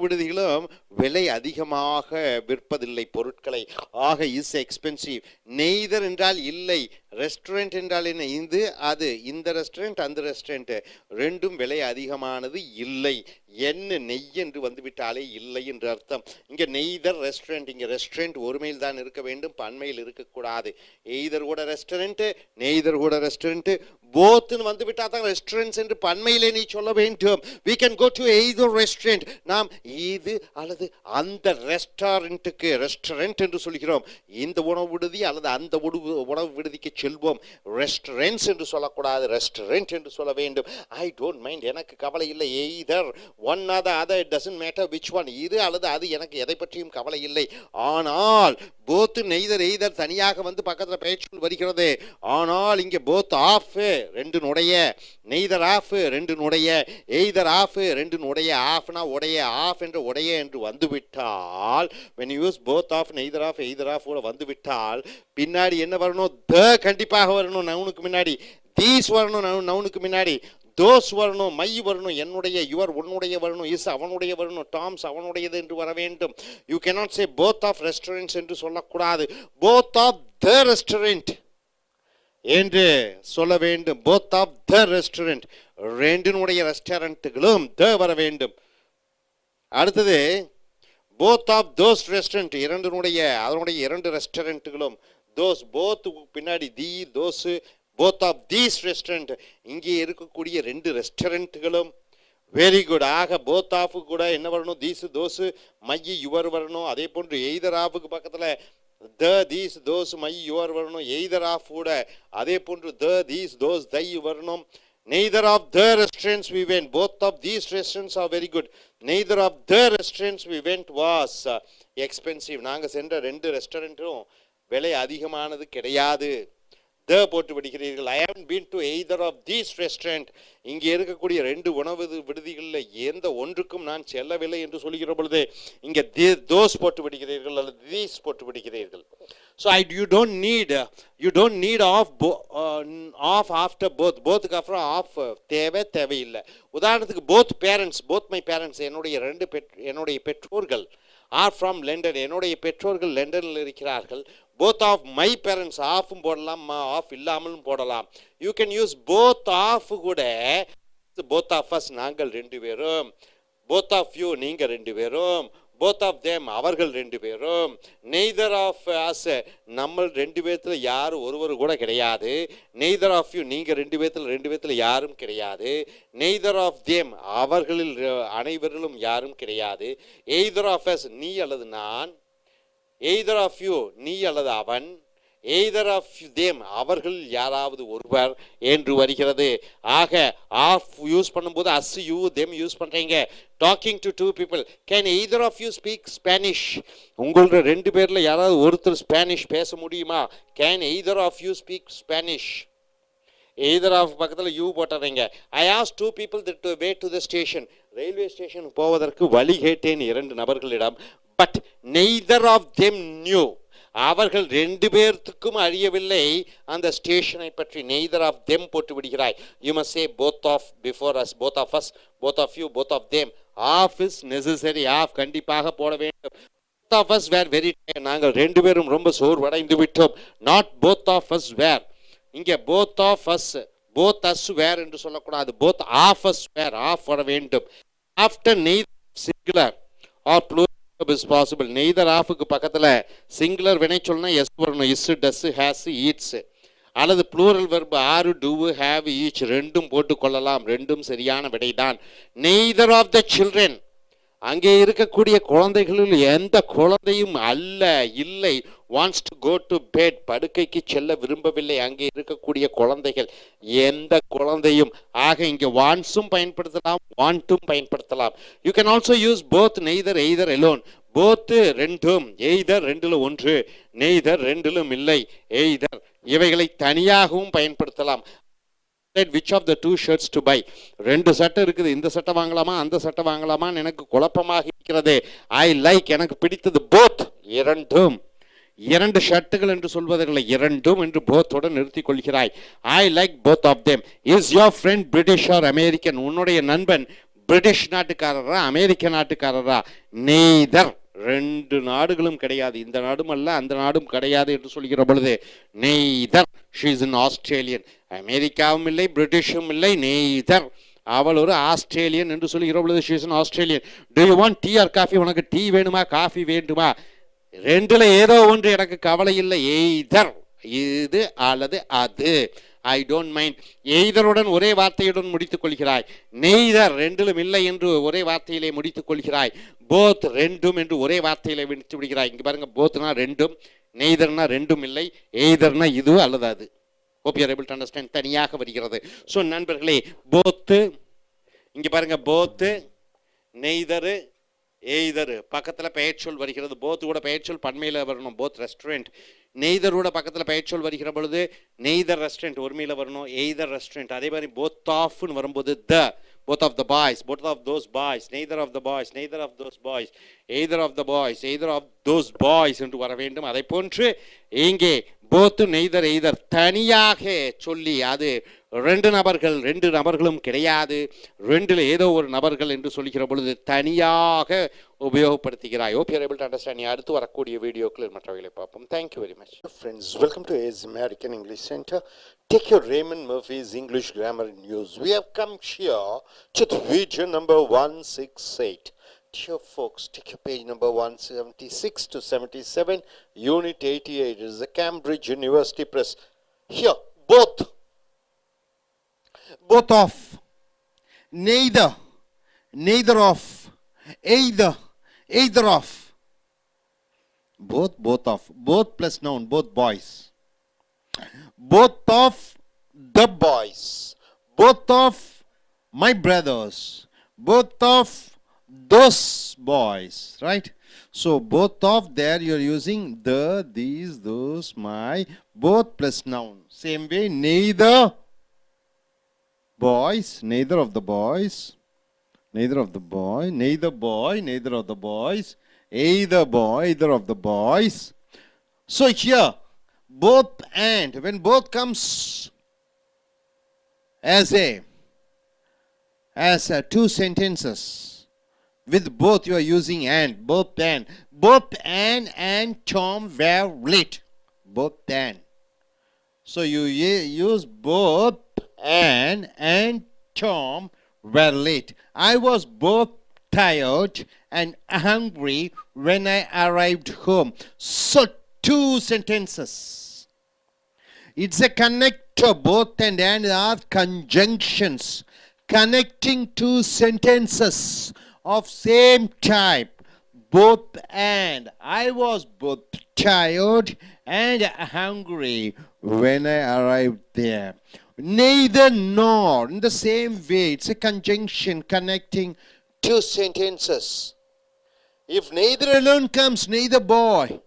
விடுதிகளும் விலை அதிகமாக விற்பதில்லை பொருட்களை. ஆக இஸ் எக்ஸ்பென்சிவ். நெய்தர் என்றால் இல்லை, ரெஸ்டாரண்ட் என்றால் என்ன? இது அது, இந்த ரெஸ்டாரண்ட் அந்த ரெஸ்டாரண்ட், ரெண்டும் விலை அதிகமானது இல்லை. என்ன நெய் என்று வந்துவிட்டாலே இல்லை என்று அர்த்தம். இங்கே நெய்தர் ரெஸ்டாரண்ட், இங்கே ரெஸ்டாரண்ட் ஒருமையில் தான் இருக்க வேண்டும், பன்மையில் இருக்கக்கூடாது. எய்தர் கூட ரெஸ்டாரண்ட், நெய்தர் கூட ரெஸ்டாரண்ட். போத்துன்னு வந்து விட்டா தான் ரெஸ்டாரண்ட்ஸ் என்று பன்மையிலே நீ சொல்ல வேண்டும். we can go to either restaurant. நாம் இது அல்லது அந்த ரெஸ்டாரண்ட்டுக்கு ரெஸ்டாரண்ட் என்று சொல்கிறோம். இந்த உணவு விடுதி அல்லது அந்த உணவு விடுதிக்கு செல்வோம். ரெஸ்டாரண்ட்ஸ் என்று சொல்லக்கூடாது, ரெஸ்டாரண்ட் என்று சொல்ல வேண்டும். ஐ டோன்ட் மைண்ட், எனக்கு கவலை இல்லை. Either one R the other, it doesn't matter which one. இது அல்லது அது, எனக்கு எதை பற்றியும் கவலை இல்லை. ஆனால் போத்து நெய்தர் எய்தர் தனியாக பக்கத்தில் பெயர்ச்சொல் வருகிறது. ஆனால் இங்கே போத் ஆஃப் ரெண்டினுடைய, நெய்தர் ஆஃப் ரெண்டினுடைய, எய்தர் ஆஃப் ரெண்டினுடைய. ஆஃப்னா உடைய, ஆஃப் என்ற உடைய என்று வந்துவிட்டால், when you use both off, neither off, either off கூட வந்துவிட்டால் பின்னாடி என்ன வரணும்? த கண்டிப்பாக வரணும் நவுனுக்கு முன்னாடி. தீஸ் வரணும் நவுனுக்கு முன்னாடி. தோஸ் வரணும், மை வரணும், என்னுடைய, யுவர் உன்னுடைய வரணும், இஸ் அவனுடைய வரணும், டாம்ஸ் அவனுடையது என்று வர வேண்டும். You cannot say both of restaurants என்று சொல்லக்கூடாது. போத் ஆஃப் த ரெஸ்டாரண்ட் என்று சொல்ல வேண்டும். போத் ஆஃப் த ரெஸ்டாரண்ட், ரெண்டினுடைய ரெஸ்டாரண்ட்டுகளும் த வர வேண்டும். அடுத்தது போத் ஆஃப் தோஸ் ரெஸ்டாரண்ட், அதனுடைய இரண்டு ரெஸ்டாரண்ட்டுகளும். தோஸ், போத் பின்னாடி the, those. Both of these restaurant, இங்கே இருக்கக்கூடிய ரெண்டு ரெஸ்டாரண்ட்டுகளும். Very good. ஆக போத் ஆஃபு கூட என்ன வரணும்? தீஸ், தோஸ், மையி, யுவர் வரணும். அதே போன்று எய்தர் ஆஃபுக்கு பக்கத்தில் த, தீஸ், தோஸ், மை, யுவர் வரணும். எய்தர் ஆஃப் கூட அதே போன்று த, தீஸ், தோஸ், தை வரணும். neither of the restaurants we went. Both of these restaurants are very good. neither of the restaurants we went was expensive. நாங்கள் சென்ற ரெண்டு ரெஸ்டாரண்ட்டும் விலை அதிகமானது கிடையாது. த போட்டு விடுகிறீர்கள். I haven't been to either of these restaurant. இங்கே இருக்கக்கூடிய ரெண்டு உணவு விடுதிகளில் எந்த ஒன்றுக்கும் நான் செல்லவில்லை என்று சொல்கிற பொழுது இங்கே தோஸ் போட்டு விடுகிறீர்கள் அல்லது தீஸ் போட்டு விடுகிறீர்கள். So you don't need off after both. போத்துக்கு அப்புறம் ஆஃப் தேவையில்லை. உதாரணத்துக்கு போத் மை பேரண்ட்ஸ், என்னுடைய பெற்றோர்கள் ஆர் ஃப்ரம் லண்டன், என்னுடைய பெற்றோர்கள் லண்டனில் இருக்கிறார்கள். போத் ஆஃப் மை பேரண்ட்ஸ், ஆஃபும் போடலாம், ஆஃப் இல்லாமலும் போடலாம். You can use both of கூட, போத் ஆஃப் அஸ் நாங்கள் ரெண்டு பேரும், போத் ஆஃப் யூ நீங்கள் ரெண்டு பேரும், போத் ஆஃப் தேம் அவர்கள் ரெண்டு பேரும், நெய்தர் ஆஃப் அஸ் நம்ம ரெண்டு பேர்த்தில் யாரும் ஒருவர் கூட கிடையாது, நெய்தர் ஆஃப் யூ நீங்கள் ரெண்டு பேர்த்தில் யாரும் கிடையாது, நெய்தர் ஆஃப் தேம் அவர்களில் அனைவரிலும் யாரும் கிடையாது, எய்தர் ஆஃப் அஸ் நீ அல்லது நான், எய்தர் ஆஃப் யூ நீ அல்லது அவன், எய்தர் ஆஃப் தேம் அவர்கள் யாராவது ஒருவர் என்று வருகிறது. ஆக ஆஃப் யூஸ் பண்ணும்போது அஸ் யூ தேம் யூஸ் பண்ணுறீங்க. Talking to two people, can either of you speak Spanish, உங்களோட ரெண்டு பேரில் யாராவது ஒருத்தர் ஸ்பானிஷ் பேச முடியுமா? Can either of you speak Spanish. Either of பக்கத்தில் யூ போட்டுறீங்க. I ask two people that way to the station, railway station போவதற்கு வழி கேட்டேன் இரண்டு நபர்களிடம். But neither of them knew, அவர்கள் ரெண்டு பேர்த்துக்கும் அறியவில்லை அந்த ஸ்டேஷனை பற்றி. நெய்தர் ஆஃப் தெம் போட்டு விடுகிறாய். You must say both of before us, both of us, both of you, both of them. Of is necessary, of கண்டிப்பாக போட வேண்டும். Both of us were very tired, நாங்கள் ரெண்டு பேரும் ரொம்ப சோர்வடைந்து விட்டோம். Not both of us were. இங்கே both of us, both us were என்று சொல்லக்கூடாது, both of us were, of வர வேண்டும். After neither singular or plural is possible. நெய்தர் ஆஃபுக்கு பக்கத்தில் சிங்குலர் வினை சொல்லனா எஸ் வரணும். Is, does, has, eats. அல்லது plural verb are, do, have, eat ரெண்டும் போட்டு கொள்ளலாம். ரெண்டும் சரியான விடைதான். நெய்தர் ஆஃப் த சில்ட்ரன், அங்கே இருக்கக்கூடிய குழந்தைகளில் எந்த குழந்தையும் அல்ல, இல்லை. Wants to go to bed, படுக்கைக்கு செல்ல விரும்பவில்லை. அங்கே இருக்கக்கூடிய குழந்தைகள் எந்த குழந்தையும். ஆக இங்கே வாண்ட்ஸும் பயன்படுத்தலாம், வாண்ட்டும் பயன்படுத்தலாம். You can also use both, neither, either, alone. Both ரெண்டும், எய்தர் ரெண்டில் ஒன்று, நெய்தர் ரெண்டிலும் இல்லை, எய்தர். இவைகளை தனியாகவும் பயன்படுத்தலாம். which of the two shirts to buy, ரெண்டு சட்டை இருக்குது, இந்த சட்டை வாங்கலாமா அந்த சட்டை வாங்கலாமான்னு எனக்கு குழப்பமாக இருக்கிறது. ஐ லைக், எனக்கு பிடித்தது போத், இரண்டும். இரண்டு ஷர்ட்டுகள் என்று சொல்வதில்லை, இரண்டும் என்று போத்தோடு நிறுத்திக் கொள்கிறாய். I like both of them. Is your friend British or American, உன்னுடைய நண்பன் பிரிட்டிஷ் நாட்டுக்காரரா அமெரிக்க நாட்டுக்காரரா? நெய்தர், ரெண்டு நாடுகளும் கிடையாது, இந்த நாடும் அல்ல அந்த நாடும் கிடையாது என்று சொல்கிற பொழுது neither. She is in Australian, அமெரிக்காவும் இல்லை பிரிட்டிஷும் இல்லை, நெய்தர். அவள் ஒரு ஆஸ்திரேலியன் என்று சொல்கிற பொழுது she is in Australian. To you want tea R coffee, உனக்கு டீ வேணுமா காஃபி வேண்டுமா? ரெண்டுல ஏதோ ஒன்று, எனக்கு கவலை இல்லை. எய்தர், இது அல்லது அது. ஐ டோன்ட் மைண்ட். எய்தருடன் ஒரே வார்த்தையுடன் முடித்துக் கொள்கிறாய். நெய்தர், ரெண்டிலும் இல்லை என்று ஒரே வார்த்தையிலே முடித்துக் கொள்கிறாய். போத், ரெண்டும் என்று ஒரே வார்த்தையிலே முடித்து விடுகிறாய். இங்கே பாருங்க, போத்னா ரெண்டும், நெய்தர்னா ரெண்டும் இல்லை, எய்தர்னா இது அல்லது அது. hope you are able to understand. தனியாக வருகிறது. ஸோ நண்பர்களே, போத்து, இங்கே பாருங்க, போத்து, நெய்தரு, எய்தரு பக்கத்தில் பெயர்ச்சொல் வருகிறது. போத்து கூட பெயர்ச்சொல் பன்மையில் வரணும், போத் ரெஸ்டாரண்ட். நெய்தரோட பக்கத்தில் பெயர்ச்சொல் வருகிற பொழுது நெய்தர் ரெஸ்டாரண்ட் ஒருமையில் வரணும், எய்தர் ரெஸ்டாரண்ட். அதே மாதிரி போத் ஆஃப்னு வரும்போது த, both of the boys, both of those boys, neither of the boys, neither of those boys, either of the boys, either of those boys என்று வர வேண்டும். அதை போன்று இங்கே both, neither, either தனியாக சொல்லி, அது ரெண்டு நபர்களும் கிடையாது, ரெண்டில் ஏதோ ஒரு நபர்கள் என்று சொல்லிக்கிற பொழுது தனியாக உபயோகப்படுத்துகிறாய். hope you are able to understand. நீ அடுத்து வரக்கூடிய வீடியோக்களில் மற்றவைகளை பார்ப்போம். Thank you very much. Friends, welcome to AS American English Center. Take your Raymond Murphy's English Grammar News. We have come here to the video number 168. Dear folks, take your page number 176 to 77, Unit 88. It is the Cambridge University Press. Here, both of, neither, neither of, either of, both of, both plus noun, both boys, both of the boys, both of my brothers, both of those boys, right? So both of, there you are using the, these, those, my, both plus noun. Same way, neither boys, neither of the boys, neither of the boy, neither boy, neither of the boys, either boy, either of the boys. So here, both and, when both comes as two sentences, With both you are using and. Both and. Both Anne and Tom were late. Both and. So you use both Anne and Tom were late. I was both tired and hungry when I arrived home. So two sentences. It's a connector. Both and are conjunctions connecting two sentences of same type. Both and. I was both tired and hungry when I arrived there. Neither nor. In the same way, it's a conjunction connecting two sentences. If neither alone comes, neither boy,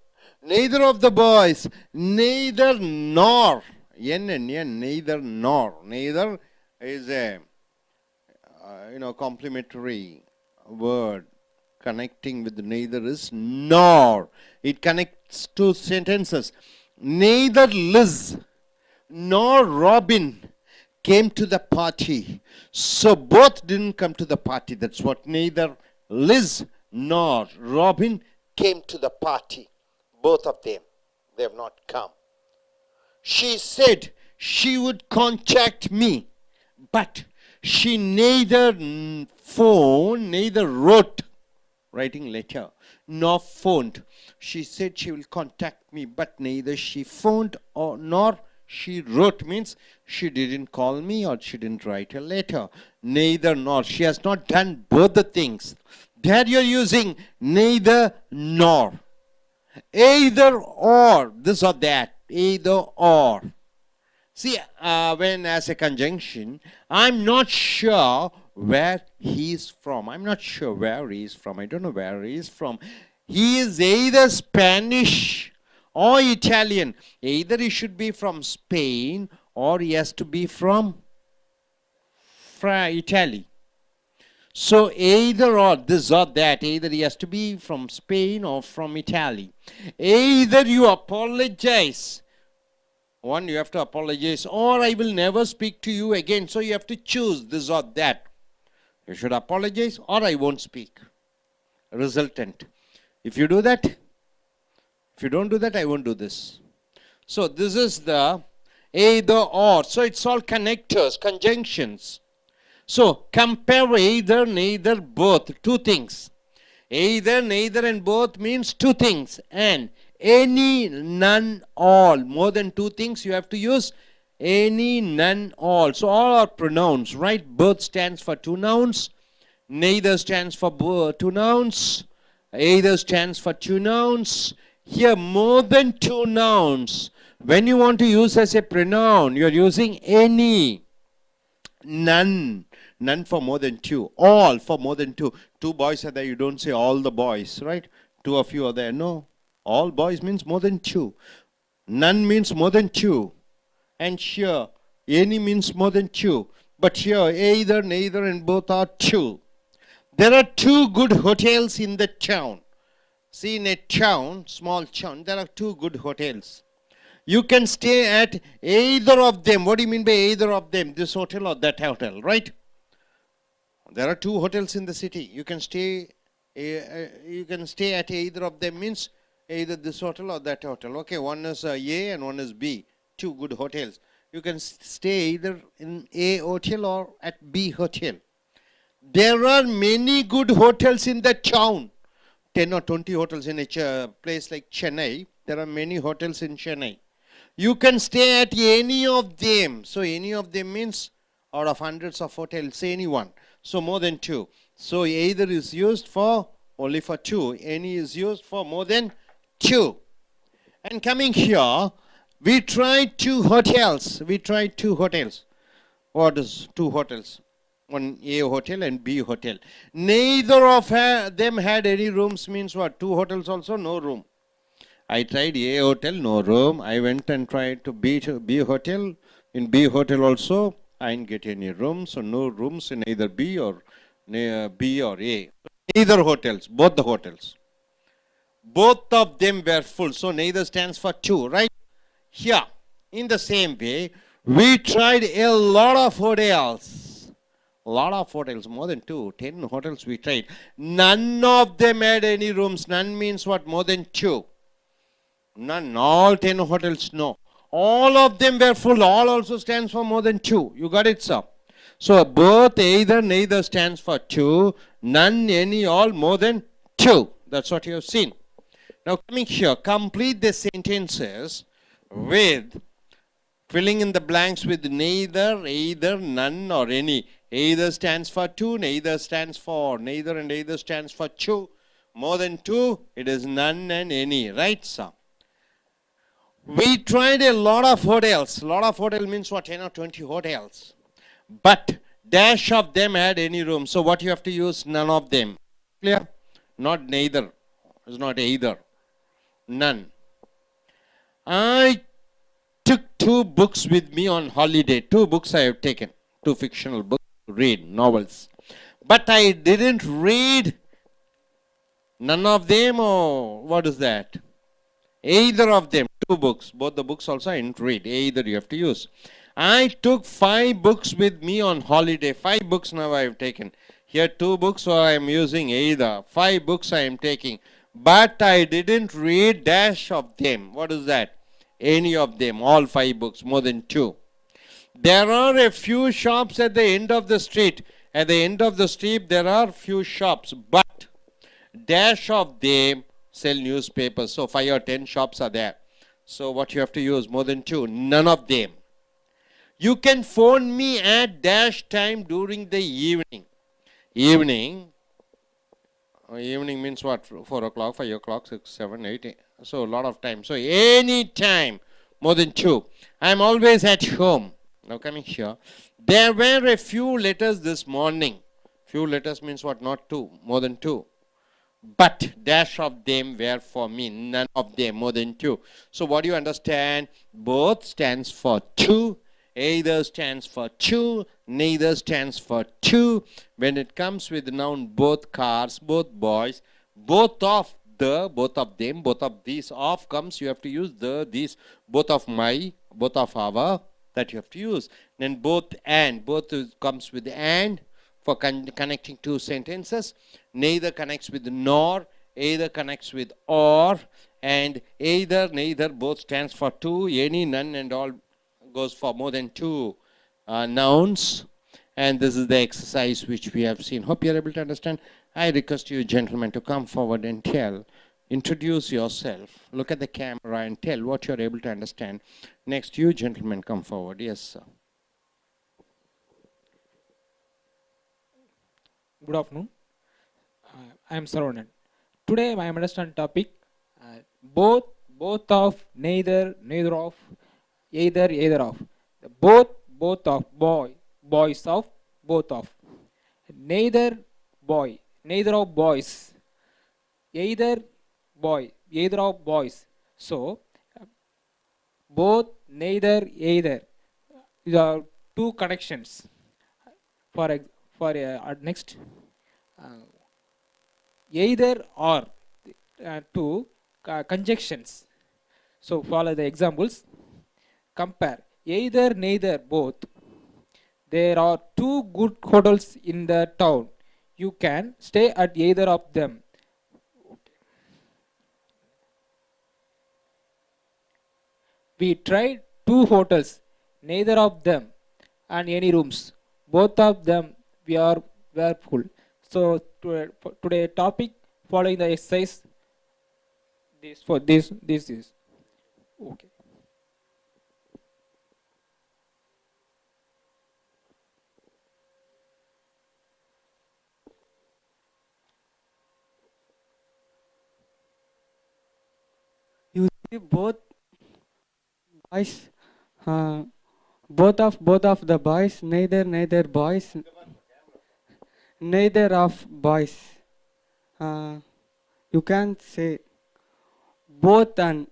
neither of the boys, neither nor. N and N, neither nor. Neither is a complementary word. Connecting with neither is nor. It connects two sentences. Neither Liz nor Robin came to the party. So both didn't come to the party. That's what. Neither Liz nor Robin came to the party. Both of them. They have not come. She said she would contact me, but she neither phoned, neither wrote, writing letter, nor phoned. She said she will contact me, but neither she phoned nor she wrote. Means she didn't call me or she didn't write a letter. Neither nor. She has not done both the things. There you're using neither nor. Either or. This or that. Either or. See, when as a conjunction, I'm not sure where he is from. I'm not sure where he is from. I don't know where he is from. He is either Spanish or Italian. Either he should be from Spain or he has to be from Italy. So either or, this or that. Either he has to be from Spain or from Italy. Either you apologize. One, you have to apologize, or I will never speak to you again. So you have to choose this or that. You should apologize or I won't speak. Resultant. If you do that, if you don't do that, I won't do this. So this is the either or. So it's all connectors, conjunctions. So compare either, neither, both. Two things. Either, neither and both means two things. And any, none, all. More than two things you have to use any, none, all. So all are pronouns, right? Both stands for two nouns. Neither stands for two nouns. Either stands for two nouns. Here more than two nouns. When you want to use as a pronoun, you are using any, none. None for more than two. All for more than two. Two boys are there. You don't say all the boys, right? Two of you are there. No. All boys means more than two. None means more than two. And here, any means more than two. But here, either, neither, and both are two. There are two good hotels in the town. See, in a town, small town, there are two good hotels. You can stay at either of them. What do you mean by either of them? This hotel or that hotel, right? There are two hotels in the city. You can stay at either of them, means either this hotel or that hotel. Okay, one is A and one is B. Two good hotels. You can stay either in A hotel or at B hotel. There are many good hotels in the town. 10 or 20 hotels in a place like Chennai. There are many hotels in Chennai. You can stay at any of them. So any of them means out of hundreds of hotels, any one. So more than two. So either is used for only for two. Any is used for more than two. And coming here, we tried two hotels. We tried two hotels. What is two hotels? One A hotel and B hotel. Neither of them had any rooms means what? Two hotels also, no room. I tried A hotel, no room. I went and tried to B hotel. In B hotel also, I didn't get any room. So no rooms in either B or A. Neither hotels, both the hotels. Both of them were full. So neither stands for two, right? Here, in the same way, we tried a lot of hotels. A lot of hotels, more than 10 hotels we tried. None of them had any rooms. None means what? More than 2. None. All 10 hotels, no. All of them were full. All also stands for more than 2. You got it, sir? So both, either, neither stands for 2. None, any, all, more than 2. That's what you have seen. Now coming here, complete the sentences with filling in the blanks with neither, either, none, or any. Either stands for 2, neither stands for, neither and either stands for 2. More than 2, it is none and any. Right, sir? We tried a lot of hotels. A lot of hotel means what? 10 or 20 hotels. But dash of them had any room. So what you have to use? None of them. Clear? Not neither. It's not either. None. I took 2 books with me on holiday. 2 books I have taken. 2 fictional books to read, novels. But I didn't read none of them, or what is that? Either of them. 2 books. Both the books also I didn't read. Either you have to use. I took 5 books with me on holiday. 5 books now I have taken. Here 2 books, so I am using either. 5 books I am taking. But I didn't read dash of them. What is that? Any of them. All 5 books. More than 2. There are a few shops at the end of the street. At the end of the street there are few shops. But dash of them sell newspapers. So 5 or 10 shops are there. So what you have to use? More than 2. None of them. You can phone me at dash time during the evening. Evening means what? 4 o'clock, 5 o'clock, 6, 7, 8. So a lot of time. So any time, more than 2. I am always at home. Now coming here. There were a few letters this morning. Few letters means what? Not 2. More than 2. But dash of them were for me. None of them. More than 2. So what do you understand? Both stands for 2. Either stands for 2, neither stands for 2. When it comes with the noun both cars, both boys, both of the, both of them, both of these, of comes, you have to use the, these, both of my, both of our, that you have to use. Then both and, both comes with and for connecting 2 sentences. Neither connects with nor, either connects with or, and either, neither, both stands for 2, any, none, and all goes for more than 2 nouns. And this is the exercise which we have seen. Hope you are able to understand. I request you gentlemen to come forward and tell, introduce yourself, look at the camera and tell what you are able to understand. Next, you gentlemen come forward. Yes, sir. Good afternoon. I am Saravanan. Today I am understand topic both, both of, neither, neither of, either, either of. Both, both of, boy, boys of, both of. Neither boy, neither of boys. Either boy, either of boys. So both, neither, either. These are 2 connections. For next, either or, 2 conjunctions. So follow the examples. Compare either, neither, both. There are 2 good hotels in the town. You can stay at either of them. We tried 2 hotels, neither of them and any rooms. Both of them were full. So today topic following the exercise. This is okay. You see both boys, both of the boys, neither boys, neither of boys. You can say both and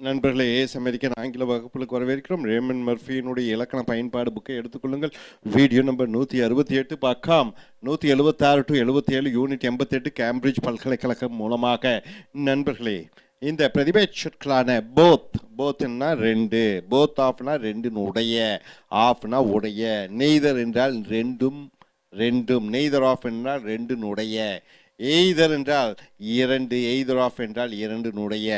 நண்பர்களே, as American ஆங்கில வகுப்புகளுக்கு வரவேற்கிறோம். Ramen மர்ஃபியினுடைய இலக்கண பயன்பாடு புக்கை எடுத்துக்கொள்ளுங்கள். Video number 168 பக்கம் 176 to 77 unit 88 Cambridge பல்கலைக்கழகம் மூலமாக. நண்பர்களே, இந்த பிரதிபெயர்ச்சொற்களான போத்னா ரெண்டு, போத் ஆஃப்னா ரெண்டினுடைய, ஆஃப்னா உடைய, நெய்தர் என்றால் ரெண்டும் ரெண்டும், நெய்தர் ஆஃப் என்றால் ரெண்டினுடைய, எய்தர் என்றால் இரண்டு, எய்தர் ஆஃப் என்றால் இரண்டினுடைய.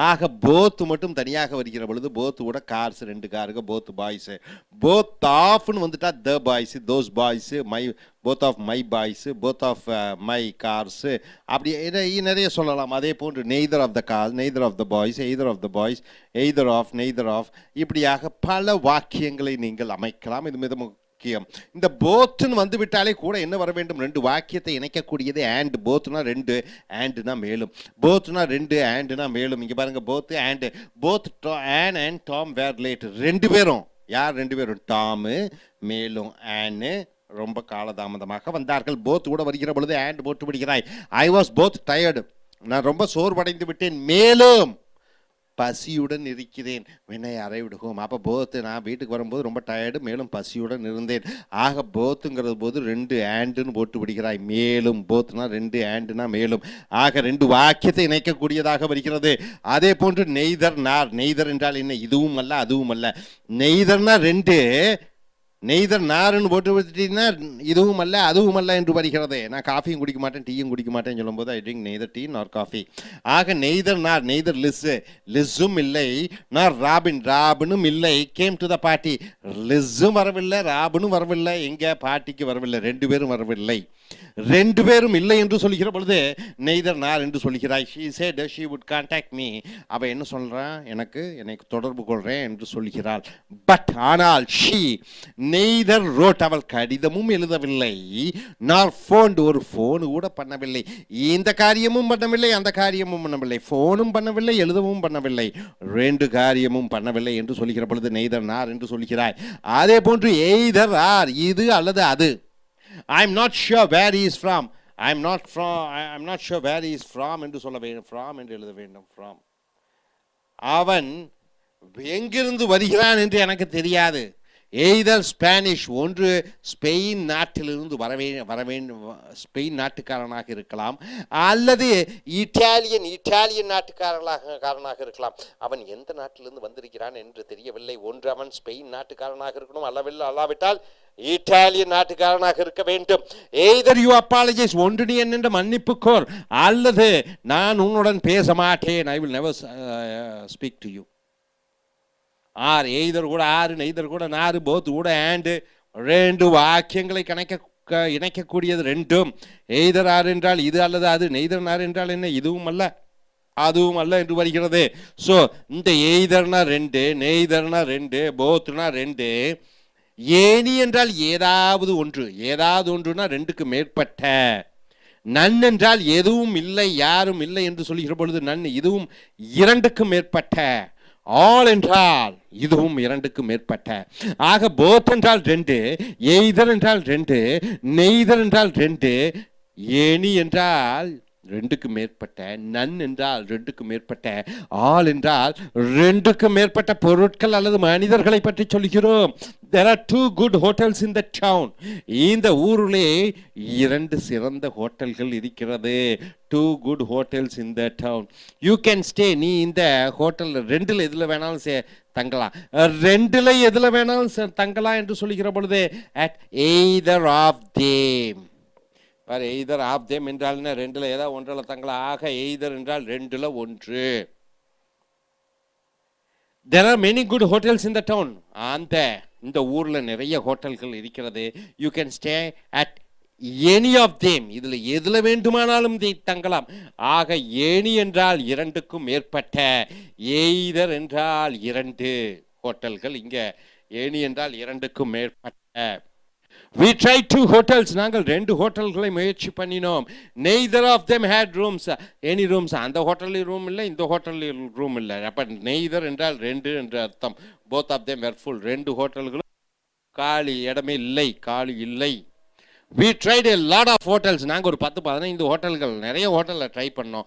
ஆக போத் மட்டும் தனியாக வருகிற பொழுது போத்தோட கார்ஸ், ரெண்டு காருங்க, போத் பாய்ஸு. போத் ஆஃப்னு வந்துட்டா the boys, those boys, my both of my boys, both of my cars, அப்படி நிறைய சொல்லலாம். அதே போன்று neither of the car, neither of the boys, either of the boys, either of, neither of, இப்படியாக பல வாக்கியங்களை நீங்கள் அமைக்கலாம். இது மிக முக்கியம். இந்த போத்துன்னு வந்து விட்டாலே கூட என்ன வர வேண்டும்? ரெண்டு வாக்கியத்தை இணைக்கக்கூடியது அண்ட். போத்னா ரெண்டு, ஆண்டுனா மேலும். போத்னா ரெண்டு, ஆண்டுனா மேலும். இங்கே பாருங்க, both and, both Ann and Tom were late. ரெண்டு பேரும், யார் ரெண்டு பேரும்? டாமு மேலும் ஆன்னு ரொம்ப காலதாமதமாக வந்தார்கள். போத் கூட வருகிற பொழுது ஆண்ட் போட்டு விடுகிறாய். ஐ வாஸ் போத் டயர்டு, நான் ரொம்ப சோர்வடைந்து விட்டேன், மேலும் பசியுடன் இருக்கிறேன். வெண்ணை அரைவிடு ஹோம். அப்போ போத்து, நான் வீட்டுக்கு வரும்போது ரொம்ப டயர்டு, மேலும் பசியுடன் இருந்தேன். ஆக போத்துங்கிறது போது ரெண்டு ஆண்டுன்னு போட்டு விடுகிறாய். மேலும், போத்துனா ரெண்டு, ஆண்டுனா மேலும். ஆக ரெண்டு வாக்கியத்தை இணைக்கக்கூடியதாக வருகிறது. அதே போன்று நெய்தர் நார். நெய்தர் என்றால் என்ன? இதுவும் அல்ல அதுவும் அல்ல. நெய்தர்னா ரெண்டு, நெய்தர் நாருன்னு போட்டு வச்சுட்டீங்கன்னா இதுவும் அல்ல அதுவும் அல்ல என்று வருகிறது. நான் காஃபியும் குடிக்க மாட்டேன், டீயும் குடிக்க மாட்டேன்னு சொல்லும்போது ஐ ட்ரிங்க் நெய்தர் டீ நார் காஃபி. ஆக நெய்தர் நார், நெய்தர் லிஸ்ஸு, லிஸ்ஸும் இல்லை, நார் ராபின், ராபினும் இல்லை. கேம் டு த பார்ட்டி, லிஸ்ஸும் வரவில்லை, ராபினும் வரவில்லை, எங்கே பார்ட்டிக்கு வரவில்லை, ரெண்டு பேரும் வரவில்லை. ரெண்டு பேரும் இல்லை என்று சொல்கிற பொழுது நெய்தர் நார் என்று சொல்கிறாய். She said she would contact me. அவள் என்ன சொல்கிறான்? என்னை தொடர்பு கொள்கிறேன் என்று சொல்கிறாள். பட் ஆனால் ஷீ நெய்தர் ரோட், அவள் கடிதமும் எழுதவில்லை, நார் ஃபோன்டு, ஒரு ஃபோனு கூட பண்ணவில்லை. இந்த காரியமும் பண்ணவில்லை, அந்த காரியமும் பண்ணவில்லை, ஃபோனும் பண்ணவில்லை, எழுதவும் பண்ணவில்லை, ரெண்டு காரியமும் பண்ணவில்லை என்று சொல்கிற பொழுது நெய்தர் நார் என்று சொல்கிறாய். அதே போன்று எய்தர் ஆர், இது அல்லது அது. I'm not sure where he is from. I'm not sure where he is from என்று சொல்ல வேண்டும். from என்று எழுத வேண்டும். from. அவன் எங்கிருந்து வருகிறான் என்று எனக்கு தெரியாது. எய்தர் ஸ்பானிஷ், ஒன்று ஸ்பெயின் நாட்டிலிருந்து ஸ்பெயின் நாட்டுக்காரனாக இருக்கலாம், அல்லது இட்டாலியன் நாட்டுக்காரனாக இருக்கலாம். அவன் எந்த நாட்டிலிருந்து வந்திருக்கிறான் என்று தெரியவில்லை. ஒன்று அவன் ஸ்பெயின் நாட்டுக்காரனாக இருக்கணும், அல்லாவிட்டால் இட்டாலியன் நாட்டுக்காரனாக இருக்க வேண்டும். எய்தர் யூ அப்பாலஜைஸ், ஒன்று நீ என்னென்று மன்னிப்பு கோர், அல்லது நான் உன்னுடன் பேச மாட்டேன், I will never speak to you. Or, either கூட ஆறு, நெய்தர் கூட நாறு, போத் கூட ஆண்டு, ரெண்டு வாக்கியங்களை இணைக்கக்கூடியது ரெண்டும். எய்தர் ஆறு என்றால் இது அல்லது அது, நெய்தர் நார் என்றால் என்ன? இதுவும் அல்ல அதுவும் அல்ல என்று வருகிறது. ஸோ இந்த எய்தர்னா ரெண்டு, நெய்தர்னா ரெண்டு, போத்னா ரெண்டு. ஏனி என்றால் ஏதாவது ஒன்று, ஏதாவது ஒன்றுனா ரெண்டுக்கு மேற்பட்ட. நன் என்றால் எதுவும் இல்லை, யாரும் இல்லை என்று சொல்கிற பொழுது நன், இதுவும் இரண்டுக்கு மேற்பட்ட. ஆல் என்றால் இதுவும் இரண்டுக்கு மேற்பட்ட. ஆக போத் என்றால் ரெண்டு, எய்தர் என்றால் ரெண்டு, நெய்தர் என்றால் ரெண்டு, ஏனி என்றால் ரெண்டுக்கு மேற்பட்ட, நன் என்றால் ரெண்டுக்கு மேற்பட்ட, ஆல் என்றால் ரெண்டுக்கு மேற்பட்ட பொருட்கள் அல்லது மனிதர்களை பற்றி சொல்கிறோம். There are two good hotels in the town. இந்த ஊரிலே இரண்டு சிறந்த ஹோட்டல்கள் இருக்கிறது. Two good hotels in the town. You can stay. நீ இந்த ஹோட்டல் ரெண்டில் எதில் வேணாலும் தங்கலாம், ரெண்டில் எதில் வேணாலும் தங்கலாம் என்று சொல்லுகிற பொழுது at either of them. பாரு, எய்தர் ஆஃப் தேம் என்றால்னா ரெண்டில் ஏதாவது ஒன்றில் தங்கலாம். ஆக எய்தர் என்றால் ரெண்டில் ஒன்று. There are many good hotels in the town. இந்த ஊரில் நிறைய ஹோட்டல்கள் இருக்கிறது. You can stay at any of them. இதில் எதில் வேண்டுமானாலும் தங்கலாம். ஆக ஏனி என்றால் இரண்டுக்கும் மேற்பட்ட, எய்தர் என்றால் இரண்டு ஹோட்டல்கள், இங்கே ஏனி என்றால் இரண்டுக்கும் மேற்பட்ட. We tried 2 hotels. நாங்கள் 2 ஹோட்டல்களை முயற்சி பண்ணினோம். Neither of them had rooms. Any rooms. அந்த ஹோட்டலில் ரூம் இல்லை, இந்த ஹோட்டலில் ரூம் இல்லை. அப்போ நெய்தர் என்றால் ரெண்டு என்று அர்த்தம். Both of them were full. 2 ஹோட்டல்களும் காலி, இடமே இல்லை, காலி இல்லை. we tried a lot of hotels. நாங்கள் ஒரு 10-15 ஹோட்டல்கள் நிறைய ஹோட்டலில் ட்ரை பண்ணோம்.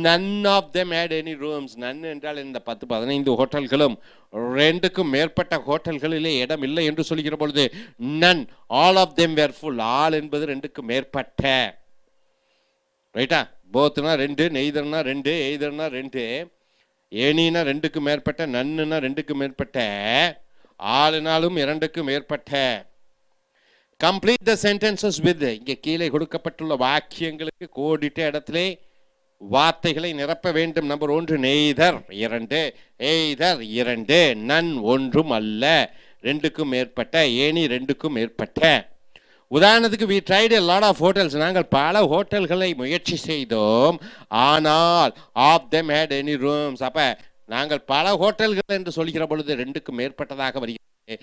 none of them had any rooms. none என்றால் இந்த 10-15 ஹோட்டல்களும் ரெண்டுக்கும் மேற்பட்ட ஹோட்டல்களிலே இடம் இல்லை என்று சொல்கிற பொழுது none, all of them were full. all என்பது ரெண்டுக்கும் மேற்பட்ட, ரைட்டா? போத்னா 2, நெய்தர்னா 2, எய்தர்னா 2, ஏனினா 2க்கு மேற்பட்ட, நன்னுனா 2க்கு மேற்பட்ட, ஆளுனாலும் 2க்கு மேற்பட்ட. Complete the sentences with. இங்கே கீழே கொடுக்கப்பட்டுள்ள வாக்கியங்களுக்கு கோடிட்ட இடத்திலே வார்த்தைகளை நிரப்ப வேண்டும். நம்பர் 1 நெய்தர் 2, எய்தர் 2, நன் ஒன்றும் அல்ல, 2க்கும் மேற்பட்ட, ஏனி 2க்கும் மேற்பட்ட. உதாரணத்துக்கு we tried a lot of hotels. நாங்கள் பல ஹோட்டல்களை முயற்சி செய்தோம், ஆனால் of them had any rooms. அப்ப நாங்கள் பல ஹோட்டல்கள் என்று சொல்கிற பொழுது 2க்கும் மேற்பட்டதாக வருகிறது.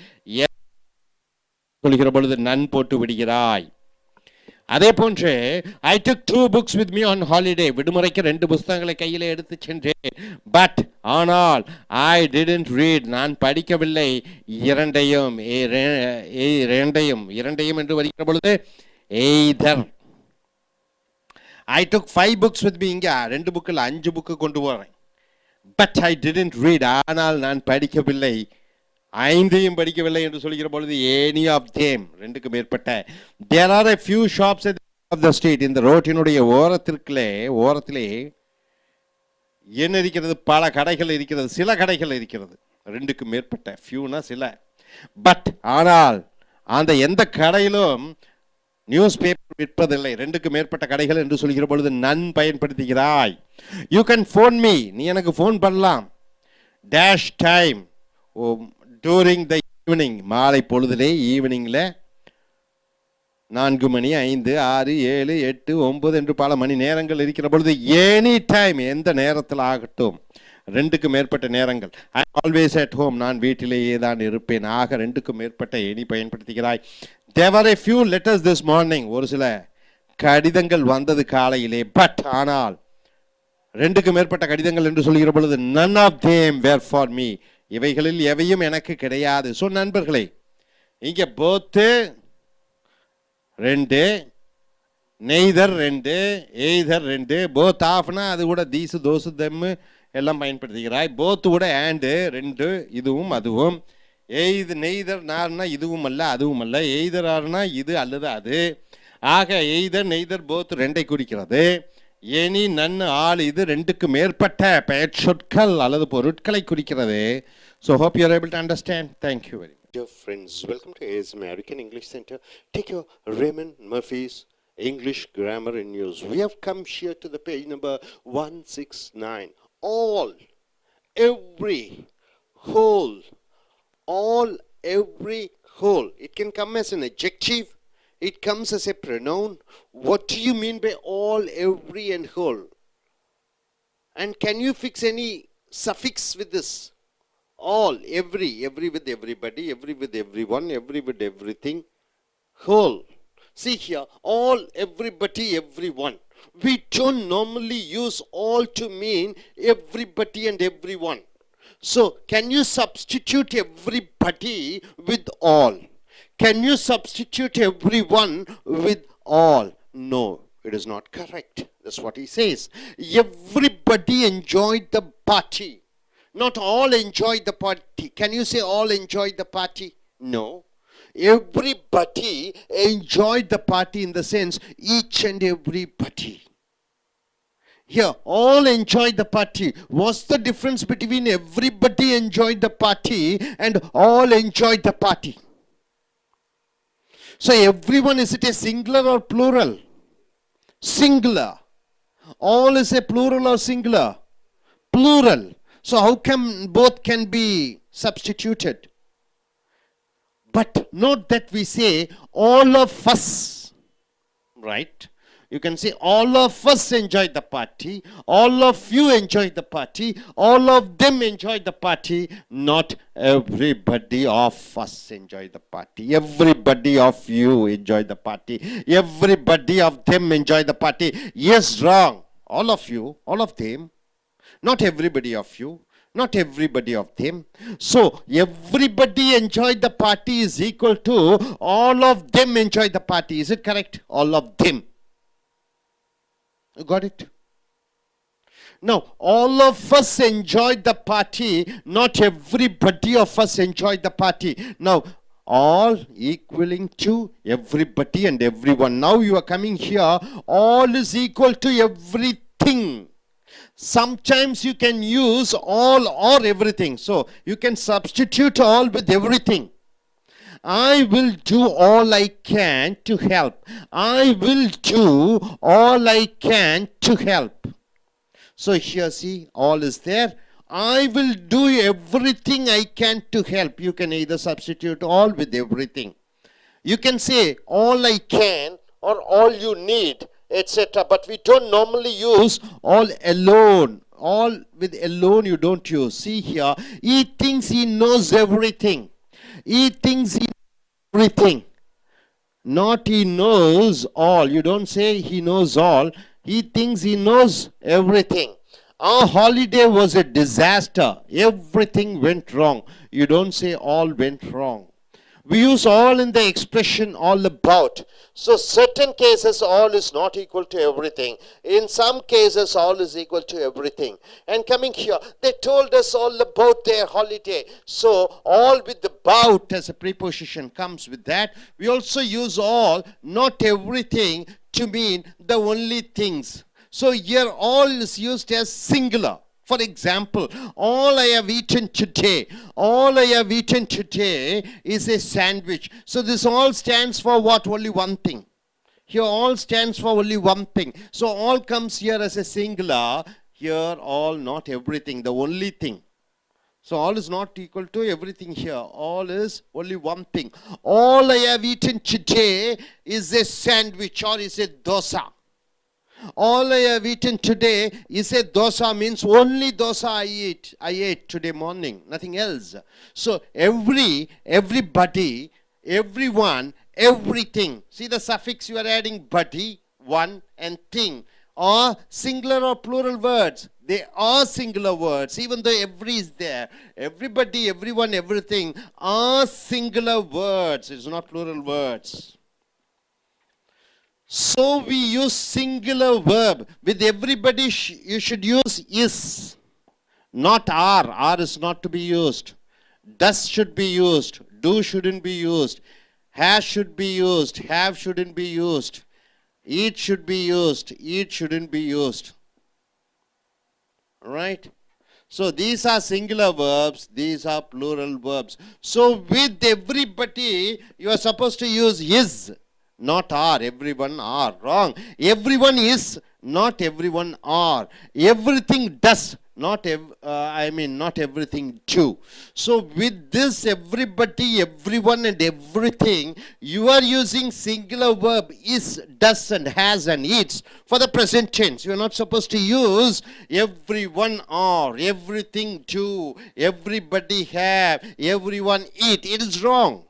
சொல்கிற பொழுது நன் போட்டு விடுகிறாய். அதே போன்று I took 2 books with me on holiday. விடுமுறைக்கு 2 புத்தகங்களை கையில் எடுத்து சென்றேன். பட் ஆனால் I didn't read. நான் படிக்கவில்லை. இரண்டையும் என்று வருகிற பொழுது either. I took 5 books with me. இங்க 2 புக்கில் 5 புக்கு கொண்டு போறேன். But I didn't read. ஆனால் நான் படிக்கவில்லை. 5ஐயும் படிக்கவில்லை என்று சொல்கிற பொழுது any of them, 2க்கு மேற்பட்ட. There are a few shops at the end of the street. இந்த ரோட்டினுடைய ஓரத்திலே என்ன இருக்கிறது? பல கடைகள் இருக்கிறது, சில கடைகள் இருக்கிறது, 2க்கு மேற்பட்ட. ஃபியூனா சில. பட் ஆனால் அந்த எந்த கடையிலும் நியூஸ் பேப்பர் விற்பதில்லை. 2க்கு மேற்பட்ட கடைகள் என்று சொல்கிற பொழுது நன் பயன்படுத்துகிறாய். You can phone me. நீ எனக்கு ஃபோன் பண்ணலாம். Dash time, during the evening, மாலை பொழுதிலே, ஈவினிங்கில் 4 மணி, 5, 6, 7, 8, 9 என்று பல மணி நேரங்கள் இருக்கிற பொழுது எனி டைம், எந்த நேரத்தில் ஆகட்டும், 2க்கு மேற்பட்ட நேரங்கள். ஐ ஆல்வேஸ் அட் ஹோம், நான் வீட்டிலேயே தான் இருப்பேன். ஆக 2க்கு மேற்பட்ட any பயன்படுத்துகிறாய். There were a few letters this morning. ஒரு சில கடிதங்கள் வந்தது காலையிலே. பட் ஆனால் 2க்கு மேற்பட்ட கடிதங்கள் என்று சொல்கிற பொழுது none of them were for me. இவைகளில் எவையும் எனக்கு கிடையாது. ஸோ நண்பர்களே, இங்கே போத்து 2, நெய்தர் 2, எய்தர் 2, போத் ஆஃப்னா அது கூட தீசு தோசு தெம்மு எல்லாம் பயன்படுத்துகிறாய். போத்து கூட ஆண்டு 2, இதுவும் அதுவும். எய்து நெய்தர் நார்னா இதுவும் அல்ல அதுவும் அல்ல, எய்தர் ஆறுனா இது அல்லது அது. ஆக எய்தர் நெய்தர் போத் 2ஐ குறிக்கிறது. எனி நன் ஆள் இது 2க்கு மேற்பட்ட பெயர் சொற்கள் அல்லது பொருட்களை குறிக்கிறது. So hope you are able to understand. Thank you very much. Dear friends, welcome to AS American English Center. Take your Raymond Murphy's English Grammar and News. We have come here to the page number 169. All, every, whole, all, every, whole. It can come as an adjective. It comes as a pronoun. What do you mean by all, every and whole? And can you fix any suffix with this? All, every with everybody, every with everyone, every with everything, whole. See here, all, everybody, everyone. We don't normally use all to mean everybody and everyone. So, can you substitute everybody with all? Can you substitute everyone with all? No, it is not correct. That's what he says. Everybody enjoyed the party. Not all enjoyed the party. Can you say all enjoyed the party? No. Everybody enjoyed the party in the sense each and everybody. Here, all enjoyed the party. What's the difference between everybody enjoyed the party and all enjoyed the party? So everyone, is it a singular or plural? Singular. All is a plural or singular? Plural. So how come both can be substituted? But note that we say all of us, right? You can say all of us enjoyed the party, all of you enjoyed the party, all of them enjoyed the party, not everybody of us enjoyed the party. Everybody of you enjoyed the party, everybody of them enjoyed the party. Yes, wrong. All of you, all of them, not everybody of you, Not everybody of them. So everybody enjoyed the party is equal to all of them enjoyed the party. Is it correct? All of them. You got it? Now, all of us enjoyed the party. Not everybody of us enjoyed the party. Now, all equaling to everybody and everyone. Now you are coming here. All is equal to everything. Sometimes you can use all or everything. So, you can substitute all with everything. I will do all I can to help. I will do all I can to help. So here see, all is there. I will do everything I can to help. You can either substitute all with everything. You can say all I can or all you need, etc. But we don't normally use all alone. All with alone you don't use. See here, he thinks he knows everything. He thinks he knows everything. Not he knows all. You don't say he knows all. He thinks he knows everything. Our holiday was a disaster. Everything went wrong. You don't say all went wrong. We use all in the expression all about. So certain cases all is not equal to everything. In some cases all is equal to everything. And coming here, they told us all about their holiday. So all with the about as a preposition comes with that. We also use all, not everything, to mean the only things. So here all is used as singular. For example, all I have eaten today. All I have eaten today is a sandwich. So this all stands for what? Only one thing. Here all stands for only one thing. So all comes here as a singular. Here all, not everything, the only thing. So all is not equal to everything here. All is only one thing. All I have eaten today is a sandwich or is a dosa. All I have eaten today is a dosa, means only dosa I ate today morning, nothing else. So everybody, everyone, everything. See the suffix you are adding, buddy, one and thing. Or singular or plural words. They are singular words, even though every is there. Everybody, everyone, everything are singular words. It's not plural words. So we use singular verb. With everybody you should use is, not are. Are is not to be used. Does should be used. Do shouldn't be used. Has should be used. Have shouldn't be used. Eat should be used. Eat shouldn't be used. Right? So these are singular verbs. These are plural verbs. So with everybody you are supposed to use is. Not are. Everyone are. Wrong. Everyone is. Not everyone are. Everything does. Not not everything do. So with this everybody, everyone and everything, you are using singular verb is, does and has and eats for the present tense. You are not supposed to use everyone are, everything do, everybody have, everyone eat. It is wrong.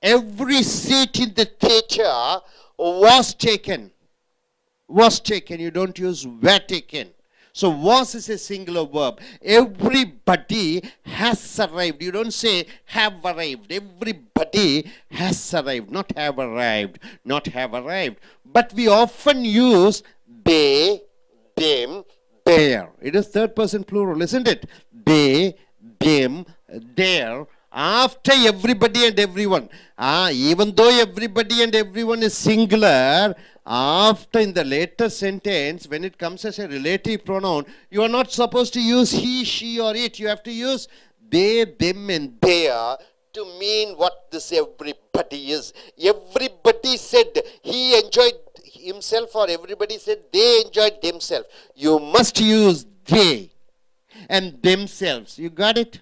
Every seat in the theater was taken. Was taken. You don't use were taken. So was is a singular verb. Everybody has arrived. You don't say have arrived. Everybody has arrived. Not have arrived. Not have arrived. But we often use they, them, their. It is third person plural, isn't it? They, them, their. After everybody and everyone. Even though everybody and everyone is singular, after in the later sentence, when it comes as a relative pronoun, you are not supposed to use he, she or it. You have to use they, them and their to mean what this everybody is. Everybody said he enjoyed himself, or everybody said they enjoyed themselves. You must use they and themselves. You got it?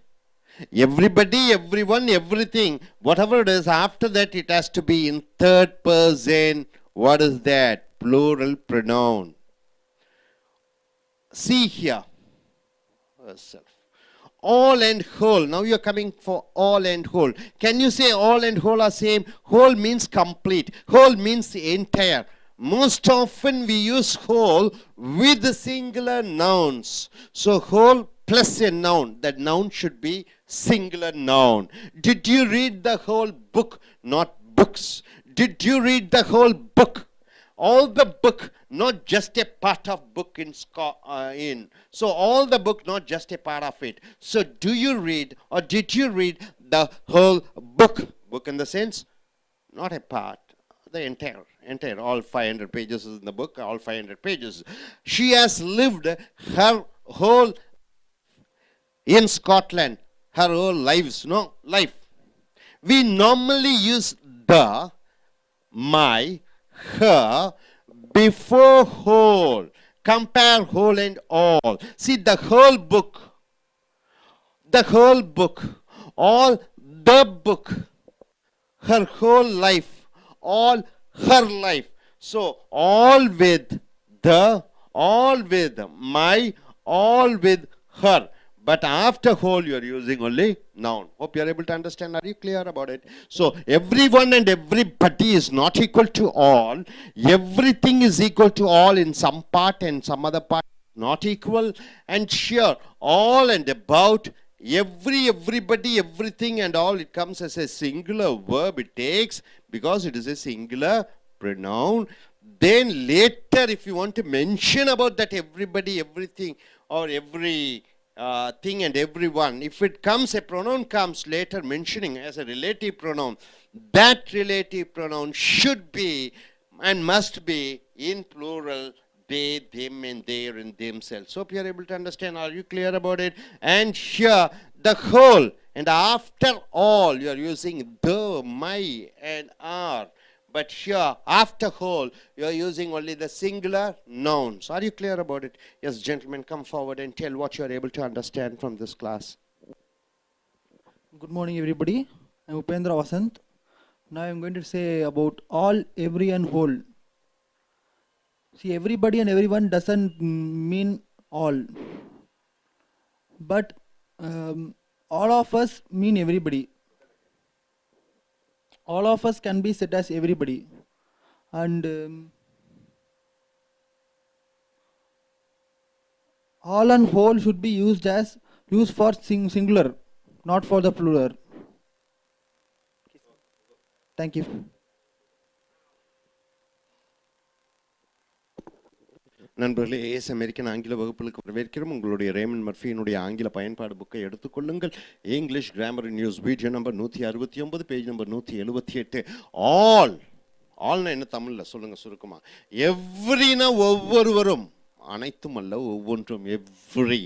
Everybody, everyone, everything, whatever it is, after that it has to be in third person. What is that? Plural pronoun. See here. All and whole. Now you are coming for all and whole. Can you say all and whole are same? Whole means complete. Whole means entire. Most often we use whole with the singular nouns. So whole plus a noun, that noun should be singular noun. Did you read the whole book? Not books. Did you read the whole book? All the book, not just a part of book in. So all the book, not just a part of it. So do you read or did you read the whole book? Book in the sense, not a part, the entire, all 500 pages is in the book, all 500 pages. She has lived her whole in Scotland, her whole life. We normally use the, my, her, before whole. Compare whole and all. See the whole book, all the book, her whole life, all her life. So all with the, all with my, all with her. But after whole, you are using only noun. Hope you are able to understand. Are you clear about it? So everyone and everybody is not equal to all. Everything is equal to all in some part and some other part not equal. And sure, all and about, everybody, everything and all, it comes as a singular verb. It takes because it is a singular pronoun. Then later, if you want to mention about that everybody, everything, or every thing and everyone, if it comes, a pronoun comes later mentioning as a relative pronoun, that relative pronoun should be and must be in plural, they, them, and their, and themselves. Hope you are able to understand. Are you clear about it? And here, the whole, and after all, you are using the, my, and are. But here, after whole, you are using only the singular nouns. Are you clear about it? Yes, gentlemen, come forward and tell what you are able to understand from this class. Good morning, everybody. I am Upendra Vasant. Now I am going to say about all, every, and whole. See, everybody and everyone doesn't mean all. But all of us mean everybody. All of us can be said as everybody. And all and whole should be used for singular, not for the plural. Thank you. நண்பர்களே, as American ஆங்கில வகுப்புகளுக்கு வரவேற்கிறோம். உங்களுடைய ramen மர்ஃபியினுடைய ஆங்கில பயன்பாடு புக்கை எடுத்துக்கொள்ளுங்கள். English grammar news video number 169, page number 178. All, ஆல்னா என்ன தமிழில் சொல்லுங்கள் சுருக்கமாக? எவ்ரினா ஒவ்வொருவரும், அனைத்தும் அல்ல ஒவ்வொன்றும், எவ்ரி.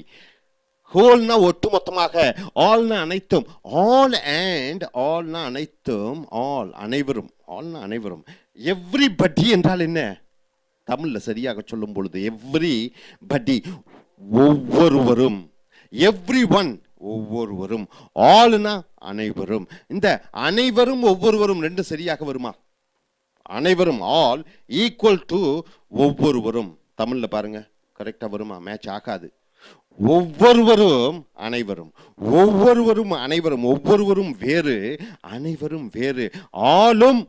ஹோல்னா ஒட்டுமொத்தமாக, ஆல்னா அனைத்தும், ஆல் அண்ட் ஆல்னா அனைத்தும், ஆல் அனைவரும், ஆல்னா அனைவரும். எவ்ரிபடி என்றால் என்ன? தமிழில் சரியாக சொல்லும் பொழுது எவ்ரி படி ஒவ்வொருவரும், எவ்ரி ஒன் ஒவ்வொருவரும், ஆல்னா அனைவரும். இந்த அனைவரும் ஒவ்வொருவரும் ரெண்டு சரியாக வருமா? அனைவரும் ஆல் ஈக்குவல் டு ஒவ்வொருவரும் தமிழில் பாருங்க கரெக்டாக வருமா? மேட்ச் ஆகாது. ஒவ்வொருவரும் அனைவரும், ஒவ்வொருவரும் அனைவரும், ஒவ்வொருவரும் வேறு, அனைவரும் வேறு. ஆலும்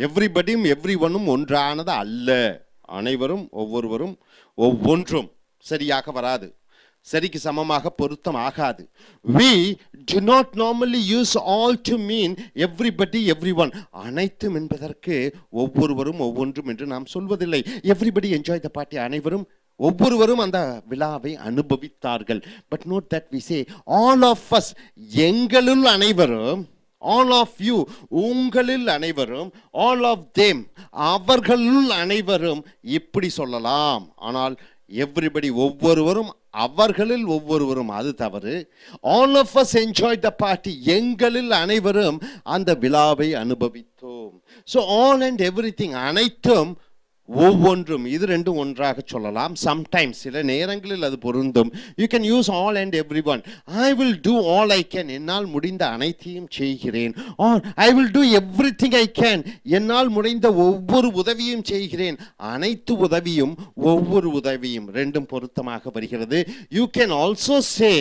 எவ்ரிபடியும் எவ்ரி ஒன்னும் ஒன்றானது அல்ல. அனைவரும் ஒவ்வொருவரும் ஒவ்வொன்றும் சரியாக வராது, சரிக்கு சமமாக பொருத்தம் ஆகாது. We do not normally use all to mean everybody, everyone. அனைத்தும் என்பதற்கு ஒவ்வொருவரும் ஒவ்வொன்றும் என்று நாம் சொல்வதில்லை. Everybody enjoy the party. அனைவரும் ஒவ்வொருவரும் அந்த விழாவை அனுபவித்தார்கள். But note that we say all of us, எங்களுள் அனைவரும், all of you, உங்களில் அனைவரும், all of them, அவர்களுள் அனைவரும், இப்படி சொல்லலாம். ஆனால் everybody ஒவ்வொருவரும், அவர்களில் ஒவ்வொருவரும், அது தவறு. all of us enjoyed the party, எங்களில் அனைவரும் அந்த விழாவை அனுபவித்தோம். So all and everything, அனைத்தும் ஒவ்வொன்றும், இது ரெண்டும் ஒன்றாக சொல்லலாம். சம்டைம்ஸ் சில நேரங்களில் அது பொருந்தும். You can use all and every one. I will do all I can, என்னால் முடிந்த அனைத்தையும் செய்கிறேன். Or I will do everything I can, என்னால் முடிந்த ஒவ்வொரு உதவியும் செய்கிறேன். அனைத்து உதவியும் ஒவ்வொரு உதவியும் ரெண்டும் பொருத்தமாக வருகிறது. You can also say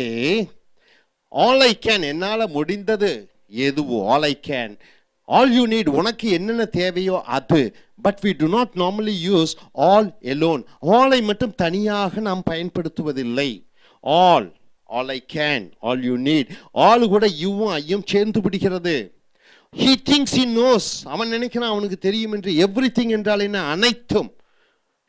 all I can, என்னால் முடிந்தது எதுவோ, all I can. All you need, உனக்கு என்னென்ன தேவையோ அது. But we do not normally use all alone. All ஐ மட்டும் தனியாக நாம் பயன்படுத்துவதில்லை. All, all I can, all you need. All கூட யூவும் ஐயும் சேர்ந்து பிடிக்கிறது. He thinks he knows. அவன் நினைக்கிறான் அவனுக்கு தெரியும் என்று. everything என்றால் என்ன? அனைத்தும்.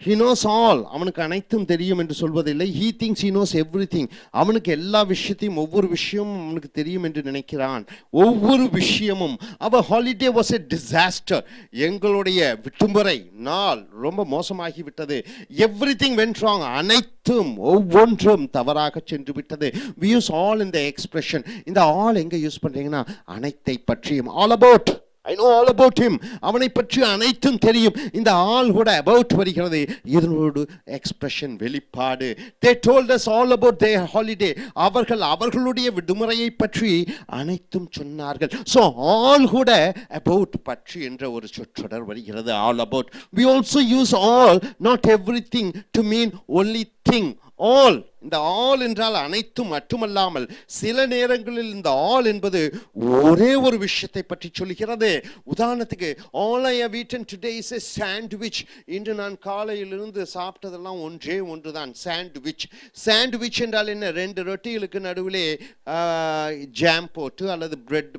He knows all. அவனுக்கு அனைத்தும் தெரியும் என்று சொல்வதில்லை. He thinks he knows everything. அவனுக்கு எல்லா விஷயத்தையும் ஒவ்வொரு விஷயமும் அவனுக்கு தெரியும் என்று நினைக்கிறான். ஒவ்வொரு விஷயமும். Our holiday was a disaster. எங்களுடைய விடுமுறை நாள் ரொம்ப மோசமாகி விட்டது. Everything went wrong. அனைத்தும் ஒவ்வொன்றும் தவறாக சென்று விட்டது. We use all in the expression. இந்த all எங்க யூஸ் பண்றீங்கன்னா அனைத்தை பற்றியும். All about. I know all about him. அவனை பற்றி அனைத்தும் தெரியும். இந்த ஆல் கூட about வருகிறது. இதனோடு எக்ஸ்பிரஷன் வெளிப்பாடு. They told us all about their holiday. அவர்களுடைய விடுமுறையை பற்றி அனைத்தும் சொன்னார்கள். So all கூட about பற்றி என்ற ஒரு சொற்றொடர் வருகிறது. All about. We also use all, not everything, to mean only thing. All. இந்த all என்றால் அனைத்தும் மட்டுமல்லாமல் சில நேரங்களில் இந்த all என்பது ஒரே ஒரு விஷயத்தை பற்றி சொல்கிறது. உதாரணத்துக்கு all I have eaten today is a sandwich. இன்று நான் காலையிலிருந்து சாப்பிட்டதெல்லாம் ஒன்றே ஒன்றுதான், சாண்ட்விச். சாண்ட்விச் என்றால் என்ன? ரெண்டு ரொட்டிகளுக்கு நடுவிலே ஜாம் போட்டு அல்லது பிரெட்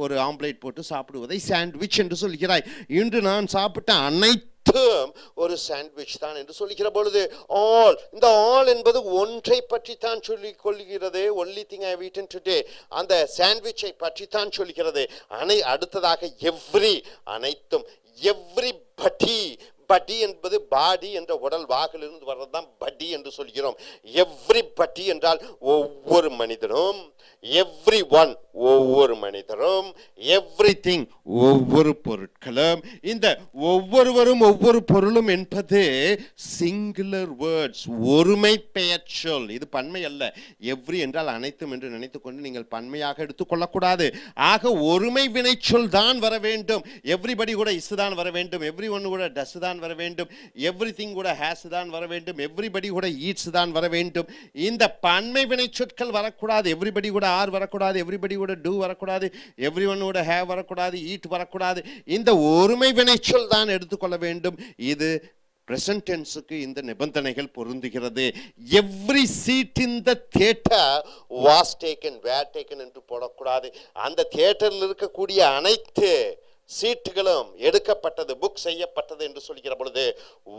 ஒரு ஆம்லேட் போட்டு சாப்பிடுவதை சாண்ட்விச் என்று சொல்கிறாய். இன்று நான் சாப்பிட்ட அனைத்து ஒரு சாண்ட்விச் தான் என்று சொல்லுகிற பொழுது ஆல், இந்த ஆல் என்பது ஒன்றை பற்றி தான் சொல்லிக் கொள்கிறது. Only thing I have eaten today, அந்த சாண்ட்விச்சை பற்றி தான் சொல்கிறது. அடுத்ததாக எவ்ரி, அனைத்தும். எவ்ரிபடி, படி என்பது பாடி என்ற உடல் வாகிலிருந்து வர்றதுதான் படி என்று சொல்கிறோம். எவ்ரிபடி என்றால் ஒவ்வொரு மனிதனும், எவ்ரி ஒன் ஒவ்வொரு மனிதரும், எவ்ரிதிங் ஒவ்வொரு பொருட்களும். இந்த ஒவ்வொருவரும் ஒவ்வொரு பொருளும் என்பது சிங்குலர் வேர்ட்ஸ், ஒருமை பெயர் சொல். இது பன்மை அல்ல. எவ்ரி என்றால் அனைத்தும் என்று நினைத்துக்கொண்டு நீங்கள் பன்மையாக எடுத்துக்கொள்ளக்கூடாது. ஆக ஒருமை வினைச்சொல் தான் வர வேண்டும். எவ்ரிபடி கூட இஸ் தான் வர வேண்டும். எவ்ரி ஒன் கூட டஸ் தான் வர வேண்டும். எவ்ரிதிங் கூட ஹேஸ் தான் வர வேண்டும். எவ்ரிபடி கூட ஈட்ஸ் தான் வர வேண்டும். இந்த பன்மை வினைச்சொற்கள் வரக்கூடாது. எவ்ரிபடி கூட ஆர் வரக்கூடாது. எவ்ரிபடி கூட டூ வரக்கூடாது. எவ்ரி ஒன் கூட ஹேவ் வரக்கூடாது. ஈட் வரக்கூடாது. இந்த ஒருமை வினைச்சொல் தான் எடுத்துக்கொள்ள வேண்டும். இது present tense-க்கு இந்த நிபந்தனைகள் பொருந்துகிறது. Every seat in the theatre was taken, were taken என்று போடக்கூடாது. அந்த தியேட்டரில் இருக்கக்கூடிய அனைத்து சீட்டுகளும் எடுக்கப்பட்டது, புக் செய்யப்பட்டது என்று சொல்கிற பொழுது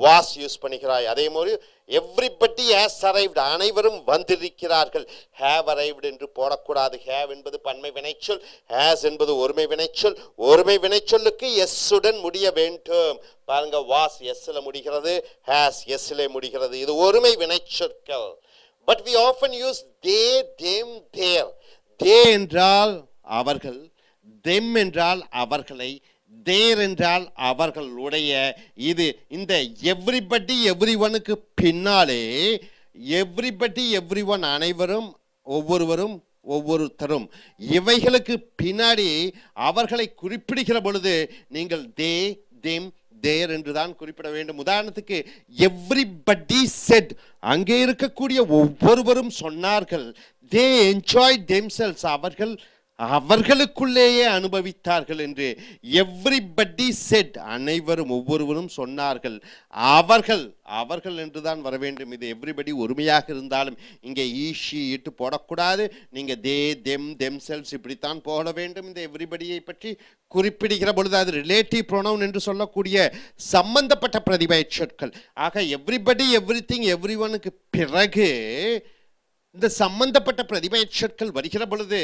வாஸ் யூஸ் பண்ணுகிறாய். அதே மாதிரி எவ்ரிபடி ஹேஸ் அரைவ்டு, அனைவரும் வந்திருக்கிறார்கள். ஹேவ் அரைவ்டு என்று போடக்கூடாது. ஹேவ் என்பது பன்மை வினைச்சொல், ஹேஸ் என்பது ஒருமை வினைச்சொல். ஒருமை வினைச்சொல்லுக்கு எஸ் உடன் முடிய வேண்டும். பாருங்க, வாஸ் எஸ்ல முடிகிறது, ஹேஸ் எஸ்ல முடிகிறது. இது ஒருமை வினைச்சொற்கள். But we often use they, them, their. they என்றால் அவர்கள், them என்றால் அவர்களை, தேர் என்றால் அவர்களுடைய. இது இந்த எவ்ரிபடி எவ்ரிவனுக்கு பின்னாலே எவ்ரிபடி எவ்ரிவன் அனைவரும், ஒவ்வொருவரும், ஒவ்வொருத்தரும், இவைகளுக்கு பின்னாடி அவர்களை குறிப்பிடுகிற பொழுது நீங்கள் தே, தெம், தேர் என்றுதான் குறிப்பிட வேண்டும். உதாரணத்துக்கு எவ்ரிபடி செட், அங்கே இருக்கக்கூடிய ஒவ்வொருவரும் சொன்னார்கள். தே என்ஜாய் தெம்செல்ஸ், அவர்களுக்குள்ளேயே அனுபவித்தார்கள் என்று. எவ்ரிபடி செட், அனைவரும் ஒவ்வொருவரும் சொன்னார்கள். அவர்கள் என்றுதான் வர வேண்டும். இது எவ்ரிபடி ஒருமையாக இருந்தாலும் இங்கே ஈஷி இட்டு போடக்கூடாது. நீங்க தே, தெம், தெம்செல்ஸ் இப்படித்தான் போட வேண்டும். இந்த எவ்ரிபடியை பற்றி குறிப்பிடுகிற பொழுது அது ரிலேட்டிவ் ப்ரொனவுன் என்று சொல்லக்கூடிய சம்பந்தப்பட்ட பிரதிபெயர் சொற்கள். ஆக எவ்ரிபடி, எவ்ரிதிங், எவ்ரிவனுக்கு பிறகு இந்த சம்பந்தப்பட்ட பிரதிபெயர் சொற்கள் வருகிற பொழுது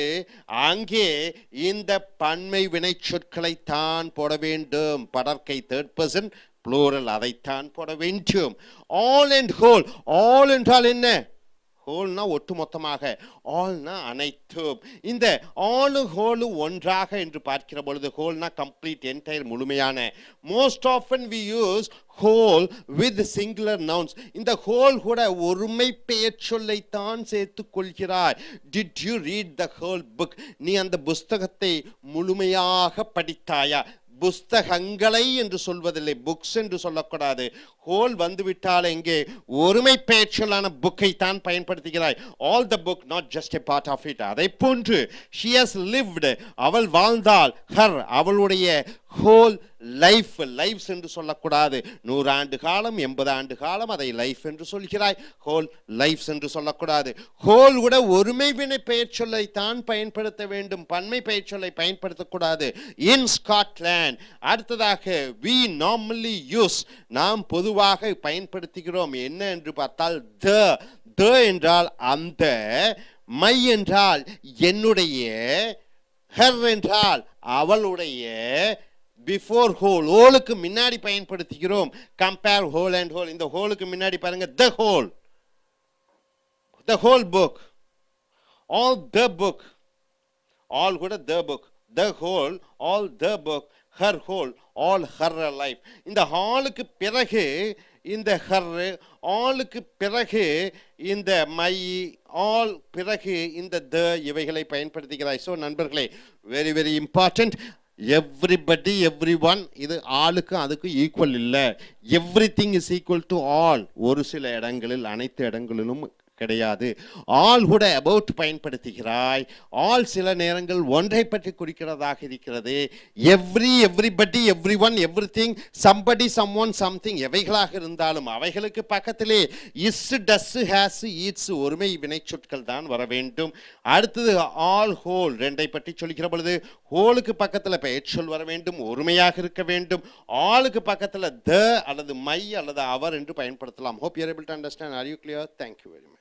அங்கே இந்த பன்மை வினை சொற்களை தான் போட வேண்டும். படற்கை தேர்ட் பர்சன் ப்ளூரல், அதைத்தான் போட வேண்டும். ஆல் அண்ட் ஹோல், ஆல் என்றால் என்ன? ஹோல்னா ஒட்டு மொத்தமாக, ஆல்னா அனைத்தும். இந்த ஆலு ஹோலு ஒன்றாக என்று பார்க்கிற பொழுது ஹோல்னா கம்ப்ளீட், என்டையர், முழுமையான. Most often we use whole with singular nouns. இந்த ஹோல் கூட ஒருமை பெயர் சொல்லைத்தான் சேர்த்து கொள்கிறாய். Did you read the whole book? நீ அந்த புஸ்தகத்தை முழுமையாக படித்தாயா? புஸ்தகங்களை என்று சொல்வதில்லை, புக்ஸ் என்று சொல்லக்கூடாது. ஹோல் வந்துவிட்டால் எங்கே ஒருமை பெயர் சொல்லான புக்கை தான் பயன்படுத்துகிறாய். All the book, not just a part of it. அதை போன்று she has lived, அவள் வாழ்ந்தாள். her, அவளுடைய ஹோல் லைஃப் லைஃப்ஸ் என்று சொல்லக்கூடாது. 100 ஆண்டு காலம் 80 ஆண்டு காலம் அதை லைஃப் என்று சொல்கிறாய், ஹோல் லைஃப்ஸ் என்று சொல்லக்கூடாது. ஹோல் கூட ஒருமை வினை பெயர் சொல்லை தான் பயன்படுத்த வேண்டும், பன்மை பெயர் சொல்லை பயன்படுத்தக்கூடாது. இன் ஸ்காட்லாண்ட். அடுத்ததாக we normally use, நாம் பொதுவாக பயன்படுத்துகிறோம் என்ன என்று பார்த்தால் the என்றால் அந்த, மை என்றால் என்னுடைய, her என்றால் அவளுடைய, பிஃபோர் ஹோல் ஹோலுக்கு முன்னாடி பயன்படுத்துகிறோம். Compare whole and whole. இந்த ஹோலுக்கு முன்னாடி பாருங்க the whole, the whole book, all the book, all கூட the book, the whole, all the book, her whole, all her life. இந்த ஹாலுக்கு பிறகு இந்த her, ஆளுக்கு பிறகு இந்த மை, ஆல் பிறகு இந்த the இவைகளை பயன்படுத்துகிறாய். ஸோ நண்பர்களே, very very important. Everybody everyone, இது ஆளுக்கு அதுக்கு ஈக்குவல் இல்லை. Everything is equal to all. ஒரு சில இடங்களில், அனைத்து இடங்களிலும் கிடையாது. ஆல் கூட அபவுட் பயன்படுத்துகிறாய். ஆல் சில நேரங்கள் ஒன்றை பற்றி குறிக்கிறதாக இருக்கிறது. Everybody everyone everything somebody someone something எவைகளாக இருந்தாலும் அவைகளுக்கு பக்கத்திலே இஸ் டஸ் ஹேஸ் ஈட்ஸ் ஒருமை வினை சொற்கள் தான் வர வேண்டும். அடுத்தது ஆல் ஹோல், ரெண்டை பற்றி சொல்லிக்கிற பொழுது ஹோலுக்கு பக்கத்தில் பெயர் சொல் வர வேண்டும், ஒருமையாக இருக்க வேண்டும். ஆளுக்கு பக்கத்தில் த அல்லது மை அல்லது அவர் என்று பயன்படுத்தலாம். Hope you are able to understand. Are you clear? Thank you very much.